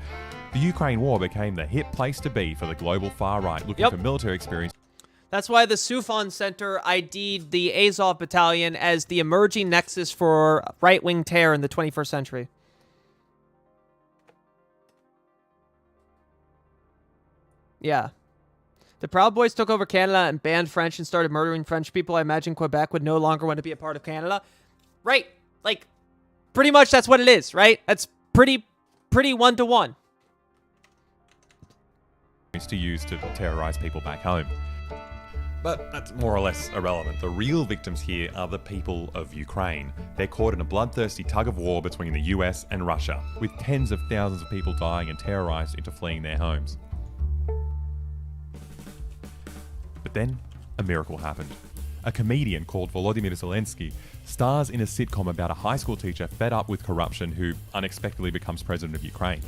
S17: the Ukraine war became the hip place to be for the global far-right looking for military experience.
S2: That's why the Sufan Center ID'd the Azov Battalion as the emerging nexus for right-wing terror in the 21st century. Yeah. The Proud Boys took over Canada and banned French and started murdering French people. I imagine Quebec would no longer want to be a part of Canada. Right. Like, pretty much that's what it is, right? That's pretty one-to-one.
S17: To use to terrorize people back home. But that's more or less irrelevant. The real victims here are the people of Ukraine. They're caught in a bloodthirsty tug of war between the US and Russia, with tens of thousands of people dying and terrorized into fleeing their homes. But then, a miracle happened. A comedian called Volodymyr Zelensky stars in a sitcom about a high school teacher fed up with corruption who unexpectedly becomes president of Ukraine.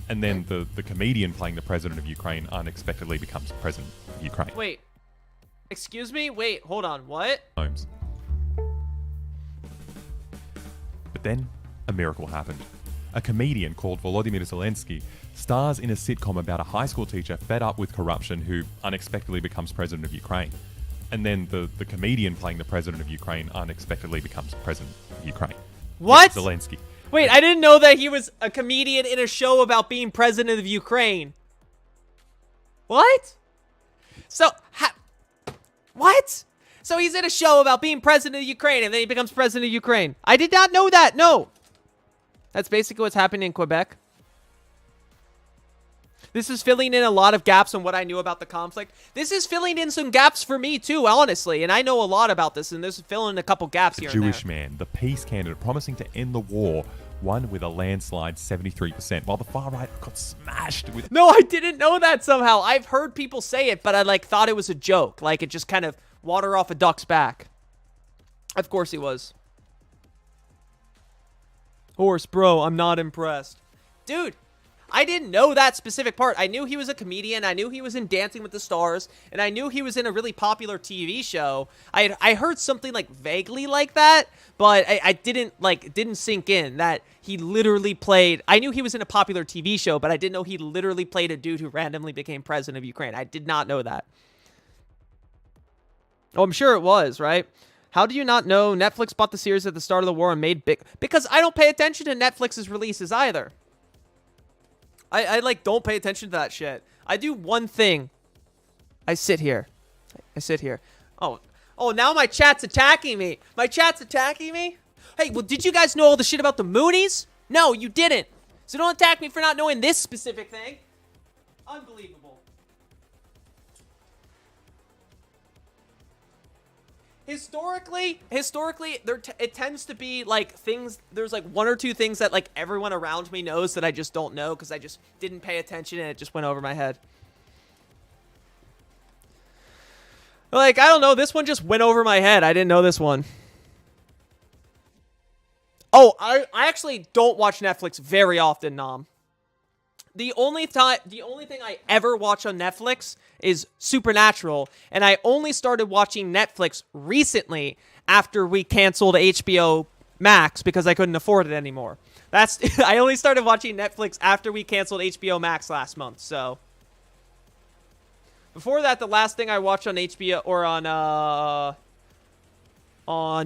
S17: And then the comedian playing the president of Ukraine unexpectedly becomes president of Ukraine.
S2: Wait. Excuse me? Wait, hold on. What?
S17: Homes. But then, a miracle happened. A comedian called Volodymyr Zelensky stars in a sitcom about a high school teacher fed up with corruption who unexpectedly becomes president of Ukraine. And then the comedian playing the president of Ukraine unexpectedly becomes president of Ukraine.
S2: What?
S17: Yeah, Zelensky.
S2: Wait, I didn't know that he was a comedian in a show about being president of Ukraine. What? So, what? So he's in a show about being president of Ukraine, and then he becomes president of Ukraine. I did not know that, no. That's basically what's happening in Quebec. This is filling in a lot of gaps on what I knew about the conflict. This is filling in some gaps for me, too, honestly. And I know a lot about this, and this is filling in a couple gaps here and there.
S17: Jewish man, the peace candidate promising to end the war, won with a landslide 73%, while the far right got smashed with...
S2: No, I didn't know that somehow. I've heard people say it, but I like thought it was a joke. Like it just kind of water off a duck's back. Of course he was. Horse, bro, I'm not impressed. Dude, I didn't know that specific part. I knew he was a comedian. I knew he was in Dancing with the Stars. And I knew he was in a really popular TV show. I heard something like vaguely like that. But I didn't, like, it didn't sink in that he literally played... I knew he was in a popular TV show, but I didn't know he literally played a dude who randomly became president of Ukraine. I did not know that. Oh, I'm sure it was, right? How do you not know Netflix bought the series at the start of the war and made big... Because I don't pay attention to Netflix's releases either. I like, don't pay attention to that shit. I do one thing. I sit here. I sit here. Oh, now my chat's attacking me. My chat's attacking me? Hey, well, did you guys know all the shit about the Moonies? No, you didn't. So don't attack me for not knowing this specific thing. Unbelievable. Historically, it tends to be like things, there's like one or two things that like everyone around me knows that I just don't know because I just didn't pay attention and it just went over my head. Like, I don't know, this one just went over my head. I didn't know this one. Oh, I actually don't watch Netflix very often, Nom. The only thing I ever watch on Netflix is Supernatural, and I only started watching Netflix recently after we canceled HBO Max because I couldn't afford it anymore. I only started watching Netflix after we canceled HBO Max last month, so. Before that, the last thing I watched on HBO or on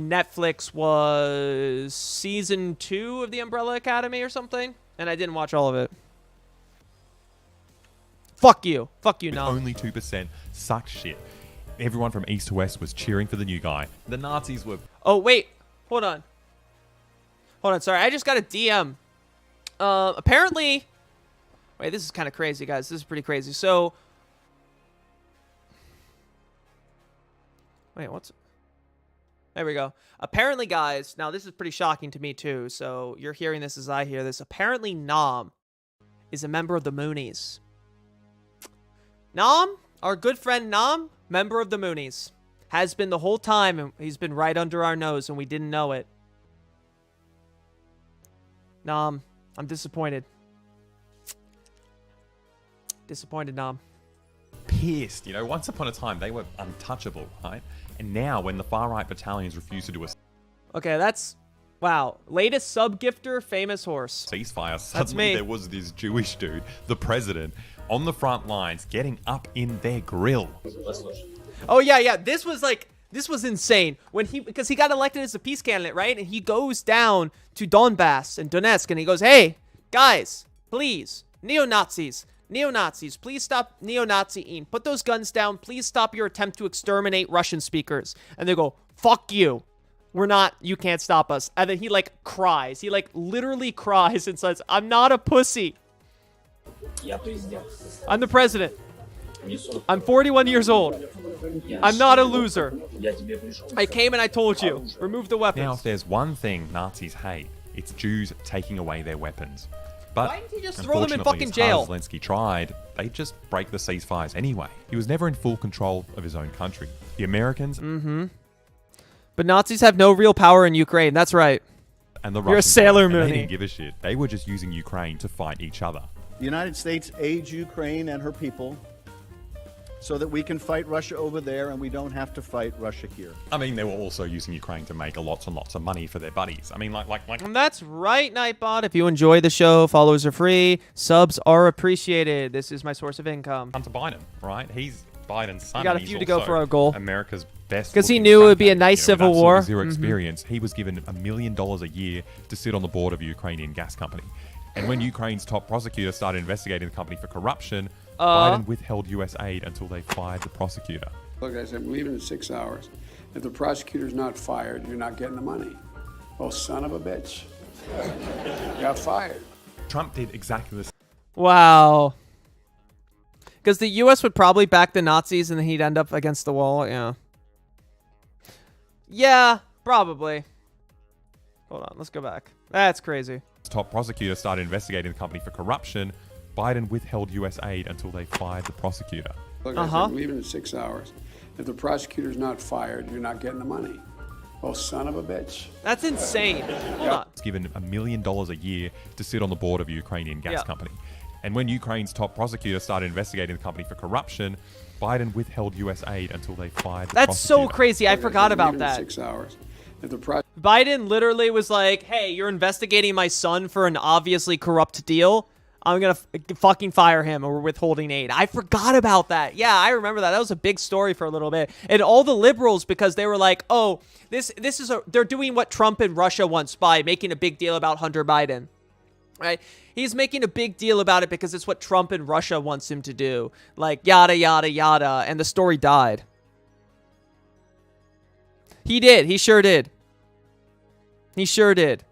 S2: Netflix was season 2 of The Umbrella Academy or something, and I didn't watch all of it. Fuck you. Fuck you, Nom.
S17: Only 2% sucked shit. Everyone from east to west was cheering for the new guy. The Nazis were...
S2: Oh, wait. Hold on. Sorry. I just got a DM. Apparently... Wait, this is kind of crazy, guys. This is pretty crazy. So... Wait, what's... There we go. Apparently, guys... Now, this is pretty shocking to me, too. So, you're hearing this as I hear this. Apparently, Nom is a member of the Moonies. Nom, our good friend Nom, member of the Moonies, has been the whole time, and he's been right under our nose, and we didn't know it. Nom, I'm disappointed. Disappointed, Nom.
S17: Pissed. You know, once upon a time, they were untouchable, right? And now, when the far-right battalions refuse to do a...
S2: Okay, that's... Wow. Latest sub-gifter, famous horse.
S17: Ceasefire. Suddenly there was this Jewish dude, the president, on the front lines, getting up in their grill.
S2: Oh, yeah. This was insane. Because he got elected as a peace candidate, right? And he goes down to Donbass and Donetsk, and he goes, hey, guys, please, neo-Nazis, please stop neo-Naziing. Put those guns down. Please stop your attempt to exterminate Russian speakers. And they go, fuck you. You can't stop us. And then he, like, cries. He, like, literally cries and says, I'm not a pussy. I'm the president. I'm 41 years old. I'm not a loser. I came and I told you. Remove the weapons.
S17: Now, if there's one thing Nazis hate, it's Jews taking away their weapons. But
S2: why didn't he just throw them in fucking jail?
S17: As Zelensky tried, they just break the ceasefires anyway. He was never in full control of his own country. The Americans...
S2: Mm-hmm. But Nazis have no real power in Ukraine. That's right.
S17: And the
S2: You're
S17: Russians,
S2: a Sailor Moon.
S17: They didn't give a shit. They were just using Ukraine to fight each other.
S3: The United States aids Ukraine and her people so that we can fight Russia over there and we don't have to fight Russia here.
S17: I mean, they were also using Ukraine to make lots and lots of money for their buddies. I mean, like...
S2: And that's right, Nightbot. If you enjoy the show, followers are free. Subs are appreciated. This is my source of income.
S17: Hunter Biden, right? He's Biden's son.
S2: We got a few to go for our goal.
S17: America's best.
S2: Because he knew it would be a nice civil war.
S17: Zero experience. He was given $1 million a year to sit on the board of a Ukrainian gas company. And when Ukraine's top prosecutor started investigating the company for corruption, Biden withheld U.S. aid until they fired the prosecutor.
S23: Look, I said, I'm leaving in 6 hours. If the prosecutor's not fired, you're not getting the money. Oh, son of a bitch. Got fired.
S17: Trump did exactly the same.
S2: Wow. Because the U.S. would probably back the Nazis and then he'd end up against the wall. Yeah. Yeah, probably. Hold on. Let's go back. That's crazy.
S17: top prosecutor started investigating the company for corruption, Biden withheld U.S. aid until they fired the prosecutor.
S23: Look, I said, I'm leaving in 6 hours. If the prosecutor's not fired, you're not getting the money. Oh, son of a bitch.
S2: That's insane. Hold on.
S17: It's given $1 million a year to sit on the board of a Ukrainian gas company. And when Ukraine's top prosecutor started investigating the company for corruption, Biden withheld U.S. aid until they fired the
S2: That's
S17: prosecutor.
S2: so crazy. I forgot about that.
S23: 6 hours. If the
S2: Biden literally was like, hey, you're investigating my son for an obviously corrupt deal. I'm going to fucking fire him, or we're withholding aid. I forgot about that. Yeah, I remember that. That was a big story for a little bit. And all the liberals, because they were like, oh, they're doing what Trump and Russia wants by making a big deal about Hunter Biden. Right? He's making a big deal about it because it's what Trump and Russia wants him to do. Like, yada, yada, yada. And the story died. He did. He sure did. He sure did.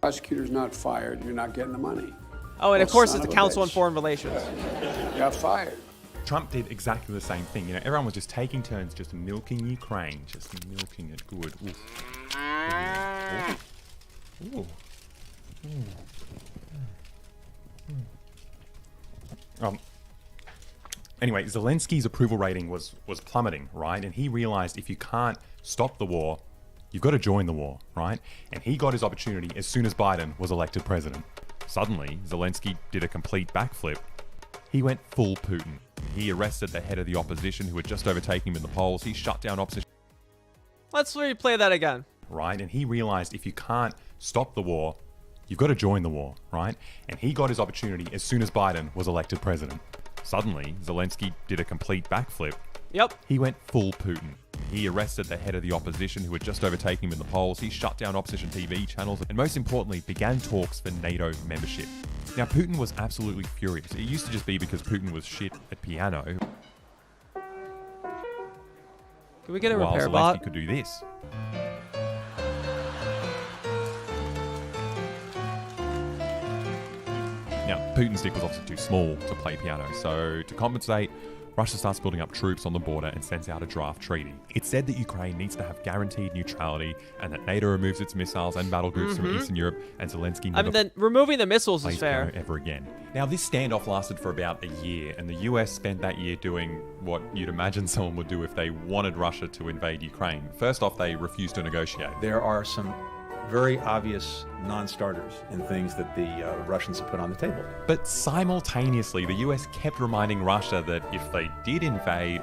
S23: prosecutor's not fired, you're not getting the money.
S2: Oh, and of course it's the Council on Foreign Relations.
S23: Got fired.
S17: Trump did exactly the same thing. You know, everyone was just taking turns just milking Ukraine, just milking it good. Ooh. Ooh. Anyway, Zelensky's approval rating was plummeting, right? And he realized if you can't stop the war, you've got to join the war, right? And he got his opportunity as soon as Biden was elected president. Suddenly, Zelensky did a complete backflip. He went full Putin. He arrested the head of the opposition who had just overtaken him in the polls. He shut down opposition.
S2: Let's replay that again.
S17: Right? And he realized if you can't stop the war, you've got to join the war, right? And he got his opportunity as soon as Biden was elected president. Suddenly, Zelensky did a complete backflip.
S2: Yep.
S17: He went full Putin. He arrested the head of the opposition who had just overtaken him in the polls. He shut down opposition TV channels and most importantly, began talks for NATO membership. Now, Putin was absolutely furious. It used to just be because Putin was shit at piano.
S2: Can we get a
S17: while
S2: repair
S17: Zelensky
S2: bot?
S17: could do this. Now, Putin's dick was obviously too small to play piano, so to compensate, Russia starts building up troops on the border and sends out a draft treaty. It said that Ukraine needs to have guaranteed neutrality and that NATO removes its missiles and battle groups from Eastern Europe, and Zelensky never...
S2: I mean, then removing the missiles is fair.
S17: ...piano ever again. Now, this standoff lasted for about a year, and the US spent that year doing what you'd imagine someone would do if they wanted Russia to invade Ukraine. First off, they refused to negotiate.
S6: There are some very obvious non-starters in things that the Russians have put on the table.
S17: But simultaneously, the US kept reminding Russia that if they did invade,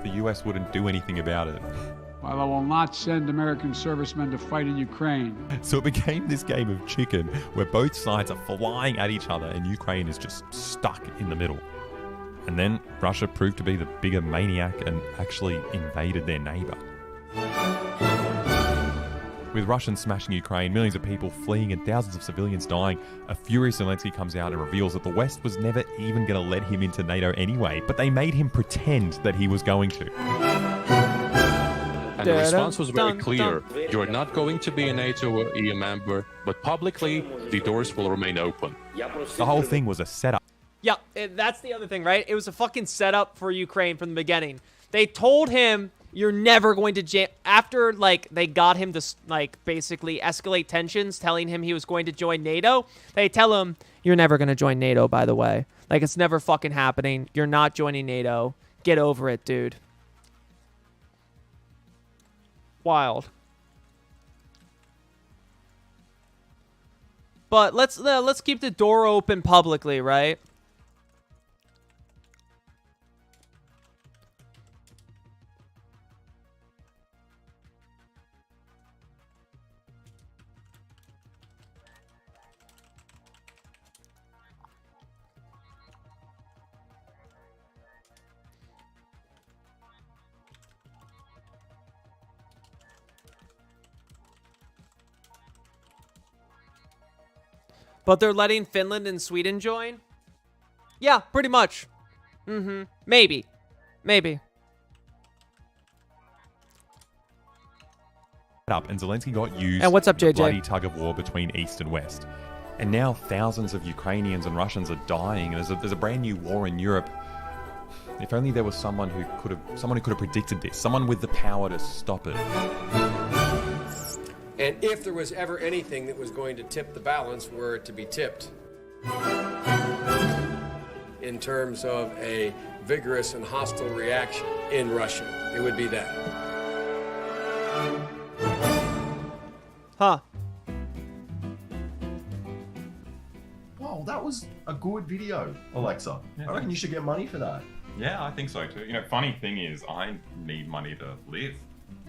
S17: the US wouldn't do anything about it.
S21: While I will not send American servicemen to fight in Ukraine.
S17: So it became this game of chicken where both sides are flying at each other and Ukraine is just stuck in the middle. And then Russia proved to be the bigger maniac and actually invaded their neighbor. With Russians smashing Ukraine, millions of people fleeing and thousands of civilians dying, a furious Zelensky comes out and reveals that the West was never even going to let him into NATO anyway, but they made him pretend that he was going to.
S7: And the response was very clear. You're not going to be a NATO or EU member, but publicly, the doors will remain open.
S17: The whole thing was a setup.
S2: Yeah, that's the other thing, right? It was a fucking setup for Ukraine from the beginning. They told him... You're never going to after, like, they got him to, like, basically escalate tensions, telling him he was going to join NATO. They tell him, you're never going to join NATO, by the way. Like, it's never fucking happening. You're not joining NATO. Get over it, dude. Wild. But let's keep the door open publicly, right? But they're letting Finland and Sweden join? Yeah, pretty much. Maybe. Maybe.
S17: And Zelensky got used
S2: and what's up, JJ?
S17: in the bloody tug of war between East and West. And now thousands of Ukrainians and Russians are dying, and there's a brand new war in Europe. If only there was someone who could have predicted this, someone with the power to stop it.
S22: And if there was ever anything that was going to tip the balance, were it to be tipped in terms of a vigorous and hostile reaction in Russia, it would be that.
S2: Huh.
S8: Wow, that was a good video, Alexa. I reckon you should get money for that.
S17: Yeah, I think so too. You know, funny thing is, I need money to live.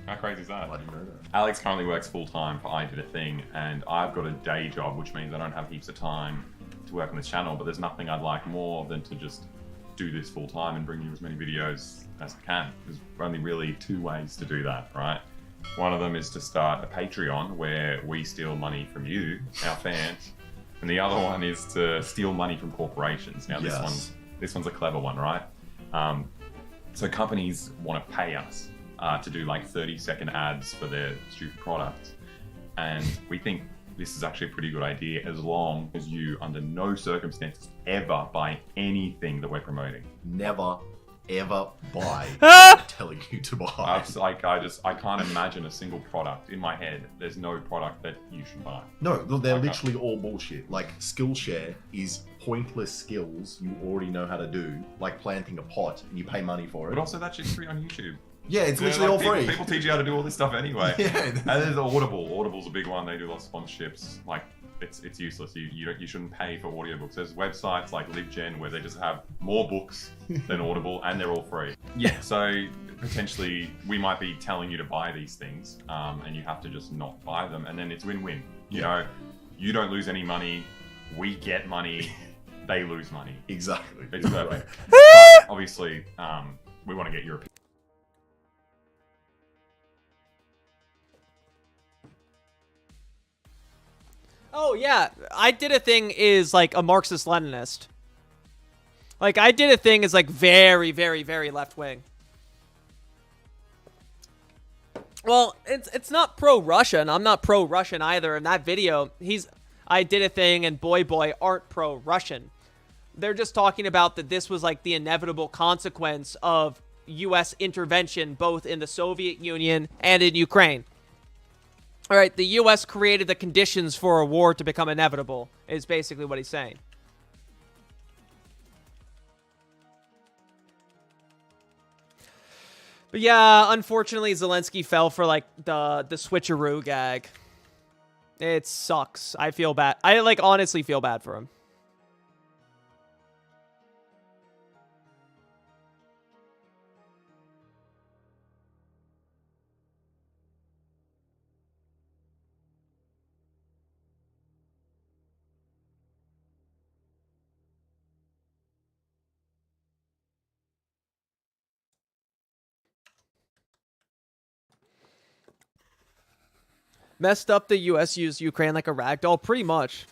S17: How crazy is that?
S8: I didn't know that.
S17: Alex currently works full time for I Did a Thing, and I've got a day job, which means I don't have heaps of time to work on this channel. But there's nothing I'd like more than to just do this full time and bring you as many videos as I can. There's only really two ways to do that, right? One of them is to start a Patreon where we steal money from you, our fans, and the other one is to steal money from corporations. Now, this one's a clever one, right? So companies want to pay us to do like 30-second ads for their stupid products. And we think this is actually a pretty good idea as long as you, under no circumstances, ever buy anything that we're promoting.
S8: Never, ever buy what I'm telling you to buy.
S17: I can't imagine a single product in my head. There's no product that you should buy.
S8: No, they're literally all bullshit. Like, Skillshare is pointless skills you already know how to do, like planting a pot, and you pay money for it.
S17: But also that shit's free on YouTube.
S8: Yeah, it's literally all free.
S17: People teach you how to do all this stuff anyway.
S8: Yeah.
S17: And there's Audible. Audible's a big one. They do lots of sponsorships. Like, it's useless. You shouldn't pay for audiobooks. There's websites like LibGen where they just have more books than Audible, and they're all free.
S8: Yeah.
S17: So potentially we might be telling you to buy these things, and you have to just not buy them, and then it's win-win. You know, you don't lose any money. We get money. They lose money.
S8: Exactly.
S17: It's perfect. But obviously, we want to get your opinion.
S2: Oh, yeah. I Did a Thing is like a Marxist-Leninist. Like, I Did a Thing is like very, very, very left-wing. Well, it's not pro-Russian. I'm not pro-Russian either. In that video, I Did a Thing and Boy Boy aren't pro-Russian. They're just talking about that this was like the inevitable consequence of U.S. intervention both in the Soviet Union and in Ukraine. All right, the U.S. created the conditions for a war to become inevitable, is basically what he's saying. But yeah, unfortunately, Zelensky fell for, like, the switcheroo gag. It sucks. I feel bad. I, like, honestly feel bad for him. Messed up the U.S. used Ukraine like a ragdoll? Pretty much.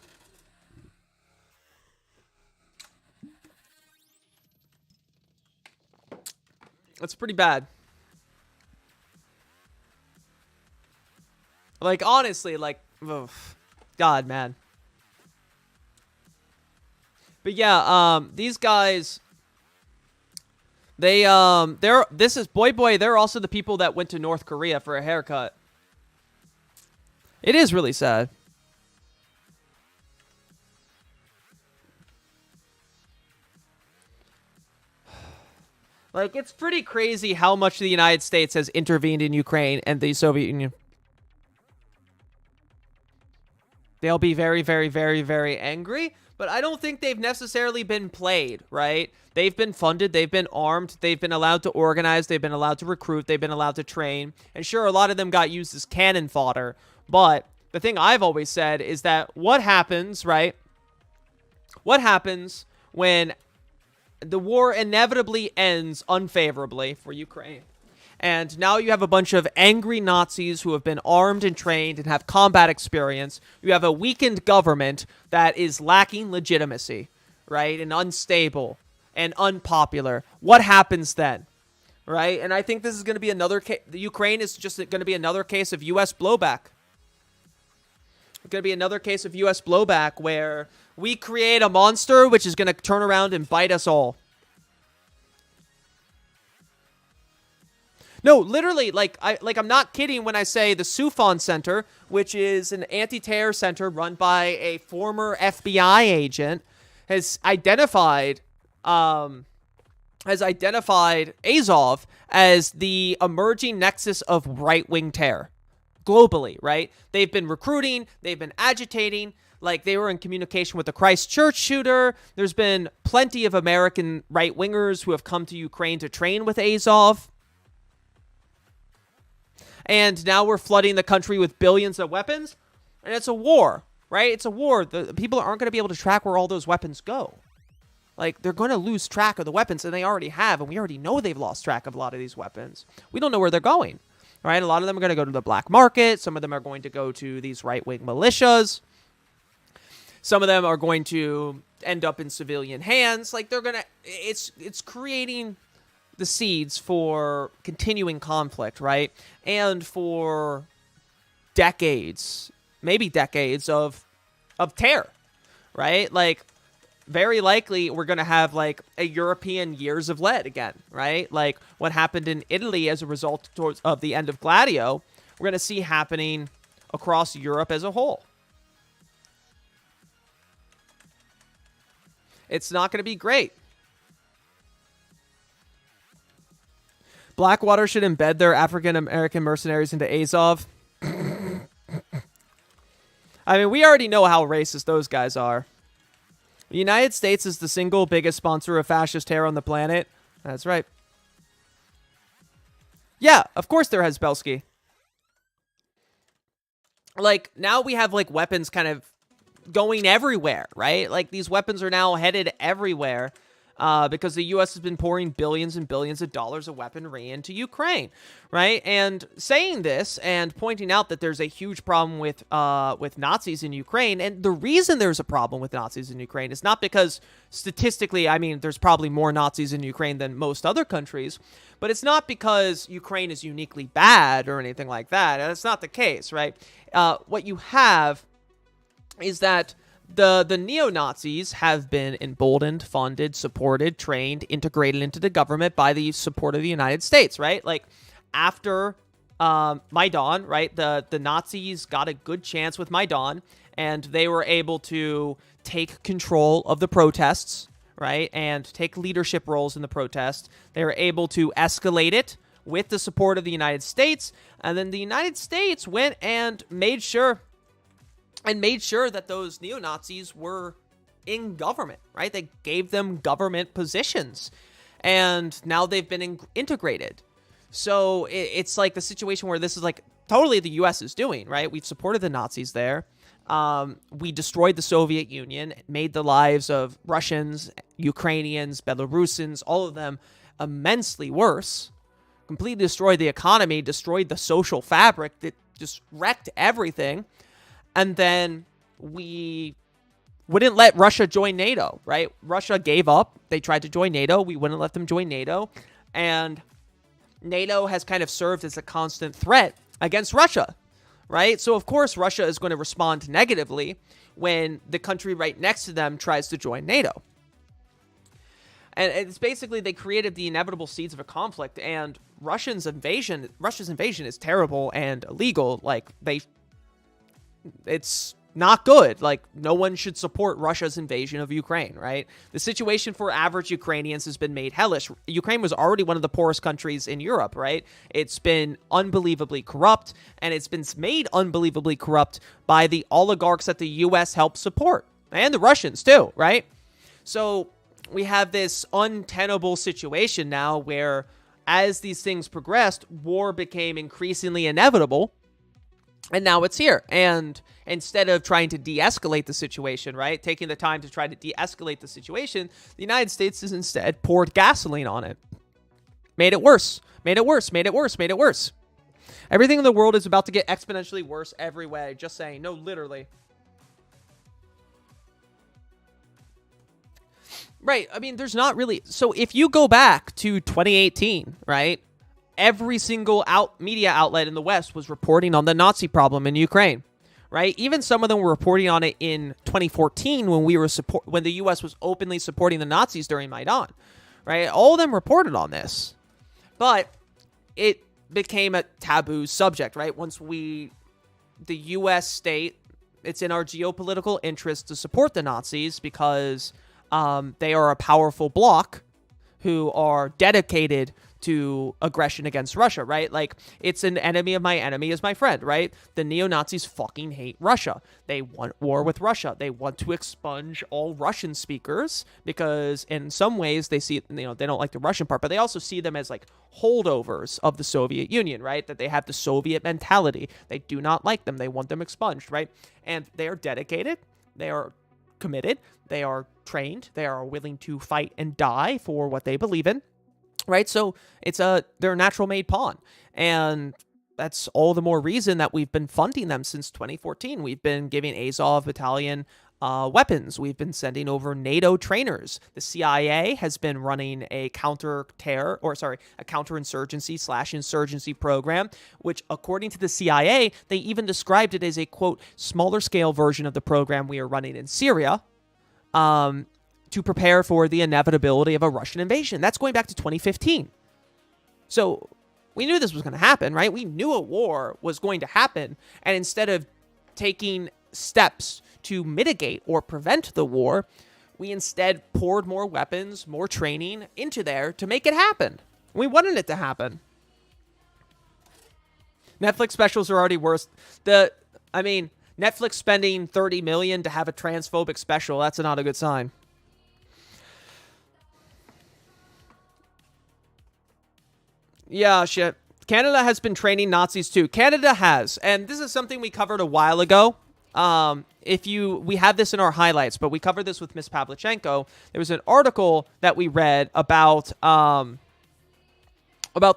S2: That's pretty bad. Like, honestly, like, ugh. God, man. But yeah, these guys, this is Boy Boy, they're also the people that went to North Korea for a haircut. It is really sad. Like, it's pretty crazy how much the United States has intervened in Ukraine and the Soviet Union. They'll be very, very, very, very angry, but I don't think they've necessarily been played, right? They've been funded, they've been armed, they've been allowed to organize, they've been allowed to recruit, they've been allowed to train. And sure, a lot of them got used as cannon fodder, but the thing I've always said is that what happens, right? What happens when the war inevitably ends unfavorably for Ukraine? And now you have a bunch of angry Nazis who have been armed and trained and have combat experience. You have a weakened government that is lacking legitimacy, right? And unstable and unpopular. What happens then, right? And I think this is going to be another case. Ukraine is just going to be another case of U.S. blowback. It's going to be another case of U.S. blowback where we create a monster which is going to turn around and bite us all. No, literally, I'm not kidding when I say the Soufan Center, which is an anti-terror center run by a former FBI agent, has identified Azov as the emerging nexus of right-wing terror globally, right? They've been recruiting, they've been agitating, like they were in communication with the Christchurch shooter. There's been plenty of American right-wingers who have come to Ukraine to train with Azov. And now we're flooding the country with billions of weapons, and it's a war, right? It's a war. The people aren't going to be able to track where all those weapons go. Like, they're going to lose track of the weapons, and they already have, and we already know they've lost track of a lot of these weapons. We don't know where they're going, right? A lot of them are going to go to the black market. Some of them are going to go to these right-wing militias. Some of them are going to end up in civilian hands. Like, they're going to... It's creating the seeds for continuing conflict, right? And for decades, maybe decades of terror, right? Like, very likely we're going to have like a European years of lead again, right? Like what happened in Italy as a result of the end of Gladio, we're going to see happening across Europe as a whole. It's not going to be great. Blackwater should embed their African-American mercenaries into Azov. I mean, we already know how racist those guys are. The United States is the single biggest sponsor of fascist terror on the planet. That's right. Yeah, of course they're Hezbollah. Like, now we have, like, weapons kind of going everywhere, right? Like, these weapons are now headed everywhere because the U.S. has been pouring billions and billions of dollars of weaponry into Ukraine, right? And saying this and pointing out that there's a huge problem with Nazis in Ukraine, and the reason there's a problem with Nazis in Ukraine is not because statistically, I mean, there's probably more Nazis in Ukraine than most other countries, but it's not because Ukraine is uniquely bad or anything like that. That's not the case, right? What you have is that the neo-Nazis have been emboldened, funded, supported, trained, integrated into the government by the support of the United States, right? Like, after Maidan, right, the Nazis got a good chance with Maidan, and they were able to take control of the protests, right, and take leadership roles in the protests. They were able to escalate it with the support of the United States, and then the United States went and made sure that those neo-Nazis were in government, right? They gave them government positions, and now they've been integrated. So it's like the situation where this is like totally the U.S. is doing, right? We've supported the Nazis there. We destroyed the Soviet Union, made the lives of Russians, Ukrainians, Belarusians, all of them immensely worse, completely destroyed the economy, destroyed the social fabric, that just wrecked everything. And then we wouldn't let Russia join NATO, right? Russia gave up. They tried to join NATO. We wouldn't let them join NATO. And NATO has kind of served as a constant threat against Russia, right? So, of course, Russia is going to respond negatively when the country right next to them tries to join NATO. And it's basically they created the inevitable seeds of a conflict. And Russia's invasion is terrible and illegal. Like, it's not good. Like, no one should support Russia's invasion of Ukraine, right? The situation for average Ukrainians has been made hellish. Ukraine was already one of the poorest countries in Europe, right? It's been unbelievably corrupt, and it's been made unbelievably corrupt by the oligarchs that the U.S. helped support, and the Russians too, right? So we have this untenable situation now where, as these things progressed, war became increasingly inevitable. And now it's here. And instead of trying to de-escalate the situation, right, taking the time to try to de-escalate the situation, the United States has instead poured gasoline on it. Made it worse. Made it worse. Made it worse. Made it worse. Everything in the world is about to get exponentially worse every way. Just saying. No, literally. Right. I mean, there's not really... So if you go back to 2018, right, every single media outlet in the West was reporting on the Nazi problem in Ukraine, right? Even some of them were reporting on it in 2014 when the U.S. was openly supporting the Nazis during Maidan, right? All of them reported on this, but it became a taboo subject, right? Once the U.S. state, it's in our geopolitical interest to support the Nazis because they are a powerful bloc who are dedicated to aggression against Russia, right? Like, it's an enemy of my enemy is my friend, right? The neo-Nazis fucking hate Russia. They want war with Russia. They want to expunge all Russian speakers because in some ways they see, they don't like the Russian part, but they also see them as like holdovers of the Soviet Union, right? That they have the Soviet mentality. They do not like them. They want them expunged, right? And they are dedicated. They are committed. They are trained. They are willing to fight and die for what they believe in. Right, so they're a natural made pawn, and that's all the more reason that we've been funding them since 2014. We've been giving Azov Battalion weapons. We've been sending over NATO trainers. The CIA has been running a counterinsurgency/insurgency program, which, according to the CIA, they even described it as a quote smaller scale version of the program we are running in Syria. To prepare for the inevitability of a Russian invasion. That's going back to 2015. So we knew this was going to happen, right? We knew a war was going to happen. And instead of taking steps to mitigate or prevent the war, we instead poured more weapons, more training into there to make it happen. We wanted it to happen. Netflix specials are already worse. Netflix spending $30 million to have a transphobic special, that's not a good sign. Yeah, shit. Canada has been training Nazis too. Canada has. And this is something we covered a while ago. We have this in our highlights, but we covered this with Miss Pavlichenko. There was an article that we read about the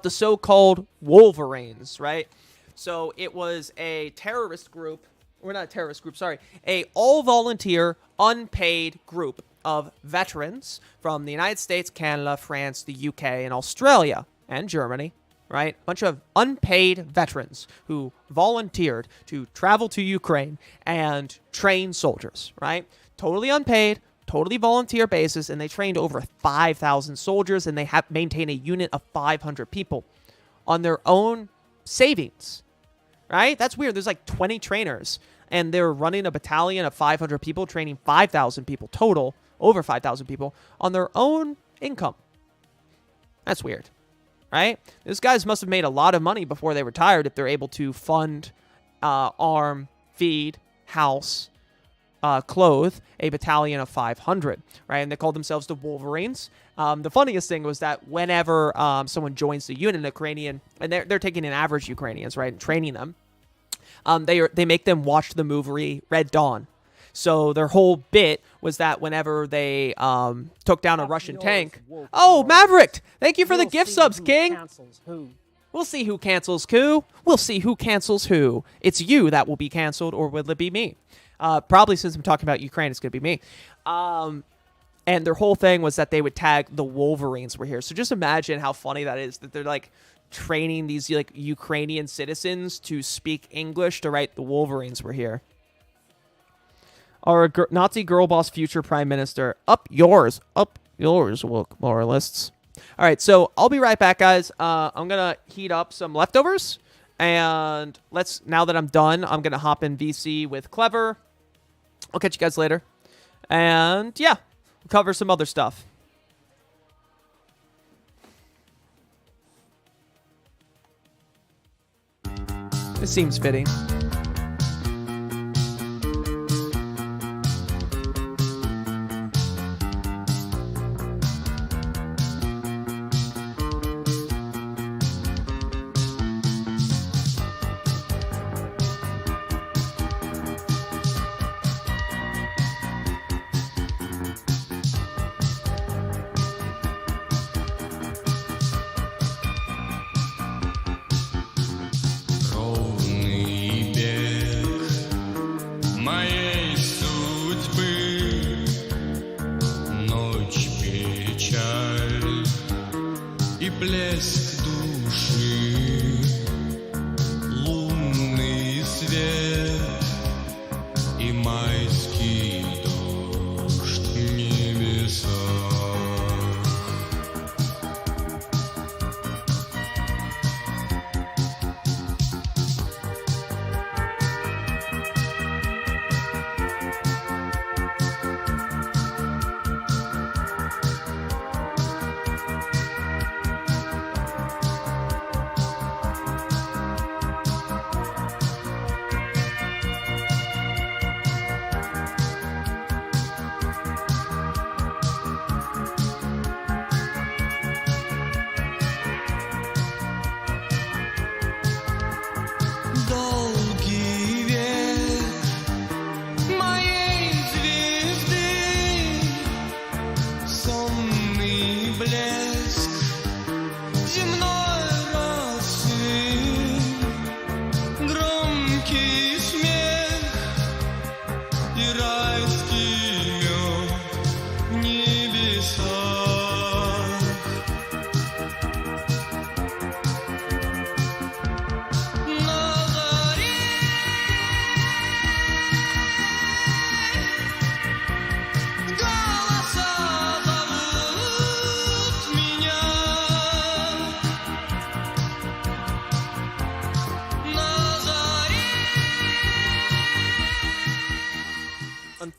S2: so-called Wolverines, right? So it was a terrorist group, or not a terrorist group, sorry, a all-volunteer, unpaid group of veterans from the United States, Canada, France, the UK, and Australia. And Germany, right? A bunch of unpaid veterans who volunteered to travel to Ukraine and train soldiers, right? Totally unpaid, totally volunteer basis, and they trained over 5,000 soldiers, and they maintain a unit of 500 people on their own savings, right? That's weird. There's like 20 trainers, and they're running a battalion of 500 people, training 5,000 people total, over 5,000 people, on their own income. That's weird. Right? These guys must have made a lot of money before they retired if they're able to fund, arm, feed, house, clothe a battalion of 500, right? And they called themselves the Wolverines. The funniest thing was that whenever someone joins the unit, Ukrainian, and they're taking in average Ukrainians, right, and training them, they make them watch the movie Red Dawn. So their whole bit was that whenever they took down a Russian tank... Oh, Maverick! Thank you for the gift subs, King! We'll see who cancels who. We'll see who cancels who. It's you that will be canceled, or will it be me? Probably since I'm talking about Ukraine, it's going to be me. And their whole thing was that they would tag the Wolverines were here. So just imagine how funny that is, that they're like training these like Ukrainian citizens to speak English to write the Wolverines were here. Our Nazi girl boss future prime minister. Up yours, woke moralists. All right, so I'll be right back, guys. I'm going to heat up some leftovers. And now that I'm done, I'm going to hop in VC with Clever. I'll catch you guys later. And yeah, we'll cover some other stuff. This seems fitting.
S9: Only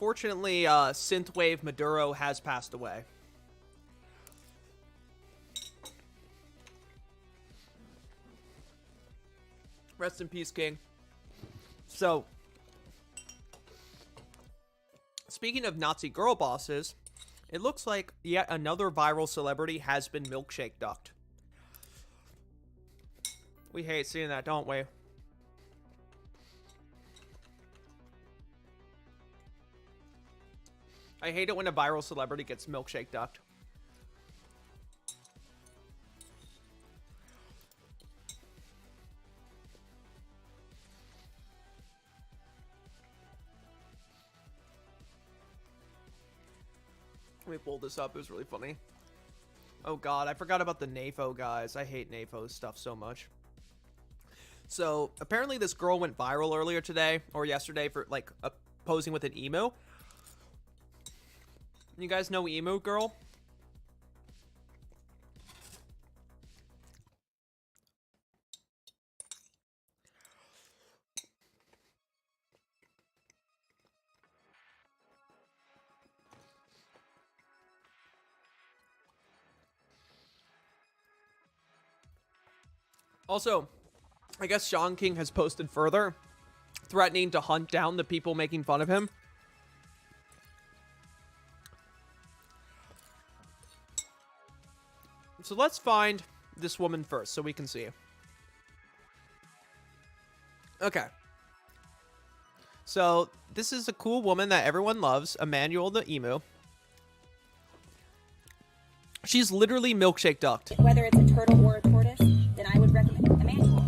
S2: unfortunately, Synthwave Maduro has passed away. Rest in peace, King. So, speaking of Nazi girl bosses, it looks like yet another viral celebrity has been milkshake ducked. We hate seeing that, don't we? I hate it when a viral celebrity gets milkshake ducked. Let me pull this up. It was really funny. Oh god, I forgot about the NAFO guys. I hate NAFO stuff so much. So, apparently this girl went viral earlier today, or yesterday, for, like, posing with an emo. You guys know emo girl? Also, I guess Sean King has posted further, threatening to hunt down the people making fun of him. So let's find this woman first so we can see. Okay. So this is a cool woman that everyone loves, Emmanuel the emu. She's literally milkshake ducked.
S9: Whether it's a turtle or a tortoise, then I would recommend Emmanuel.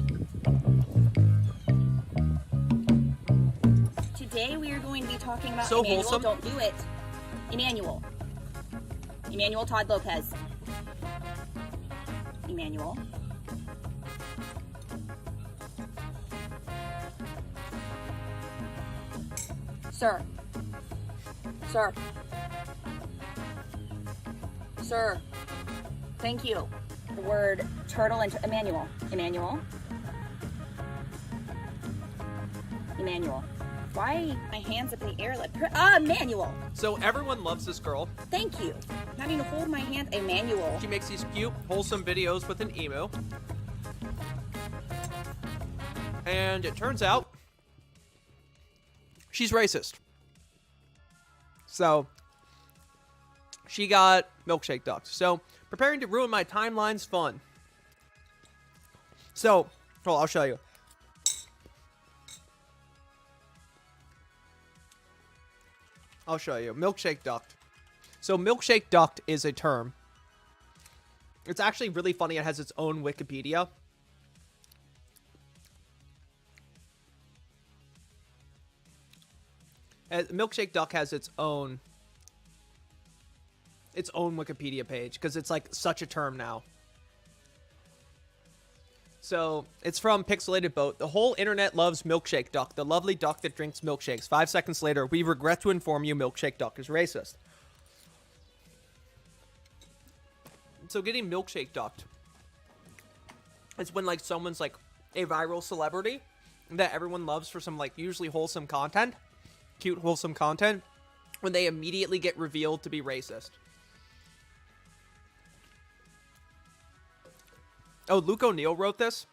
S9: Today we are going to be talking about
S2: So
S9: Emmanuel.
S2: wholesome.
S9: Don't do it. Emmanuel. Emmanuel Todd Lopez. Emmanuel. Sir. Sir. Sir. Thank you. The word turtle and Emmanuel. Emmanuel. Emmanuel. Why my hands up in the air like Emmanuel.
S2: So everyone loves this girl.
S9: Thank you. Not even hold my hand, Emmanuel.
S2: She makes these cute, wholesome videos with an emo. And it turns out she's racist. So she got milkshake ducked. So preparing to ruin my timeline's fun. So, well, I'll show you. I'll show you. Milkshake ducked. So milkshake ducked is a term. It's actually really funny. It has its own Wikipedia. Milkshake duck has its own Wikipedia page because it's like such a term now. So it's from Pixelated Boat. The whole internet loves milkshake duck, the lovely duck that drinks milkshakes. 5 seconds later, we regret to inform you milkshake duck is racist. So getting milkshake ducked, it's when like someone's like a viral celebrity that everyone loves for some like usually wholesome content, cute wholesome content, when they immediately get revealed to be racist. Oh, Luke O'Neill wrote this.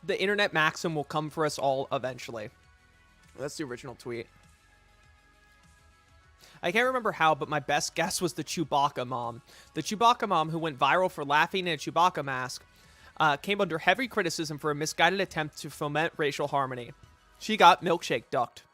S2: The internet maxim will come for us all eventually. That's the original tweet. I can't remember how, but my best guess was the Chewbacca mom. The Chewbacca mom, who went viral for laughing in a Chewbacca mask, came under heavy criticism for a misguided attempt to foment racial harmony. She got milkshake ducked.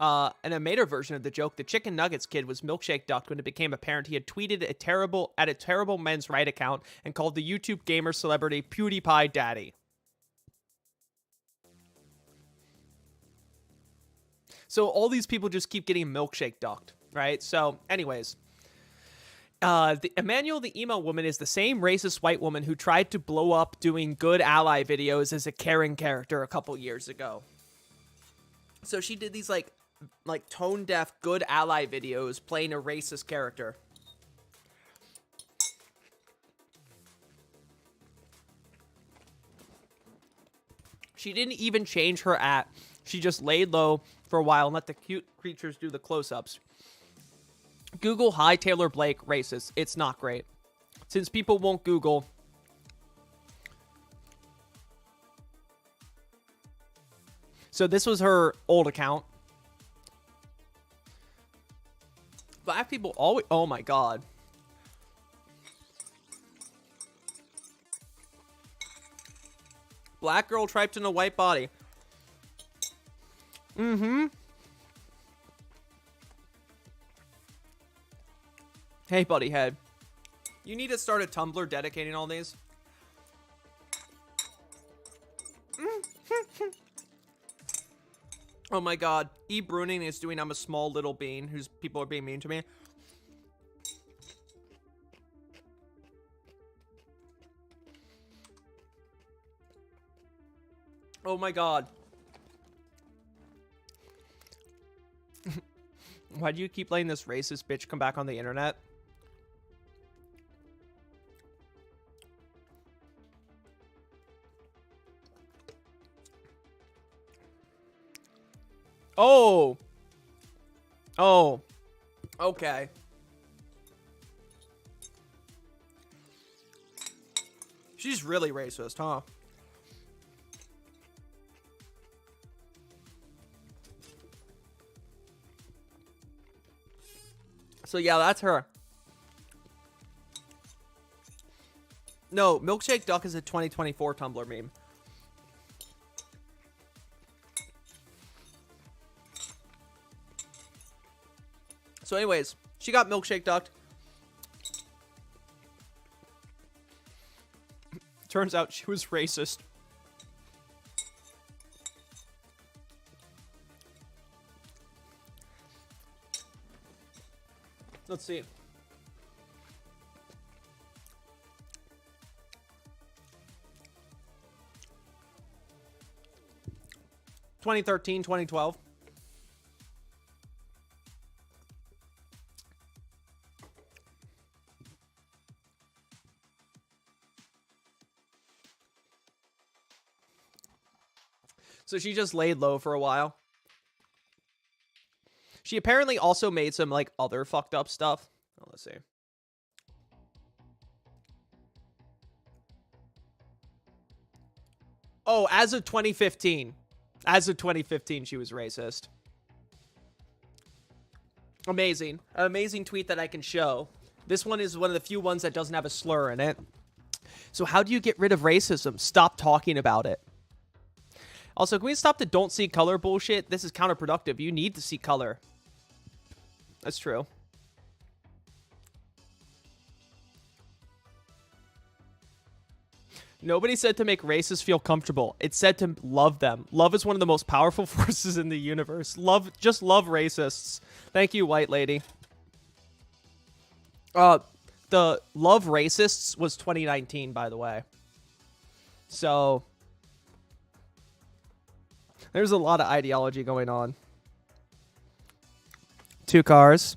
S2: And a later version of the joke, the Chicken Nuggets kid was milkshake ducked when it became apparent he had tweeted at a terrible men's right account and called the YouTube gamer celebrity PewDiePie daddy. So all these people just keep getting milkshake ducked, right? So anyways, Emmanuel the emo woman is the same racist white woman who tried to blow up doing good ally videos as a Karen character a couple years ago. So she did these like tone deaf good ally videos playing a racist character. She didn't even change her at. She just laid low for a while and let the cute creatures do the close-ups. Google hi Taylor Blake racist. It's not great. Since people won't Google. So this was her old account. Black people always... Oh my god. Black girl trapped in a white body. Mm-hmm. Hey, buddy head. You need to start a Tumblr dedicating all these. Oh my god. E. Bruning is doing I'm a small little bean whose people are being mean to me. Oh my god. Why do you keep letting this racist bitch come back on the internet? Oh. Oh. Okay. She's really racist, huh? So yeah, that's her. No, Milkshake Duck is a 2024 Tumblr meme. So anyways, she got Milkshake Ducked. Turns out she was racist. Let's see. (2013, 2012). So she just laid low for a while. She apparently also made some, like, other fucked up stuff. Oh, let's see. Oh, as of 2015. As of 2015, she was racist. Amazing. An amazing tweet that I can show. This one is one of the few ones that doesn't have a slur in it. So how do you get rid of racism? Stop talking about it. Also, can we stop the don't see color bullshit? This is counterproductive. You need to see color. That's true. Nobody said to make racists feel comfortable. It said to love them. Love is one of the most powerful forces in the universe. Just love racists. Thank you, white lady. The love racists was 2019, by the way. So there's a lot of ideology going on. 2 cars.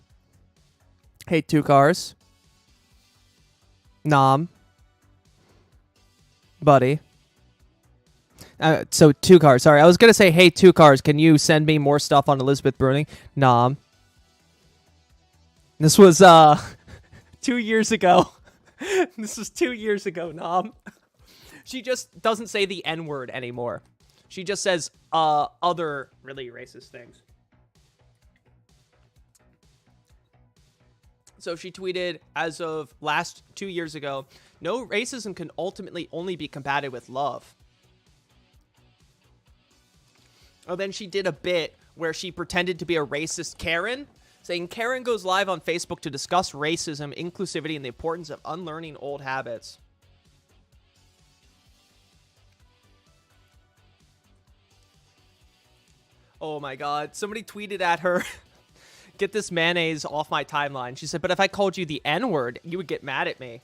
S2: Hate 2 cars. Nom. Buddy. So 2 cars. Sorry, I was going to say, hey, 2 cars. Can you send me more stuff on Elizabeth Bruning? Nom. This was 2 years ago. This was 2 years ago, Nom. She just doesn't say the N-word anymore. She just says other really racist things. So she tweeted, as of 2 years ago, no, racism can ultimately only be combated with love. Oh, then she did a bit where she pretended to be a racist Karen, saying Karen goes live on Facebook to discuss racism, inclusivity, and the importance of unlearning old habits. Oh my god, somebody tweeted at her, get this mayonnaise off my timeline. She said, but if I called you the N-word, you would get mad at me.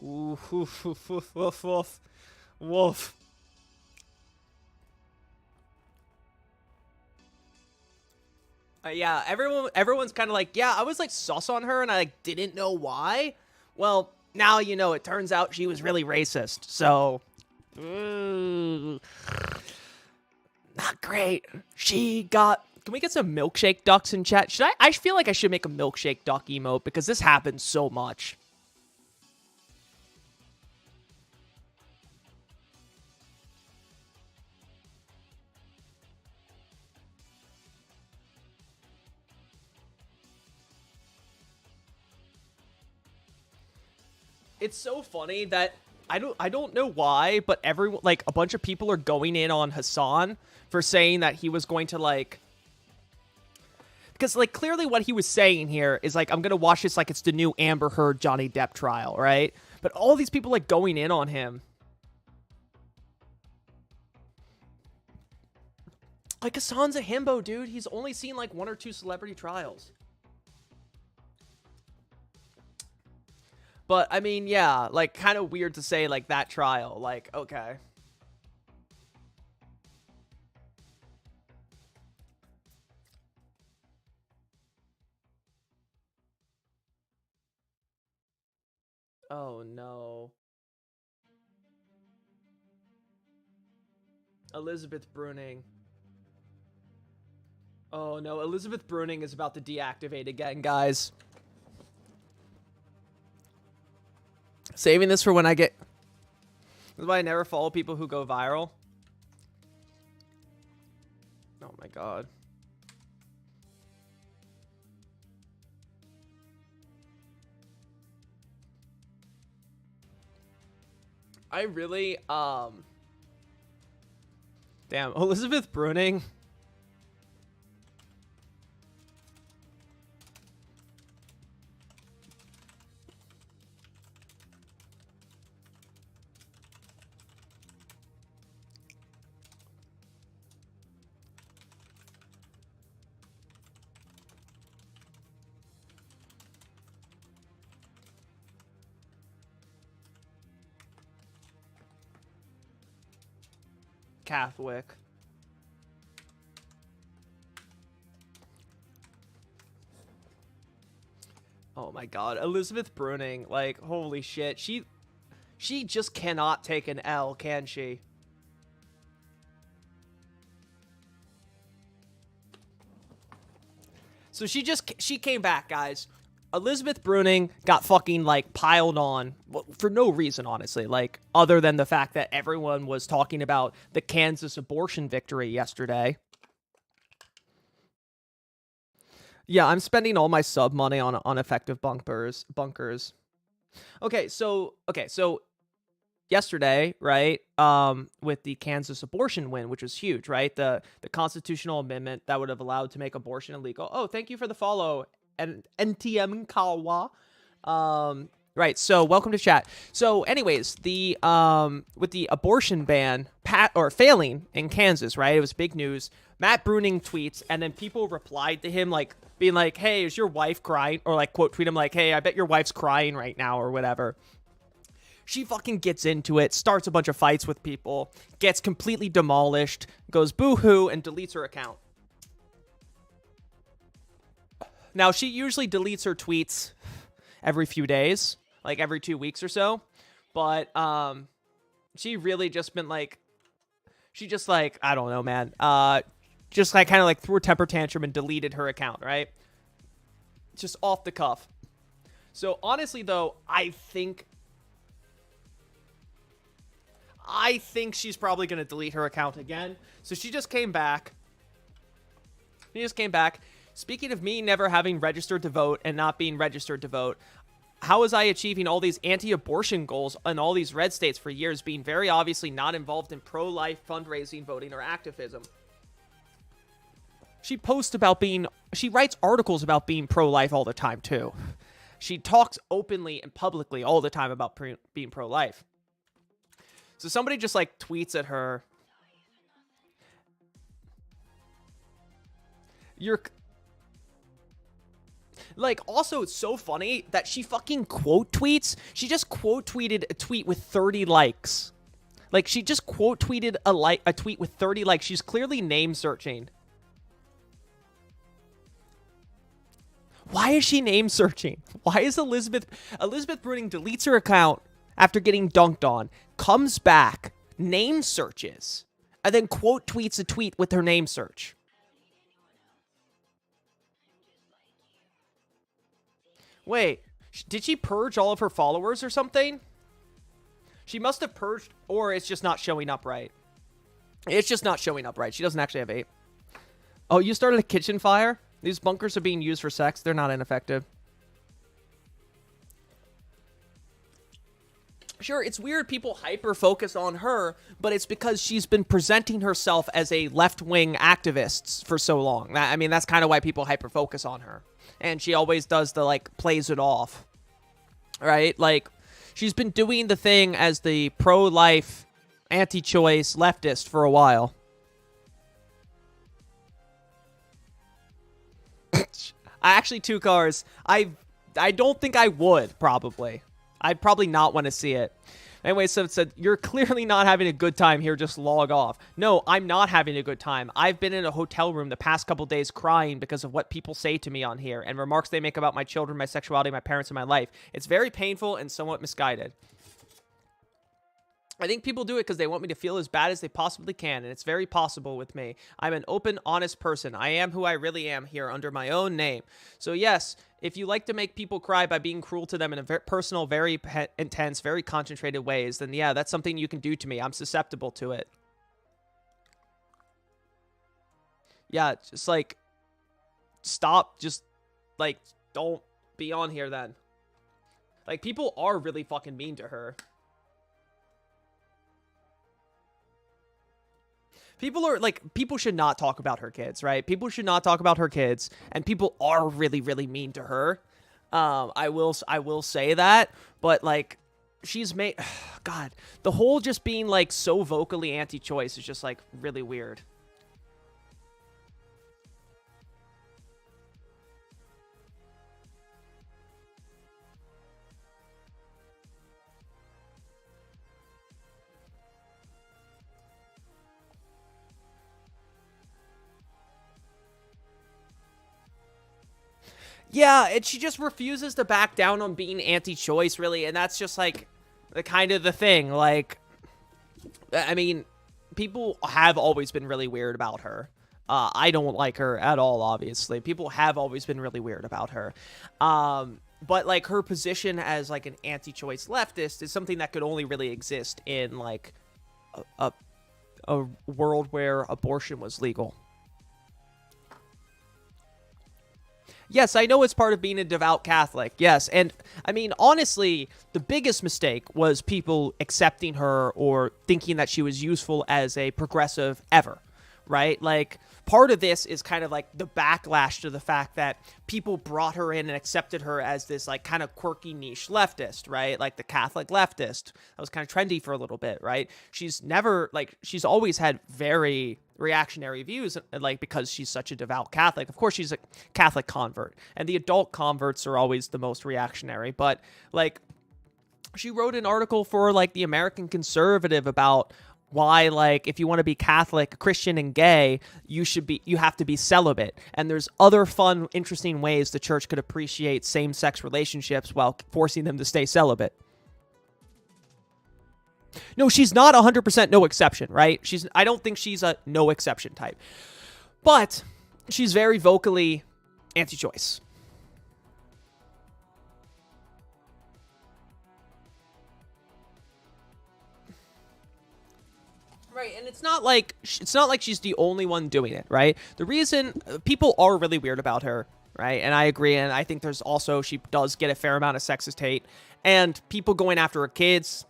S2: Ooh, woof, woof, woof, woof, woof. Woof. Yeah, everyone's kind of like, yeah, I was like sus on her and I like didn't know why. Well, now you know it turns out she was really racist. So, not great. She got... Can we get some milkshake ducks in chat? Should I feel like I should make a milkshake duck emote because this happens so much. It's so funny that I don't know why, but everyone, like, a bunch of people are going in on Hassan for saying that he was going to, like, because, like, clearly what he was saying here is, like, I'm gonna watch this like it's the new Amber Heard Johnny Depp trial, right? But all these people, like, going in on him, like, Hassan's a himbo, dude. He's only seen like 1 or 2 celebrity trials. But, I mean, yeah, like, kind of weird to say, like, that trial. Like, okay. Oh, no. Elizabeth Bruning. Oh, no. Elizabeth Bruning is about to deactivate again, guys. Saving this for when I get... That's why I never follow people who go viral. Oh my god. I really, Damn, Elizabeth Bruning... Catholic. Oh my god, Elizabeth Bruning, like, holy shit. She just cannot take an L, can she? So she came back, guys. Elizabeth Bruning got fucking, like, piled on for no reason, honestly. Like, other than the fact that everyone was talking about the Kansas abortion victory yesterday. Yeah, I'm spending all my sub money on effective bunkers. Okay, so yesterday, right, with the Kansas abortion win, which was huge, right? The constitutional amendment that would have allowed to make abortion illegal. Oh, thank you for the follow. And NTM Kawa. Right, so welcome to chat. So anyways, the with the abortion ban failing in Kansas, right? It was big news. Matt Bruning tweets, and then people replied to him, like, being like, hey, is your wife crying? Or, like, quote tweet him like, hey, I bet your wife's crying right now, or whatever. She fucking gets into it, starts a bunch of fights with people, gets completely demolished, goes boo-hoo, and deletes her account. Now, she usually deletes her tweets every few days, like every 2 weeks or so. But she really just been like, she just like, I don't know, man. Just like kind of like threw a temper tantrum and deleted her account, right? Just off the cuff. So honestly, though, I think she's probably going to delete her account again. So she just came back. Speaking of me never having registered to vote and not being registered to vote, how was I achieving all these anti-abortion goals in all these red states for years, being very obviously not involved in pro-life fundraising, voting, or activism? She writes articles about being pro-life all the time, too. She talks openly and publicly all the time about being pro-life. So somebody just, like, tweets at her. Like, also, it's so funny that she fucking quote tweets. She just quote tweeted a tweet with 30 likes. Like, she just quote tweeted a tweet with 30 likes. She's clearly name searching. Why is she name searching? Why is Elizabeth Bruning deletes her account after getting dunked on, comes back, name searches, and then quote tweets a tweet with her name search? Wait, did she purge all of her followers or something? She must have purged, or it's just not showing up right. It's just not showing up right. She doesn't actually have 8. Oh, you started a kitchen fire? These bunkers are being used for sex. They're not ineffective. Sure, it's weird people hyper-focus on her, but it's because she's been presenting herself as a left-wing activist for so long. I mean, that's kind of why people hyper-focus on her. And she always does the, like, plays it off. Right? Like, she's been doing the thing as the pro-life, anti-choice leftist for a while. Actually, 2 cars. I don't think I would, probably. I'd probably not want to see it. Anyway, so it said, you're clearly not having a good time here. Just log off. No, I'm not having a good time. I've been in a hotel room the past couple days crying because of what people say to me on here and remarks they make about my children, my sexuality, my parents, and my life. It's very painful and somewhat misguided. I think people do it because they want me to feel as bad as they possibly can, and it's very possible with me. I'm an open, honest person. I am who I really am here under my own name. So yes, if you like to make people cry by being cruel to them in a very personal, very intense, very concentrated ways, then yeah, that's something you can do to me. I'm susceptible to it. Yeah, just like, stop. Just like, don't be on here then. Like, people are really fucking mean to her. People are, like, people should not talk about her kids, right? People should not talk about her kids, and people are really, really mean to her. I will say that, but, like, she's made, God, the whole just being, like, so vocally anti-choice is just, like, really weird. Yeah, and she just refuses to back down on being anti-choice, really, and that's just, like, the kind of the thing. Like, I mean, people have always been really weird about her. I don't like her at all, obviously. People have always been really weird about her. But, like, her position as, like, an anti-choice leftist is something that could only really exist in, like, a world where abortion was legal. Yes, I know it's part of being a devout Catholic. Yes, and I mean, honestly, the biggest mistake was people accepting her or thinking that she was useful as a progressive ever, right? Like, part of this is kind of like the backlash to the fact that people brought her in and accepted her as this, like, kind of quirky niche leftist, right? Like the Catholic leftist. That was kind of trendy for a little bit, right? She's never, like, she's always had very reactionary views, like, because she's such a devout Catholic. Of course, she's a Catholic convert, and the adult converts are always the most reactionary, but, like, she wrote an article for, like, the American Conservative about why, like, if you want to be Catholic, Christian, and gay, you have to be celibate. And there's other fun, interesting ways the church could appreciate same-sex relationships while forcing them to stay celibate. No, she's not 100% no exception, right? I don't think she's a no exception type. But she's very vocally anti-choice. Right, and it's not like she's the only one doing it, right? The reason people are really weird about her, right? And I agree, and I think there's also, she does get a fair amount of sexist hate, and people going after her kids,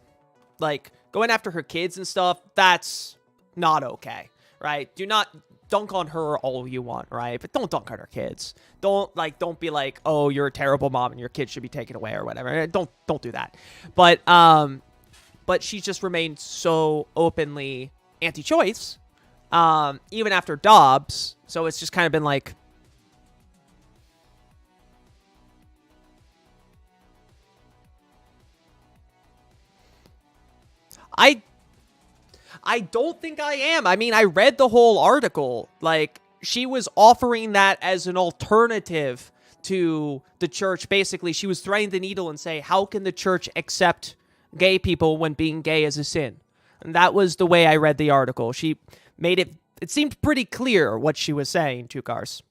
S2: like, going after her kids and stuff, that's not okay, right? Do not dunk on her all you want, right? But don't dunk on her kids. Don't be like, oh, you're a terrible mom and your kids should be taken away or whatever. Don't do that. But she's just remained so openly anti-choice, even after Dobbs. So it's just kind of been like, I don't think I am. I mean, I read the whole article. Like, she was offering that as an alternative to the church. Basically, she was threading the needle and say, how can the church accept gay people when being gay is a sin? And that was the way I read the article. She made it seemed pretty clear what she was saying, Two Cars.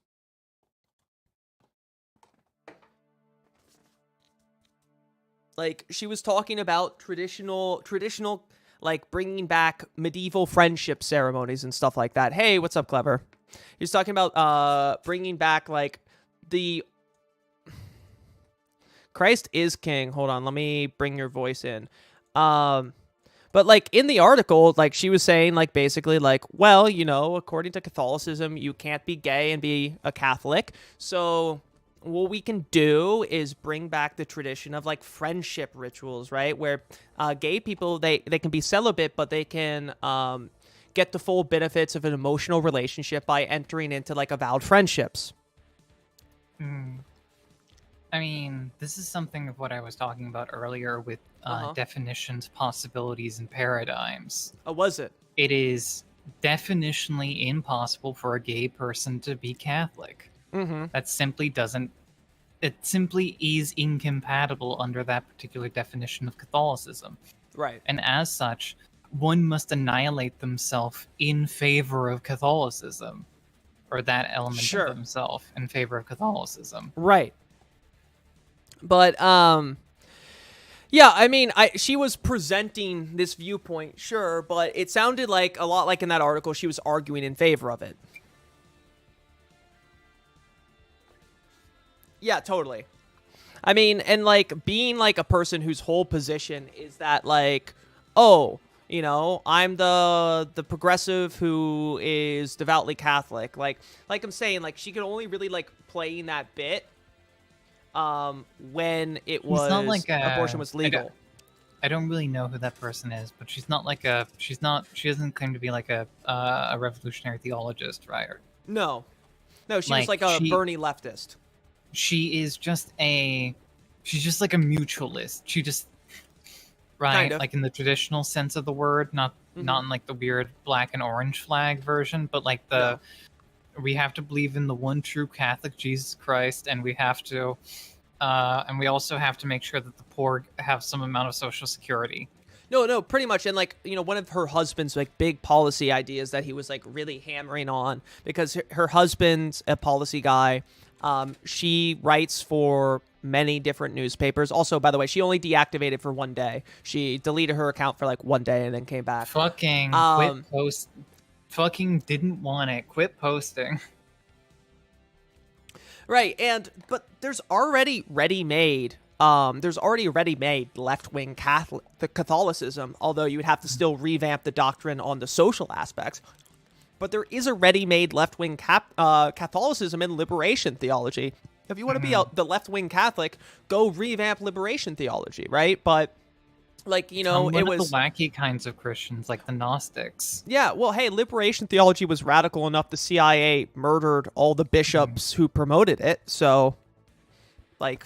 S2: Like, she was talking about traditional, like, bringing back medieval friendship ceremonies and stuff like that. Hey, what's up, Clever? He was talking about bringing back, like, the... Christ is king. Hold on, let me bring your voice in. But, like, in the article, like, she was saying, like, basically, like, well, you know, according to Catholicism, you can't be gay and be a Catholic. So what we can do is bring back the tradition of, like, friendship rituals, right? Where gay people, they can be celibate, but they can get the full benefits of an emotional relationship by entering into, like, avowed friendships.
S10: I mean, this is something of what I was talking about earlier with definitions, possibilities, and paradigms.
S2: Oh, was it?
S10: It is definitionally impossible for a gay person to be Catholic. That simply doesn't... It simply is incompatible under that particular definition of Catholicism.
S2: Right.
S10: And as such, one must annihilate themselves in favor of Catholicism. Or that element of themselves in favor of Catholicism.
S2: Right. But, yeah, I mean, she was presenting this viewpoint, sure, but it sounded like, a lot like in that article, she was arguing in favor of it. Yeah, totally. I mean, and, like, being, like, a person whose whole position is that, like, oh, you know, I'm the progressive who is devoutly Catholic. Like I'm saying, like, she could only really, like, play in that bit when it was
S10: not like
S2: abortion was legal.
S10: I don't really know who that person is, but she's not like she doesn't claim to be like a revolutionary theologist, right?
S2: No, she was like a Bernie leftist.
S10: She is just she's just like a mutualist. She just, right,
S2: kind of.
S10: like in the traditional sense of the word, not in like the weird black and orange flag version, but like we have to believe in the one true Catholic Jesus Christ, and we have to, and we also have to make sure that the poor have some amount of social security.
S2: No, pretty much. And, like, you know, one of her husband's, like, big policy ideas that he was, like, really hammering on, because her husband's a policy guy. She writes for many different newspapers. Also, by the way, she only deactivated for one day. She deleted her account for, like, one day and then came back.
S10: Fucking fucking didn't want it. Quit posting.
S2: Right, but there's already ready-made left-wing Catholicism, although you would have to still revamp the doctrine on the social aspects. But there is a ready-made left-wing Catholicism in liberation theology. If you want to be the left-wing Catholic, go revamp liberation theology, right? But, like, you know,
S10: it
S2: was
S10: one of the wacky kinds of Christians, like the Gnostics.
S2: Yeah, well, hey, liberation theology was radical enough the CIA murdered all the bishops who promoted it, so, like...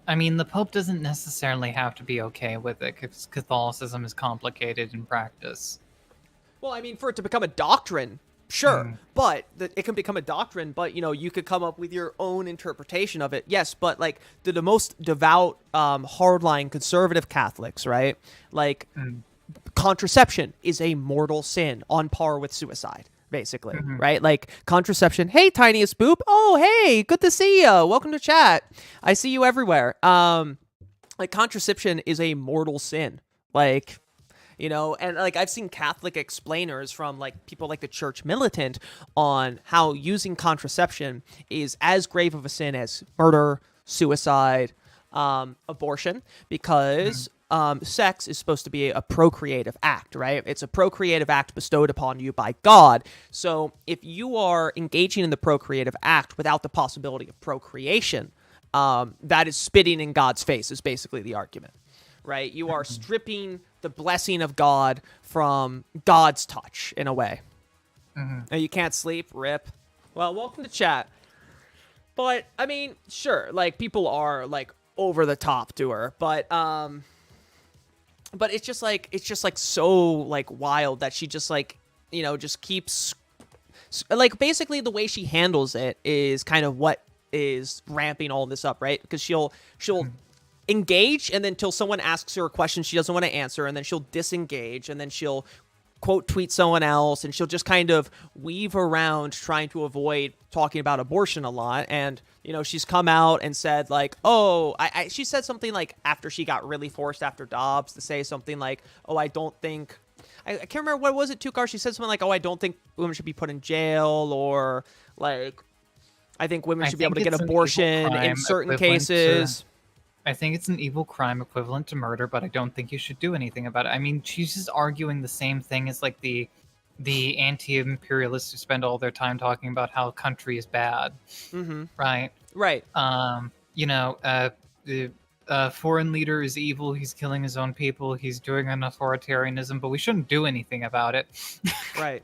S10: I mean, the Pope doesn't necessarily have to be okay with it, because Catholicism is complicated in practice.
S2: Well, I mean, for it to become a doctrine, sure, but it can become a doctrine, but, you know, you could come up with your own interpretation of it. Yes, but, like, the most devout, hardline conservative Catholics, right? Like, contraception is a mortal sin on par with suicide, basically, right? Like, contraception. Hey, tiniest boop. Oh, hey, good to see you. Welcome to chat. I see you everywhere. Like, contraception is a mortal sin. Like... You know, and, like, I've seen Catholic explainers from, like, people like the Church Militant on how using contraception is as grave of a sin as murder, suicide, abortion, because sex is supposed to be a procreative act, right? It's a procreative act bestowed upon you by God. So if you are engaging in the procreative act without the possibility of procreation, that is spitting in God's face, is basically the argument, right? You are stripping the blessing of God from God's touch, in a way. And you can't sleep, rip. Well, welcome to chat. But, I mean, sure, like, people are, like, over the top to her, but it's just, like, so, like, wild that she just, like, you know, just keeps like basically the way she handles it is kind of what is ramping all this up, right? Because she'll engage, and then till someone asks her a question she doesn't want to answer, and then she'll disengage, and then she'll quote tweet someone else, and she'll just kind of weave around trying to avoid talking about abortion a lot. And you know, she's come out and said like, oh, she said something like after she got really forced after Dobbs to say something like, oh, I don't think, I can't remember what was it, Tukar. She said something like, oh, I don't think women should be put in jail, or like, I think women should be able to get abortion in certain cases.
S10: I think it's an evil crime equivalent to murder, but I don't think you should do anything about it. I mean, she's just arguing the same thing as like the anti-imperialists who spend all their time talking about how a country is bad, right?
S2: Right.
S10: You know, the foreign leader is evil. He's killing his own people. He's doing an authoritarianism, but we shouldn't do anything about it.
S2: Right.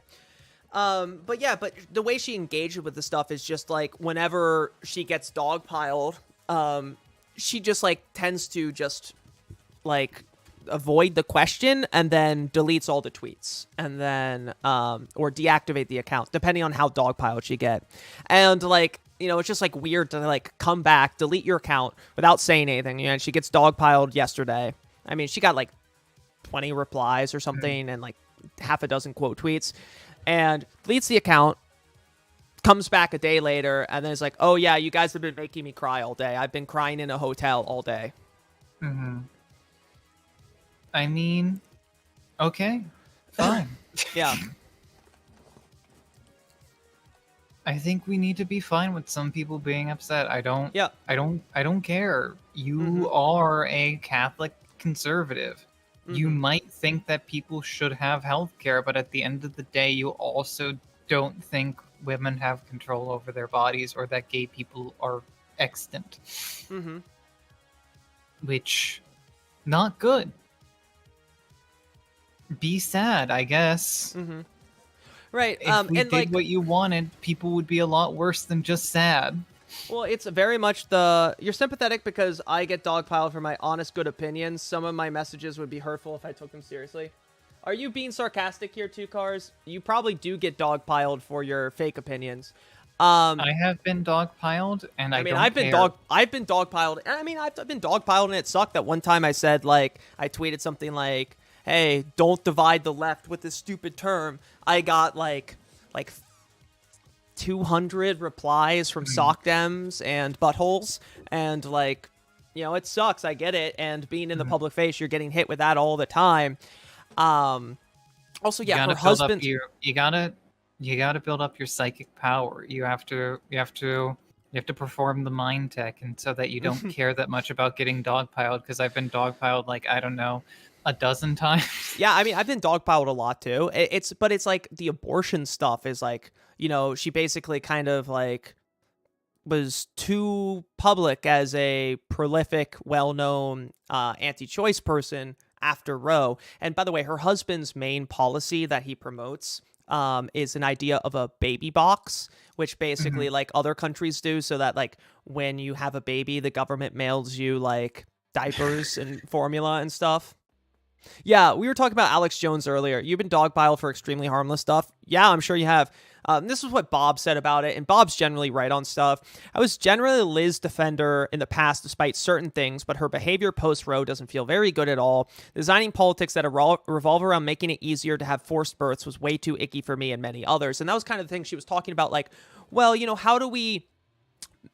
S2: But yeah, but the way she engaged with the stuff is just like whenever she gets dogpiled, she just like tends to just like avoid the question and then deletes all the tweets and then or deactivate the account depending on how dogpiled she get. And like, you know, it's just like weird to like come back, delete your account without saying anything. You know, and she gets dogpiled yesterday. I mean, she got like 20 replies or something and like half a dozen quote tweets, and deletes the account, comes back a day later, and then it's like, oh yeah, you guys have been making me cry all day. I've been crying in a hotel all day.
S10: I mean, okay, fine.
S2: Yeah.
S10: I think we need to be fine with some people being upset. I don't care. You are a Catholic conservative. You might think that people should have health care, but at the end of the day, you also don't think women have control over their bodies or that gay people are extant. Which, not good. Be sad, I guess.
S2: Right.
S10: If we
S2: and
S10: did
S2: like
S10: what you wanted, people would be a lot worse than just sad.
S2: Well, it's very much you're sympathetic because I get dogpiled for my honest, good opinions. Some of my messages would be hurtful if I took them seriously. Are you being sarcastic here, Two Cars? You probably do get dogpiled for your fake opinions.
S10: I have been dogpiled, and I mean,
S2: I've been dogpiled, and I mean, I've been dogpiled, and it sucked. That one time I said, like, I tweeted something like, "Hey, don't divide the left with this stupid term." I got like 200 replies from sock dems and buttholes, and like, you know, it sucks. I get it, and being in the public face, you're getting hit with that all the time. Also, yeah, her husband.
S10: You gotta build up your psychic power. You have to perform the mind tech, and so that you don't care that much about getting dogpiled. Because I've been dogpiled like, I don't know, a dozen times.
S2: Yeah, I mean, I've been dogpiled a lot too. But it's like the abortion stuff is like, you know, she basically kind of like was too public as a prolific, well-known anti-choice person after Roe. And by the way, her husband's main policy that he promotes is an idea of a baby box, which basically like other countries do, so that like when you have a baby, the government mails you like diapers and formula and stuff. Yeah, we were talking about Alex Jones earlier. You've been dogpiled for extremely harmless stuff. Yeah, I'm sure you have. This is what Bob said about it, and Bob's generally right on stuff. I was generally a Liz defender in the past despite certain things, but her behavior post-Roe doesn't feel very good at all. Designing politics that revolve around making it easier to have forced births was way too icky for me and many others. And that was kind of the thing she was talking about, like, well, you know, how do we...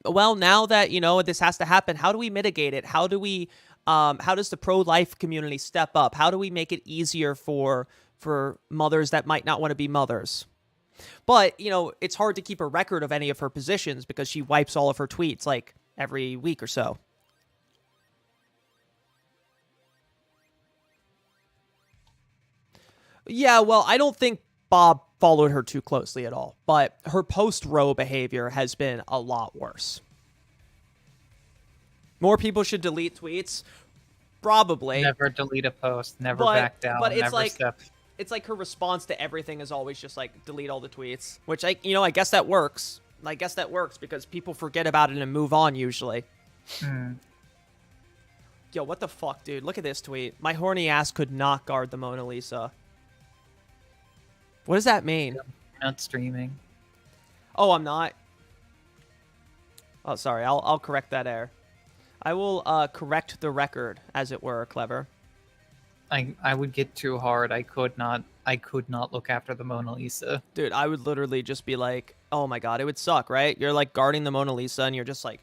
S2: Well, now that, you know, this has to happen, how do we mitigate it? How do we... how does the pro-life community step up? How do we make it easier for mothers that might not want to be mothers? But, you know, it's hard to keep a record of any of her positions because she wipes all of her tweets like every week or so. Yeah, well, I don't think Bob followed her too closely at all, but her post-Roe behavior has been a lot worse. More people should delete tweets. Probably.
S10: Never delete a post. Never back down.
S2: But it's
S10: never
S2: like
S10: step.
S2: It's like her response to everything is always just like delete all the tweets, which I guess that works. I guess that works because people forget about it and move on usually. Yo, what the fuck, dude? Look at this tweet. My horny ass could not guard the Mona Lisa. What does that mean?
S10: Not streaming.
S2: Oh, I'm not. Oh, sorry. I'll correct that error. I will correct the record, as it were, Clever.
S10: I would get too hard. I could not look after the Mona Lisa.
S2: Dude, I would literally just be like, oh my god, it would suck, right? You're like guarding the Mona Lisa and you're just like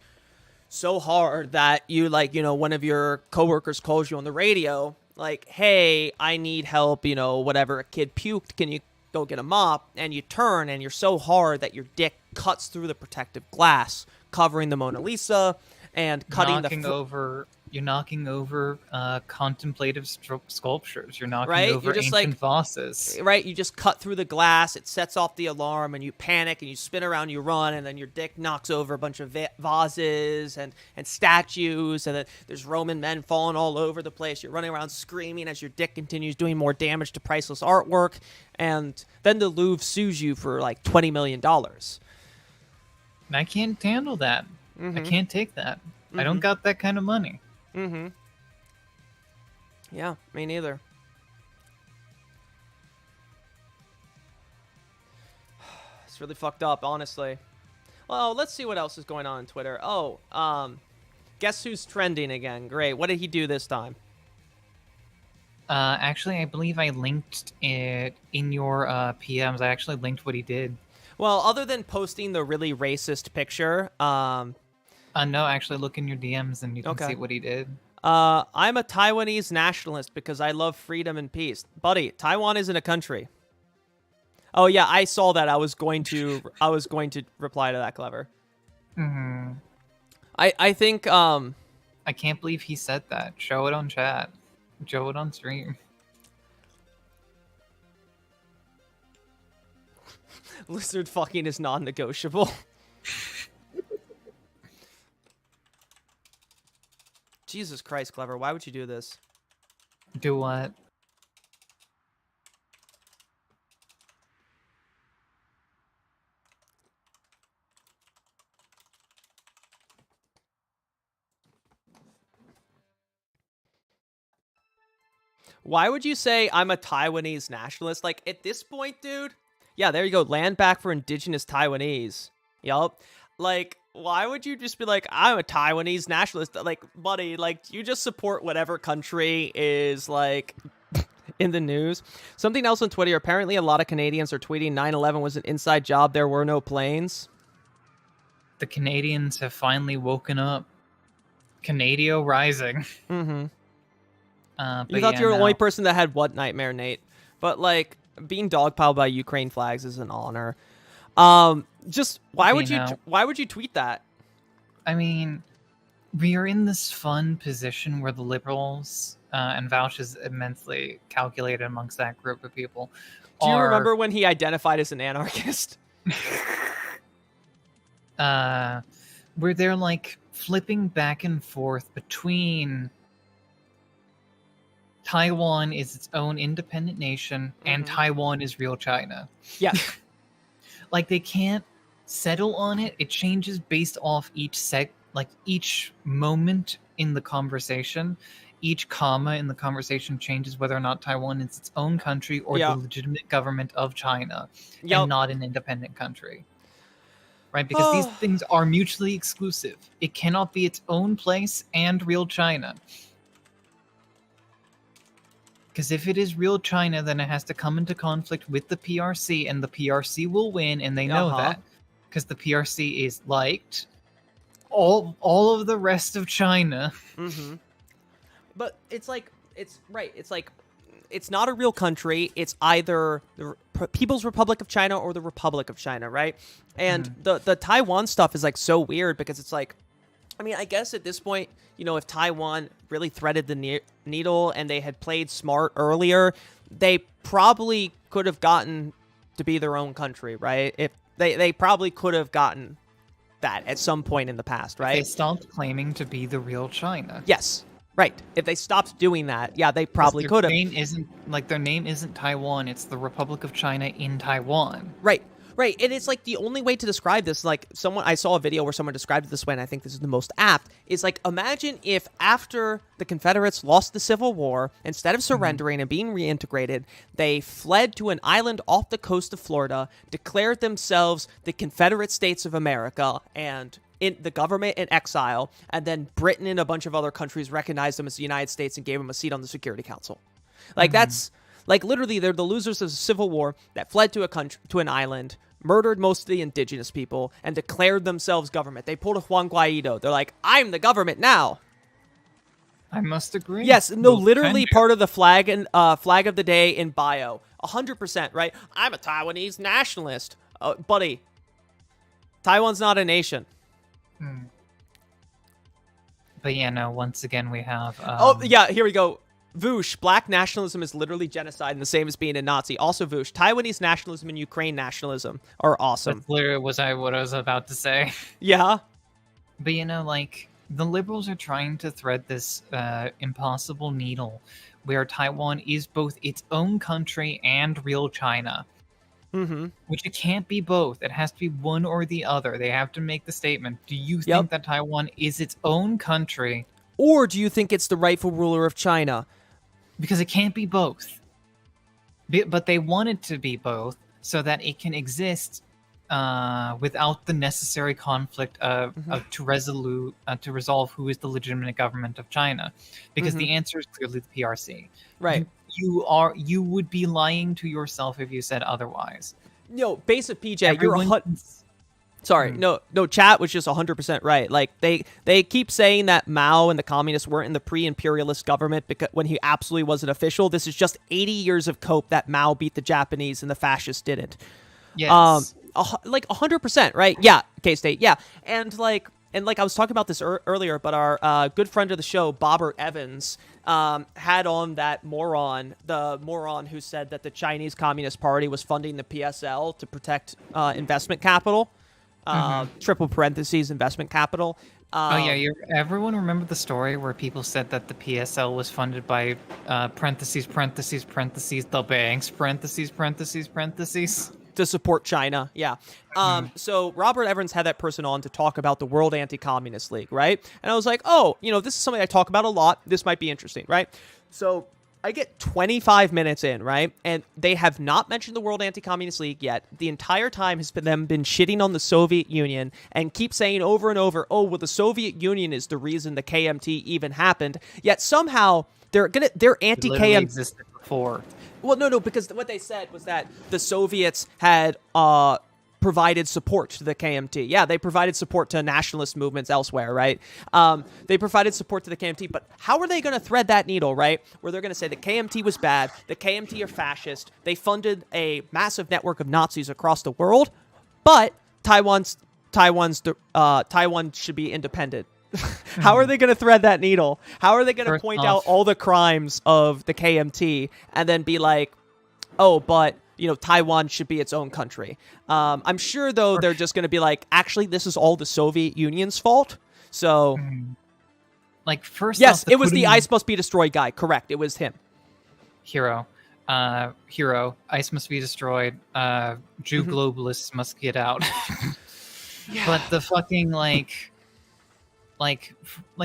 S2: so hard that you like, you know, one of your coworkers calls you on the radio like, hey, I need help, you know, whatever, a kid puked, can you go get a mop? And you turn and you're so hard that your dick cuts through the protective glass covering the Mona Lisa and cutting
S10: You're knocking over contemplative sculptures. You're knocking
S2: right?
S10: over
S2: You're just
S10: ancient
S2: like,
S10: vases.
S2: Right? You just cut through the glass. It sets off the alarm, and you panic, and you spin around, you run, and then your dick knocks over a bunch of vases and statues, and then there's Roman men falling all over the place. You're running around screaming as your dick continues doing more damage to priceless artwork, and then the Louvre sues you for like $20 million.
S10: And I can't handle that.
S2: Mm-hmm.
S10: I can't take that. I don't got that kind of money.
S2: Mm-hmm. Yeah, me neither. It's really fucked up, honestly. Well, let's see what else is going on Twitter. Oh, guess who's trending again? Great. What did he do this time?
S10: Actually, I believe I linked it in your PMs. I actually linked what he did.
S2: Well, other than posting the really racist picture,
S10: no, actually look in your DMs and you can
S2: Okay.
S10: see what he did.
S2: I'm a Taiwanese nationalist because I love freedom and peace. Buddy, Taiwan isn't a country. Oh yeah, I saw that. I was going to reply to that, Clever.
S10: Mm-hmm.
S2: I think
S10: I can't believe he said that. Show it on chat. Show it on stream.
S2: Lizard fucking is non-negotiable. Jesus Christ, Clever. Why would you do this?
S10: Do what?
S2: Why would you say I'm a Taiwanese nationalist? Like, at this point, dude? Yeah, there you go. Land back for indigenous Taiwanese. Yup. Like, why would you just be like, I'm a Taiwanese nationalist? Like, buddy, like, you just support whatever country is, like, in the news. Something else on Twitter. Apparently, a lot of Canadians are tweeting 9/11 was an inside job. There were no planes.
S10: The Canadians have finally woken up. Canadio rising.
S2: Mm-hmm.
S10: But
S2: You thought
S10: yeah,
S2: you were the
S10: no.
S2: only person that had what nightmare, Nate? But like being dogpiled by Ukraine flags is an honor. Just why would you tweet that?
S10: I mean, we are in this fun position where the liberals and Vouch is immensely calculated amongst that group of people.
S2: Do you remember when he identified as an anarchist?
S10: Where they're like flipping back and forth between Taiwan is its own independent nation and Taiwan is real China.
S2: Yeah.
S10: Like they can't settle on it. It changes based off each moment in the conversation. Each comma in the conversation changes whether or not Taiwan is its own country or the legitimate government of China and not an independent country. Right? Because these things are mutually exclusive. It cannot be its own place and real China. Because if it is real China, then it has to come into conflict with the PRC, and the PRC will win, and they know that. Because the PRC is liked all of the rest of China.
S2: Mm-hmm. But it's like, it's like, it's not a real country. It's either the People's Republic of China or the Republic of China, right? And the Taiwan stuff is like so weird because it's like, I mean, I guess at this point, you know, if Taiwan really threaded the needle and they had played smart earlier, they probably could have gotten to be their own country, right? If they probably could have gotten that at some point in the past, right?
S10: They stopped claiming to be the real China.
S2: Yes, right. If they stopped doing that, yeah, they probably could have.
S10: Their name isn't Taiwan, it's the Republic of China in Taiwan.
S2: Right. Right, and it's like the only way to describe this, like I saw a video where someone described it this way, and I think this is the most apt, is like imagine if after the Confederates lost the Civil War, instead of surrendering and being reintegrated, they fled to an island off the coast of Florida, declared themselves the Confederate States of America, and in the government in exile, and then Britain and a bunch of other countries recognized them as the United States and gave them a seat on the Security Council. Like that's like literally they're the losers of the Civil War that fled to a country, to an island, murdered most of the indigenous people, and declared themselves government. They pulled a Juan Guaido. They're like, I'm the government now.
S10: I must agree.
S2: Yes, no, literally part of the flag and flag of the day in bio. 100%, right? I'm a Taiwanese nationalist. Buddy, Taiwan's not a nation.
S10: But yeah, no, once again we have...
S2: oh, yeah, here we go. Voosh, black nationalism is literally genocide and the same as being a Nazi. Also, Voosh, Taiwanese nationalism and Ukraine nationalism are awesome.
S10: That's literally what I was about to say.
S2: Yeah?
S10: But you know, like, the liberals are trying to thread this impossible needle where Taiwan is both its own country and real China. Which it can't be both. It has to be one or the other. They have to make the statement. Do you think that Taiwan is its own country?
S2: Or do you think it's the rightful ruler of China?
S10: Because it can't be both. But they want it to be both so that it can exist without the necessary conflict to resolve who is the legitimate government of China. Because the answer is clearly the PRC.
S2: Right.
S10: You would be lying to yourself if you said otherwise.
S2: No, basic PJ, sorry, no, chat was just 100% right. Like they keep saying that Mao and the communists weren't in the pre-imperialist government because when he absolutely wasn't official. This is just 80 years of cope that Mao beat the Japanese and the fascists didn't.
S10: Yes.
S2: Like 100%, right? Yeah, K-State, yeah. And like I was talking about this earlier, but our good friend of the show, Bobbert Evans, had on that the moron who said that the Chinese Communist Party was funding the PSL to protect investment capital, triple parentheses investment capital.
S10: Oh yeah, everyone remember the story where people said that the PSL was funded by parentheses the banks parentheses
S2: to support China. Yeah. So Robert Evans had that person on to talk about the World Anti-Communist League, right? And I was like, oh, this is something I talk about a lot. This might be interesting, right? So I get 25 minutes in, right? And they have not mentioned the World Anti-Communist League yet. The entire time has been them been shitting on the Soviet Union and keep saying over and over, oh, well, the Soviet Union is the reason the KMT even happened. Yet somehow they're anti-KMT
S10: existed before.
S2: Well, no, because what they said was that the Soviets had provided support to the KMT. Yeah, they provided support to nationalist movements elsewhere, right? They provided support to the KMT, but how are they going to thread that needle, right? Where they're going to say the KMT was bad, the KMT are fascist, they funded a massive network of Nazis across the world, but Taiwan should be independent. How are they going to thread that needle? How are they going to point out all the crimes of the KMT and then be like, oh, but Taiwan should be its own country? I'm sure, though, they're just going to be like, actually, this is all the Soviet Union's fault. So,
S10: like, first,
S2: yes, it was the ice must be destroyed guy. Correct, it was him.
S10: Hero, ice must be destroyed. Jew globalists must get out. Yeah. But the fucking like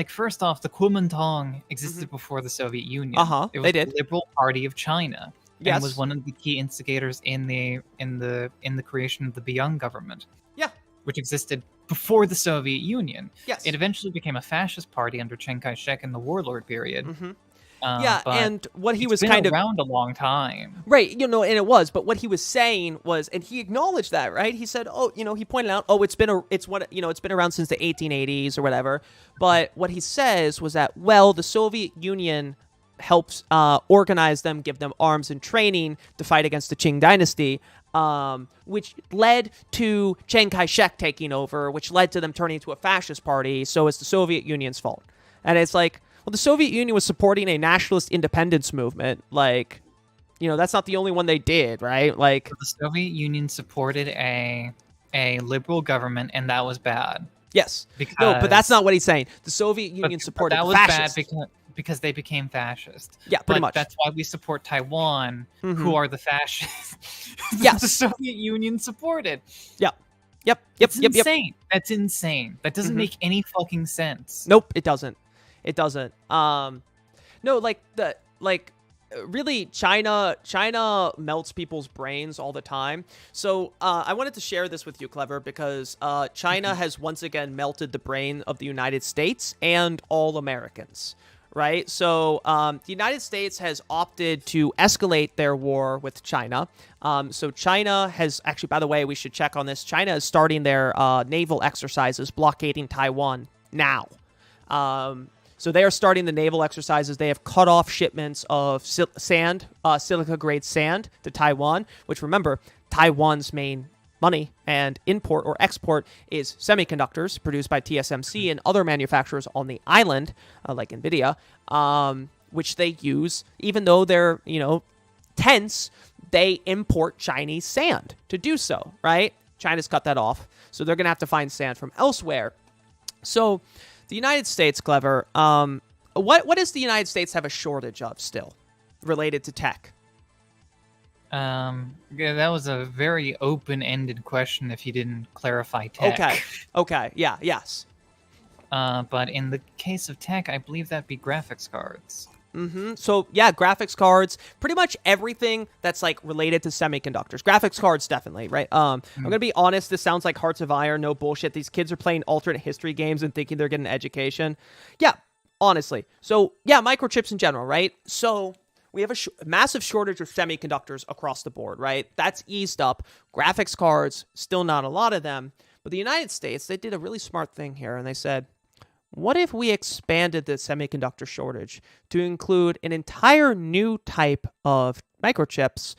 S10: first off, the Kuomintang existed before the Soviet Union. It was the Liberal Party of China.
S2: Yes.
S10: And was one of the key instigators in the creation of the Biang government.
S2: Yeah.
S10: Which existed before the Soviet Union.
S2: Yes.
S10: It eventually became a fascist party under Chiang Kai-shek in the warlord period.
S2: And what he was
S10: been around a long time,
S2: right? And it was. But what he was saying was, and he acknowledged that, right? He said, "Oh, he pointed out, it's been around since the 1880s or whatever." But what he says was that, well, the Soviet Union helps organize them, give them arms and training to fight against the Qing dynasty, which led to Chiang Kai-shek taking over, which led to them turning into a fascist party. So it's the Soviet Union's fault, and it's like, well, the Soviet Union was supporting a nationalist independence movement. Like, that's not the only one they did, right? Like,
S10: the Soviet Union supported a liberal government, and that was bad.
S2: Yes. No, but that's not what he's saying. The Soviet Union supported
S10: that was
S2: fascists.
S10: bad because they became fascist.
S2: Yeah, pretty much.
S10: That's why we support Taiwan, who are the fascists.
S2: Yes.
S10: The Soviet Union supported.
S2: Yep.
S10: It's insane. That's insane. That doesn't make any fucking sense.
S2: Nope, it doesn't. It doesn't. No, really, China melts people's brains all the time. So I wanted to share this with you, Clever, because China has once again melted the brain of the United States and all Americans. Right? So the United States has opted to escalate their war with China. So China has actually, by the way, we should check on this. China is starting their naval exercises blockading Taiwan now. So they are starting the naval exercises. They have cut off shipments of silica-grade sand to Taiwan, which, remember, Taiwan's main money and import or export is semiconductors produced by TSMC and other manufacturers on the island, like NVIDIA, which they use. Even though they're, tense, they import Chinese sand to do so, right? China's cut that off, so they're going to have to find sand from elsewhere. So the United States, Clever, what does the United States have a shortage of still related to tech?
S10: Yeah, that was a very open-ended question if you didn't clarify tech.
S2: Okay. Yeah, yes.
S10: But in the case of tech, I believe that'd be graphics cards.
S2: So, yeah, graphics cards, pretty much everything that's, related to semiconductors. Graphics cards, definitely, right? I'm going to be honest, this sounds like Hearts of Iron, no bullshit. These kids are playing alternate history games and thinking they're getting an education. Yeah, honestly. So, yeah, microchips in general, right? So we have a massive shortage of semiconductors across the board, right? That's eased up. Graphics cards, still not a lot of them. But the United States, they did a really smart thing here, and they said, what if we expanded the semiconductor shortage to include an entire new type of microchips,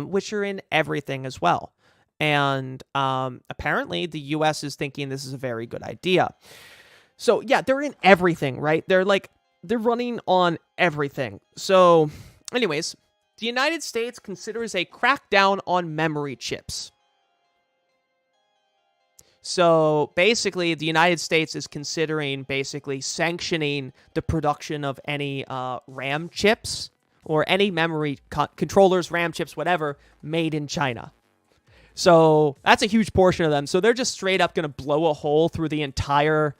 S2: which are in everything as well? And apparently the U.S. is thinking this is a very good idea. So, yeah, they're in everything, right? They're running on everything. So, anyways, the United States considers a crackdown on memory chips. So, basically, the United States is considering sanctioning the production of any RAM chips or any memory controllers, RAM chips, whatever, made in China. So, that's a huge portion of them. So, they're just straight up going to blow a hole through the entire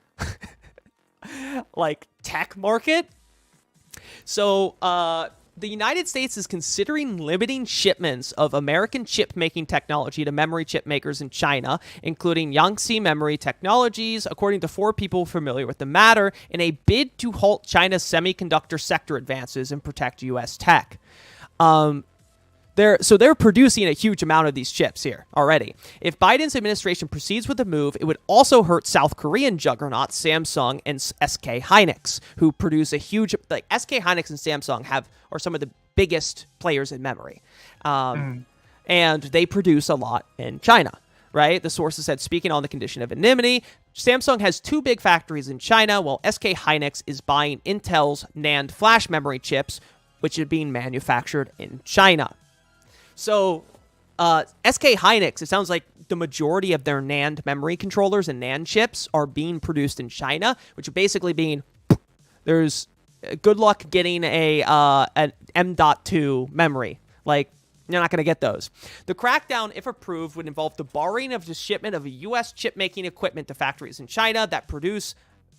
S2: tech market. So the United States is considering limiting shipments of American chip-making technology to memory chip makers in China, including Yangtze Memory Technologies, according to 4 people familiar with the matter, in a bid to halt China's semiconductor sector advances and protect U.S. tech. They're producing a huge amount of these chips here already. If Biden's administration proceeds with the move, it would also hurt South Korean juggernaut Samsung and SK Hynix, who produce a huge SK Hynix and Samsung are some of the biggest players in memory, and they produce a lot in China. Right? The sources said, speaking on the condition of anonymity, Samsung has 2 big factories in China, while SK Hynix is buying Intel's NAND flash memory chips, which are being manufactured in China. So, SK Hynix, it sounds like the majority of their NAND memory controllers and NAND chips are being produced in China, which are basically being, there's good luck getting an M.2 memory. You're not going to get those. The crackdown, if approved, would involve the barring of the shipment of U.S. chip-making equipment to factories in China that produce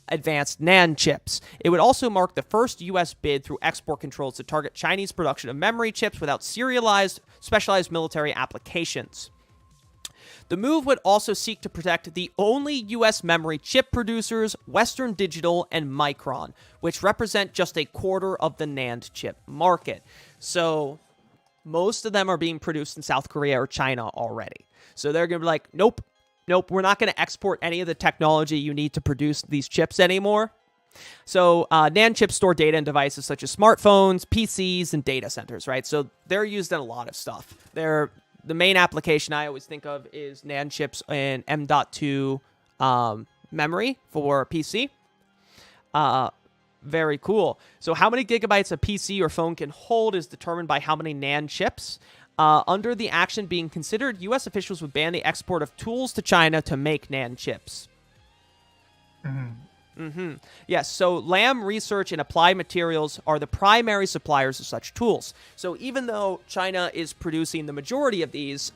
S2: advanced NAND chips. It would also mark the first U.S. bid through export controls to target Chinese production of memory chips without serialized, specialized military applications. The move would also seek to protect the only U.S. memory chip producers, Western Digital and Micron, which represent just a quarter of the NAND chip market. So most of them are being produced in South Korea or China already. So they're going to be like, nope, we're not going to export any of the technology you need to produce these chips anymore. So NAND chips store data in devices such as smartphones, PCs, and data centers, right? So they're used in a lot of stuff. The main application I always think of is NAND chips in M.2 memory for PC. Very cool. So how many gigabytes a PC or phone can hold is determined by how many NAND chips. Under the action being considered, U.S. officials would ban the export of tools to China to make NAND chips. Yes, so Lam Research and Applied Materials are the primary suppliers of such tools. So even though China is producing the majority of these,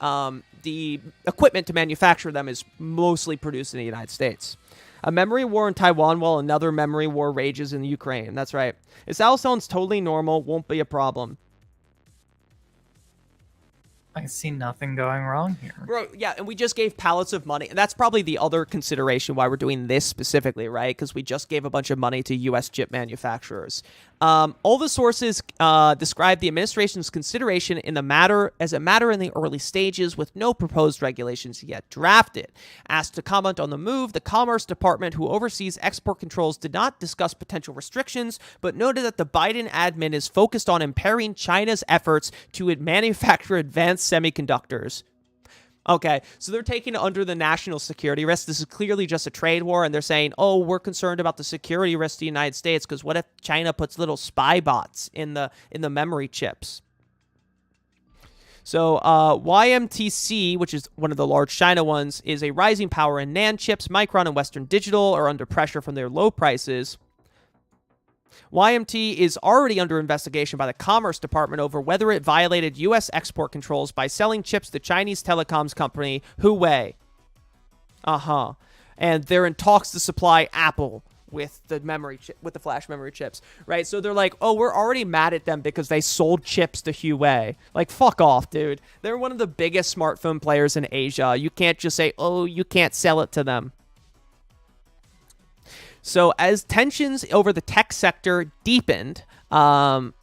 S2: the equipment to manufacture them is mostly produced in the United States. A memory war in Taiwan while another memory war rages in Ukraine. That's right. If Alstone's totally normal, won't be a problem.
S10: I see nothing going wrong here.
S2: Bro, yeah, and we just gave pallets of money. And that's probably the other consideration why we're doing this specifically, right? Because we just gave a bunch of money to U.S. chip manufacturers. All the sources describe the administration's consideration in the matter as a matter in the early stages with no proposed regulations yet drafted. Asked to comment on the move, the Commerce Department, who oversees export controls, did not discuss potential restrictions, but noted that the Biden admin is focused on impairing China's efforts to manufacture advanced semiconductors. Okay, so they're taking it under the national security risk. This is clearly just a trade war, and they're saying, oh, we're concerned about the security risk to the United States because what if China puts little spy bots in the memory chips? So YMTC, which is one of the large China ones, is a rising power in NAND chips. Micron and Western Digital are under pressure from their low prices. YMT is already under investigation by the Commerce Department over whether it violated U.S. export controls by selling chips to Chinese telecoms company Huawei. And they're in talks to supply Apple with the with the flash memory chips, right? So they're like, oh, we're already mad at them because they sold chips to Huawei. Like, fuck off, dude. They're one of the biggest smartphone players in Asia. You can't just say, oh, you can't sell it to them. So as tensions over the tech sector deepened, Biden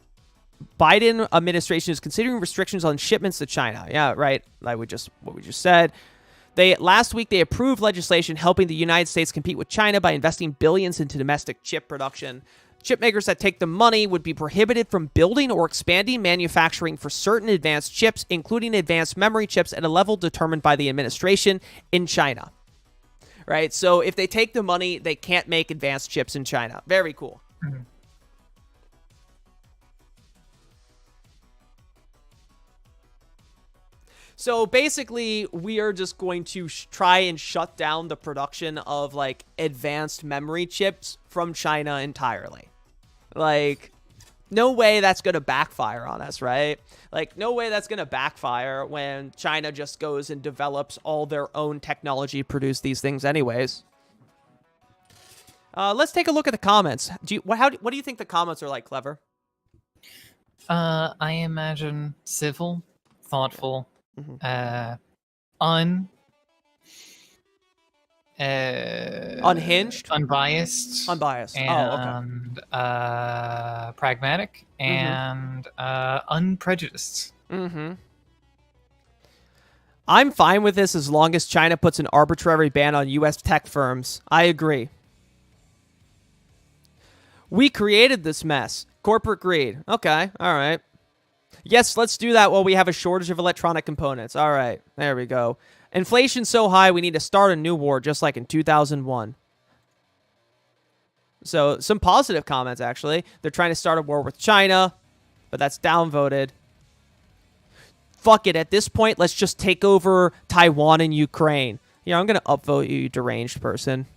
S2: administration is considering restrictions on shipments to China. Yeah, right. Like what we just said. Last week they approved legislation helping the United States compete with China by investing billions into domestic chip production. Chip makers that take the money would be prohibited from building or expanding manufacturing for certain advanced chips, including advanced memory chips at a level determined by the administration in China. Right, so if they take the money, they can't make advanced chips in China. Very cool.
S10: Mm-hmm.
S2: So basically, we are just going to try and shut down the production of, like, advanced memory chips from China entirely. Like, no way that's going to backfire on us, right? Like, no way that's going to backfire when China just goes and develops all their own technology to produce these things anyways. Let's take a look at the comments. What do you think the comments are like, Clever?
S10: I imagine civil, thoughtful,
S2: unhinged,
S10: unbiased, and pragmatic, and unprejudiced.
S2: I'm fine with this as long as China puts an arbitrary ban on U.S. tech firms. I agree. We created this mess. Corporate greed. Okay, all right. Yes, let's do that while we have a shortage of electronic components. All right, there we go. Inflation's so high, we need to start a new war, just like in 2001. So, some positive comments, actually. They're trying to start a war with China, but that's downvoted. Fuck it, at this point, let's just take over Taiwan and Ukraine. Yeah, I'm going to upvote you, you deranged person.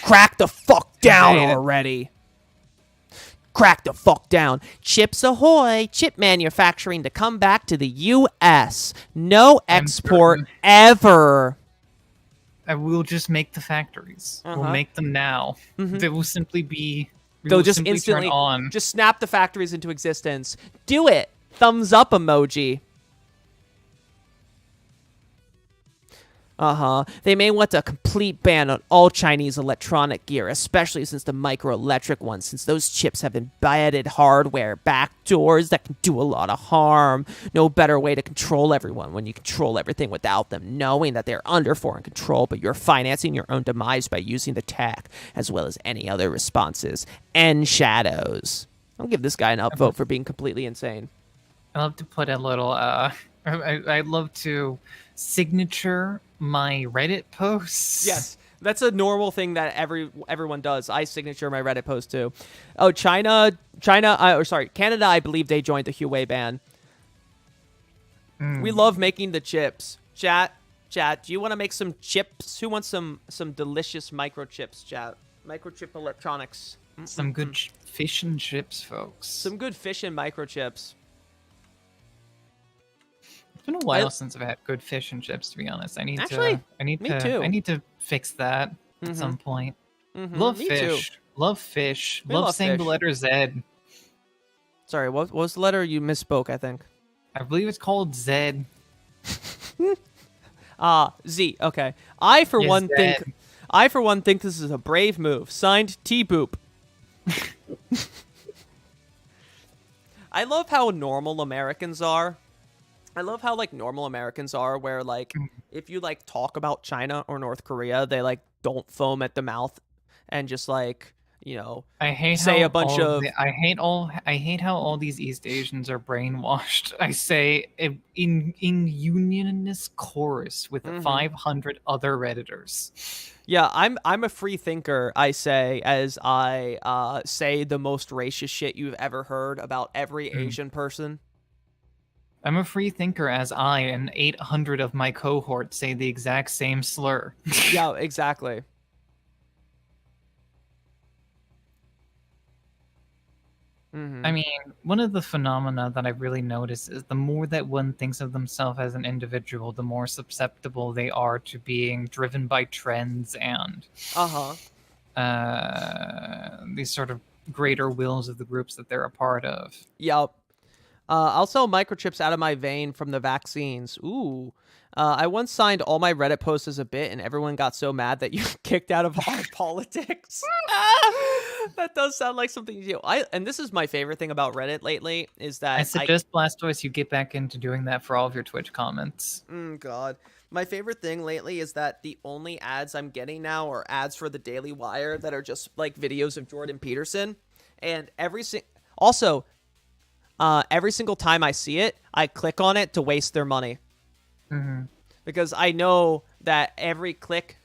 S2: Crack the fuck down already. Crack the fuck down. Chips ahoy. Chip manufacturing to come back to the U.S. No export ever.
S10: And we'll just make the factories. We'll make them now. They will simply be...
S2: They'll just instantly
S10: turn on.
S2: Just snap the factories into existence. Do it. Thumbs up emoji. They may want a complete ban on all Chinese electronic gear, especially since the microelectric ones, since those chips have embedded hardware backdoors that can do a lot of harm. No better way to control everyone when you control everything without them knowing that they're under foreign control, but you're financing your own demise by using the tech, as well as any other responses. End shadows. I'll give this guy an upvote for being completely insane.
S10: I love to put a little, I'd love to signature my Reddit posts.
S2: Yes, that's a normal thing that everyone does. I signature my Reddit post too. Oh, Canada, I believe they joined the Huawei ban. We love making the chips. Chat, do you want to make some chips? Who wants some delicious microchips, chat? Microchip electronics.
S10: Some good fish and chips, folks.
S2: Some good fish and microchips.
S10: It's been a while since I've had good fish and chips, to be honest. I need
S2: Actually, me
S10: to
S2: too.
S10: I need to fix that at some point. Love
S2: me
S10: fish.
S2: too.
S10: Love fish.
S2: We
S10: Love
S2: love
S10: saying
S2: fish.
S10: the letter Z.
S2: Sorry, what was the letter? You misspoke, I think.
S10: I believe it's called Z.
S2: Z. Okay. I for
S10: Yes,
S2: one
S10: Zed.
S2: think this is a brave move. Signed, T-Boop. I love how normal Americans are. I love how like normal Americans are, where like if you like talk about China or North Korea, they like don't foam at the mouth and just like, you know,
S10: I hate
S2: say
S10: how
S2: a bunch
S10: all
S2: of
S10: the- I hate how all these East Asians are brainwashed. I say in unionist chorus with 500 other redditors.
S2: Yeah, I'm a free thinker, I say, as I say the most racist shit you've ever heard about every Asian person.
S10: I'm a free thinker as I and 800 of my cohort say the exact same slur.
S2: Yeah, exactly.
S10: I mean, one of the phenomena that I've really noticed is the more that one thinks of themselves as an individual, the more susceptible they are to being driven by trends and these sort of greater wills of the groups that they're a part of.
S2: Yep. I'll sell microchips out of my vein from the vaccines. Ooh. I once signed all my Reddit posts as a bit, and everyone got so mad that you kicked out of our politics. That does sound like something you do. And this is my favorite thing about Reddit lately is that
S10: I suggest Blastoise you get back into doing that for all of your Twitch comments.
S2: God. My favorite thing lately is that the only ads I'm getting now are ads for the Daily Wire that are just like videos of Jordan Peterson. And every single time I see it, I click on it to waste their money. Because I know that every click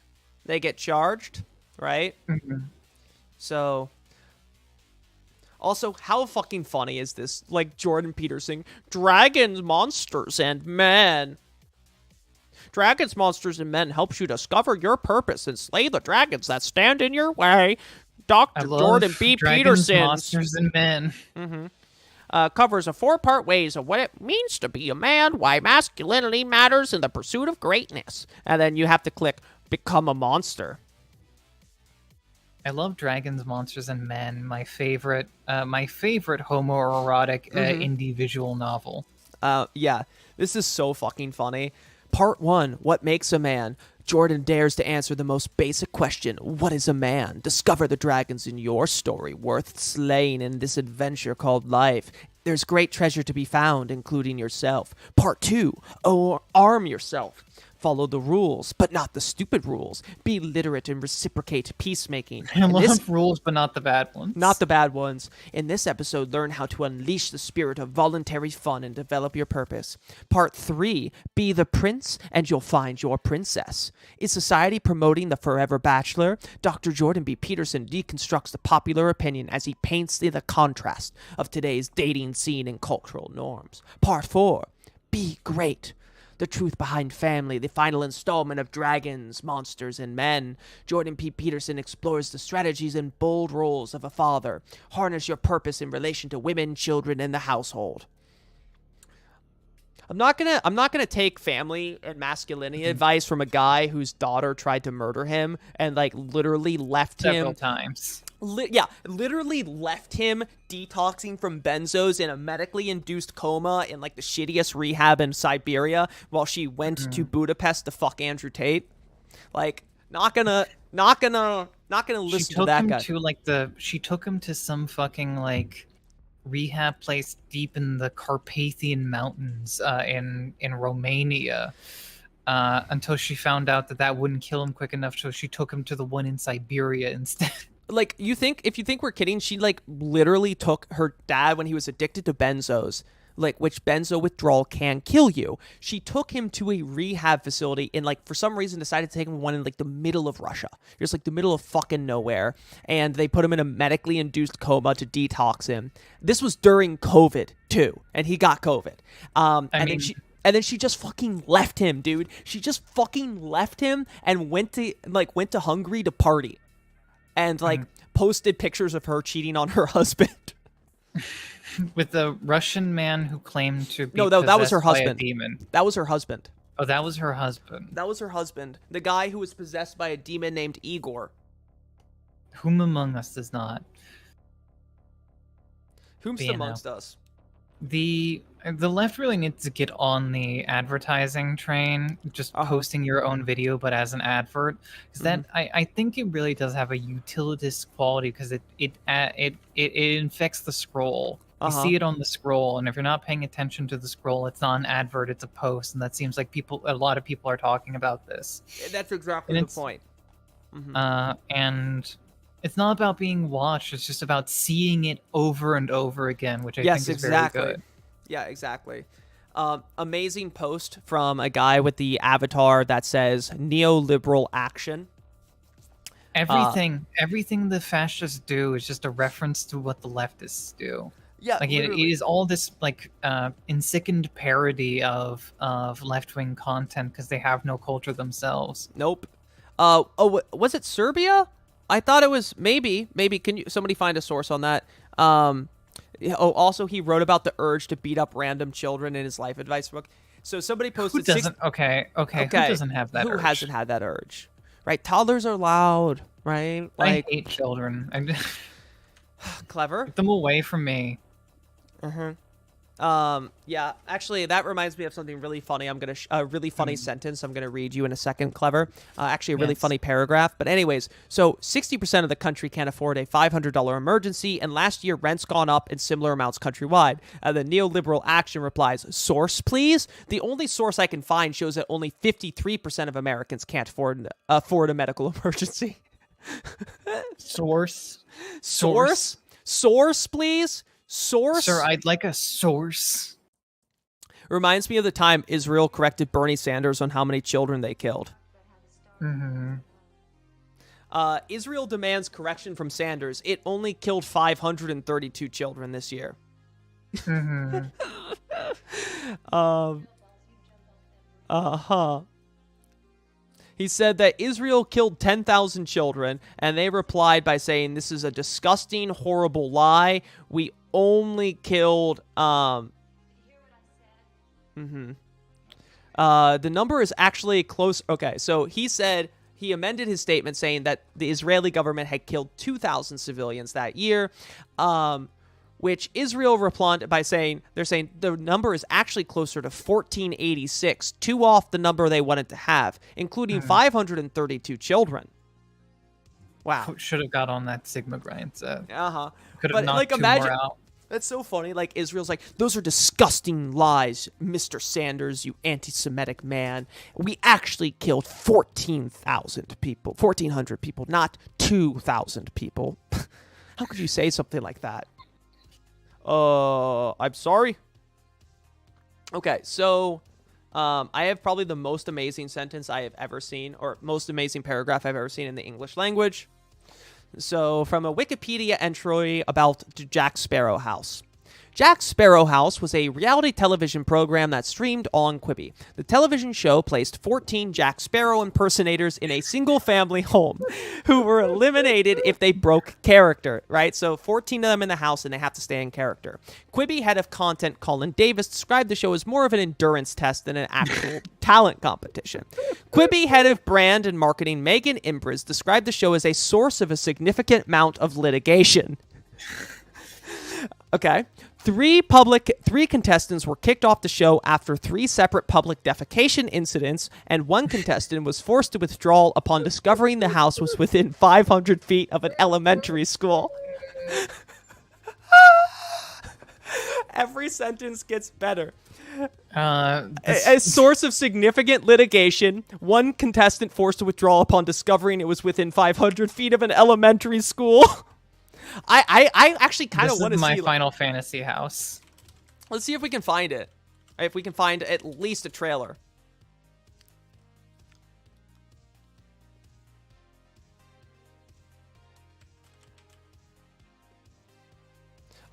S2: they get charged, right? So, also, how fucking funny is this? Like Jordan Peterson, dragons, monsters, and men. Dragons, monsters, and men helps you discover your purpose and slay the dragons that stand in your way. Dr. Jordan B.
S10: Dragons,
S2: Peterson.
S10: Monsters, and Men.
S2: Covers a 4-part ways of what it means to be a man, why masculinity matters in the pursuit of greatness. And then you have to click become a monster.
S10: I love Dragons, Monsters, and Men. My favorite homoerotic indie visual novel.
S2: Yeah, this is so fucking funny. Part 1, what makes a man? Jordan dares to answer the most basic question, what is a man? Discover the dragons in your story, worth slaying in this adventure called life. There's great treasure to be found, including yourself. Part 2, arm yourself. Follow the rules, but not the stupid rules. Be literate and reciprocate peacemaking.
S10: I love rules, but not the bad ones.
S2: Not the bad ones. In this episode, learn how to unleash the spirit of voluntary fun and develop your purpose. Part 3, be the prince and you'll find your princess. Is society promoting the forever bachelor? Dr. Jordan B. Peterson deconstructs the popular opinion as he paints the contrast of today's dating scene and cultural norms. Part 4, be great. The truth behind family, the final installment of Dragons, Monsters, and Men. Jordan P. Peterson explores the strategies and bold roles of a father. Harness your purpose in relation to women, children, and the household. I'm not gonna take family and masculinity advice from a guy whose daughter tried to murder him and like literally left
S10: Several
S2: him
S10: times.
S2: Literally left him detoxing from benzos in a medically induced coma in like the shittiest rehab in Siberia while she went to Budapest to fuck Andrew Tate. Like, not gonna listen to that guy.
S10: She took him to some fucking like rehab place deep in the Carpathian Mountains in Romania. Until she found out that wouldn't kill him quick enough, so she took him to the one in Siberia instead.
S2: Like, if you think we're kidding, she like literally took her dad when he was addicted to benzos, like which benzo withdrawal can kill you. She took him to a rehab facility and like for some reason decided to take him one in like the middle of Russia, just like the middle of fucking nowhere, and they put him in a medically induced coma to detox him. This was during COVID too, and he got COVID. And then she just fucking left him, dude. She just fucking left him and went to Hungary to party. and like posted pictures of her cheating on her husband.
S10: With the Russian man who claimed to be
S2: No, that was her
S10: possessed by a
S2: husband.
S10: demon.
S2: That was her husband.
S10: Oh, that was her husband.
S2: That was her husband. The guy who was possessed by a demon named Igor.
S10: Whom among us does not?
S2: Whom's
S10: But, you
S2: amongst
S10: know,
S2: us?
S10: The left really needs to get on the advertising train, just posting your own video but as an advert, because that I think it really does have a utilitist quality, because it infects the scroll. You see it on the scroll, and if you're not paying attention to the scroll, it's not an advert, it's a post, and that seems like a lot of people are talking about this.
S2: That's exactly the point.
S10: And it's not about being watched, it's just about seeing it over and over again, which I think is very good.
S2: Yeah, exactly. Amazing post from a guy with the avatar that says neoliberal action.
S10: Everything the fascists do is just a reference to what the leftists do.
S2: Yeah,
S10: like it is all this like insickened parody of left-wing content because they have no culture themselves.
S2: Nope. Was it Serbia? I thought it was maybe. Can somebody find a source on that? Also, he wrote about the urge to beat up random children in his life advice book. So somebody posted.
S10: Who doesn't? Okay. Who doesn't have that?
S2: Who
S10: urge?
S2: hasn't had that urge? Right. Toddlers are loud. Right.
S10: I hate children.
S2: Clever.
S10: Get them away from me.
S2: Yeah, actually, that reminds me of something really funny. I'm gonna a really funny sentence I'm gonna read you in a second. Clever. Actually, a really funny paragraph. But anyways, so 60% of the country can't afford a $500 emergency, and last year rent's gone up in similar amounts countrywide. The neoliberal action replies, "Source, please." The only source I can find shows that only 53% of Americans can't afford a medical emergency.
S10: Source,
S2: please. Source?
S10: Sir, I'd like a source.
S2: Reminds me of the time Israel corrected Bernie Sanders on how many children they killed. Israel demands correction from Sanders. It only killed 532 children this year. He said that Israel killed 10,000 children, and they replied by saying, "This is a disgusting, horrible lie. We only killed, the number is actually close." Okay, so he said, he amended his statement saying that the Israeli government had killed 2,000 civilians that year, which Israel replied by saying, they're saying the number is actually closer to 1486, two off the number they wanted to have, including 532 children. Wow.
S10: Should have got on that Sigma grind set. Could have
S2: But
S10: knocked
S2: like,
S10: two
S2: imagine,
S10: more out.
S2: that's so funny. Like, Israel's like, "Those are disgusting lies, Mr. Sanders, you anti-Semitic man. We actually killed 14,000 people, 1,400 people, not 2,000 people." How could you say something like that? I'm sorry. Okay, so I have probably the most amazing sentence I have ever seen, or most amazing paragraph I've ever seen in the English language. So, from a Wikipedia entry about Jack Sparrow House. Jack Sparrow House was a reality television program that streamed on Quibi. The television show placed 14 Jack Sparrow impersonators in a single-family home who were eliminated if they broke character, right? So 14 of them in the house, and they have to stay in character. Quibi head of content Colin Davis described the show as more of an endurance test than an actual talent competition. Quibi head of brand and marketing Megan Imbres described the show as a source of a significant amount of litigation. Okay. Three contestants were kicked off the show after 3 separate public defecation incidents, and one contestant was forced to withdraw upon discovering the house was within 500 feet of an elementary school. Every sentence gets better. A source of significant litigation. One contestant forced to withdraw upon discovering it was within 500 feet of an elementary school. I actually kind of want to see...
S10: This is my Final Fantasy house.
S2: Let's see if we can find it. If we can find at least a trailer.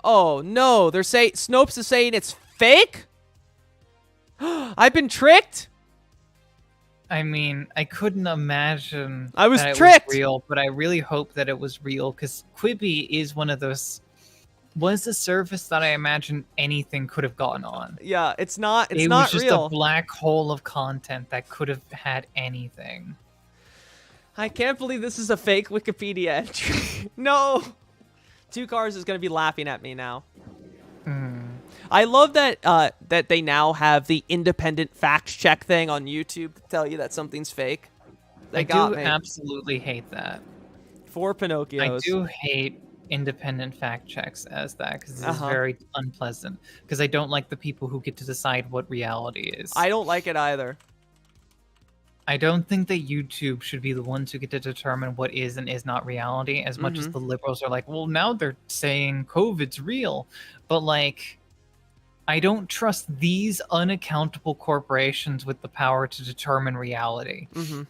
S2: Oh, no. Snopes is saying it's fake? I've been tricked?
S10: I mean, I couldn't imagine
S2: I was
S10: that it
S2: tricked!
S10: was real, but I really hope that it was real because Quibi is one of those. Was a service that I imagine anything could have gotten on.
S2: Yeah, it's not. It's
S10: It
S2: not
S10: was just
S2: real.
S10: a black hole of content that could have had anything.
S2: I can't believe this is a fake Wikipedia entry. No! 2 Cars is gonna be laughing at me now. I love that that they now have the independent fact check thing on YouTube to tell you that something's fake. They
S10: I
S2: got
S10: do
S2: me.
S10: absolutely hate that.
S2: 4 Pinocchios.
S10: I do hate independent fact checks as that because it's
S2: Uh-huh.
S10: very unpleasant. Because I don't like the people who get to decide what reality is.
S2: I don't like it either.
S10: I don't think that YouTube should be the ones who get to determine what is and is not reality as much as
S2: Mhm.
S10: the liberals are like, well, now they're saying COVID's real. But, like, I don't trust these unaccountable corporations with the power to determine reality.
S2: Mm-hmm.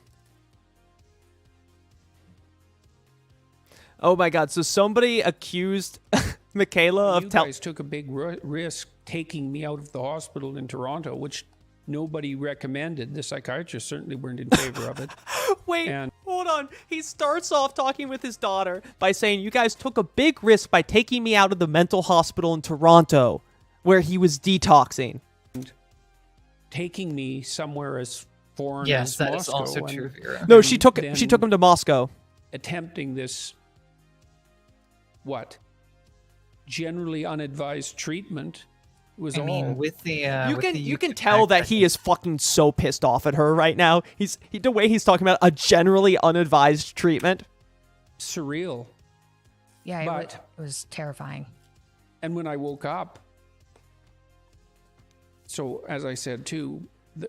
S2: Oh my god, so somebody accused Michaela of
S23: You
S2: telling...
S23: guys took a big risk taking me out of the hospital in Toronto, which nobody recommended. The psychiatrists certainly weren't in favor of it.
S2: Wait,
S23: And
S2: hold on. He starts off talking with his daughter by saying, you guys took a big risk by taking me out of the mental hospital in Toronto where he was detoxing.
S23: taking me somewhere as foreign
S10: Yes,
S23: as
S10: that
S23: Moscow.
S10: is also
S23: and-
S10: true, Vera.
S2: No,
S23: and
S2: she took
S23: then
S2: him to Moscow.
S23: attempting this, what, generally unadvised treatment was
S10: I
S23: all.
S10: mean, with the
S2: You can tell that he is fucking so pissed off at her right now. The way he's talking about a generally unadvised treatment.
S23: Surreal.
S19: Yeah,
S23: But-
S19: it was terrifying.
S23: And when I woke up, so as I said too,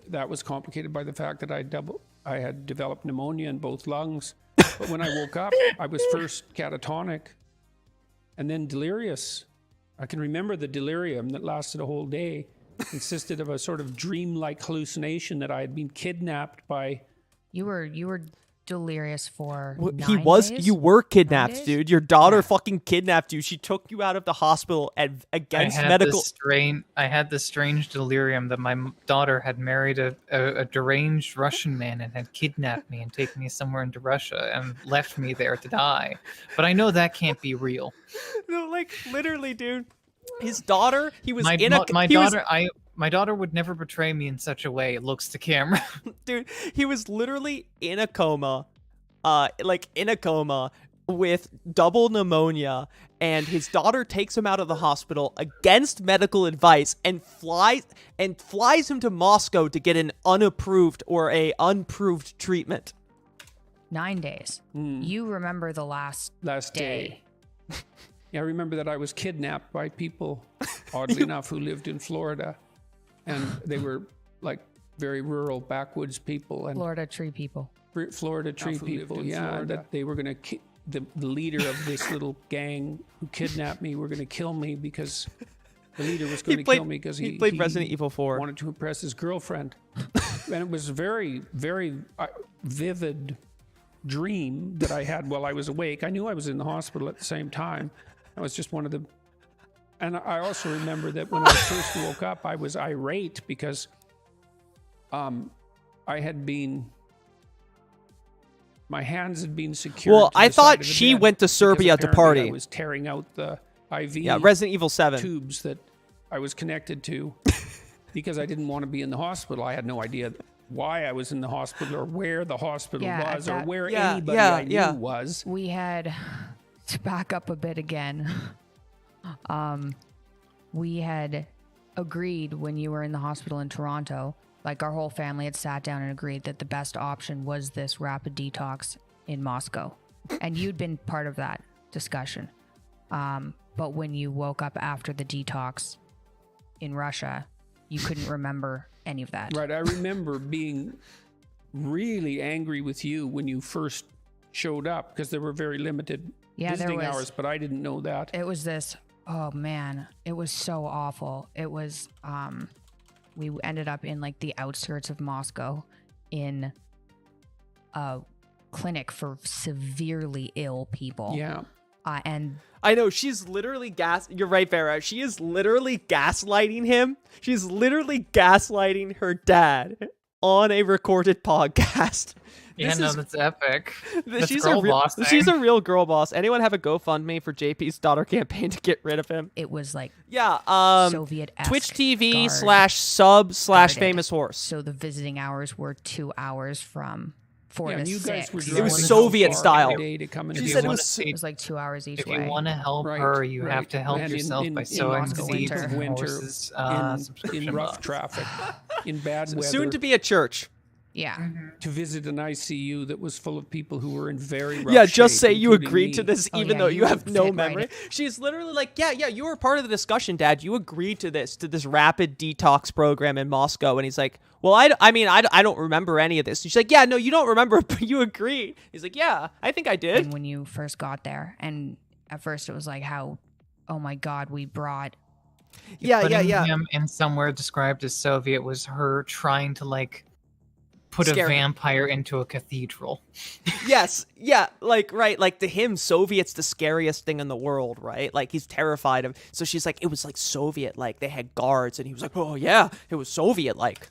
S23: that was complicated by the fact that I had developed pneumonia in both lungs. But when I woke up, I was first catatonic and then delirious. I can remember the delirium that lasted a whole day. Consisted of a sort of dreamlike hallucination that I had been kidnapped by.
S19: You were delirious for 9 days?
S2: You were
S19: 9
S2: kidnapped,
S19: days?
S2: dude. Your daughter fucking kidnapped you. She took you out of the hospital against medical.
S10: I had this strange delirium that my daughter had married a deranged Russian man and had kidnapped me and taken me somewhere into Russia and left me there to die. But I know that can't be real.
S2: No, like literally, dude. His daughter, he was
S10: My
S2: in a
S10: my
S2: he was-
S10: daughter my daughter would never betray me in such a way. It looks to camera.
S2: dude, he was literally in a coma, with double pneumonia, and his daughter takes him out of the hospital against medical advice and flies him to Moscow to get an unapproved or a unproved treatment.
S19: 9 days. You remember the last
S23: day. Yeah, I remember that I was kidnapped by people, oddly enough, who lived in Florida. And they were like very rural backwoods people. And
S19: Florida tree people.
S23: Florida tree who lived people, in yeah. Florida. That they were going to, the leader of this little gang who kidnapped me were going to kill me because the leader was going to kill me because
S2: he played Resident Evil 4.
S23: wanted to impress his girlfriend. And it was a very, very vivid dream that I had while I was awake. I knew I was in the hospital at the same time. I was just one of the... And I also remember that when I first woke up, I was irate because I had been... My hands had been secured.
S2: Well,
S23: to
S2: I
S23: the side
S2: thought
S23: of the
S2: she
S23: bed
S2: went to
S23: because
S2: Serbia to
S23: apparently
S2: party.
S23: I was tearing out the IV
S2: Yeah, Resident Evil 7.
S23: tubes that I was connected to because I didn't want to be in the hospital. I had no idea why I was in the hospital or where the hospital
S19: Yeah,
S23: was or where
S19: Yeah,
S23: anybody I knew was.
S19: We had, to back up a bit again, we had agreed when you were in the hospital in Toronto, like our whole family had sat down and agreed that the best option was this rapid detox in Moscow. And you'd been part of that discussion. But when you woke up after the detox in Russia, you couldn't remember any of that.
S23: Right. I remember being really angry with you when you first showed up because there were very limited visiting hours, but I didn't know that.
S19: It was this, oh man, it was so awful. It was, we ended up in like the outskirts of Moscow in a clinic for severely ill people.
S23: Yeah.
S19: And
S2: I know, she's literally you're right, Vera. She is literally gaslighting him. She's literally gaslighting her dad. on a recorded podcast.
S10: Yeah, no, that's epic. That's
S2: She's
S10: girl
S2: a real,
S10: bossing.
S2: she's a real girl boss. Anyone have a GoFundMe for JP's daughter campaign to get rid of him?
S19: It was like
S2: Soviet-esque Twitch TV /sub/famous horse.
S19: So the visiting hours were 2 hours from 4 to 6.
S2: It was Soviet style.
S19: She said it was like 2 hours each way.
S10: If you want to help her, you have to help yourself by sowing seeds in horses'
S23: in
S10: subscription
S23: rough
S10: box.
S23: traffic, in bad weather.
S2: Soon to be a church.
S19: Yeah.
S23: To visit an ICU that was full of people who were in very rough
S2: Yeah, just
S23: shape,
S2: say you
S23: including
S2: agreed
S23: me.
S2: to this even though you have no memory. She's literally like, yeah, you were part of the discussion, Dad. You agreed to this rapid detox program in Moscow. And he's like, well, I mean, I don't remember any of this. She's like, yeah, no, you don't remember, but you agree. He's like, yeah, I think I did.
S19: And when you first got there, and at first it was like how, oh my God, we brought.
S10: Putting him in somewhere described as Soviet was her trying to like put
S2: Scare
S10: a
S2: him.
S10: vampire into a cathedral.
S2: Yes, yeah, like, right, like to him, Soviet's the scariest thing in the world, right? Like, he's terrified of, so she's like, it was like Soviet, like, they had guards, and he was like, oh yeah, it was Soviet-like.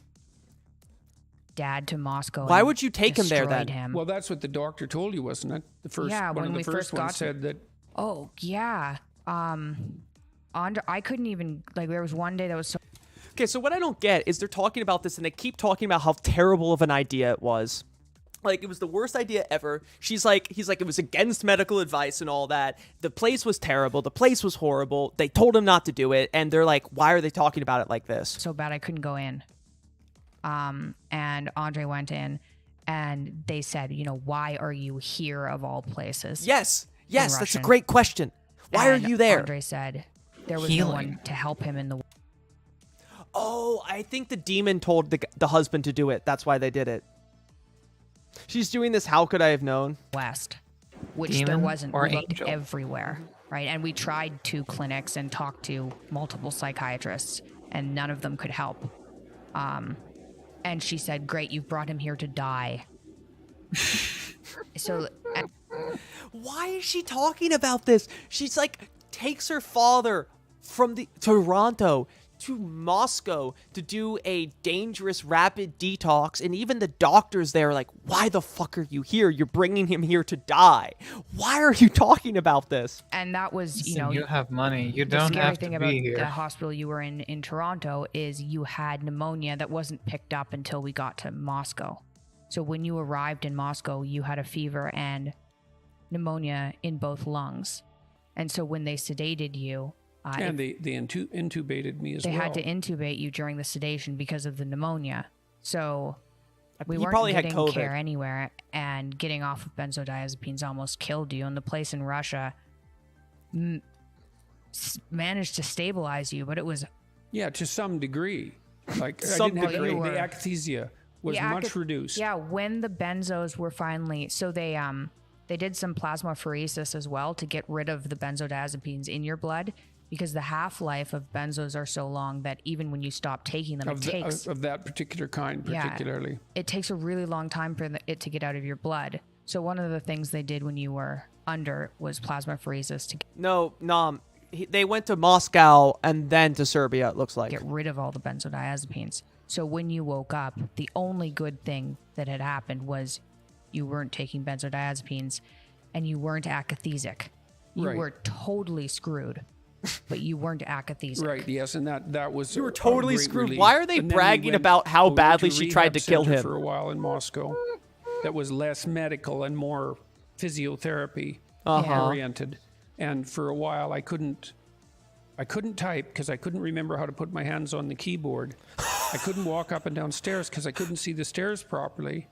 S19: Dad to Moscow.
S2: Why
S19: and
S2: would you take him there then?
S19: destroyed him.
S23: Well, that's what the doctor told you, wasn't it? The first
S19: Yeah,
S23: one
S19: when
S23: of the
S19: we
S23: first
S19: first
S23: ones
S19: got
S23: said that.
S19: Oh yeah. Andre, I couldn't even like. There was one day that was so.
S2: Okay, so what I don't get is they're talking about this and they keep talking about how terrible of an idea it was. Like, it was the worst idea ever. He's like, it was against medical advice and all that. The place was terrible. The place was horrible. They told him not to do it. And they're like, why are they talking about it like this?
S19: So bad I couldn't go in. And Andre went in and they said, you know, why are you here of all places?
S2: Yes,
S19: In
S2: that's a
S19: Russian.
S2: great question. Why
S19: And
S2: are you there?
S19: Andre said there was no
S2: Healing.
S19: one to help him in the.
S2: Oh, I think the demon told the husband to do it. That's why they did it. She's doing this, how could I have known?
S19: West, which there
S2: Demon
S19: wasn't.
S2: or
S19: We looked
S2: angel?
S19: everywhere, right? And we tried 2 clinics and talked to multiple psychiatrists, and none of them could help. And she said, "Great, you've brought him here to die." So,
S2: Why is she talking about this? She's like, takes her father from the Toronto to Moscow to do a dangerous rapid detox, and even the doctors there are like, why the fuck are you here? You're bringing him here to die. Why are you talking about this?
S19: and that was, you
S10: Listen,
S19: know,
S10: you have money. You
S19: the
S10: don't
S19: scary
S10: have
S19: thing
S10: to
S19: about
S10: be here.
S19: the hospital you were in Toronto is you had pneumonia that wasn't picked up until we got to Moscow. So when you arrived in Moscow, you had a fever and pneumonia in both lungs. And so when they sedated you,
S23: And they intubated me as
S19: they
S23: well.
S19: had to intubate you during the sedation because of the pneumonia. So we
S2: He
S19: weren't
S2: probably had
S19: getting
S2: COVID.
S19: care anywhere, and getting off of benzodiazepines almost killed you. And the place in Russia managed to stabilize you, but it was
S23: Yeah, to some degree. Like
S19: Some
S23: I didn't have
S19: degree.
S23: the akathisia was
S19: The
S23: much
S19: acad-
S23: reduced.
S19: Yeah, when the benzos were finally, so they did some plasmapheresis as well to get rid of the benzodiazepines in your blood, because the half-life of benzos are so long that even when you stop taking them,
S23: Of,
S19: it
S23: the-
S19: takes
S23: of that particular kind,
S19: Yeah.
S23: particularly.
S19: it takes a really long time for it to get out of your blood. So one of the things they did when you were under was plasmapheresis to
S2: No, they went to Moscow and then to Serbia, it looks like.
S19: get rid of all the benzodiazepines. So when you woke up, the only good thing that had happened was you weren't taking benzodiazepines and you weren't akathesic. You
S23: Right.
S19: were totally screwed, but you weren't akathesic.
S23: Right, yes, and that was
S2: You were
S23: a
S2: totally
S23: great
S2: screwed.
S23: relief.
S2: Why are they
S23: And then we
S2: bragging
S23: went-
S2: about how
S23: we went
S2: badly
S23: to
S2: she
S23: rehab
S2: tried to kill
S23: center
S2: him?
S23: for a while in Moscow. That was less medical and more physiotherapy oriented. And for a while I couldn't type because I couldn't remember how to put my hands on the keyboard. I couldn't walk up and down stairs because I couldn't see the stairs properly.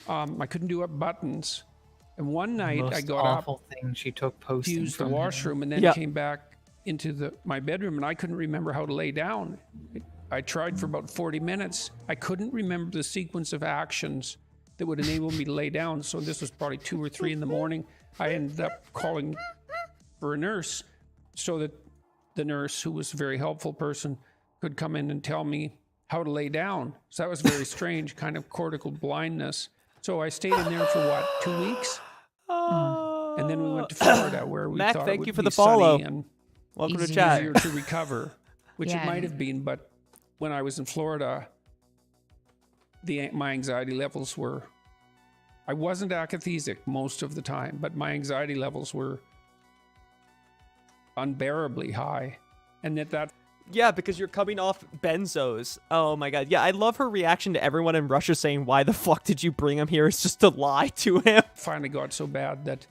S23: I couldn't do up buttons. And one night
S10: Most
S23: I got
S10: awful
S23: up
S10: thing she took
S23: to
S10: posting
S23: use the
S10: from him.
S23: washroom and then
S2: Yeah.
S23: came back into my bedroom and I couldn't remember how to lay down. I tried for about 40 minutes. I couldn't remember the sequence of actions that would enable me to lay down. So this was probably 2 or 3 in the morning. I ended up calling for a nurse so that the nurse, who was a very helpful person, could come in and tell me how to lay down. So that was very strange, kind of cortical blindness. So I stayed in there for what, 2 weeks? And then we went to Florida where we
S2: Mac,
S23: thought
S2: thank
S23: it would
S2: you for
S23: be
S2: the follow.
S23: sunny and
S2: Welcome to
S23: easier
S2: chat.
S23: to recover, which
S19: Yeah,
S23: it might
S19: and-
S23: have been, but when I was in Florida, my anxiety levels were. I wasn't akathisic most of the time, but my anxiety levels were unbearably high, and that.
S2: Yeah, because you're coming off benzos. Oh my god. Yeah, I love her reaction to everyone in Russia saying, "Why the fuck did you bring him here?" It's just to lie to him.
S23: Finally got so bad that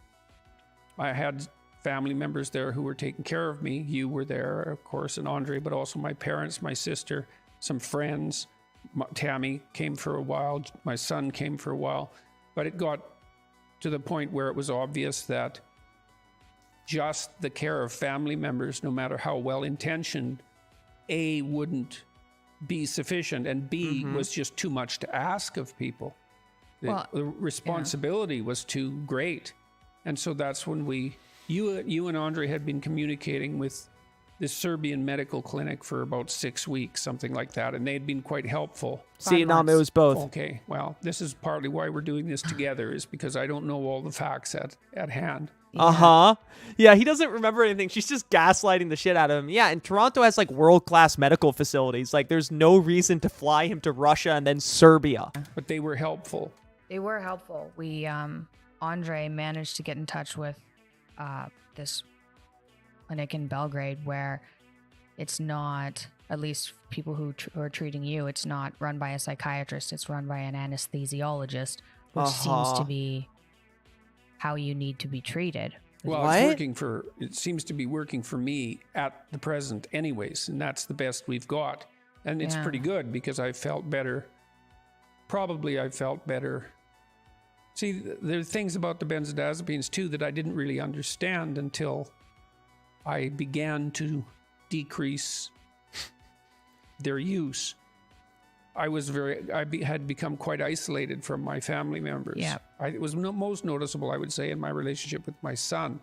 S23: I had family members there who were taking care of me. You were there, of course, and Andre, but also my parents, my sister, some friends. Tammy came for a while. My son came for a while. But it got to the point where it was obvious that just the care of family members, no matter how well-intentioned, A, wouldn't be sufficient, and B, was just too much to ask of people. The responsibility was too great. And so that's when you and Andre had been communicating with this Serbian medical clinic for about 6 weeks, something like that, and they had been quite helpful.
S2: See, it was both.
S23: Okay, well, this is partly why we're doing this together, is because I don't know all the facts at hand.
S2: Yeah, he doesn't remember anything. She's just gaslighting the shit out of him. Yeah, and Toronto has like world-class medical facilities. Like, there's no reason to fly him to Russia and then Serbia.
S23: But they were helpful.
S19: They were helpful. We, Andre managed to get in touch with this clinic in Belgrade where it's not, at least people who are treating you, it's not run by a psychiatrist, it's run by an anesthesiologist, which seems to be how you need to be treated.
S23: Well, it seems to be working for me at the present anyways, and that's the best we've got. And it's pretty good because I felt better. Probably I felt better. See, there are things about the benzodiazepines too that I didn't really understand until I began to decrease their use. I had become quite isolated from my family members.
S19: Yeah.
S23: It was most noticeable, I would say, in my relationship with my son.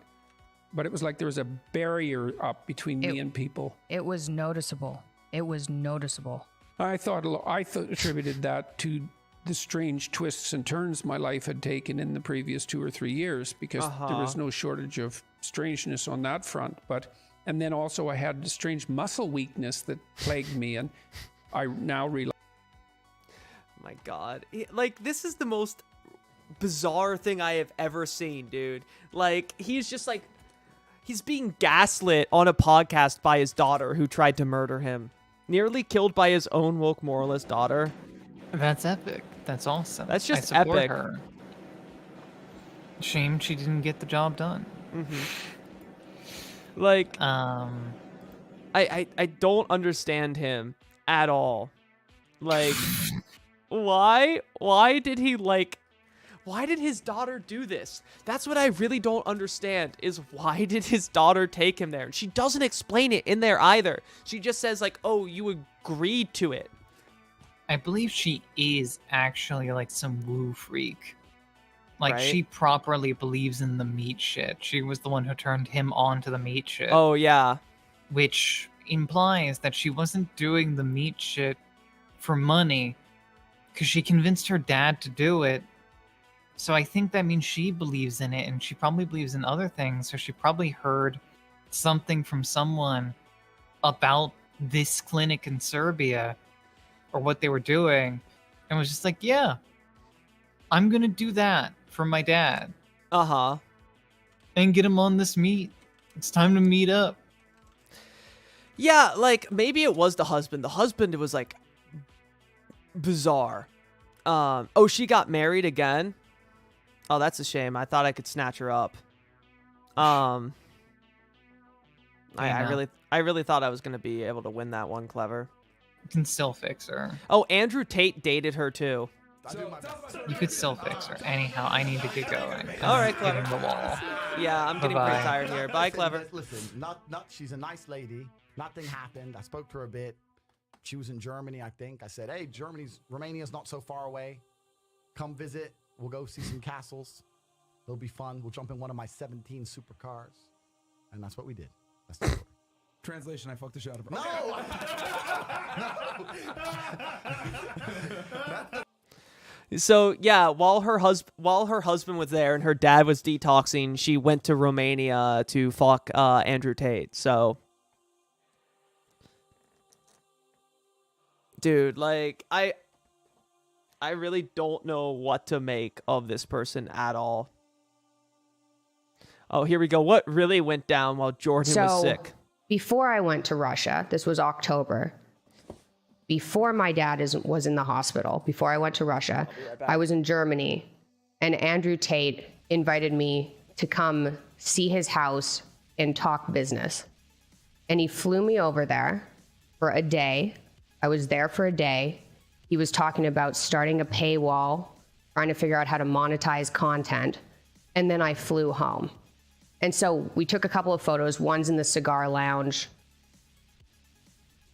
S23: But it was like there was a barrier up between me and people.
S19: It was noticeable. It was noticeable.
S23: I attributed that to the strange twists and turns my life had taken in the previous 2 or 3 years, because there was no shortage of strangeness on that front. And then also I had a strange muscle weakness that plagued me, and I now realize.
S2: My god. Like, this is the most bizarre thing I have ever seen, dude. Like, he's just like, he's being gaslit on a podcast by his daughter who tried to murder him. Nearly killed by his own woke moralist daughter.
S10: That's epic. That's awesome.
S2: That's just
S10: I support
S2: epic.
S10: her. Shame she didn't get the job done.
S2: Like, I don't understand him at all. Like, why did his daughter do this? That's what I really don't understand, is why did his daughter take him there? And she doesn't explain it in there either. She just says like, oh, you agreed to it.
S10: I believe she is actually like some woo freak. Like,
S2: Right?
S10: she properly believes in the meat shit. She was the one who turned him on to the meat shit.
S2: Oh, yeah.
S10: Which implies that she wasn't doing the meat shit for money, because she convinced her dad to do it. So I think that means she believes in it, and she probably believes in other things. So she probably heard something from someone about this clinic in Serbia or what they were doing, and was just like, yeah, I'm gonna do that for my dad. And get him on this meet. It's time to meet up.
S2: Yeah, like, maybe it was the husband. The husband was like bizarre. Oh, she got married again? Oh, that's a shame. I thought I could snatch her up. I really thought I was gonna be able to win that one, Clever.
S10: You can still fix her.
S2: Oh, Andrew Tate dated her too.
S10: You could still fix her. Anyhow, I need to get going.
S2: All right,
S10: I'm
S2: Clever.
S10: hitting the wall.
S2: Yeah, I'm getting pretty tired here. Bye, Clever.
S11: Listen, she's a nice lady. Nothing happened. I spoke to her a bit. She was in Germany, I think. I said, hey, Romania's not so far away. Come visit. We'll go see some castles. It'll be fun. We'll jump in one of my 17 supercars. And that's what we did. That's the story.
S12: Translation, I fucked the shit out of her.
S11: No!
S2: So yeah, while her husband was there and her dad was detoxing, she went to Romania to fuck Andrew Tate. So, dude, like I I really don't know what to make of this person at all. Oh, here we go. What really went down while Jordan was sick?
S13: Before I went to Russia, this was October. Before my dad was in the hospital, before I went to Russia, I was in Germany, and Andrew Tate invited me to come see his house and talk business. And he flew me over there for a day. I was there for a day. He was talking about starting a paywall, trying to figure out how to monetize content. And then I flew home. And so we took a couple of photos. One's in the cigar lounge.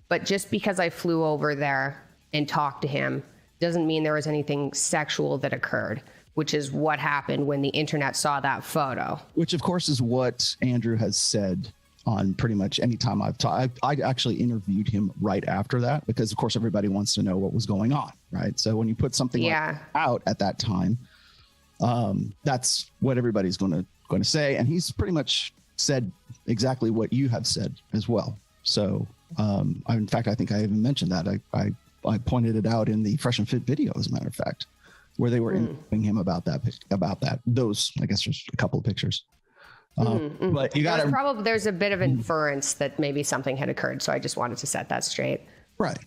S13: But just because I flew over there and talked to him doesn't mean there was anything sexual that occurred, which is what happened when the internet saw that photo.
S15: Which, of course, is what Andrew has said on pretty much any time I've talked. I actually interviewed him right after that because, of course, everybody wants to know what was going on, right? So when you put something like that out at that time, that's what everybody's going to say. And he's pretty much said exactly what you have said as well. So, in fact, I think I even mentioned that. I pointed it out in the Fresh and Fit video, as a matter of fact, where they were interviewing him about that. Those, I guess, there's a couple of pictures. But you got to
S13: there's a bit of inference that maybe something had occurred. So I just wanted to set that straight.
S15: Right.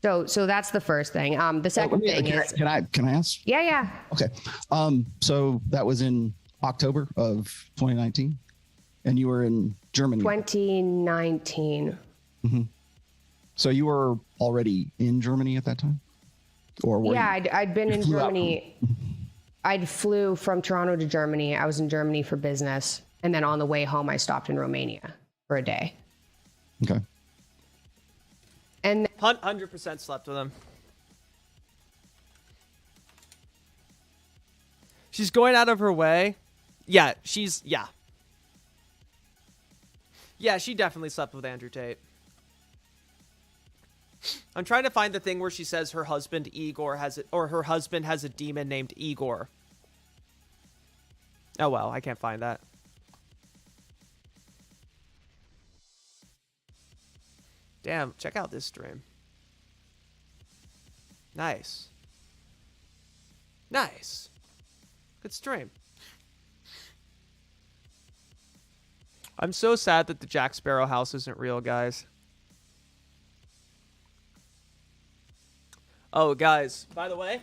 S13: So that's the first thing. The second thing is,
S15: can I ask?
S13: Yeah.
S15: Okay. So that was in October of 2019, and you were in Germany.
S13: 2019.
S15: Mm-hmm. So you were already in Germany at that time, or were
S13: I'd been in Germany. I flew from Toronto to Germany. I was in Germany for business, and then on the way home, I stopped in Romania for a day.
S15: Okay.
S13: And
S2: 100% slept with him. She's going out of her way. Yeah, she definitely slept with Andrew Tate. I'm trying to find the thing where she says her husband Igor her husband has a demon named Igor. Oh well, I can't find that. Damn, check out this stream. Nice. Good stream. I'm so sad that the Jack Sparrow house isn't real, guys. Oh, guys, by the way,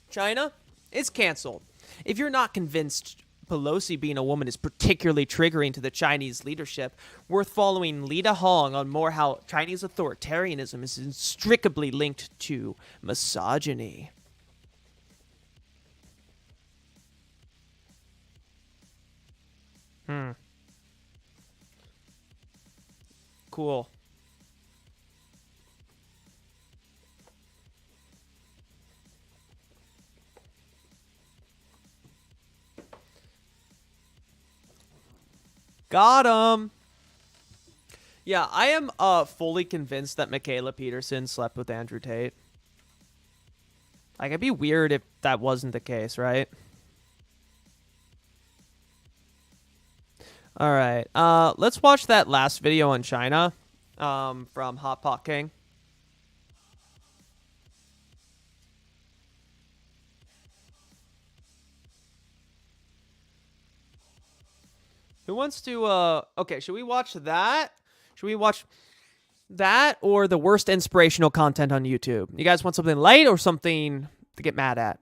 S2: China is canceled. If you're not convinced Pelosi being a woman is particularly triggering to the Chinese leadership, worth following Lita Hong on more how Chinese authoritarianism is inextricably linked to misogyny. Cool. Got him. Yeah, I am fully convinced that Michaela Peterson slept with Andrew Tate. Like, it'd be weird if that wasn't the case, right? All right. Let's watch that last video on China from Hot Pot King. Who wants to, okay, should we watch that? Should we watch that or the worst inspirational content on YouTube? You guys want something light or something to get mad at?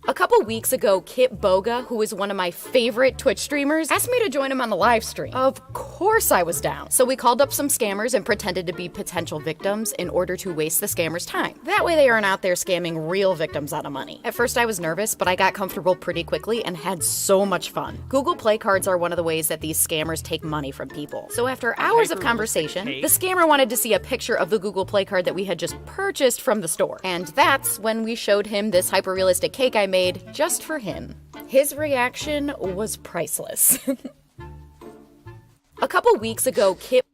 S16: A couple weeks ago, Kit Boga, who is one of my favorite Twitch streamers, asked me to join him on the live stream. Of course I was down. So we called up some scammers and pretended to be potential victims in order to waste the scammers' time. That way they aren't out there scamming real victims out of money. At first I was nervous, but I got comfortable pretty quickly and had so much fun. Google Play cards are one of the ways that these scammers take money from people. So after hours of conversation, the scammer wanted to see a picture of the Google Play card that we had just purchased from the store. And that's when we showed him this hyper-realistic cake I made just for him. His reaction was priceless. A couple weeks ago, Kit...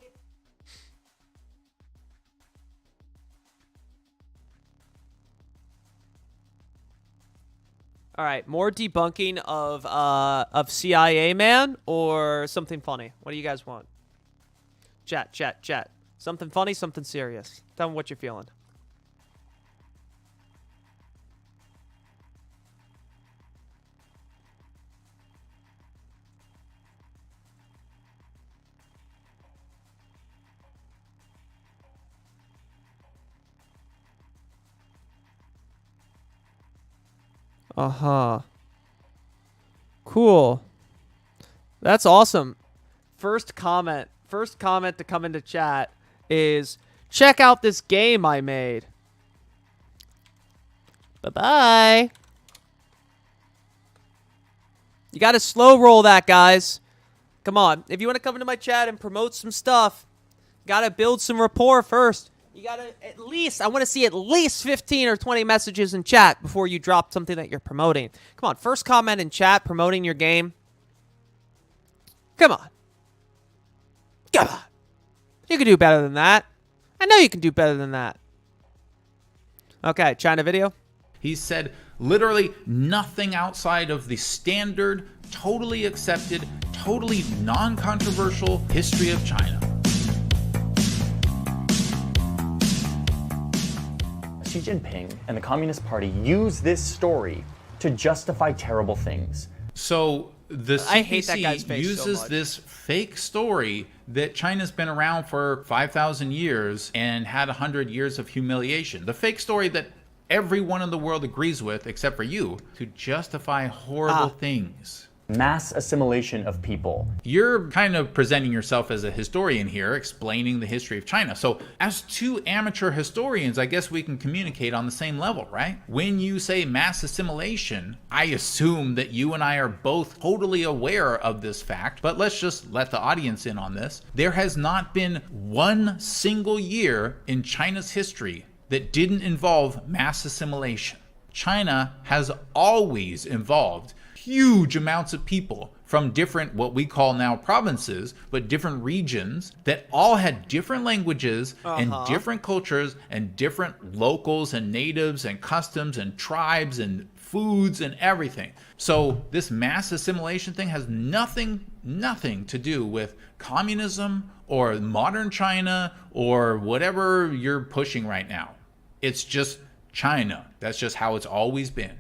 S2: All right, more debunking of CIA man or something funny? What do you guys want? Chat. Something funny, something serious. Tell me what you're feeling. Cool. That's awesome. First comment to come into chat is, check out this game I made. Bye-bye. You got to slow roll that, guys. Come on. If you want to come into my chat and promote some stuff, got to build some rapport first. You got to I want to see at least 15 or 20 messages in chat before you drop something that you're promoting. Come on. First comment in chat promoting your game. Come on. Come on. You can do better than that. I know you can do better than that. Okay, China video.
S5: He said literally nothing outside of the standard, totally accepted, totally non-controversial history of China.
S14: Xi Jinping and the Communist Party use this story to justify terrible things.
S5: So the CPC
S2: I hate that guy's face
S5: uses
S2: so much.
S5: this fake story that China's been around for 5,000 years and had 100 years of humiliation. The fake story that everyone in the world agrees with, except for you, to justify horrible things.
S14: Mass assimilation of people.
S5: You're kind of presenting yourself as a historian here, explaining the history of China. So as two amateur historians, I guess we can communicate on the same level, right? When you say mass assimilation, I assume that you and I are both totally aware of this fact, but let's just let the audience in on this. There has not been one single year in China's history that didn't involve mass assimilation. China has always involved huge amounts of people from different, what we call now provinces, but different regions that all had different languages and different cultures and different locals and natives and customs and tribes and foods and everything. So this mass assimilation thing has nothing to do with communism or modern China or whatever you're pushing right now. It's just China. That's just how it's always been.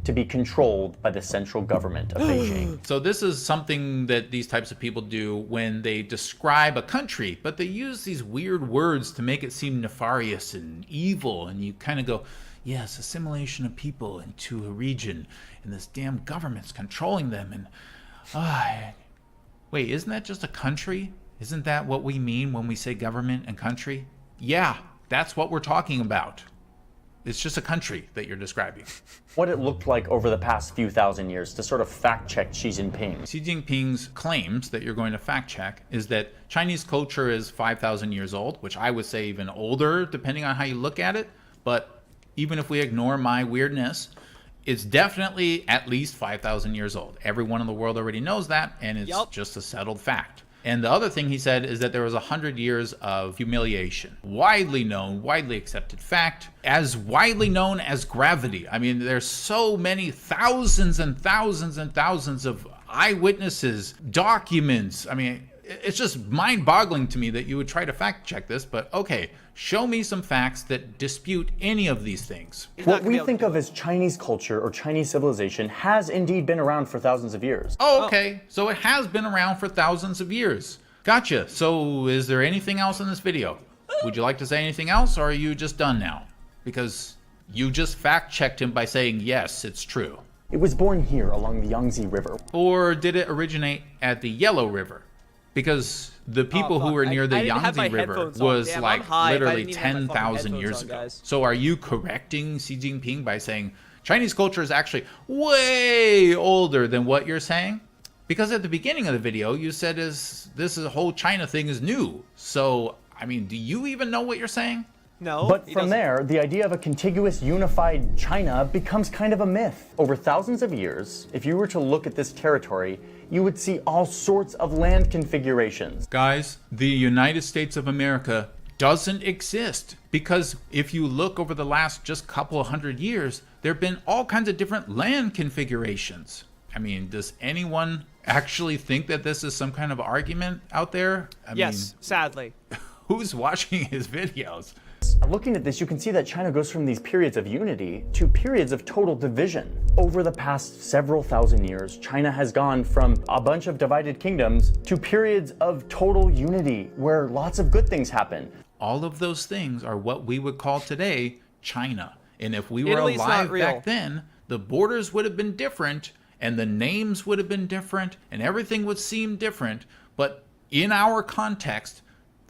S14: To be controlled by the central government of Beijing.
S5: So this is something that these types of people do when they describe a country, but they use these weird words to make it seem nefarious and evil, and you kind of go, yes, assimilation of people into a region, and this damn government's controlling them, and wait, isn't that just a country? Isn't that what we mean when we say government and country? Yeah, that's what we're talking about. It's just a country that you're describing.
S14: What it looked like over the past few thousand years to sort of fact check Xi Jinping.
S5: Xi Jinping's claims that you're going to fact check is that Chinese culture is 5,000 years old, which I would say even older, depending on how you look at it. But even if we ignore my weirdness, it's definitely at least 5,000 years old. Everyone in the world already knows that, and it's just a settled fact. And the other thing he said is that there was 100 years of humiliation. Widely known, widely accepted fact, as widely known as gravity. I mean, there's so many thousands and thousands and thousands of eyewitnesses, documents. I mean, it's just mind-boggling to me that you would try to fact check this, but okay, show me some facts that dispute any of these things.
S14: What we think of as Chinese culture or Chinese civilization has indeed been around for thousands of years.
S5: Oh, okay. So it has been around for thousands of years. Gotcha. So is there anything else in this video? Would you like to say anything else, or are you just done now? Because you just fact-checked him by saying, yes, it's true.
S14: It was born here along the Yangtze River.
S5: Or did it originate at the Yellow River? Because the people who were near the Yangtze River was like literally 10,000 years ago. So are you correcting Xi Jinping by saying Chinese culture is actually way older than what you're saying? Because at the beginning of the video, you said this whole China thing is new. So, I mean, do you even know what you're saying?
S2: No.
S14: But from there, the idea of a contiguous, unified China becomes kind of a myth. Over thousands of years, if you were to look at this territory, you would see all sorts of land configurations.
S5: Guys, the United States of America doesn't exist. Because if you look over the last just couple of 100 years, there have been all kinds of different land configurations. I mean, does anyone actually think that this is some kind of argument out there? I
S2: Yes,
S5: mean,
S2: sadly.
S5: who's watching his videos?
S14: Looking at this, you can see that China goes from these periods of unity to periods of total division. Over the past several thousand years, China has gone from a bunch of divided kingdoms to periods of total unity where lots of good things happen.
S5: All of those things are what we would call today China. And if we were
S2: Italy's not
S5: alive
S2: real.
S5: back then, the borders would have been different, and the names would have been different, and everything would seem different. But in our context,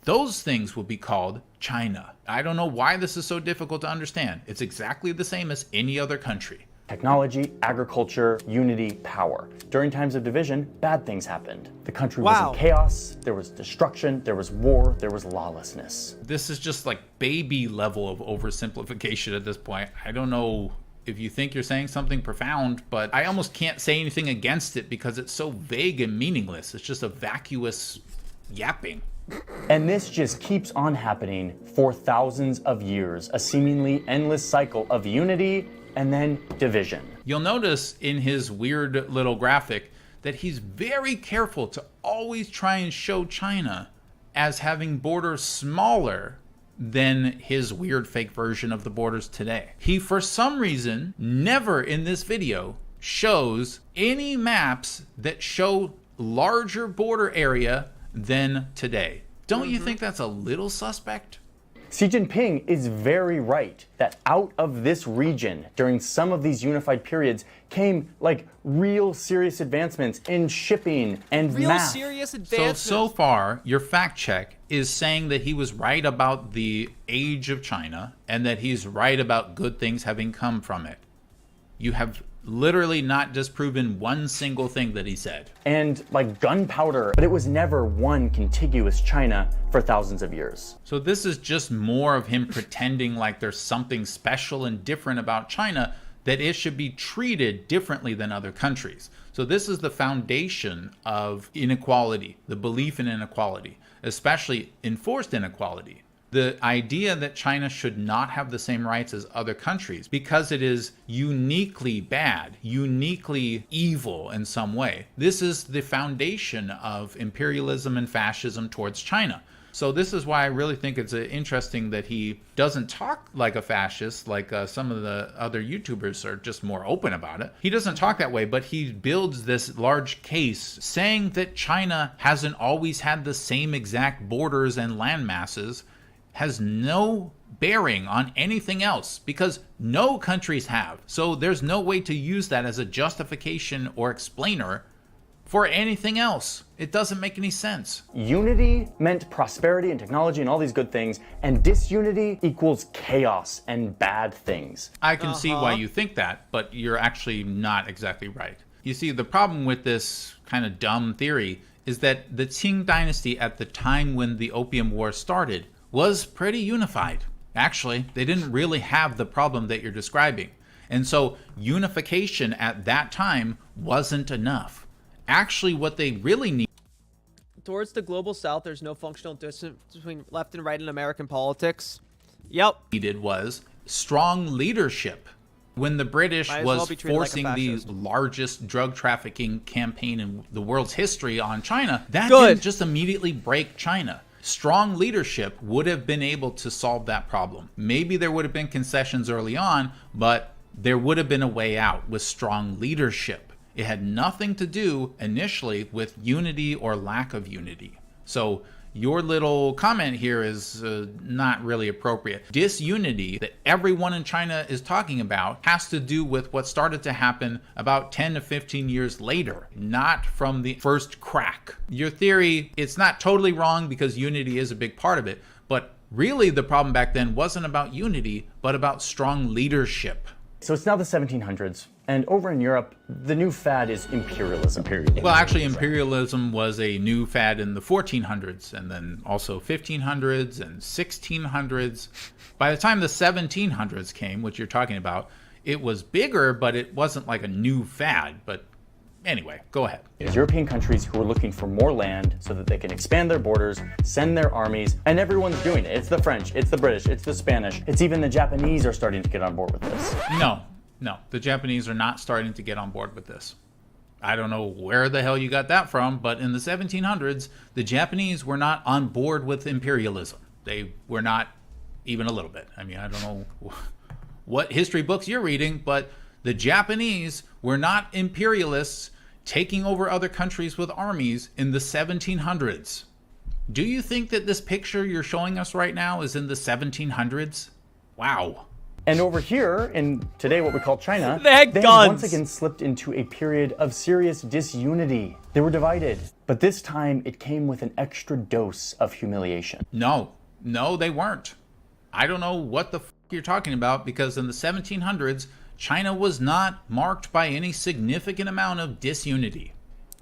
S5: those things would be called China. I don't know why this is so difficult to understand. It's exactly the same as any other country.
S14: Technology, agriculture, unity, power. During times of division, bad things happened. The country was in chaos, there was destruction, there was war, there was lawlessness.
S5: This is just like baby level of oversimplification at this point. I don't know if you think you're saying something profound, but I almost can't say anything against it because it's so vague and meaningless. It's just a vacuous yapping.
S14: And this just keeps on happening for thousands of years, a seemingly endless cycle of unity and then division.
S5: You'll notice in his weird little graphic that he's very careful to always try and show China as having borders smaller than his weird fake version of the borders today. He, for some reason, never in this video shows any maps that show larger border area than today. Don't you think that's a little suspect?
S14: Xi Jinping is very right that out of this region during some of these unified periods came like real serious advancements in shipping and
S2: Real
S14: math.
S2: serious advancements.
S5: So far, your fact check is saying that he was right about the age of China and that he's right about good things having come from it. You have literally not disproven one single thing that he said.
S14: And like gunpowder, but it was never one contiguous China for thousands of years.
S5: So this is just more of him pretending like there's something special and different about China, that it should be treated differently than other countries. So this is the foundation of inequality, the belief in inequality, especially enforced inequality. The idea that China should not have the same rights as other countries because it is uniquely bad, uniquely evil in some way. This is the foundation of imperialism and fascism towards China. So this is why I really think it's interesting that he doesn't talk like a fascist, like some of the other YouTubers are just more open about it. He doesn't talk that way, but he builds this large case saying that China hasn't always had the same exact borders and land masses has no bearing on anything else because no countries have. So there's no way to use that as a justification or explainer for anything else. It doesn't make any sense.
S14: Unity meant prosperity and technology and all these good things, and disunity equals chaos and bad things.
S5: I can see why you think that, but you're actually not exactly right. You see, the problem with this kind of dumb theory is that the Qing dynasty at the time when the Opium War started was pretty unified. Actually, they didn't really have the problem that you're describing. And so unification at that time wasn't enough. Actually, what they really need
S2: Towards the global south, there's no functional distance between left and right in American politics. Yep.
S5: needed was strong leadership. When the British
S2: Might as well
S5: was
S2: be treated like a
S5: forcing the
S2: fascist.
S5: largest drug trafficking campaign in the world's history on China, that
S2: Good.
S5: didn't just immediately break China. Strong leadership would have been able to solve that problem. Maybe there would have been concessions early on, but there would have been a way out with strong leadership. It had nothing to do initially with unity or lack of unity. So your little comment here is not really appropriate. Disunity that everyone in China is talking about has to do with what started to happen about 10 to 15 years later, not from the first crack. Your theory, it's not totally wrong because unity is a big part of it, but really the problem back then wasn't about unity, but about strong leadership.
S14: So it's now the 1700s, and over in Europe, the new fad is imperialism.
S5: Well, actually, imperialism was a new fad in the 1400s, and then also 1500s and 1600s. By the time the 1700s came, which you're talking about, it was bigger, but it wasn't like a new fad. But Anyway, go ahead.
S14: There's European countries who are looking for more land so that they can expand their borders, send their armies, and everyone's doing it. It's the French, it's the British, it's the Spanish, it's even the Japanese are starting to get on board with this.
S5: No, the Japanese are not starting to get on board with this. I don't know where the hell you got that from, but in the 1700s, the Japanese were not on board with imperialism. They were not even a little bit. I mean, I don't know what history books you're reading, but the Japanese were not imperialists taking over other countries with armies in the 1700s. Do you think that this picture you're showing us right now is in the 1700s? Wow.
S14: And over here, in today what we call China,
S2: they had
S14: once again slipped into a period of serious disunity. They were divided, but this time it came with an extra dose of humiliation.
S5: No, they weren't. I don't know what the you're talking about, because in the 1700s, China was not marked by any significant amount of disunity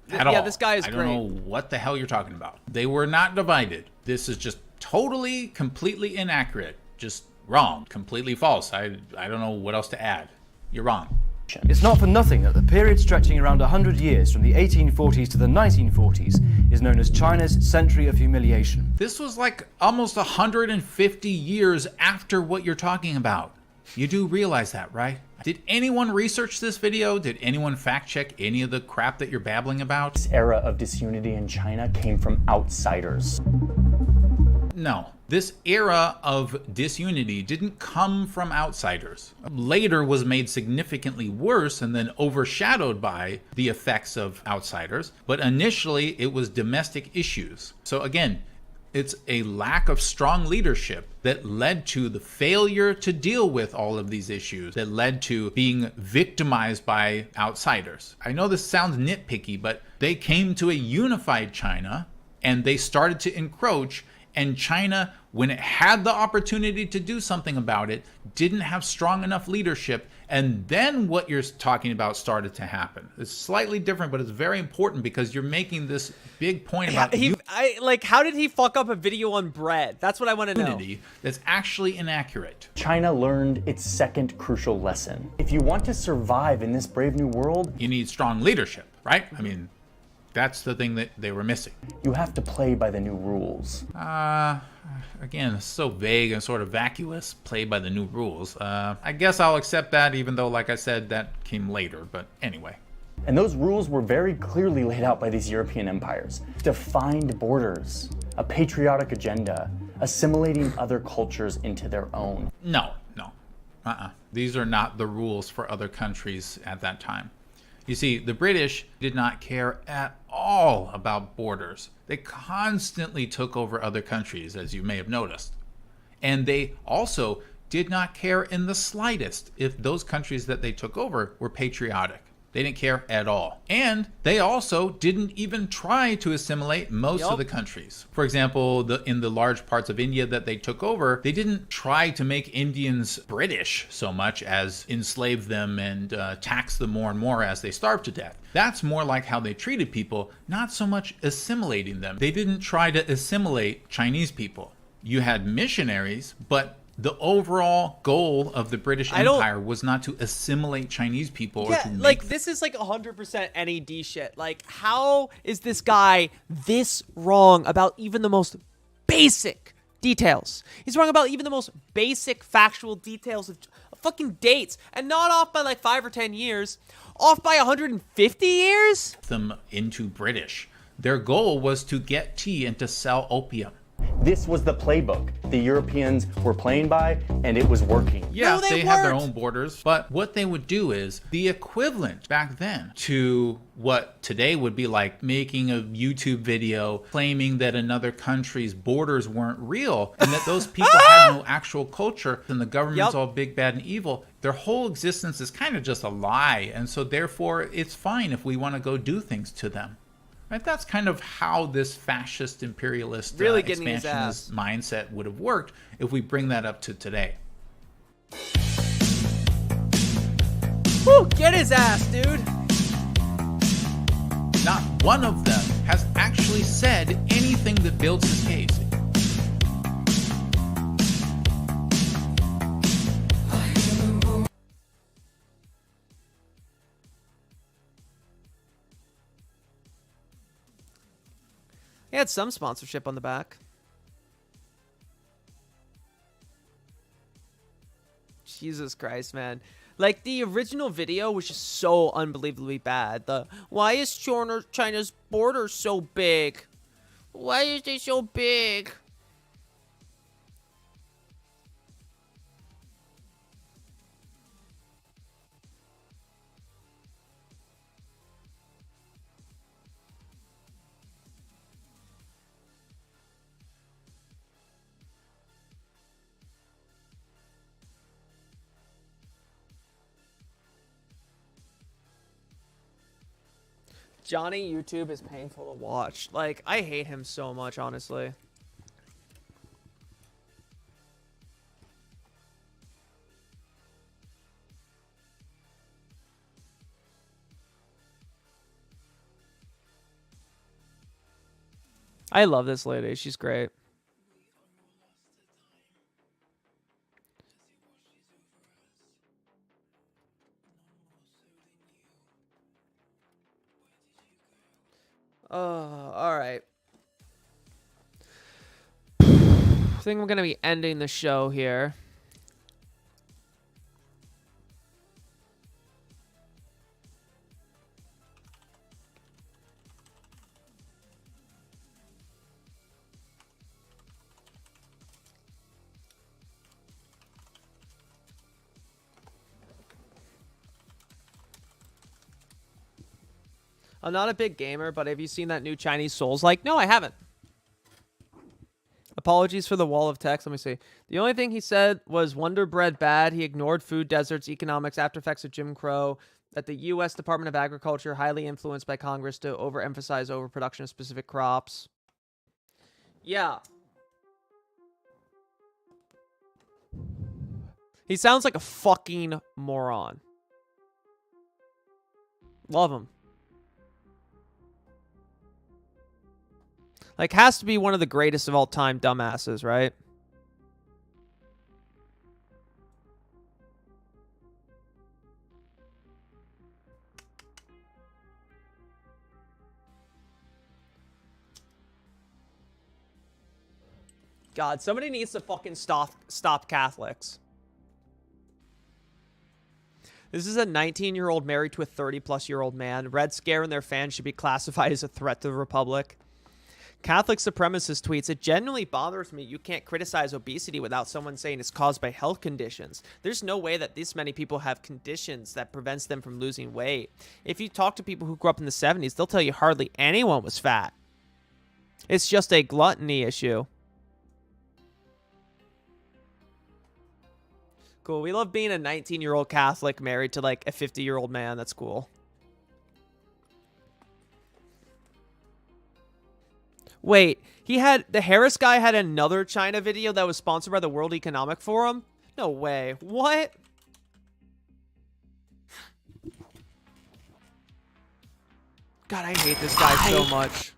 S5: at all.
S2: Yeah, this guy is
S5: I
S2: great.
S5: don't know what the hell you're talking about. They were not divided. This is just totally, completely inaccurate. Just wrong. Completely false. I don't know what else to add. You're wrong.
S4: It's not for nothing that the period stretching around 100 years from the 1840s to the 1940s is known as China's Century of Humiliation.
S5: This was like almost 150 years after what you're talking about. You do realize that, right? Did anyone research this video? Did anyone fact check any of the crap that you're babbling about?
S14: This era of disunity in China came from outsiders.
S5: No, this era of disunity didn't come from outsiders. Later was made significantly worse and then overshadowed by the effects of outsiders, but initially it was domestic issues. So again, it's a lack of strong leadership that led to the failure to deal with all of these issues, that led to being victimized by outsiders. I know this sounds nitpicky, but they came to a unified China and they started to encroach, and China, when it had the opportunity to do something about it, didn't have strong enough leadership, and then what you're talking about started to happen. It's slightly different, but it's very important because you're making this big point about
S2: how did he fuck up a video on bread? That's what I want to know.
S5: unity that's actually inaccurate.
S14: China learned its second crucial lesson. If you want to survive in this brave new world,
S5: you need strong leadership, right? I mean, that's the thing that they were missing.
S14: You have to play by the new rules.
S5: Again, it's so vague and sort of vacuous, play by the new rules. I guess I'll accept that, even though, like I said, that came later, but anyway.
S14: And those rules were very clearly laid out by these European empires. Defined borders, a patriotic agenda, assimilating other cultures into their own.
S5: No. These are not the rules for other countries at that time. You see, the British did not care at all about borders. They constantly took over other countries, as you may have noticed. And they also did not care in the slightest if those countries that they took over were patriotic. They didn't care at all. And they also didn't even try to assimilate most of the countries. For example, in the large parts of India that they took over, they didn't try to make Indians British so much as enslave them and tax them more and more as they starved to death. That's more like how they treated people, not so much assimilating them. They didn't try to assimilate Chinese people. You had missionaries, but the overall goal of the British Empire was not to assimilate Chinese people or to make
S2: this is like 100% NED shit. Like, how is this guy this wrong about even the most basic details? He's wrong about even the most basic factual details of fucking dates, and not off by like 5 or 10 years, off by 150 years?
S5: Them into British. Their goal was to get tea and to sell opium.
S14: This was the playbook the Europeans were playing by, and it was working.
S5: Yeah, they had their own borders, but what they would do is the equivalent back then to what today would be like making a YouTube video claiming that another country's borders weren't real and that those people had no actual culture and the government's all big, bad, and evil. Their whole existence is kind of just a lie, and so therefore it's fine if we want to go do things to them. Right, that's kind of how this fascist, imperialist, expansionist mindset would have worked if we bring that up to today.
S2: Woo, get his ass, dude.
S5: Not one of them has actually said anything that builds his case.
S2: He had some sponsorship on the back. Jesus Christ, man. Like, the original video was just so unbelievably bad. Why is China's border so big? Why is it so big? Johnny YouTube is painful to watch. Like, I hate him so much, honestly. I love this lady. She's great. All right. I think we're going to be ending the show here. I'm not a big gamer, but have you seen that new Chinese Souls-like? No, I haven't. Apologies for the wall of text. Let me see. The only thing he said was Wonder Bread bad. He ignored food deserts, economics, after effects of Jim Crow, that the U.S. Department of Agriculture, highly influenced by Congress to overemphasize overproduction of specific crops. Yeah. He sounds like a fucking moron. Love him. Like, has to be one of the greatest of all time dumbasses, right? God, somebody needs to fucking stop Catholics. This is a 19-year-old married to a 30-plus-year-old man. Red Scare and their fans should be classified as a threat to the Republic. Catholic supremacist tweets, it genuinely bothers me you can't criticize obesity without someone saying it's caused by health conditions. There's no way that this many people have conditions that prevents them from losing weight. If you talk to people who grew up in the 70s, they'll tell you hardly anyone was fat. It's just a gluttony issue. Cool. We love being a 19-year-old Catholic married to like a 50-year-old man. That's cool. Wait, the Harris guy had another China video that was sponsored by the World Economic Forum? No way. What? God, I hate this guy so much.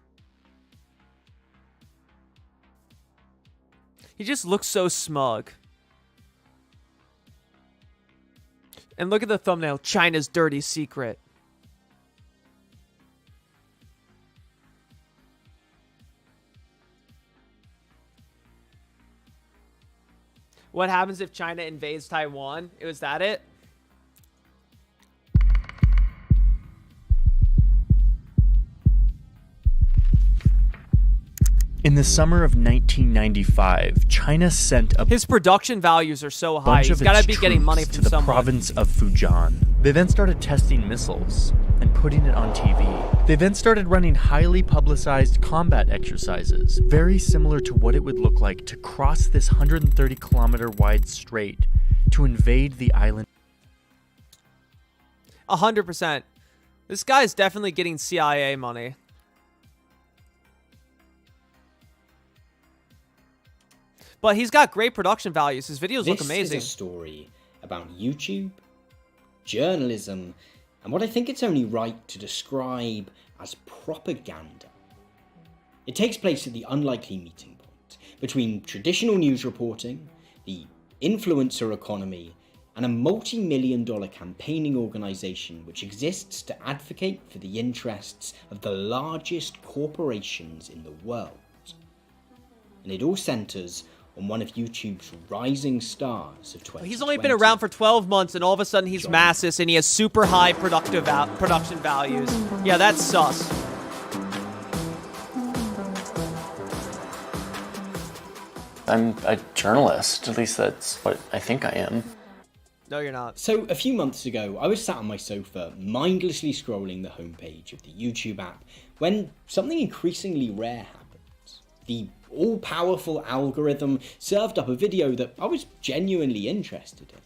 S2: He just looks so smug. And look at the thumbnail, China's dirty secret. What happens if China invades Taiwan? Was that it?
S14: In the summer of 1995, China sent a
S2: His production values are so high.
S14: bunch
S2: He's
S14: of
S2: got to
S14: its
S2: be getting money
S14: troops
S2: from
S14: to the
S2: someone.
S14: province of Fujian. They then started testing missiles and putting it on TV. They then started running highly publicized combat exercises, very similar to what it would look like to cross this 130-kilometer wide strait to invade the island.
S2: 100%. This guy's definitely getting CIA money. But he's got great production values. His videos look amazing.
S1: This is a story about YouTube, journalism, and what I think it's only right to describe as propaganda. It takes place at the unlikely meeting point between traditional news reporting, the influencer economy, and a multi-million-dollar campaigning organization which exists to advocate for the interests of the largest corporations in the world. And it all centers on one of YouTube's rising stars of 2020.
S2: He's only been around for 12 months, and all of a sudden he's massive, and he has super high production values. Yeah, that's sus.
S3: I'm a journalist. At least that's what I think I am.
S2: No, you're not.
S1: So, a few months ago, I was sat on my sofa, mindlessly scrolling the homepage of the YouTube app, when something increasingly rare happened. The all-powerful algorithm served up a video that I was genuinely interested in.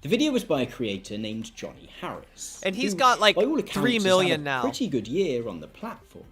S1: The video was by a creator named Johnny Harris.
S2: And he's got like 3 million now.
S1: Pretty good year on the platform.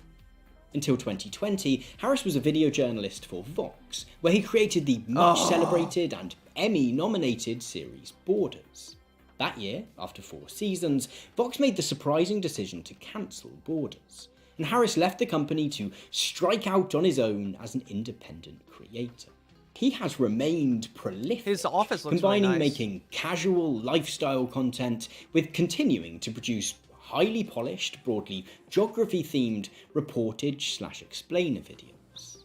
S1: Until 2020, Harris was a video journalist for Vox, where he created the much-celebrated and Emmy-nominated series Borders. That year, after 4 seasons, Vox made the surprising decision to cancel Borders, and Harris left the company to strike out on his own as an independent creator. He has remained prolific,
S2: His office looks
S1: combining
S2: really nice.
S1: making casual lifestyle content with continuing to produce highly polished, broadly geography-themed reportage/explainer videos.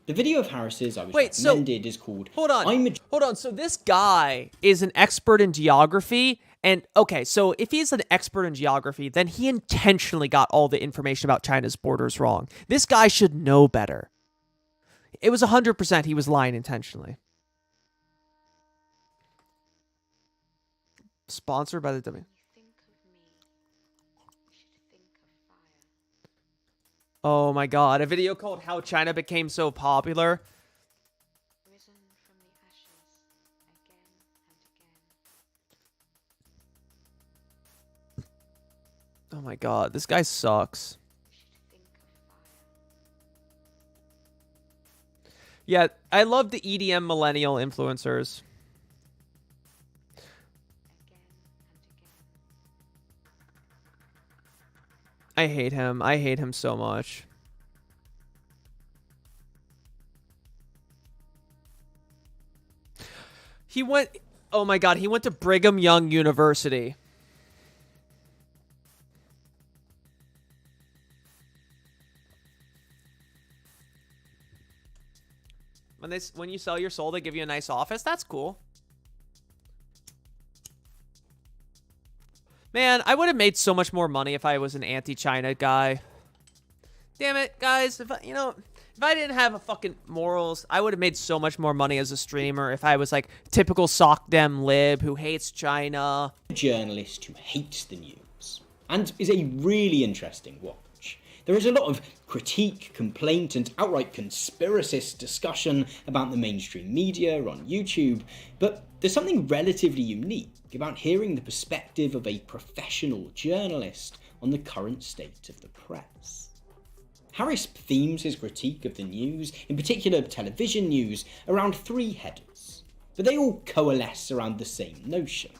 S1: The video of Harris's I was recommended is called
S2: Hold on. So this guy is an expert in geography. And okay, so if he's an expert in geography, then he intentionally got all the information about China's borders wrong. This guy should know better. It was 100% he was lying intentionally. Sponsored by the W. Oh my god, a video called How China Became So Popular. Oh my god, this guy sucks. Yeah, I love the EDM millennial influencers. I hate him. I hate him so much. He went... Oh my god, he went to Brigham Young University. When you sell your soul, they give you a nice office. That's cool. Man, I would have made so much more money if I was an anti-China guy. Damn it, guys. If I didn't have a fucking morals, I would have made so much more money as a streamer if I was like typical sock dem lib who hates China.
S1: A journalist who hates the news, and is a really interesting watch. There is a lot of critique, complaint, and outright conspiracist discussion about the mainstream media on YouTube, but there's something relatively unique about hearing the perspective of a professional journalist on the current state of the press. Harris themes his critique of the news, in particular television news, around 3 headers, but they all coalesce around the same notion: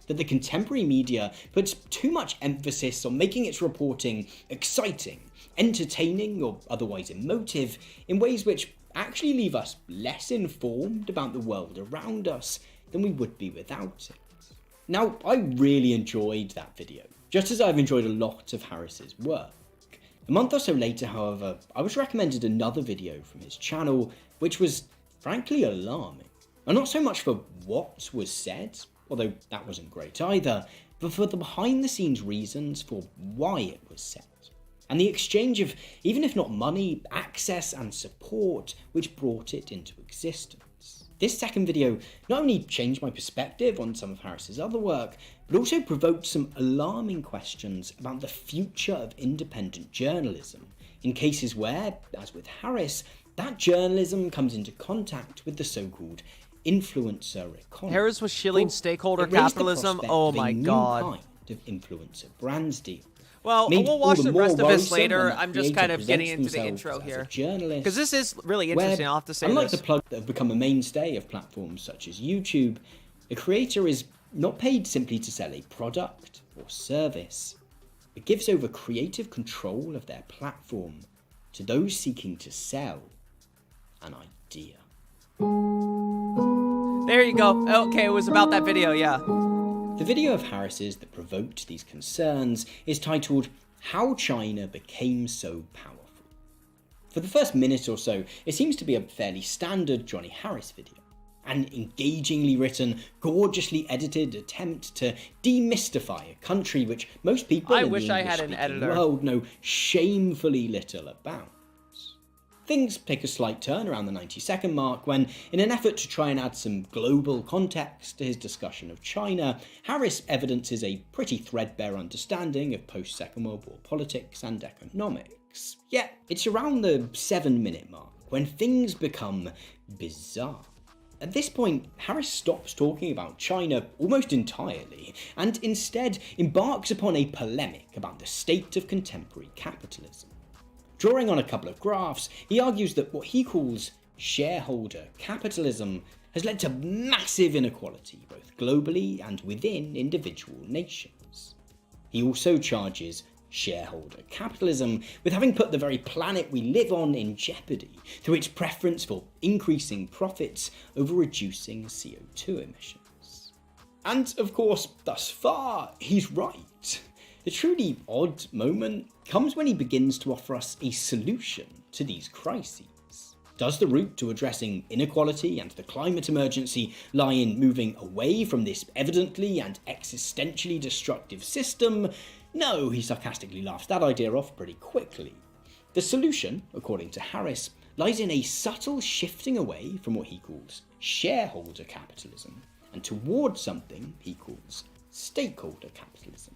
S1: that the contemporary media puts too much emphasis on making its reporting exciting, entertaining, or otherwise emotive in ways which actually leave us less informed about the world around us than we would be without it. Now, I really enjoyed that video, just as I've enjoyed a lot of Harris's work. A month or so later, however, I was recommended another video from his channel, which was frankly alarming. And not so much for what was said, although that wasn't great either, but for the behind-the-scenes reasons for why it was said, and the exchange of, even if not money, access and support which brought it into existence. This second video not only changed my perspective on some of Harris's other work, but also provoked some alarming questions about the future of independent journalism, in cases where, as with Harris, that journalism comes into contact with the so-called influencer economy.
S2: Harris was shilling stakeholder
S1: it raised the
S2: capitalism.
S1: prospect
S2: Oh
S1: of a
S2: my
S1: new
S2: god.
S1: kind of influencer brands deal.
S2: Well,
S1: Made
S2: we'll
S1: all
S2: watch
S1: the
S2: the
S1: more
S2: rest of this
S1: worrisome
S2: later.
S1: when that
S2: I'm just
S1: creator
S2: kind of getting
S1: presents
S2: into the
S1: themselves
S2: intro
S1: as a
S2: here.
S1: journalist,
S2: Because this is really interesting. I'll have to say
S1: unlike
S2: this.
S1: the plugs that have become a mainstay of platforms such as YouTube, a creator is not paid simply to sell a product or service, but gives over creative control of their platform to those seeking to sell an idea.
S2: There you go. Okay, it was about that video, yeah.
S1: The video of Harris's that provoked these concerns is titled How China Became So Powerful. For the first minute or so, it seems to be a fairly standard Johnny Harris video. An engagingly written, gorgeously edited attempt to demystify a country which most people in the English-speaking world know shamefully little about. Things take a slight turn around the 90-second mark when, in an effort to try and add some global context to his discussion of China, Harris evidences a pretty threadbare understanding of post-Second World War politics and economics. Yet, it's around the 7-minute mark when things become bizarre. At this point, Harris stops talking about China almost entirely, and instead embarks upon a polemic about the state of contemporary capitalism. Drawing on a couple of graphs, he argues that what he calls shareholder capitalism has led to massive inequality, both globally and within individual nations. He also charges shareholder capitalism with having put the very planet we live on in jeopardy through its preference for increasing profits over reducing CO2 emissions. And of course, thus far, he's right. The truly odd moment comes when he begins to offer us a solution to these crises. Does the route to addressing inequality and the climate emergency lie in moving away from this evidently and existentially destructive system? No, he sarcastically laughs that idea off pretty quickly. The solution, according to Harris, lies in a subtle shifting away from what he calls shareholder capitalism and towards something he calls stakeholder capitalism.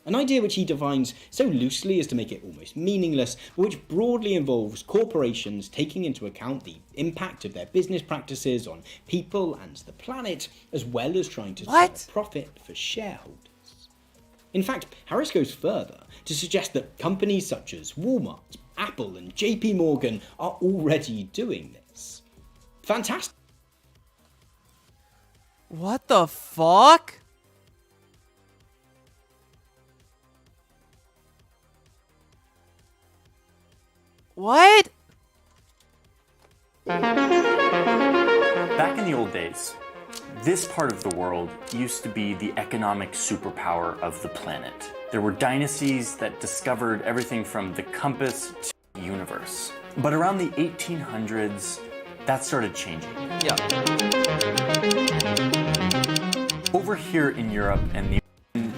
S1: An idea which he defines so loosely as to make it almost meaningless, but which broadly involves corporations taking into account the impact of their business practices on people and the planet, as well as trying to drive profit for shareholders. In fact, Harris goes further to suggest that companies such as Walmart, Apple, and JP Morgan are already doing this. Fantastic.
S2: What the fuck? What?
S14: Back in the old days, this part of the world used to be the economic superpower of the planet. There were dynasties that discovered everything from the compass to the universe. But around the 1800s, that started changing.
S2: Yeah.
S14: Over here in Europe and the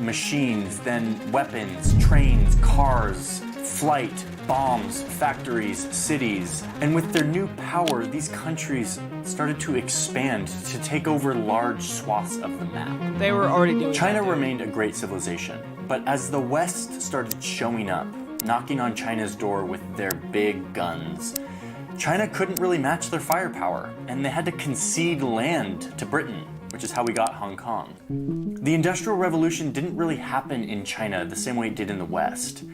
S14: machines, then weapons, trains, cars, flight, bombs, factories, cities. And with their new power, these countries started to expand to take over large swaths of the map.
S2: They were already doing
S14: China remained a great civilization, but as the West started showing up, knocking on China's door with their big guns, China couldn't really match their firepower, and they had to concede land to Britain, which is how we got Hong Kong. The Industrial Revolution didn't really happen in China the same way it did in the West.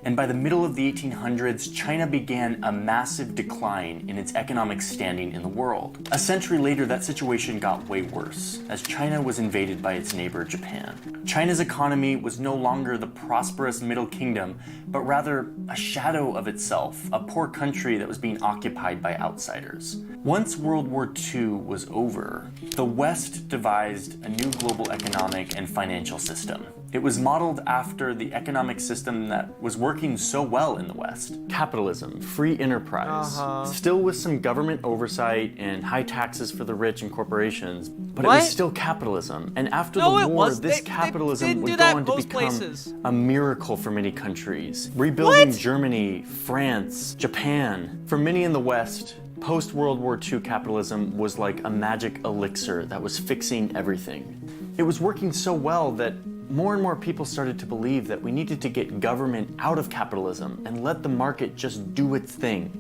S14: And by the middle of the 1800s, China began a massive decline in its economic standing in the world. A century later, that situation got way worse, as China was invaded by its neighbor, Japan. China's economy was no longer the prosperous Middle Kingdom, but rather a shadow of itself, a poor country that was being occupied by outsiders. Once World War II was over, the West devised a new global economic and financial system. It was modeled after the economic system that was working so well in the West. Capitalism, free enterprise, still with some government oversight and high taxes for the rich and corporations, but it was still capitalism. And after the war, this capitalism would go on to become a miracle for many countries. Rebuilding Germany, France, Japan. For many in the West, post-World War II capitalism was like a magic elixir that was fixing everything. It was working so well that more and more people started to believe that we needed to get government out of capitalism and let the market just do its thing.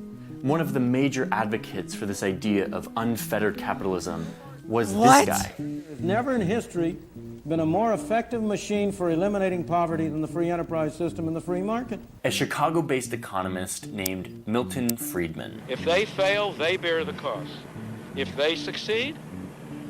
S14: One of the major advocates for this idea of unfettered capitalism was this guy.
S6: There's never in history been a more effective machine for eliminating poverty than the free enterprise system and the free market.
S14: A Chicago-based economist named Milton Friedman.
S18: If they fail, they bear the cost. If they succeed,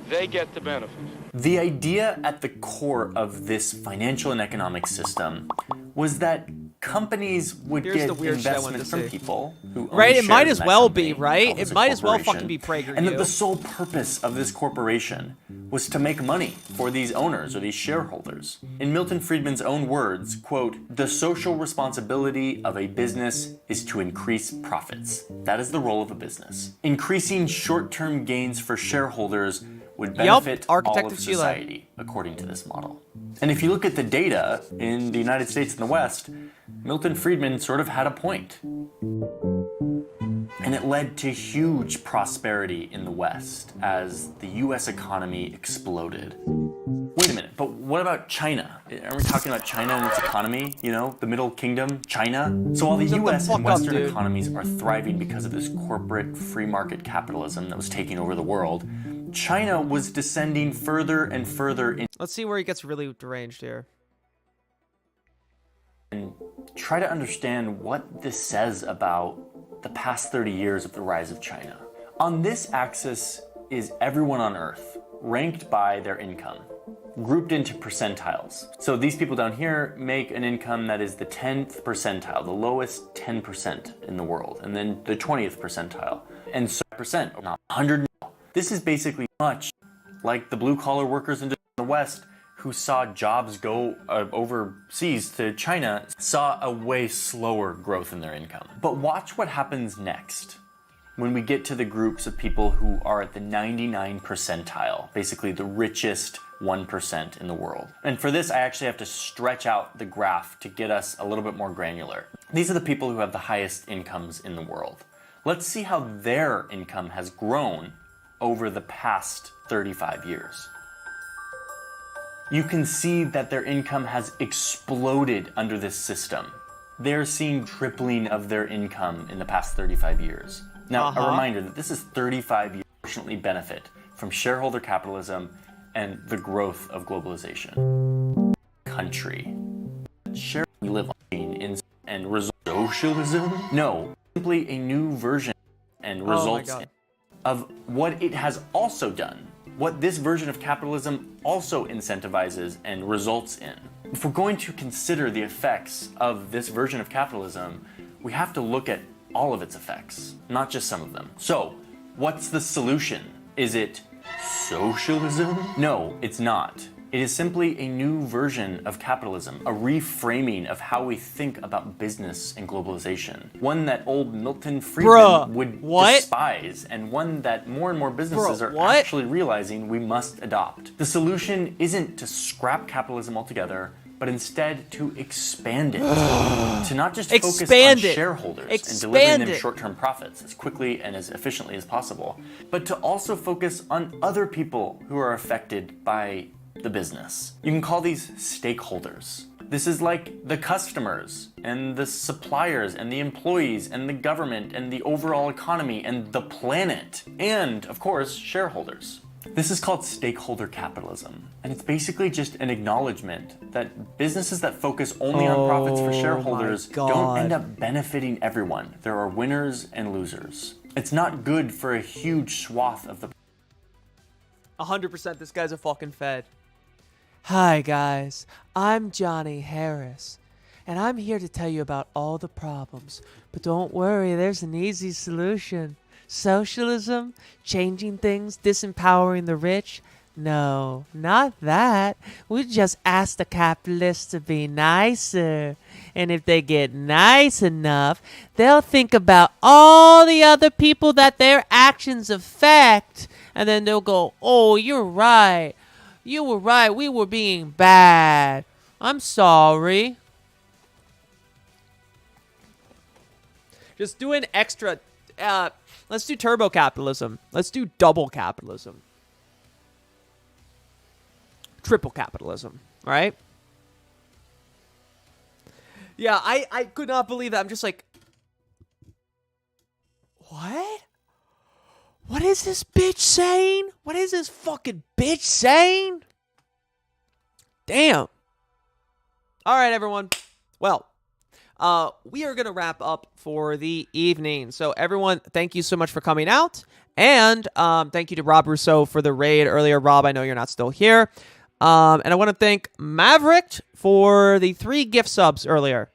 S18: they get the benefit.
S14: The idea at the core of this financial and economic system was that companies would
S2: Here's the
S14: get
S2: weird shit I wanted
S14: investment
S2: to
S14: from
S2: see.
S14: people who own
S2: Right? It might
S14: shares
S2: as
S14: in that
S2: well
S14: company,
S2: be, right?
S14: held
S2: It
S14: as a
S2: might as well
S14: corporation,
S2: fucking be PragerU.
S14: And that the sole purpose of this corporation was to make money for these owners or these shareholders. In Milton Friedman's own words, quote, "The social responsibility of a business is to increase profits. That is the role of a business. Increasing short-term gains for shareholders would benefit
S2: Architect
S14: all of
S2: of Chile.
S14: society, according to this model." And if you look at the data in the United States and the West, Milton Friedman sort of had a point. And it led to huge prosperity in the West as the US economy exploded. Wait a minute, but what about China? Are we talking about China and its economy? You know, the Middle Kingdom, China? So while the
S2: Shut the
S14: US
S2: fuck
S14: and
S2: up,
S14: Western
S2: dude.
S14: economies are thriving because of this corporate free market capitalism that was taking over the world, China was descending further and further in.
S2: Let's see where he gets really deranged here.
S14: And try to understand what this says about the past 30 years of the rise of China. On this axis is everyone on Earth, ranked by their income, grouped into percentiles. So these people down here make an income that is the 10th percentile, the lowest 10% in the world, and then the 20th percentile, and so percent, not 100. This is basically much like the blue-collar workers in the West who saw jobs go overseas to China, saw a way slower growth in their income. But watch what happens next when we get to the groups of people who are at the 99 percentile, basically the richest 1% in the world. And for this, I actually have to stretch out the graph to get us a little bit more granular. These are the people who have the highest incomes in the world. Let's see how their income has grown over the past 35 years. You can see that their income has exploded under this system. They're seeing tripling of their income in the past 35 years. Now, a reminder that this is 35 years fortunately benefit from shareholder capitalism and the growth of globalization. Country. Share we live on in and socialism? No, simply a new version and results of what it has also done. What this version of capitalism also incentivizes and results in. If we're going to consider the effects of this version of capitalism, we have to look at all of its effects, not just some of them. So, what's the solution? Is it socialism? No, it's not. It is simply a new version of capitalism, a reframing of how we think about business and globalization. One that old Milton Friedman would despise, and one that more and more businesses are actually realizing we must adopt. The solution isn't to scrap capitalism altogether, but instead to expand it. To not just focus on shareholders and delivering them short-term profits as quickly and as efficiently as possible, but to also focus on other people who are affected by the business. You can call these stakeholders. This is like the customers and the suppliers and the employees and the government and the overall economy and the planet and, of course, shareholders. This is called stakeholder capitalism, and it's basically just an acknowledgement that businesses that focus only on profits for shareholders don't end up benefiting everyone. There are winners and losers. It's not good for a huge swath of the
S2: 100% this guy's a fucking fed. Hi guys, I'm Johnny Harris, and I'm here to tell you about all the problems. But don't worry, there's an easy solution. Socialism? Changing things? Disempowering the rich? No, not that. We just ask the capitalists to be nicer. And if they get nice enough, they'll think about all the other people that their actions affect. And then they'll go, oh, you're right. You were right. We were being bad. I'm sorry. Just doing extra. Let's do turbo capitalism. Let's do double capitalism. Triple capitalism, right? Yeah, I could not believe that. I'm just like, what? What is this bitch saying? What is this fucking bitch saying? Damn. All right, everyone. Well, we are going to wrap up for the evening. So, everyone, thank you so much for coming out. And thank you to Rob Rousseau for the raid earlier. Rob, I know you're not still here. And I want to thank Maverick for the 3 gift subs earlier.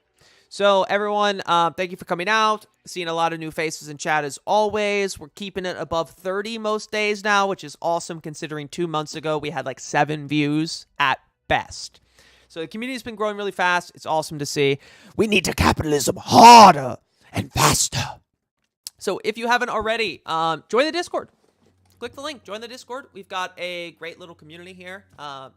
S2: So everyone, thank you for coming out. Seeing a lot of new faces in chat as always. We're keeping it above 30 most days now, which is awesome considering 2 months ago we had like 7 views at best. So the community's been growing really fast. It's awesome to see. We need to capitalism harder and faster. So if you haven't already, join the Discord. Click the link, join the Discord. We've got a great little community here.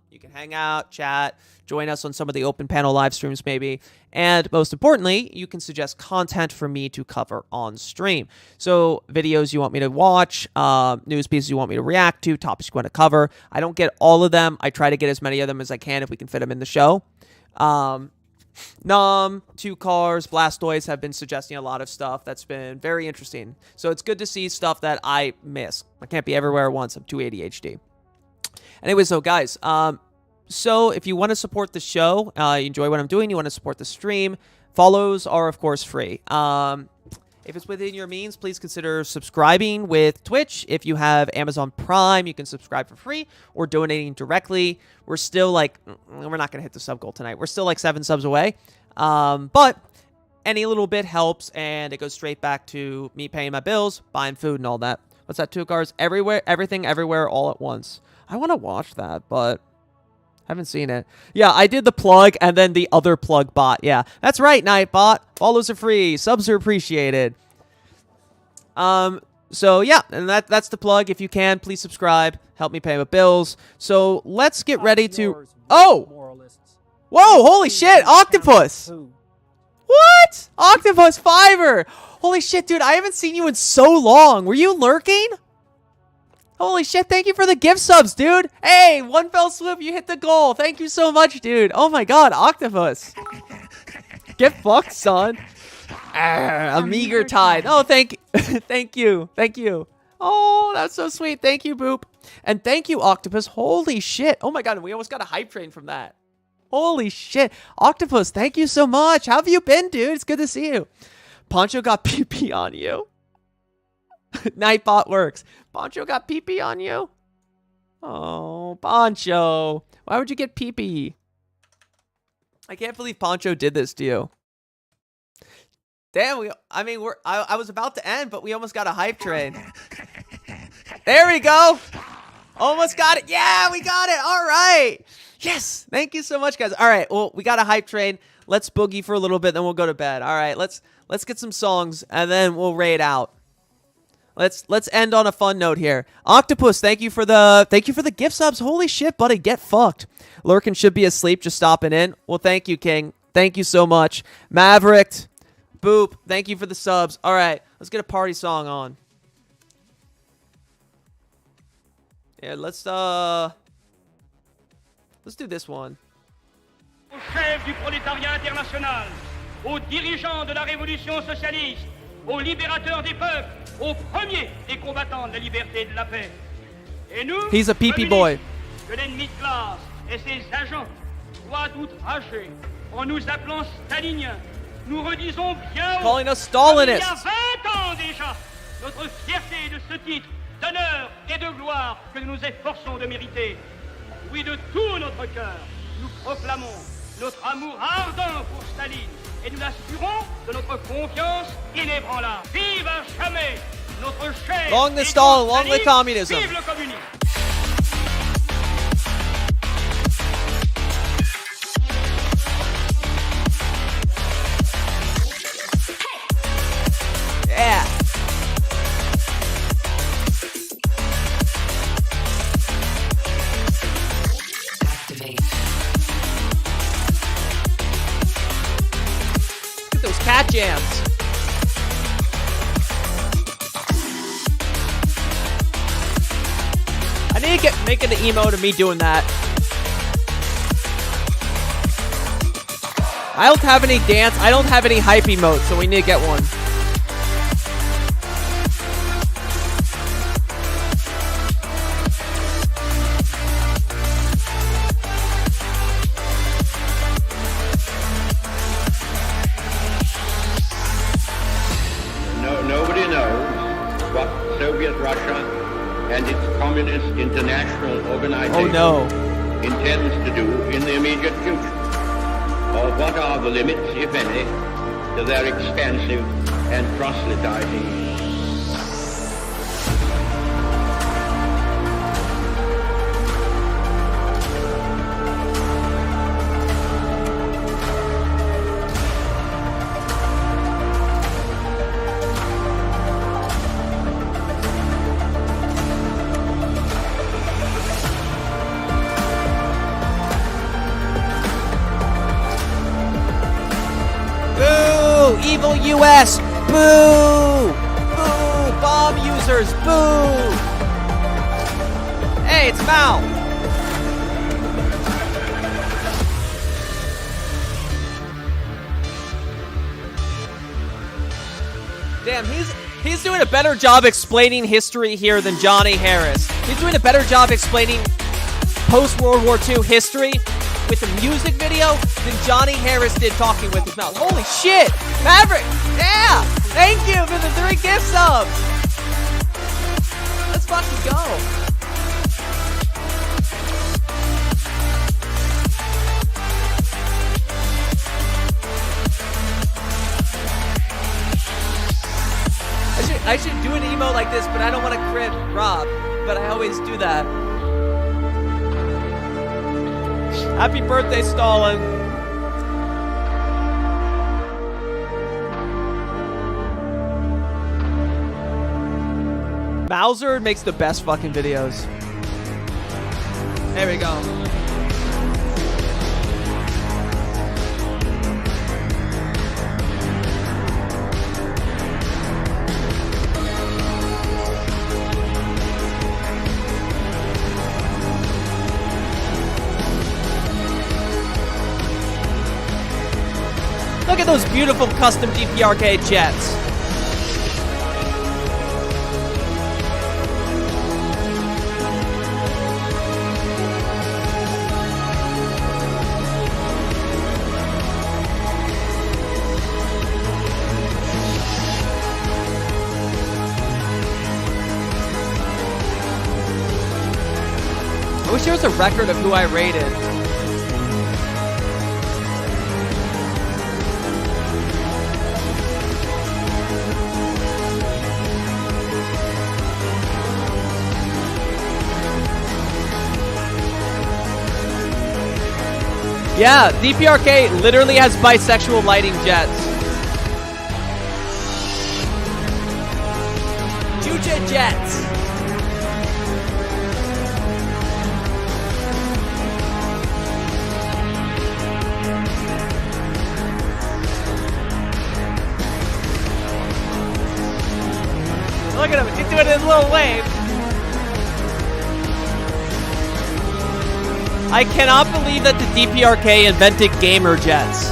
S2: You can hang out, chat, join us on some of the open panel live streams maybe. And most importantly, you can suggest content for me to cover on stream. So videos you want me to watch, news pieces you want me to react to, topics you want to cover. I don't get all of them. I try to get as many of them as I can if we can fit them in the show. Nom, 2 Cars, Blastoise have been suggesting a lot of stuff that's been very interesting. So it's good to see stuff that I miss. I can't be everywhere at once. I'm too ADHD. Anyway, so guys, so if you want to support the show, you enjoy what I'm doing, you want to support the stream, follows are of course free. If it's within your means, please consider subscribing with Twitch. If you have Amazon Prime, you can subscribe for free or donating directly. We're still like, we're not going to hit the sub goal tonight. We're still like 7 subs away. But any little bit helps, and it goes straight back to me paying my bills, buying food and all that. What's that, 2 Cars? Everywhere, everything, everywhere, all at once. I want to watch that, but I haven't seen it. Yeah, I did the plug and then the other plug bot. Yeah, that's right, Nightbot. Follows are free. Subs are appreciated. So yeah, and that's the plug. If you can, please subscribe. Help me pay my bills. So let's get ready to... Oh! Whoa, holy shit, Octopus! What? Octopus Fiverr! Holy shit, dude, I haven't seen you in so long. Were you lurking? Holy shit, thank you for the gift subs, dude. Hey, one fell swoop, you hit the goal. Thank you so much, dude. Oh my god, Octopus. Get fucked, son. A meager tide. Oh, thank you. Thank you. Oh, that's so sweet. Thank you, Boop. And thank you, Octopus. Holy shit. Oh my god, we almost got a hype train from that. Holy shit. Octopus, thank you so much. How have you been, dude? It's good to see you. Poncho got pee-pee on you. Nightbot works. Poncho got pee-pee on you? Oh, Poncho. Why would you get pee-pee? I can't believe Poncho did this to you. Damn, I was about to end, but we almost got a hype train. There we go. Almost got it. Yeah, we got it. All right. Yes. Thank you so much, guys. All right. Well, we got a hype train. Let's boogie for a little bit, then we'll go to bed. All right. Let's get some songs, and then we'll raid out. Let's end on a fun note here. Octopus, thank you for the gift subs. Holy shit, buddy, get fucked. Lurkin should be asleep, just stopping in. Well, thank you, King. Thank you so much. Maverick, Boop, thank you for the subs. All right, let's get a party song on. Yeah, let's do this one.
S7: Au chef du prolétariat international, aux dirigeants de la révolution socialiste, aux libérateurs des peuples, aux premiers des combattants de la liberté et de la paix. Et nous,
S2: He's a pee-pee boy.
S7: que l'ennemi de classe et ses agents doivent outrager en nous appelant staliniens. Nous redisons bien haut,
S2: Calling us
S7: comme il y a
S2: Stalinists.
S7: 20 ans déjà, notre fierté de ce titre d'honneur et de gloire que nous nous efforçons de mériter. Oui, de tout notre cœur, nous proclamons notre amour ardent pour Staline et nous l'assurons de notre confiance inébranlable. Vive à jamais notre cher
S2: Long the
S7: et
S2: Stalin,
S7: doux
S2: long the
S7: Staline.
S2: communism.
S7: Vive le communisme.
S2: Yeah. Look at those cat jams. I need to get making the emote of me doing that. I don't have any dance. I don't have any hype emotes, so we need to get one.
S20: Nobody knows what Soviet Russia and its Communist International Organization intends to do in the immediate future, or what are the limits, if any, to their expansive and proselytizing.
S2: Boo! Evil US! Boo! Boo! Bomb users! Boo! Hey, it's Mao! Damn, he's doing a better job explaining history here than Johnny Harris. He's doing a better job explaining post-World War II history with a music video than Johnny Harris did talking with his mouth. Holy shit! Maverick! Yeah! Thank you for the 3 gift subs! Let's fucking go! I should do an emo like this, but I don't want to crit Rob. But I always do that. Happy birthday, Stalin. Mauser makes the best fucking videos. There we go. Look at those beautiful custom DPRK jets. I wish there was a record of who I rated. Yeah, DPRK literally has bisexual lighting jets. Juja jets. Look at him, he's doing his little wave. I cannot believe that the DPRK invented gamer jets.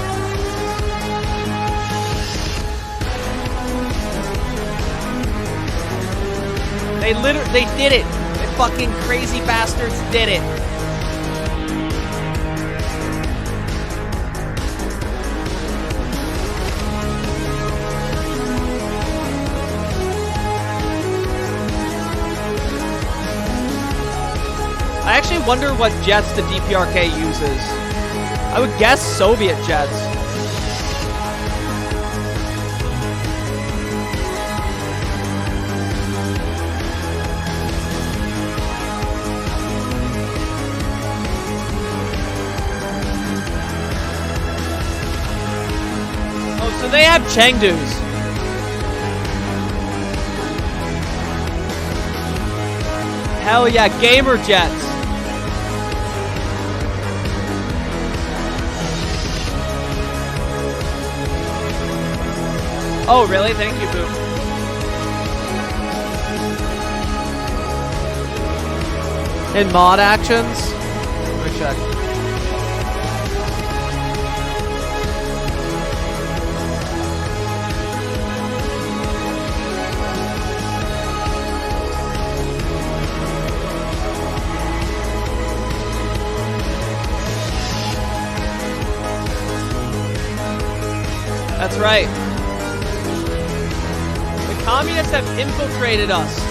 S2: They did it. The fucking crazy bastards did it. I actually wonder what jets the DPRK uses. I would guess Soviet jets. Oh, so they have Chengdus. Hell yeah, gamer jets. Oh, really? Thank you, Boo. In mod actions? Let me check. That's right. The communists have infiltrated us.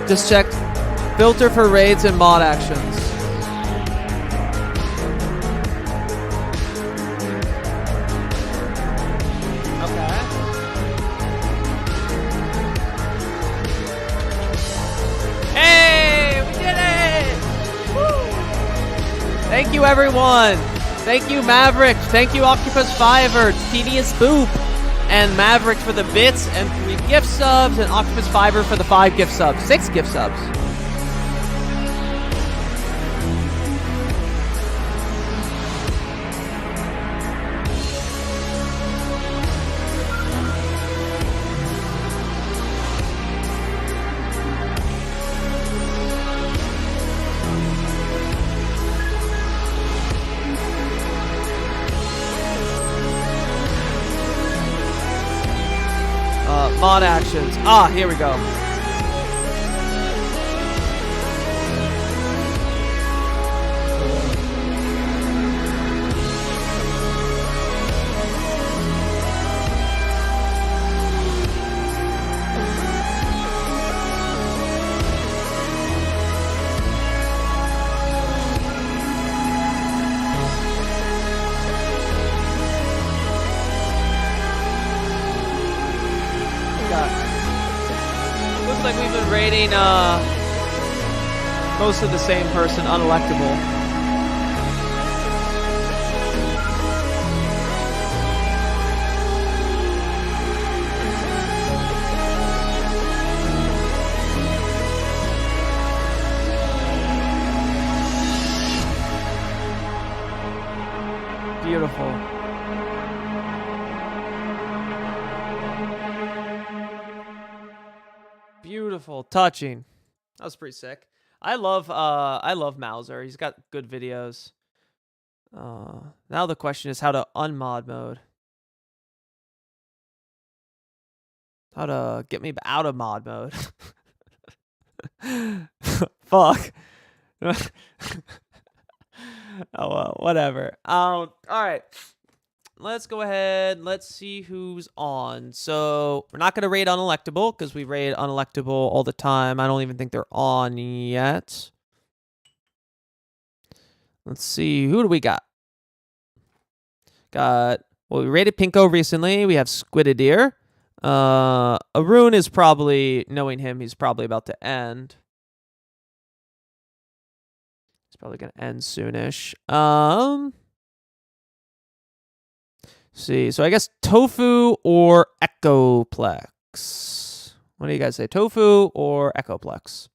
S2: Just check filter for raids and mod actions. Hey, we did it! Woo! Thank you, everyone. Thank you, Maverick. Thank you, Octopus Fiver, Tedious Boop, and Maverick for the bits and 3 gift subs, and Octopus Fiver for the 5 gift subs, 6 gift subs. Mod actions. Ah, here we go. Looks like we've been rating most of the same person, unelectable. Beautiful. Beautiful, touching. That was pretty sick. I love Mauser. He's got good videos. Now the question is how to unmod mode. How to get me out of mod mode. Fuck. Oh well, whatever. All right. Let's go ahead. Let's see who's on. So we're not going to raid unelectable because we raid unelectable all the time. I don't even think they're on yet. Let's see. Who do we got? Well, we raided Pinko recently. We have Squidideer. Arun is probably, knowing him, he's probably about to end. He's probably going to end soonish. See, so I guess Tofu or Echoplex. What do you guys say? Tofu or Echoplex?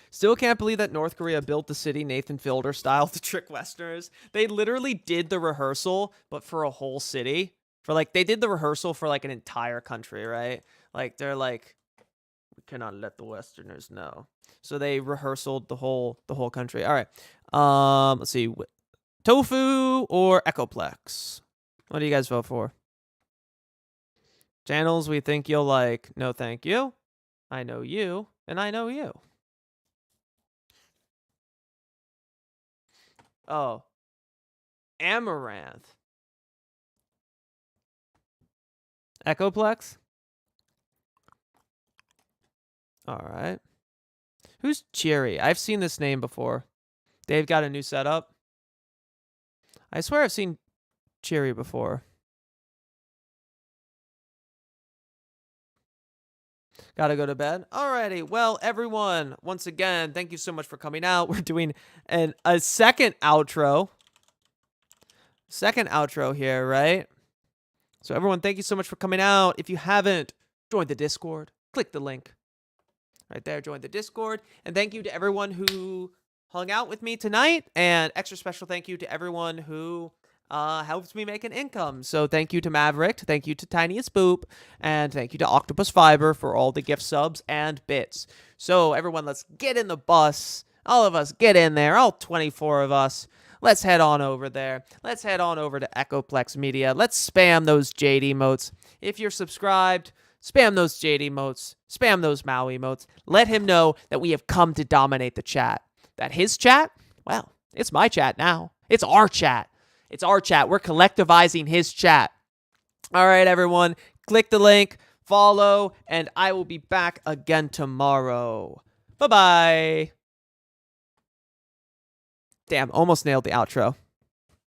S2: Still can't believe that North Korea built the city Nathan Fielder style to trick Westerners. They literally did the rehearsal, but for a whole city. They did the rehearsal for like an entire country, right? Like they're like, we cannot let the Westerners know. So they rehearsaled the whole country. All right. Let's see. Tofu or Echoplex? What do you guys vote for? Channels we think you'll like. No, thank you. I know you, and I know you. Oh. Amaranth. Echoplex? All right. Who's Cherry? I've seen this name before. They've got a new setup. I swear I've seen Cherry before. Gotta go to bed. Alrighty. Well, everyone, once again, thank you so much for coming out. We're doing a second outro. Second outro here, right? So everyone, thank you so much for coming out. If you haven't joined the Discord, click the link right there. Join the Discord. And thank you to everyone who hung out with me tonight. And extra special thank you to everyone who helps me make an income. So thank you to Maverick, thank you to Tiniest Boop, and thank you to Octopus Fiber for all the gift subs and bits. So everyone, let's get in the bus. All of us, get in there. All 24 of us. Let's head on over there. Let's head on over to Echoplex Media. Let's spam those Jade emotes. If you're subscribed, spam those Jade emotes. Spam those Maui emotes. Let him know that we have come to dominate the chat. That his chat? Well, it's my chat now. It's our chat. It's our chat. We're collectivizing his chat. All right, everyone. click the link, follow, and I will be back again tomorrow. Bye-bye. Damn, almost nailed the outro.